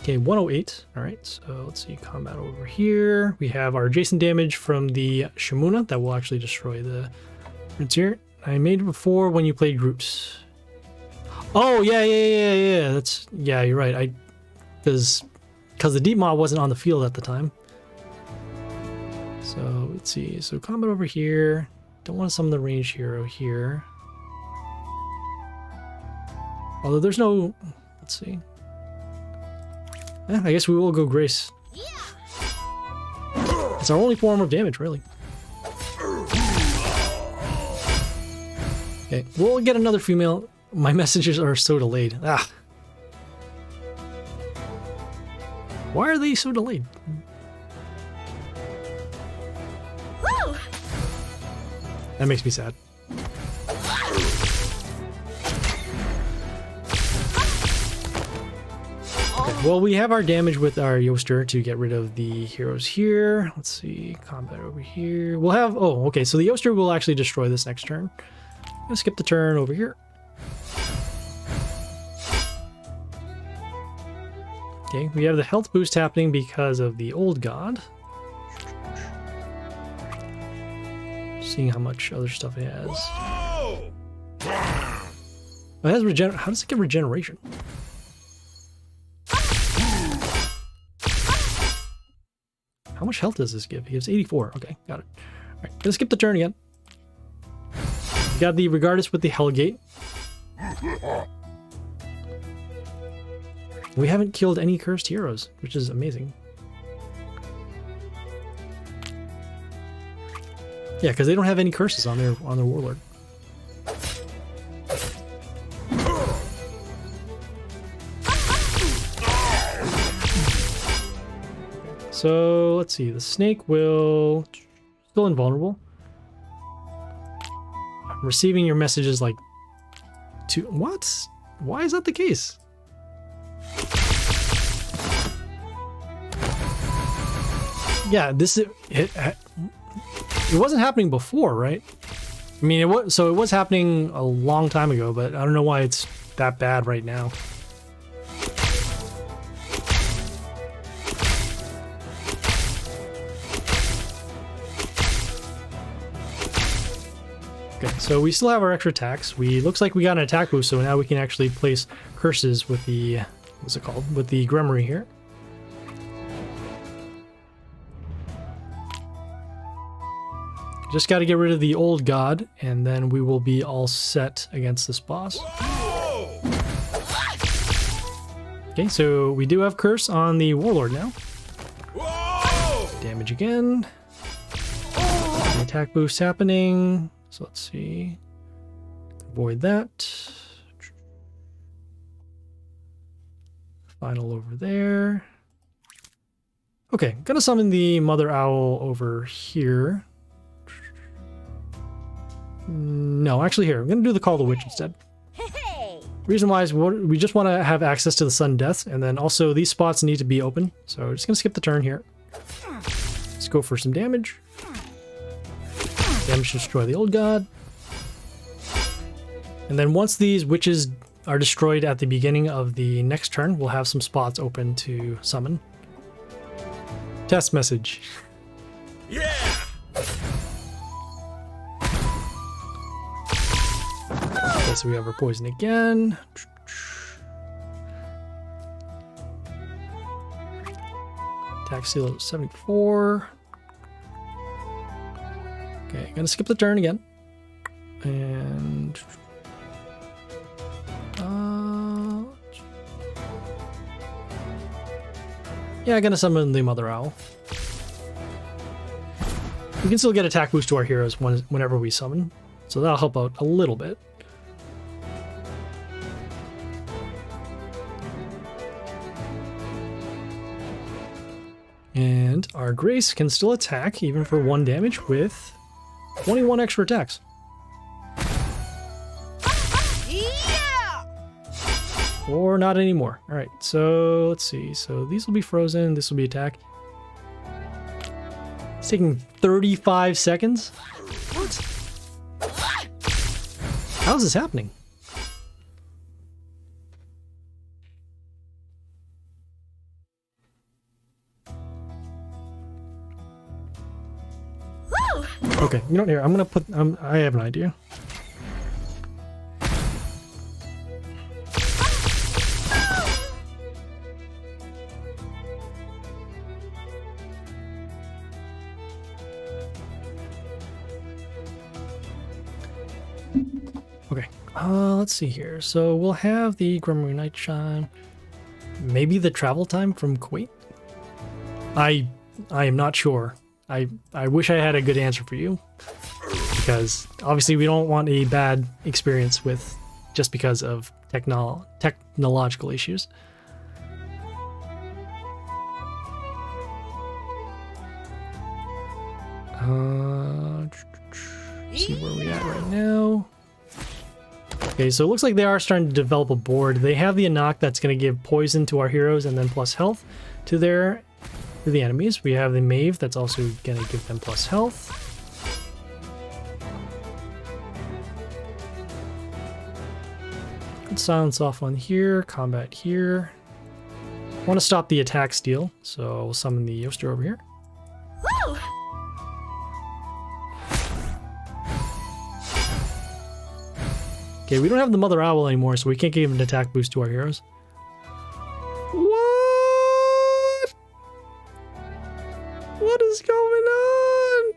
Okay, 108. All right, so let's see, combat over here. We have our adjacent damage from the Shimuna that will actually destroy the roots here. I made it before when you played groups. Oh, yeah. That's, yeah, you're right. Because the Deep Maw wasn't on the field at the time. So let's see. So combat over here. Don't want to summon the ranged hero here. Although there's no, let's see. Yeah, I guess we will go Grace. It's our only form of damage, really. Okay, we'll get another female. My messages are so delayed. Ah. Why are they so delayed? Woo! That makes me sad. Well, we have our damage with our Yoster to get rid of the heroes here. Let's see, combat over here. We'll have, oh, okay, so the Yoster will actually destroy this next turn. I'm gonna skip the turn over here. Okay, we have the health boost happening because of the Old God. Seeing how much other stuff it has. Whoa! Oh, it has regen. How does it get regeneration? How much health does this give? He gives 84. Okay, got it. All right, gonna skip the turn again. We got the Regardus with the Hellgate. We haven't killed any cursed heroes, which is amazing. Yeah, because they don't have any curses on their warlord. So let's see, the snake will still invulnerable. receiving your messages like what? Why is that the case? Yeah, it wasn't happening before, right? I mean, it was happening a long time ago, but I don't know why it's that bad right now. Okay, so we still have our extra attacks. Looks like we got an attack boost, so now we can actually place curses with the what's it called? With the Grimoire here. Just got to get rid of the old god, and then we will be all set against this boss. Okay, so we do have curse on the warlord now. Damage again. The attack boost happening. So let's see. Avoid that. Final over there. Okay, gonna summon the Mother Owl over here. No, actually here. I'm going to do the Call of the Witch instead. Reason why is we just want to have access to the sudden death, and then also these spots need to be open. So we're just going to skip the turn here. Let's go for some damage. Damage to destroy the old god. And then once these witches are destroyed at the beginning of the next turn, we'll have some spots open to summon. Test message. Yeah! Okay, so we have our poison again. Attack seal at 74. Okay, gonna skip the turn again. And yeah, gonna summon the Mother Owl. We can still get attack boost to our heroes whenever we summon, so that'll help out a little bit. And our Grace can still attack, even for 1 damage, with 21 extra attacks. Yeah! Or not anymore. Alright, so let's see. So these will be frozen, this will be attack. It's taking 35 seconds? What? How is this happening? Okay, you know what, here, I'm gonna put, I have an idea. Okay, let's see here. So we'll have the Grimoire Night Chime. Maybe the travel time from Kuwait? I am not sure. I wish I had a good answer for you, because obviously we don't want a bad experience with just because of technological issues. See where we at right now. Okay, so it looks like they are starting to develop a board. They have the Anak that's going to give poison to our heroes and then plus health to the enemies. We have the Mage that's also going to give them plus health. Good silence off on here, combat here. I want to stop the attack steal, so we'll summon the Yoster over here. Woo! Okay, we don't have the Mother Owl anymore, so we can't give an attack boost to our heroes. What? What is going on?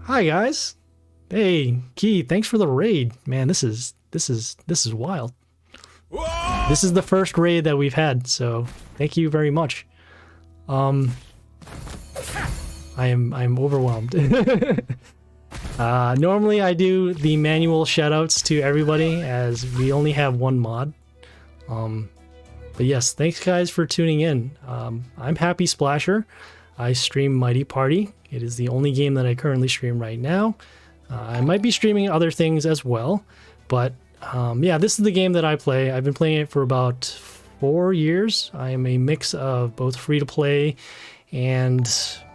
Hi guys. Hey, Key, thanks for the raid. Man, this is wild. Whoa! This is the first raid that we've had, so thank you very much. I'm overwhelmed. Normally I do the manual shoutouts to everybody as we only have 1 mod. But yes, thanks guys for tuning in. I'm Happy Splasher. I stream Mighty Party. It is the only game that I currently stream right now. I might be streaming other things as well, but yeah, this is the game that I play. I've been playing it for about 4 years. I am a mix of both free-to-play and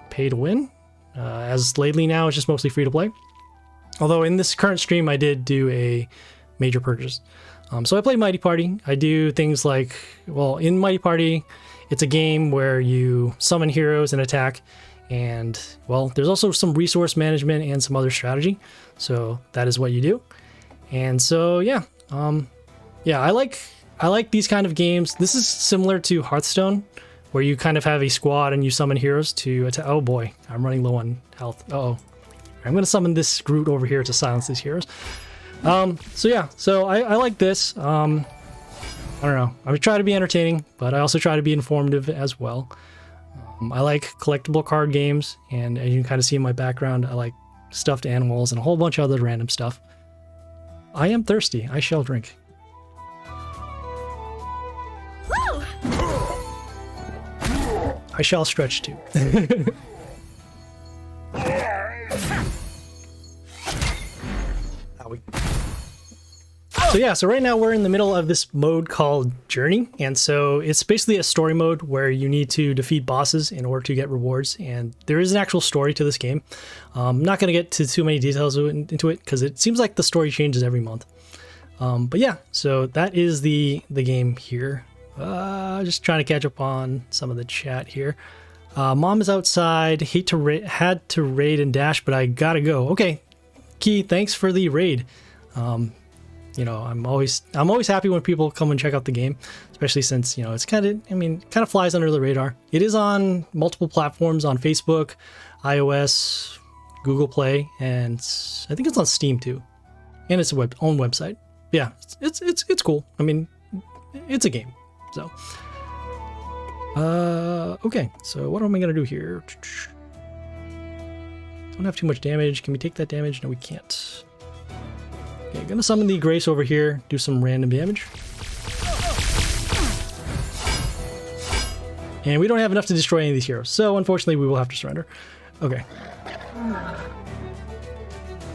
pay-to-win. As lately now, it's just mostly free-to-play. Although in this current stream, I did do a major purchase. So I play Mighty Party. I do things like, well, in Mighty Party, it's a game where you summon heroes and attack. And, well, there's also some resource management and some other strategy. So that is what you do. And so, yeah. Yeah, I like these kind of games. This is similar to Hearthstone, where you kind of have a squad and you summon heroes to attack. Oh boy, I'm running low on health. Uh-oh. I'm going to summon this Groot over here to silence these heroes. So yeah, so I like this. I don't know. I try to be entertaining, but I also try to be informative as well. I like collectible card games, and as you can kind of see in my background, I like stuffed animals and a whole bunch of other random stuff. I am thirsty. I shall drink. Woo! I shall stretch too. So yeah, so right now we're in the middle of this mode called Journey, and so it's basically a story mode where you need to defeat bosses in order to get rewards, and there is an actual story to this game. I'm not going to get to too many details into it because it seems like the story changes every month. But yeah, so that is the game here. Just trying to catch up on some of the chat here. Mom is outside. Had to raid and dash, but I gotta go. Okay, Key, thanks for the raid. You know, I'm always happy when people come and check out the game, especially since, you know, it's kind of flies under the radar. It is on multiple platforms, on Facebook, iOS, Google Play, and I think it's on Steam too, and it's a own website. Yeah, it's cool. I mean, it's a game. So, okay. So what am I gonna do here? Don't have too much damage. Can we take that damage? No, we can't. Okay, gonna summon the Grace over here, do some random damage. And we don't have enough to destroy any of these heroes, so unfortunately we will have to surrender. Okay.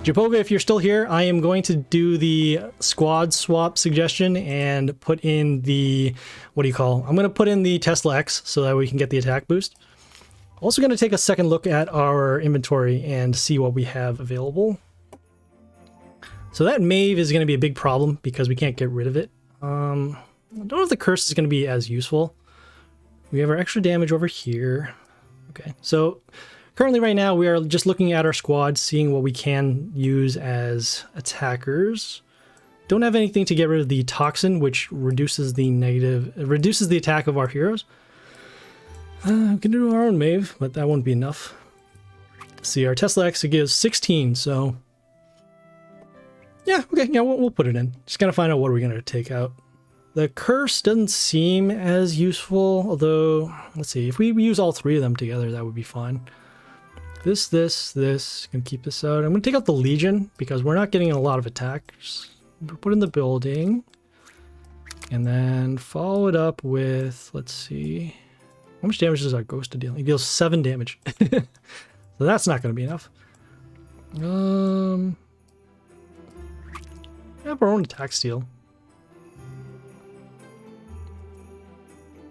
Japova, if you're still here, I am going to do the squad swap suggestion and put in the, I'm going to put in the Tesla X so that we can get the attack boost. Also going to take a second look at our inventory and see what we have available. So that Mave is going to be a big problem because we can't get rid of it. I don't know if the curse is going to be as useful. We have our extra damage over here. Okay, so currently right now we are just looking at our squad, seeing what we can use as attackers. Don't have anything to get rid of the toxin, which reduces the attack of our heroes. We can do our own Mave, but that won't be enough. See, our Tesla X gives 16, so yeah, okay, yeah, we'll put it in. Just gotta find out what we're gonna take out. The curse doesn't seem as useful, although, let's see, if we use all three of them together, that would be fine. This, gonna keep this out. I'm gonna take out the Legion, because we're not getting a lot of attacks. Put in the building, and then follow it up with, let's see, how much damage does our Ghost deal? He deals 7 damage. So that's not gonna be enough. We have our own attack steal.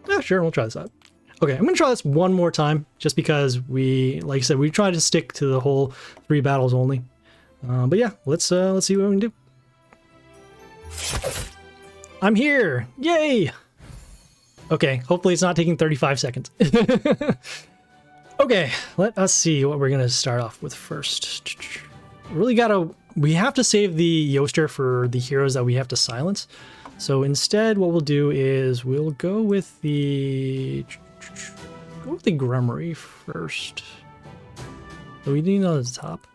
Yeah, sure, we'll try this out. Okay, I'm gonna try this one more time, just because like I said, we tried to stick to the whole 3 battles only. But yeah, let's see what we can do. I'm here! Yay! Okay, hopefully it's not taking 35 seconds. Okay, let us see what we're gonna start off with first. We have to save the Yoster for the heroes that we have to silence. So instead, what we'll do is we'll go with the Grimoire first. So we need it on the top.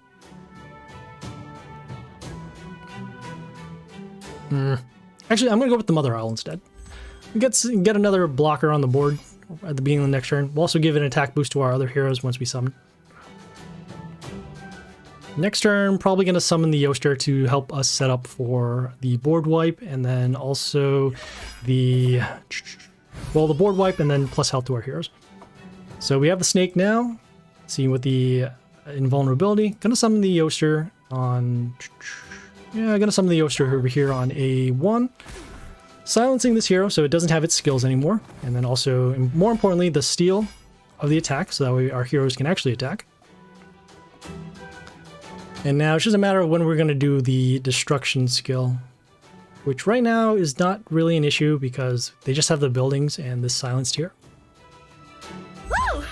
Actually, I'm gonna go with the Mother Owl instead. Get another blocker on the board at the beginning of the next turn. We'll also give an attack boost to our other heroes once we summon. Next turn, probably going to summon the Yoster to help us set up for the board wipe, and then also the board wipe, and then plus health to our heroes. So we have the Snake now, seeing with the invulnerability. Going to summon the Yoster, on... Yeah, I'm going to summon the Yoster over here on A1. Silencing this hero so it doesn't have its skills anymore. And then also, and more importantly, the steal of the attack, so that way our heroes can actually attack. And now it's just a matter of when we're going to do the destruction skill, which right now is not really an issue because they just have the buildings and this silenced here. Woo!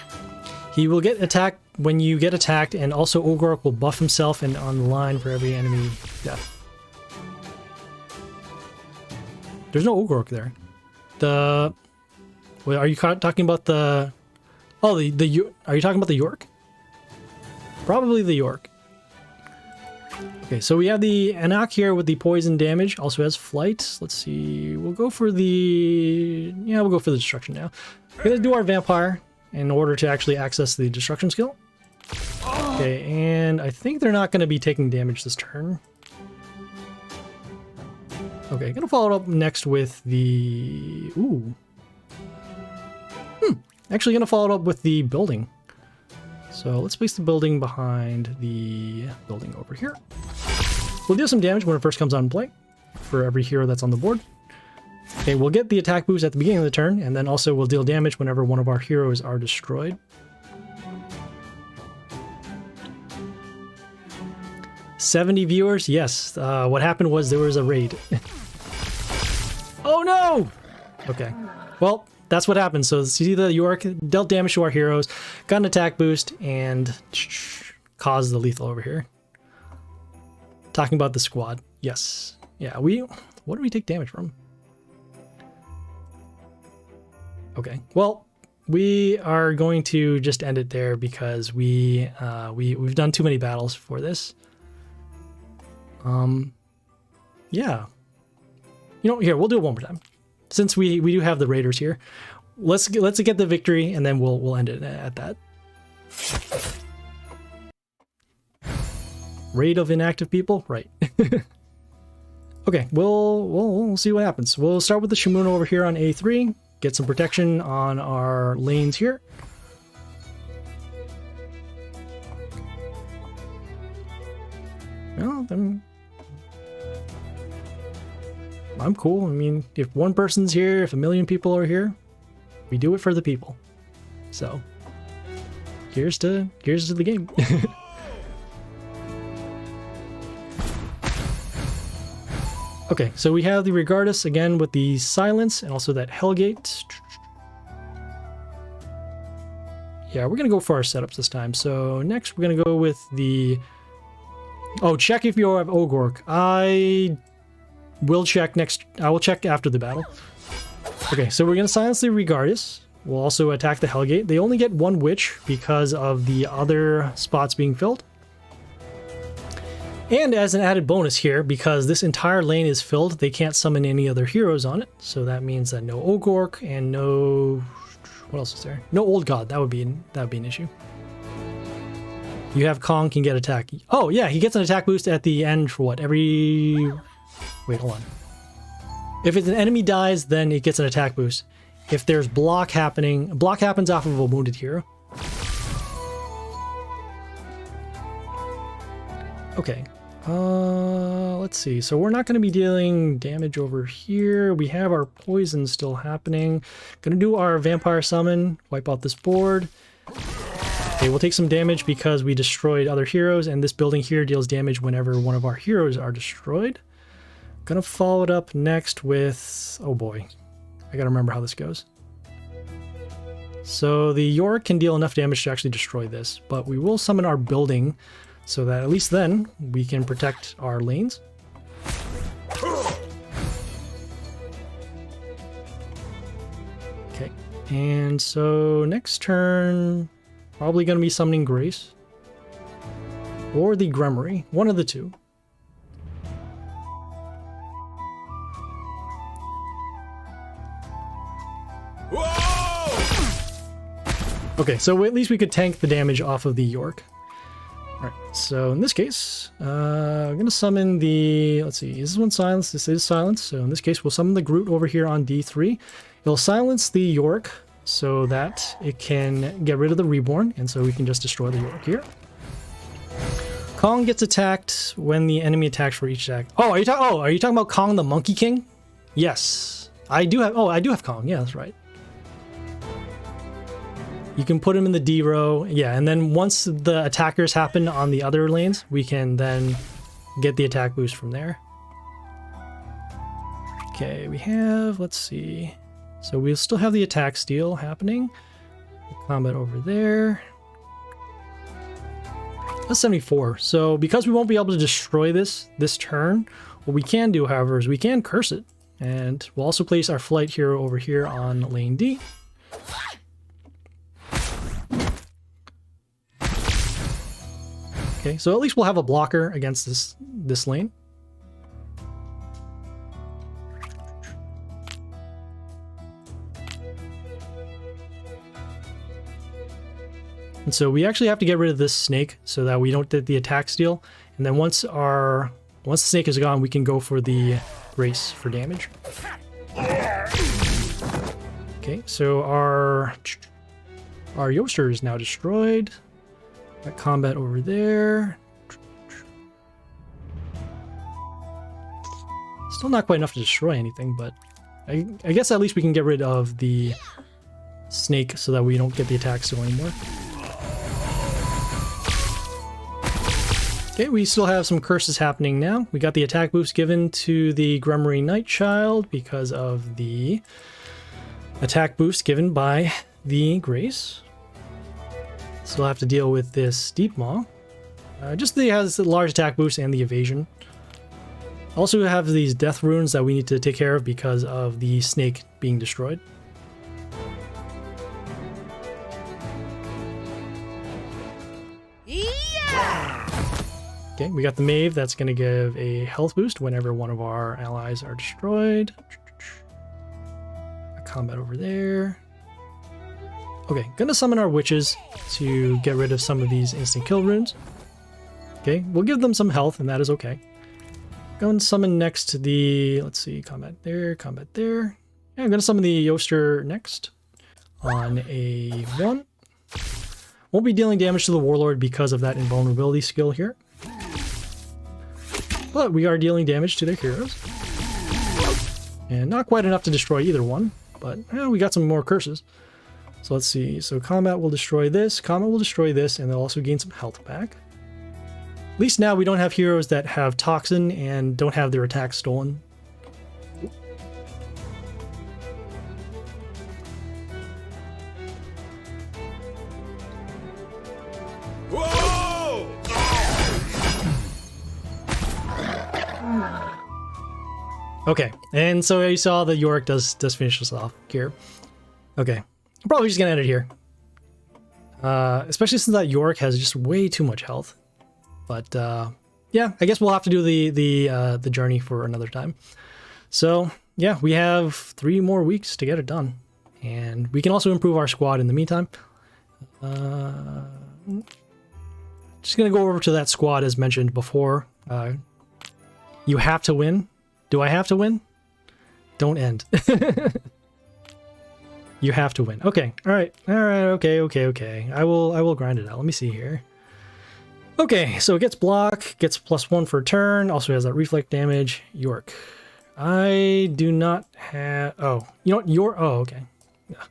He will get attacked when you get attacked, and also Ogorok will buff himself and on the line for every enemy death. There's no Ogorok there. Wait, are you talking about the... Oh, are you talking about the York? Probably the York. Okay, so we have the Anak here with the poison damage. Also has flight. Let's see. We'll go for the... Yeah, we'll go for the destruction now. We're going to do our vampire in order to actually access the destruction skill. Okay, and I think they're not going to be taking damage this turn. Okay, gonna follow it up next with the... Ooh. Actually gonna follow it up with the building. So let's place the building behind the building over here. We'll deal some damage when it first comes on play for every hero that's on the board. Okay, we'll get the attack boost at the beginning of the turn, and then also we'll deal damage whenever one of our heroes are destroyed. $70 viewers? Yes. What happened was there was a raid. Oh no! Okay. Well, that's what happened. So see, the York dealt damage to our heroes, got an attack boost, and caused the lethal over here. Talking about the squad. Yes. Yeah, what do we take damage from? Okay. Well, we are going to just end it there because we've done too many battles for this. Yeah. You know, here, we'll do it one more time. Since we do have the raiders here. Let's get the victory and then we'll end it at that. Raid of inactive people? Right. Okay, we'll see what happens. We'll start with the Shimuna over here on A3, get some protection on our lanes here. Well, I'm cool. I mean, if one person's here, if a million people are here, we do it for the people. So, here's to the game. Okay, so we have the Regardus again with the silence and also that Hellgate. Yeah, we're gonna go for our setups this time. So next we're gonna go with the... Oh, check if you have Ogorok. I will check next. I will check after the battle. Okay, so we're gonna silence the Regardus. We'll also attack the Hellgate. They only get one witch because of the other spots being filled. And as an added bonus here, because this entire lane is filled, they can't summon any other heroes on it. So that means that no Ogorok and no... What else is there? No Old God. That would be an issue. You have Kong can get attack. Oh yeah, he gets an attack boost at the end for what? Every... Wait, hold on. If an enemy dies, then it gets an attack boost. If there's block happening... Block happens off of a wounded hero. Okay. Let's see. So we're not going to be dealing damage over here. We have our poison still happening. Gonna do our vampire summon, wipe out this board. Okay, we'll take some damage because we destroyed other heroes, and this building here deals damage whenever one of our heroes are destroyed. Gonna follow it up next with... Oh boy. I gotta remember how this goes. So the York can deal enough damage to actually destroy this, but we will summon our building so that at least then we can protect our lanes. Okay, and so next turn, probably going to be summoning Grace or the Gremmery, one of the two. Okay, so at least we could tank the damage off of the York. Alright, so in this case, I'm going to summon the... Let's see, is this one silence? This is silence. So in this case, we'll summon the Groot over here on D3. It'll silence the York so that it can get rid of the Reborn, and so we can just destroy the York here. Kong gets attacked when the enemy attacks for each attack. Oh, are you talking about Kong the Monkey King? Yes. I do have Kong. Yeah, that's right. You can put him in the D row. Yeah, and then once the attackers happen on the other lanes, we can then get the attack boost from there. Okay, we have, let's see. So we'll still have the attack steal happening. Combat over there. That's 74. So because we won't be able to destroy this turn, what we can do, however, is we can curse it. And we'll also place our flight hero over here on lane D. Okay, so at least we'll have a blocker against this lane. And so we actually have to get rid of this snake so that we don't get the attack steal. And then once the snake is gone, we can go for the race for damage. Okay, so our Yoster is now destroyed. Got combat over there. Still not quite enough to destroy anything, but I guess at least we can get rid of the snake so that we don't get the attack steal anymore. Okay, we still have some curses happening now. We got the attack boost given to the Grummery Nightchild because of the attack boost given by the Grace. Still have to deal with this Deep Maw. Just that he has the large attack boost and the evasion. Also have these death runes that we need to take care of because of the snake being destroyed. Okay, we got the Mave that's going to give a health boost whenever one of our allies are destroyed. A combat over there. Okay, gonna summon our witches to get rid of some of these instant kill runes. Okay, we'll give them some health, and that is okay. Go and summon next to the, let's see, combat there, combat there. Yeah, I'm gonna summon the Yoster next on a 1. Won't be dealing damage to the Warlord because of that invulnerability skill here. But we are dealing damage to their heroes. And not quite enough to destroy either one, but we got some more curses. So let's see, so combat will destroy this, and they'll also gain some health back. At least now we don't have heroes that have Toxin and don't have their attacks stolen. Whoa! Okay, and so you saw that Yorick does finish us off here. Okay. I'm probably just gonna end it here. Especially since that Yorick has just way too much health. But yeah, I guess we'll have to do the journey for another time. So yeah, we have 3 more weeks to get it done. And we can also improve our squad in the meantime. Just gonna go over to that squad as mentioned before. You have to win. Do I have to win? Don't end. You have to win. Okay. All right. Okay. I will grind it out. Let me see here. Okay, so it gets block, gets +1 for a turn, also has that reflect damage. York. I do not have... Oh, you know what? Oh, okay. Yeah.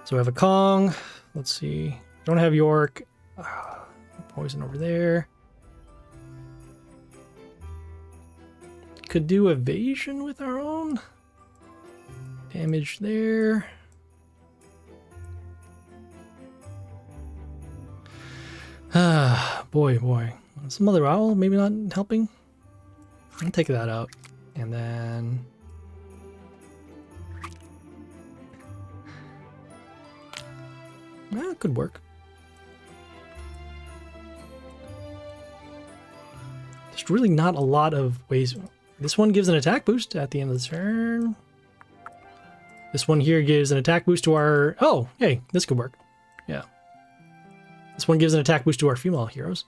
So I have a Kong. Let's see. Don't have York. Poison over there. Could do evasion with our own. Damage there. Boy. Some other owl, maybe not helping. I'll take that out. And then... Well, it could work. There's really not a lot of ways. This one gives an attack boost at the end of the turn. This one here gives an attack boost to our... Oh, hey, this could work. Yeah. This one gives an attack boost to our female heroes.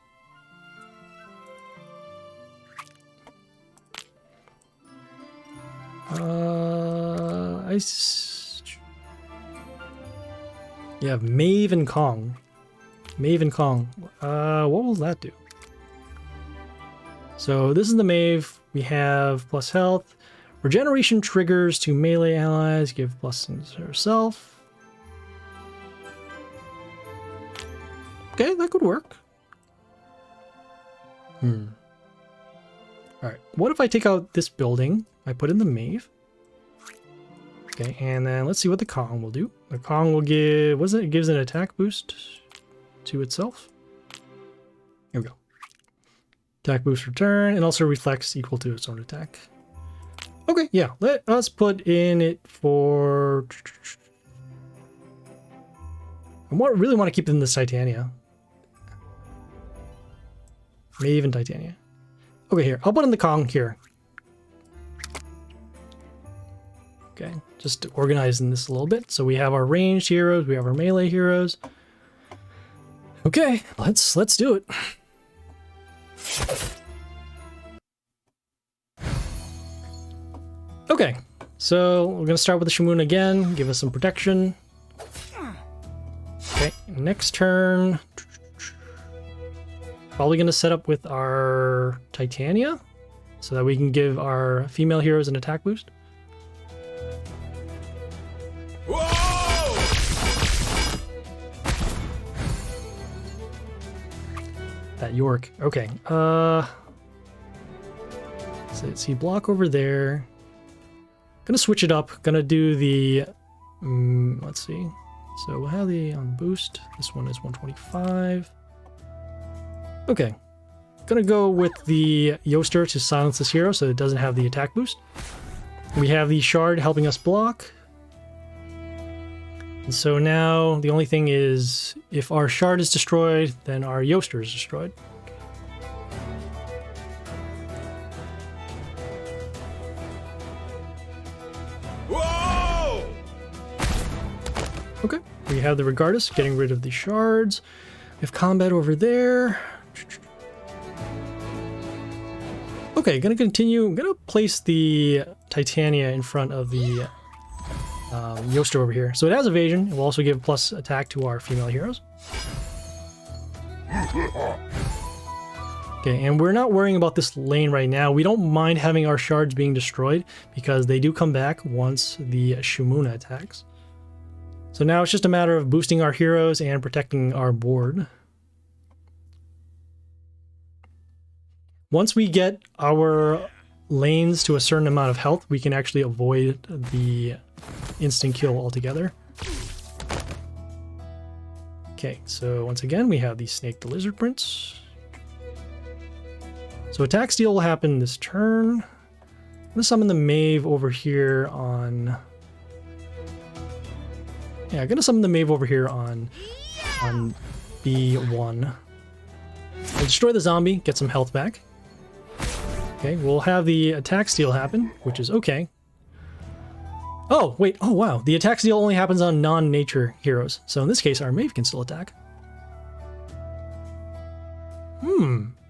You have Mave and Kong. Maven Kong. What will that do? So this is the Mave. We have plus health. Regeneration triggers to melee allies. Give blessings to herself. Okay, that could work. Alright, what if I take out this building? I put in the Mave. Okay, and then let's see what the Kong will do. The Kong will give... what is it? It gives an attack boost to itself. Here we go. Attack boost return, and also reflects equal to its own attack. Okay, yeah, let us put in it for... I really want to keep it in this Titania. Maybe even Titania. Okay, here. I'll put in the Kong here. Okay, just organizing this a little bit. So we have our ranged heroes, we have our melee heroes. Okay, let's do it. Okay, so we're gonna start with the Shamoon again, give us some protection. Okay, next turn. Probably gonna set up with our Titania so that we can give our female heroes an attack boost. Whoa! That York. Okay. So let's see, block over there. Gonna switch it up. Gonna do the let's see. So we'll have the on boost. This one is 125. Okay. Gonna go with the Yoster to silence this hero so it doesn't have the attack boost. We have the Shard helping us block. And so now the only thing is if our Shard is destroyed, then our Yoster is destroyed. Whoa! Okay, we have the Regardus getting rid of the shards. We have combat over there. Okay, gonna continue. I'm gonna place the Titania in front of the Yoster over here. So it has evasion. It will also give plus attack to our female heroes. Okay, and we're not worrying about this lane right now. We don't mind having our shards being destroyed because they do come back once the Shumuna attacks. So now it's just a matter of boosting our heroes and protecting our board. Once we get our lanes to a certain amount of health, we can actually avoid the instant kill altogether. Okay, so once again, we have the Snake the Lizard Prince. So attack steal will happen this turn. I'm gonna summon the Mave over here on... yeah, I'm gonna summon the Mave over here on B1. We'll destroy the zombie, get some health back. Okay, we'll have the attack steal happen, which is okay. Oh, wait, oh wow, the attack steal only happens on non-nature heroes. So in this case, our Mave can still attack.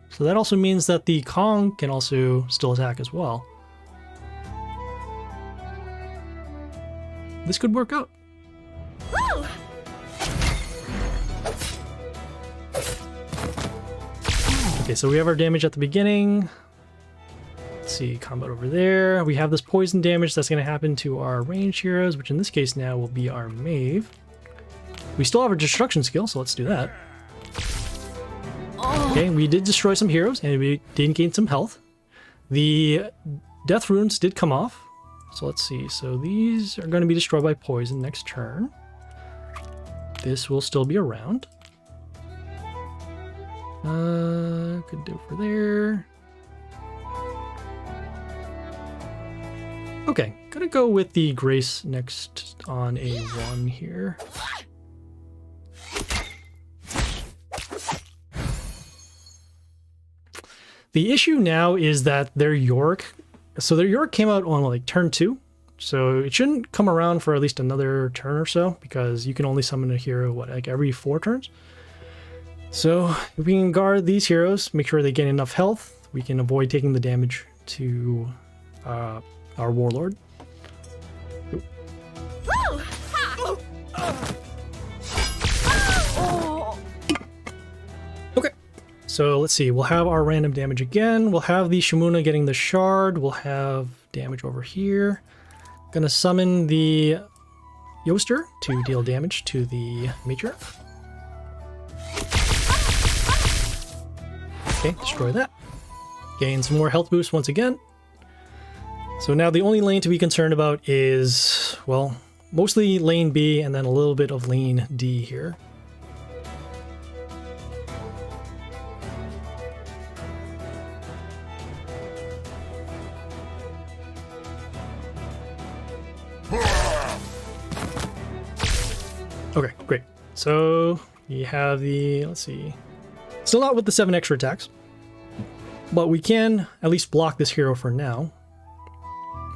So that also means that the Kong can also still attack as well. This could work out. Woo! Okay, so we have our damage at the beginning. Let's see, combat over there. We have this poison damage that's going to happen to our ranged heroes, which in this case now will be our Mave. We still have our destruction skill, so let's do that. Okay, we did destroy some heroes, and we did gain some health. The death runes did come off. So let's see. So these are going to be destroyed by poison next turn. This will still be around. Could do for there. Okay, gonna go with the Grace next on a 1 here. The issue now is that their York, so their York came out on like turn 2, so it shouldn't come around for at least another turn or so, because you can only summon a hero, what, like every 4 turns? So if we can guard these heroes, make sure they get enough health, we can avoid taking the damage to our Warlord. Woo! Ha! So let's see, we'll have our random damage again. We'll have the Shamuna getting the shard. We'll have damage over here. Gonna summon the Yoster to deal damage to the Matriarch. Okay, destroy that. Gain some more health boost once again. So now the only lane to be concerned about is, well, mostly lane B and then a little bit of lane D here. Okay, great. So you have the, let's see, still not with the 7 extra attacks, but we can at least block this hero for now.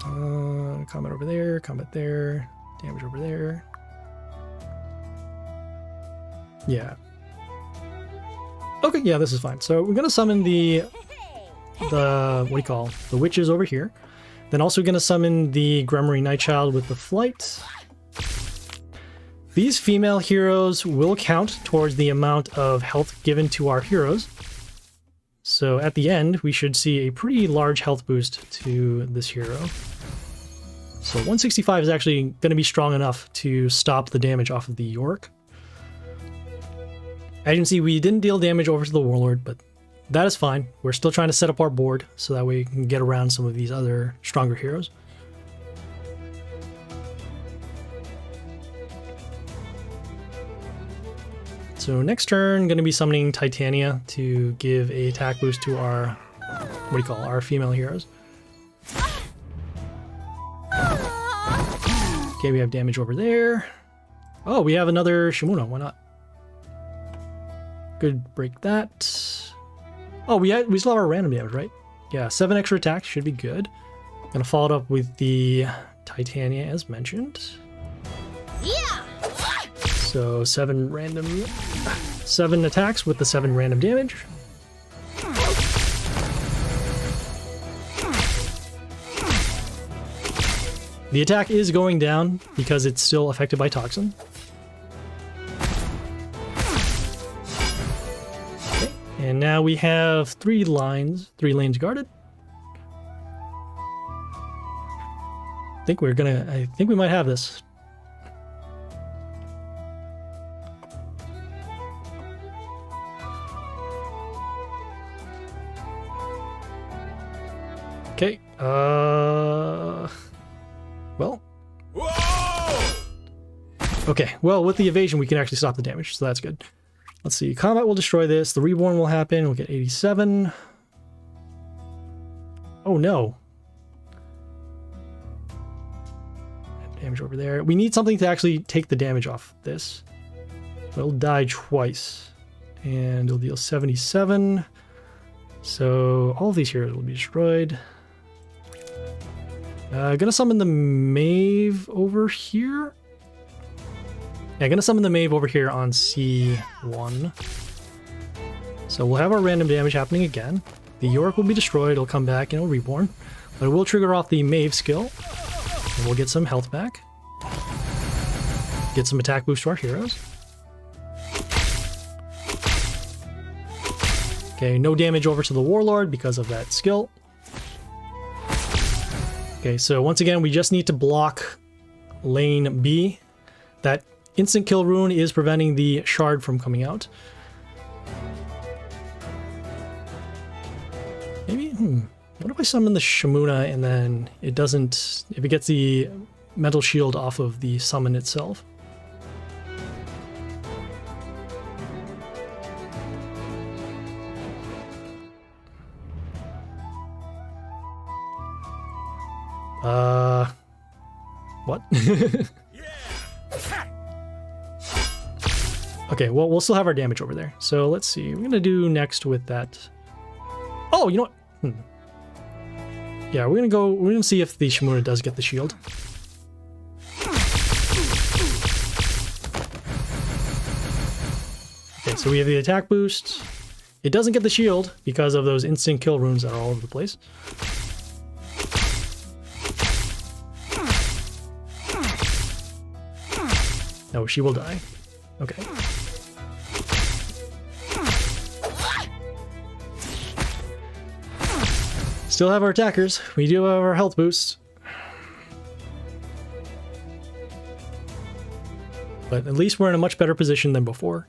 Combat over there, combat there, damage over there. Yeah. Okay, yeah, this is fine. So we're gonna summon the what do you call, the witches over here. Then also gonna summon the Grimoire Nightchild with the flight. These female heroes will count towards the amount of health given to our heroes. So at the end, we should see a pretty large health boost to this hero. So 165 is actually going to be strong enough to stop the damage off of the York. As you can see, we didn't deal damage over to the Warlord, but that is fine. We're still trying to set up our board so that way we can get around some of these other stronger heroes. So next turn, going to be summoning Titania to give a attack boost to our, what do you call, our female heroes. Okay, we have damage over there. Oh, we have another Shamuna, why not? Good, break that. Oh, we still have our random damage, right? Yeah, 7 extra attacks should be good. Gonna follow it up with the Titania as mentioned. Yeah. So 7 attacks with the 7 random damage. The attack is going down because it's still affected by toxin. Okay. And now we have 3 lanes guarded. I think we might have this. Okay, well. Okay, well, with the evasion, we can actually stop the damage, so that's good. Let's see, combat will destroy this, the reborn will happen, we'll get 87. Oh no. Damage over there. We need something to actually take the damage off this. It'll die twice, and it'll deal 77. So all of these heroes will be destroyed. Gonna summon the Mave over here. Yeah, gonna summon the Mave over here on C1. So we'll have our random damage happening again. The York will be destroyed, it'll come back and it'll reborn. But it will trigger off the Mave skill. And we'll get some health back. Get some attack boost to our heroes. Okay, no damage over to the Warlord because of that skill. Okay, so once again, we just need to block lane B. That instant kill rune is preventing the shard from coming out. Maybe, what if I summon the Shamuna and then it doesn't, if it gets the mental shield off of the summon itself? What? Okay, well, we'll still have our damage over there. So let's see. We're gonna do next with that. Oh, you know what? Yeah, we're gonna see if the Shamuna does get the shield. Okay, so we have the attack boost. It doesn't get the shield because of those instant kill runes that are all over the place. No, she will die. Okay. Still have our attackers. We do have our health boosts. But at least we're in a much better position than before.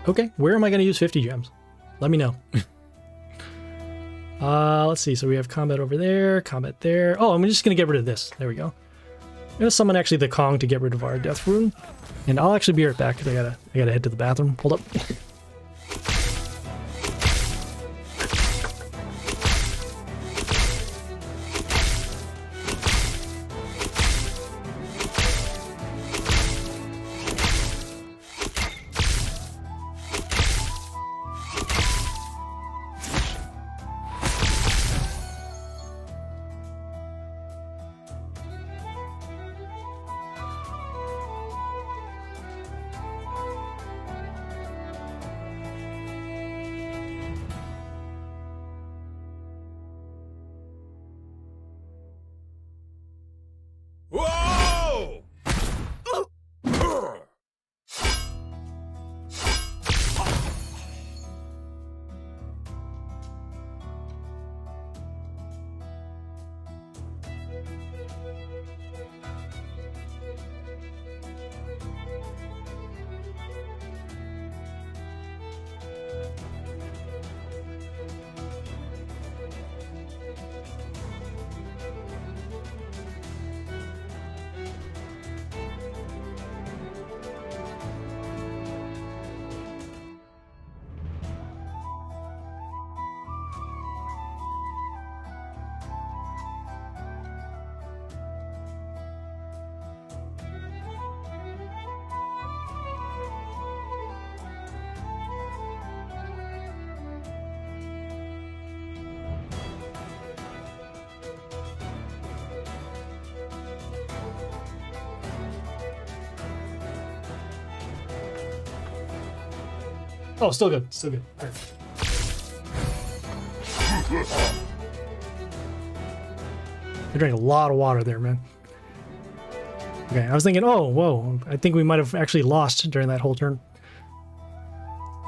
Okay, where am I going to use 50 gems? Let me know. Let's see. So we have combat over there, combat there. Oh, I'm just going to get rid of this. There we go. I'm going to summon actually the Kong to get rid of our death rune. And I'll actually be right back because I gotta head to the bathroom. Hold up. Whoa! Oh, still good. Still good. All right. I drank a lot of water there, man. Okay, I was thinking, oh, whoa, I think we might have actually lost during that whole turn.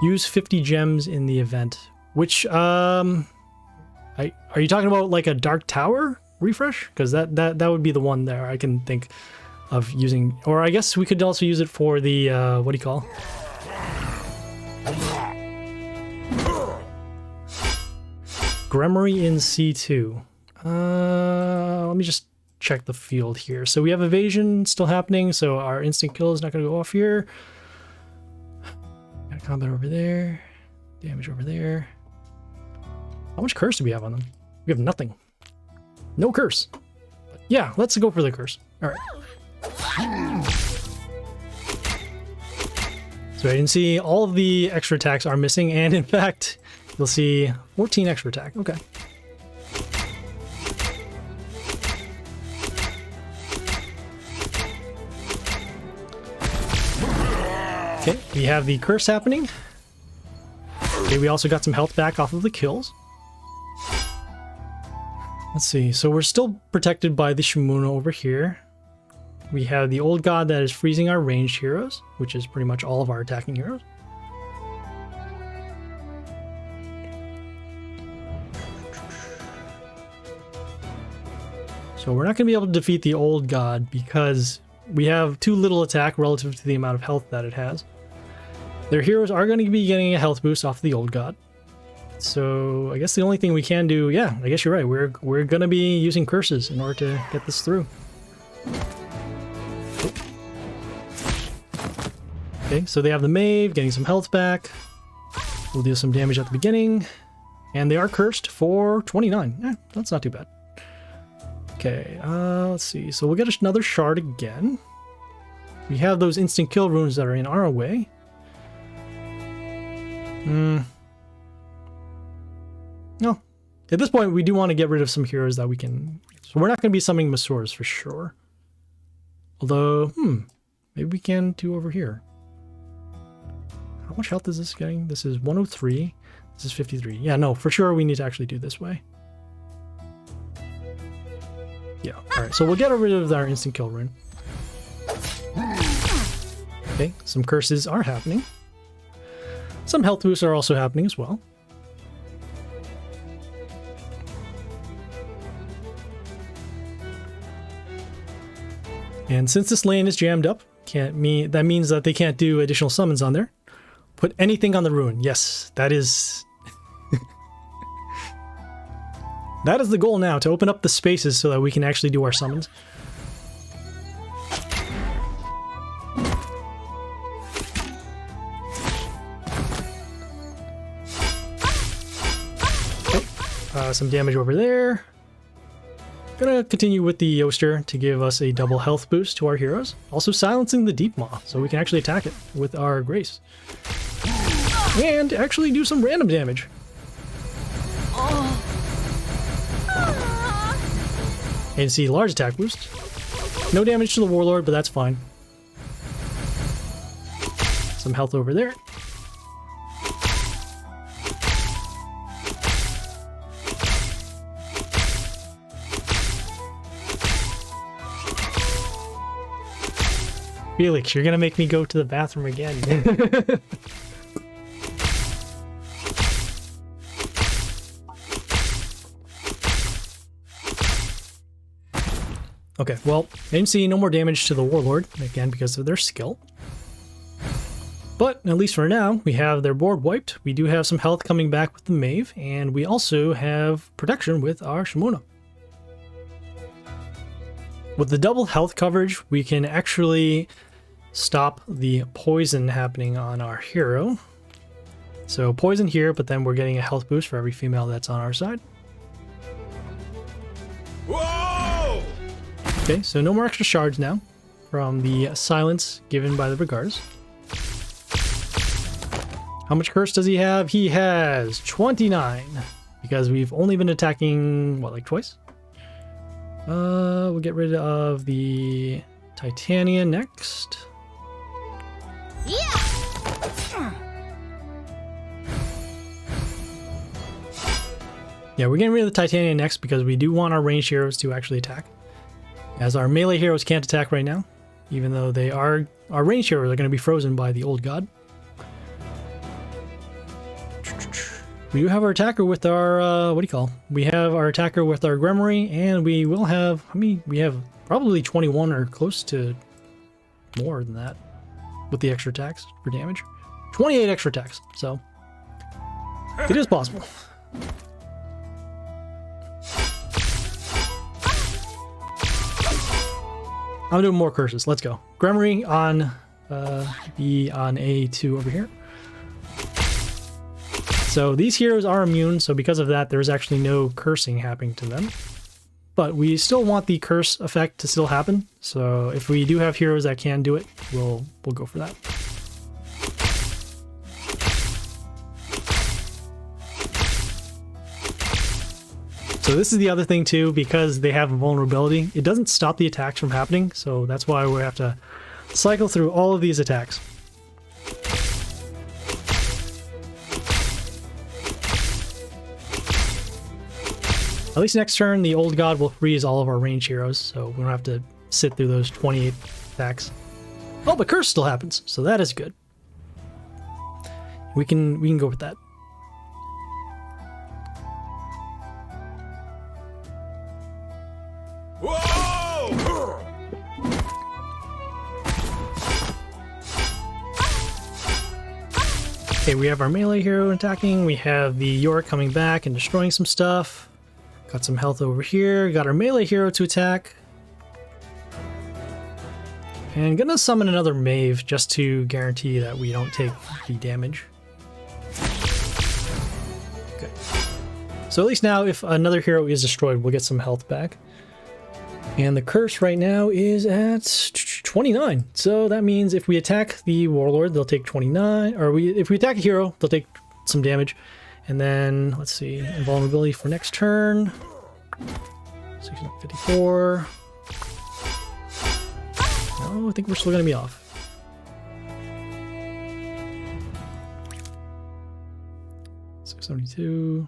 Use 50 gems in the event. Which, are you talking about like a Dark Tower refresh? Because that would be the one there I can think of using. Or I guess we could also use it for the, what do you call? Gremory in C2. Let me just check the field here. So we have evasion still happening, so our instant kill is not going to go off here. Got combat over there. Damage over there. How much curse do we have on them? We have nothing. No curse. But yeah, let's go for the curse. All right. So you can see all of the extra attacks are missing, and in fact, you'll see 14 extra attack. Okay. Okay, we have the curse happening. Okay, we also got some health back off of the kills. Let's see, so we're still protected by the Shimuna over here. We have the old god that is freezing our ranged heroes, which is pretty much all of our attacking heroes. So we're not going to be able to defeat the old god because we have too little attack relative to the amount of health that it has. Their heroes are going to be getting a health boost off the old god. So I guess the only thing we can do, yeah, I guess you're right. We're going to be using curses in order to get this through. Okay, so they have the Mage getting some health back. We'll do some damage at the beginning. And they are cursed for 29. That's not too bad. Okay, let's see. So we'll get another shard again. We have those instant kill runes that are in our way. No. At this point, we do want to get rid of some heroes that we can... So we're not going to be summoning Masaurs for sure. Although, maybe we can do over here. How much health is this getting? This is 103. This is 53. Yeah, no, for sure we need to actually do this way. Yeah, alright, so we'll get rid of our instant kill rune. Okay, some curses are happening. Some health boosts are also happening as well. And since this lane is jammed up, that means that they can't do additional summons on there. Put anything on the rune. Yes, that is... that is the goal now, to open up the spaces so that we can actually do our summons. Some damage over there. Gonna continue with the Yoster to give us a double health boost to our heroes. Also silencing the Deep Maw, so we can actually attack it with our Grace. And actually do some random damage. And see, large attack boost. No damage to the Warlord, but that's fine. Some health over there. Felix, you're gonna make me go to the bathroom again. Okay, well, I didn't see no more damage to the Warlord, again, because of their skill. But, at least for now, we have their board wiped. We do have some health coming back with the Mave, and we also have protection with our Shimona. With the double health coverage, we can actually stop the poison happening on our hero. So poison here, but then we're getting a health boost for every female that's on our side. Whoa! Okay, so no more extra shards now from the silence given by the Regardus. How much curse does he have? He has 29, because we've only been attacking, what, like twice? We'll get rid of the Titania next. Yeah, we're getting rid of the Titania next because we do want our ranged heroes to actually attack. As our melee heroes can't attack right now, even though they are, our ranged heroes are going to be frozen by the old god. We do have our attacker with our, we have our attacker with our Grimoire, and we will have, we have probably 21 or close to more than that with the extra attacks for damage. 28 extra attacks, so it is possible. I'm doing more curses, let's go. Grimoire on, be on A2 over here. So these heroes are immune, so because of that, there's actually no cursing happening to them. But we still want the curse effect to still happen, so if we do have heroes that can do it, we'll go for that. So this is the other thing too, because they have a vulnerability, it doesn't stop the attacks from happening, so that's why we have to cycle through all of these attacks. At least next turn, the old god will freeze all of our ranged heroes, so we don't have to sit through those 28 attacks. Oh, but curse still happens, so that is good. We can go with that. Whoa! Okay, we have our melee hero attacking. We have the Yorick coming back and destroying some stuff. Got some health over here. Got our melee hero to attack. And gonna summon another Mave just to guarantee that we don't take the damage. Okay. So at least now if another hero is destroyed, we'll get some health back. And the curse right now is at 29. So that means if we attack the Warlord, they'll take 29. Or if we attack a hero, they'll take some damage. And then, let's see, invulnerability for next turn. 654. No, I think we're still going to be off. 72.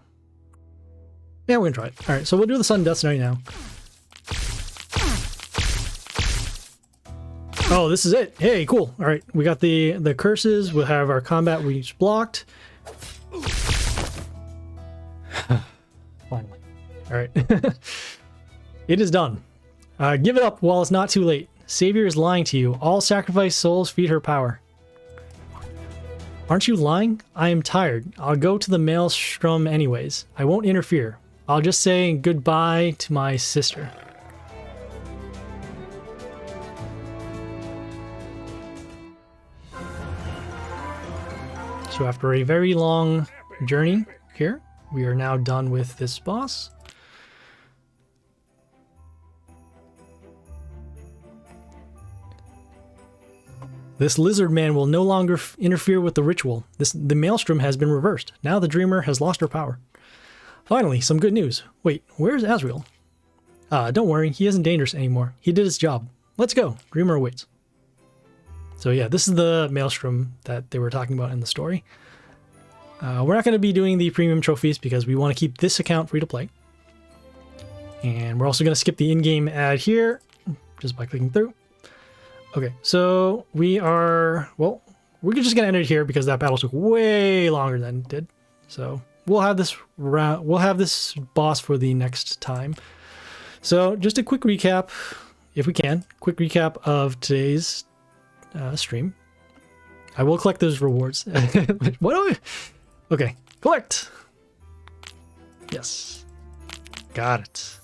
Yeah, we're gonna try it. All right, so we'll do the sudden death scenario now. Oh, this is it. Hey, cool. All right, we got the curses. We'll have our combat reach blocked. Finally. All right. It is done. Give it up while it's not too late. Savior is lying to you. All sacrificed souls feed her power. Aren't you lying? I am tired. I'll go to the maelstrom anyways. I won't interfere. I'll just say goodbye to my sister. So after a very long journey here, we are now done with this boss. This lizard man will no longer interfere with the ritual. The maelstrom has been reversed. Now the dreamer has lost her power. Finally, some good news. Wait, where's Azrael? Don't worry, he isn't dangerous anymore. He did his job. Let's go. Dreamer awaits. So yeah, this is the maelstrom that they were talking about in the story. We're not going to be doing the premium trophies because we want to keep this account free to play. And we're also going to skip the in-game ad here just by clicking through. Okay, so we are, well, we're just gonna end it here because that battle took way longer than it did. So we'll have this boss for the next time. So just a quick recap, if we can, quick recap of today's stream. I will collect those rewards. What do I? Okay, collect. Yes, got it.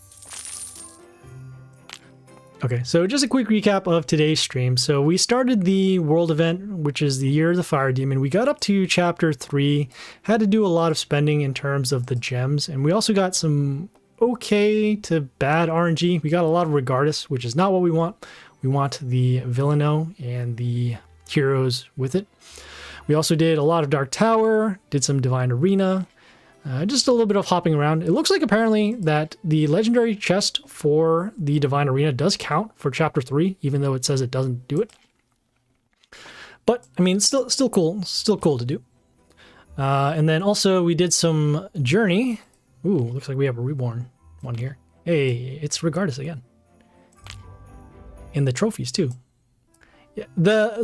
Okay, so just a quick recap of today's stream. So we started the world event, which is the Year of the Fire Demon. We got up to chapter 3, had to do a lot of spending in terms of the gems, and we also got some okay to bad RNG. We got a lot of Regardus, which is not what we want. We want the Villano and the heroes with it. We also did a lot of Dark Tower, did some Divine Arena, just a little bit of hopping around. It looks like apparently that the legendary chest for the Divine Arena does count for chapter 3, even though it says it doesn't do it. But I mean, it's still cool to do. And then also we did some Journey. Ooh, looks like we have a reborn one here. Hey, it's Regardus again. And the trophies too. Yeah, the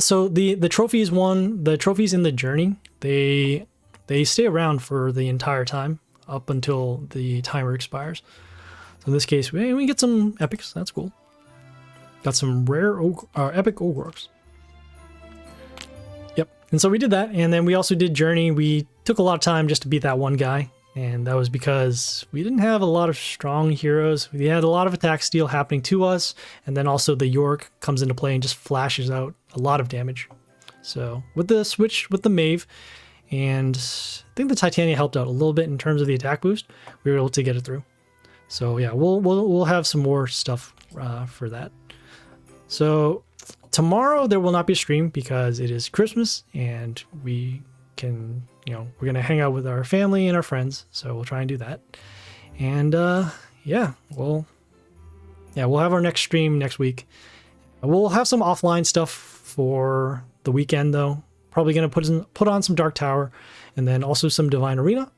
trophies the trophies in the Journey, they stay around for the entire time up until the timer expires. So in this case, we get some epics. That's cool. Got some rare epic Ogres. Yep. And so we did that, and then we also did Journey. We took a lot of time just to beat that one guy, and that was because we didn't have a lot of strong heroes. We had a lot of attack steal happening to us, and then also the York comes into play and just flashes out a lot of damage. So with the switch with the Mave, and I think the Titania helped out a little bit in terms of the attack boost. We were able to get it through. So yeah, we'll have some more stuff for that. So tomorrow there will not be a stream because it is Christmas, and we can, we're gonna hang out with our family and our friends. So we'll try and do that. And yeah, we'll have our next stream next week. We'll have some offline stuff for the weekend though. Probably going to put on some Dark Tower, and then also some Divine Arena,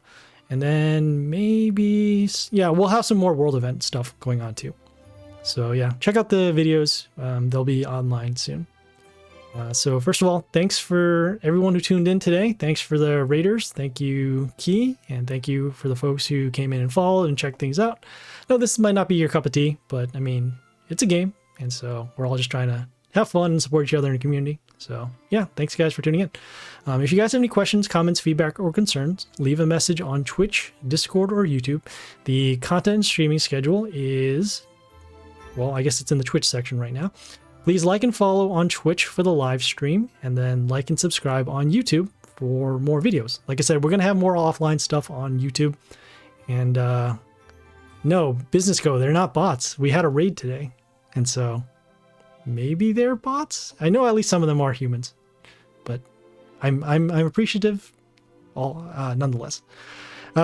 and then maybe, yeah, we'll have some more world event stuff going on too. So yeah, check out the videos. They'll be online soon. So first of all, thanks for everyone who tuned in today. Thanks for the raiders. Thank you, Key, and thank you for the folks who came in and followed and checked things out. No, this might not be your cup of tea, but I mean, it's a game, and so we're all just trying to have fun and support each other in the community. So yeah, thanks guys for tuning in. If you guys have any questions, comments, feedback, or concerns, leave a message on Twitch, Discord, or YouTube. The content and streaming schedule is, well, I guess it's in the Twitch section right now. Please like and follow on Twitch for the live stream, and then like and subscribe on YouTube for more videos. Like I said, we're going to have more offline stuff on YouTube. And no, Business Go, they're not bots. We had a raid today, and so maybe they're bots. I know at least some of them are humans, but I'm appreciative nonetheless.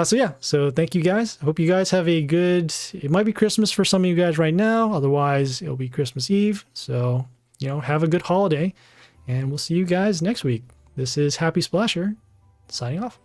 So yeah, so thank you guys. I hope you guys have a good, it might be Christmas for some of you guys right now. Otherwise it'll be Christmas Eve. So, have a good holiday, and we'll see you guys next week. This is Happy Splasher signing off.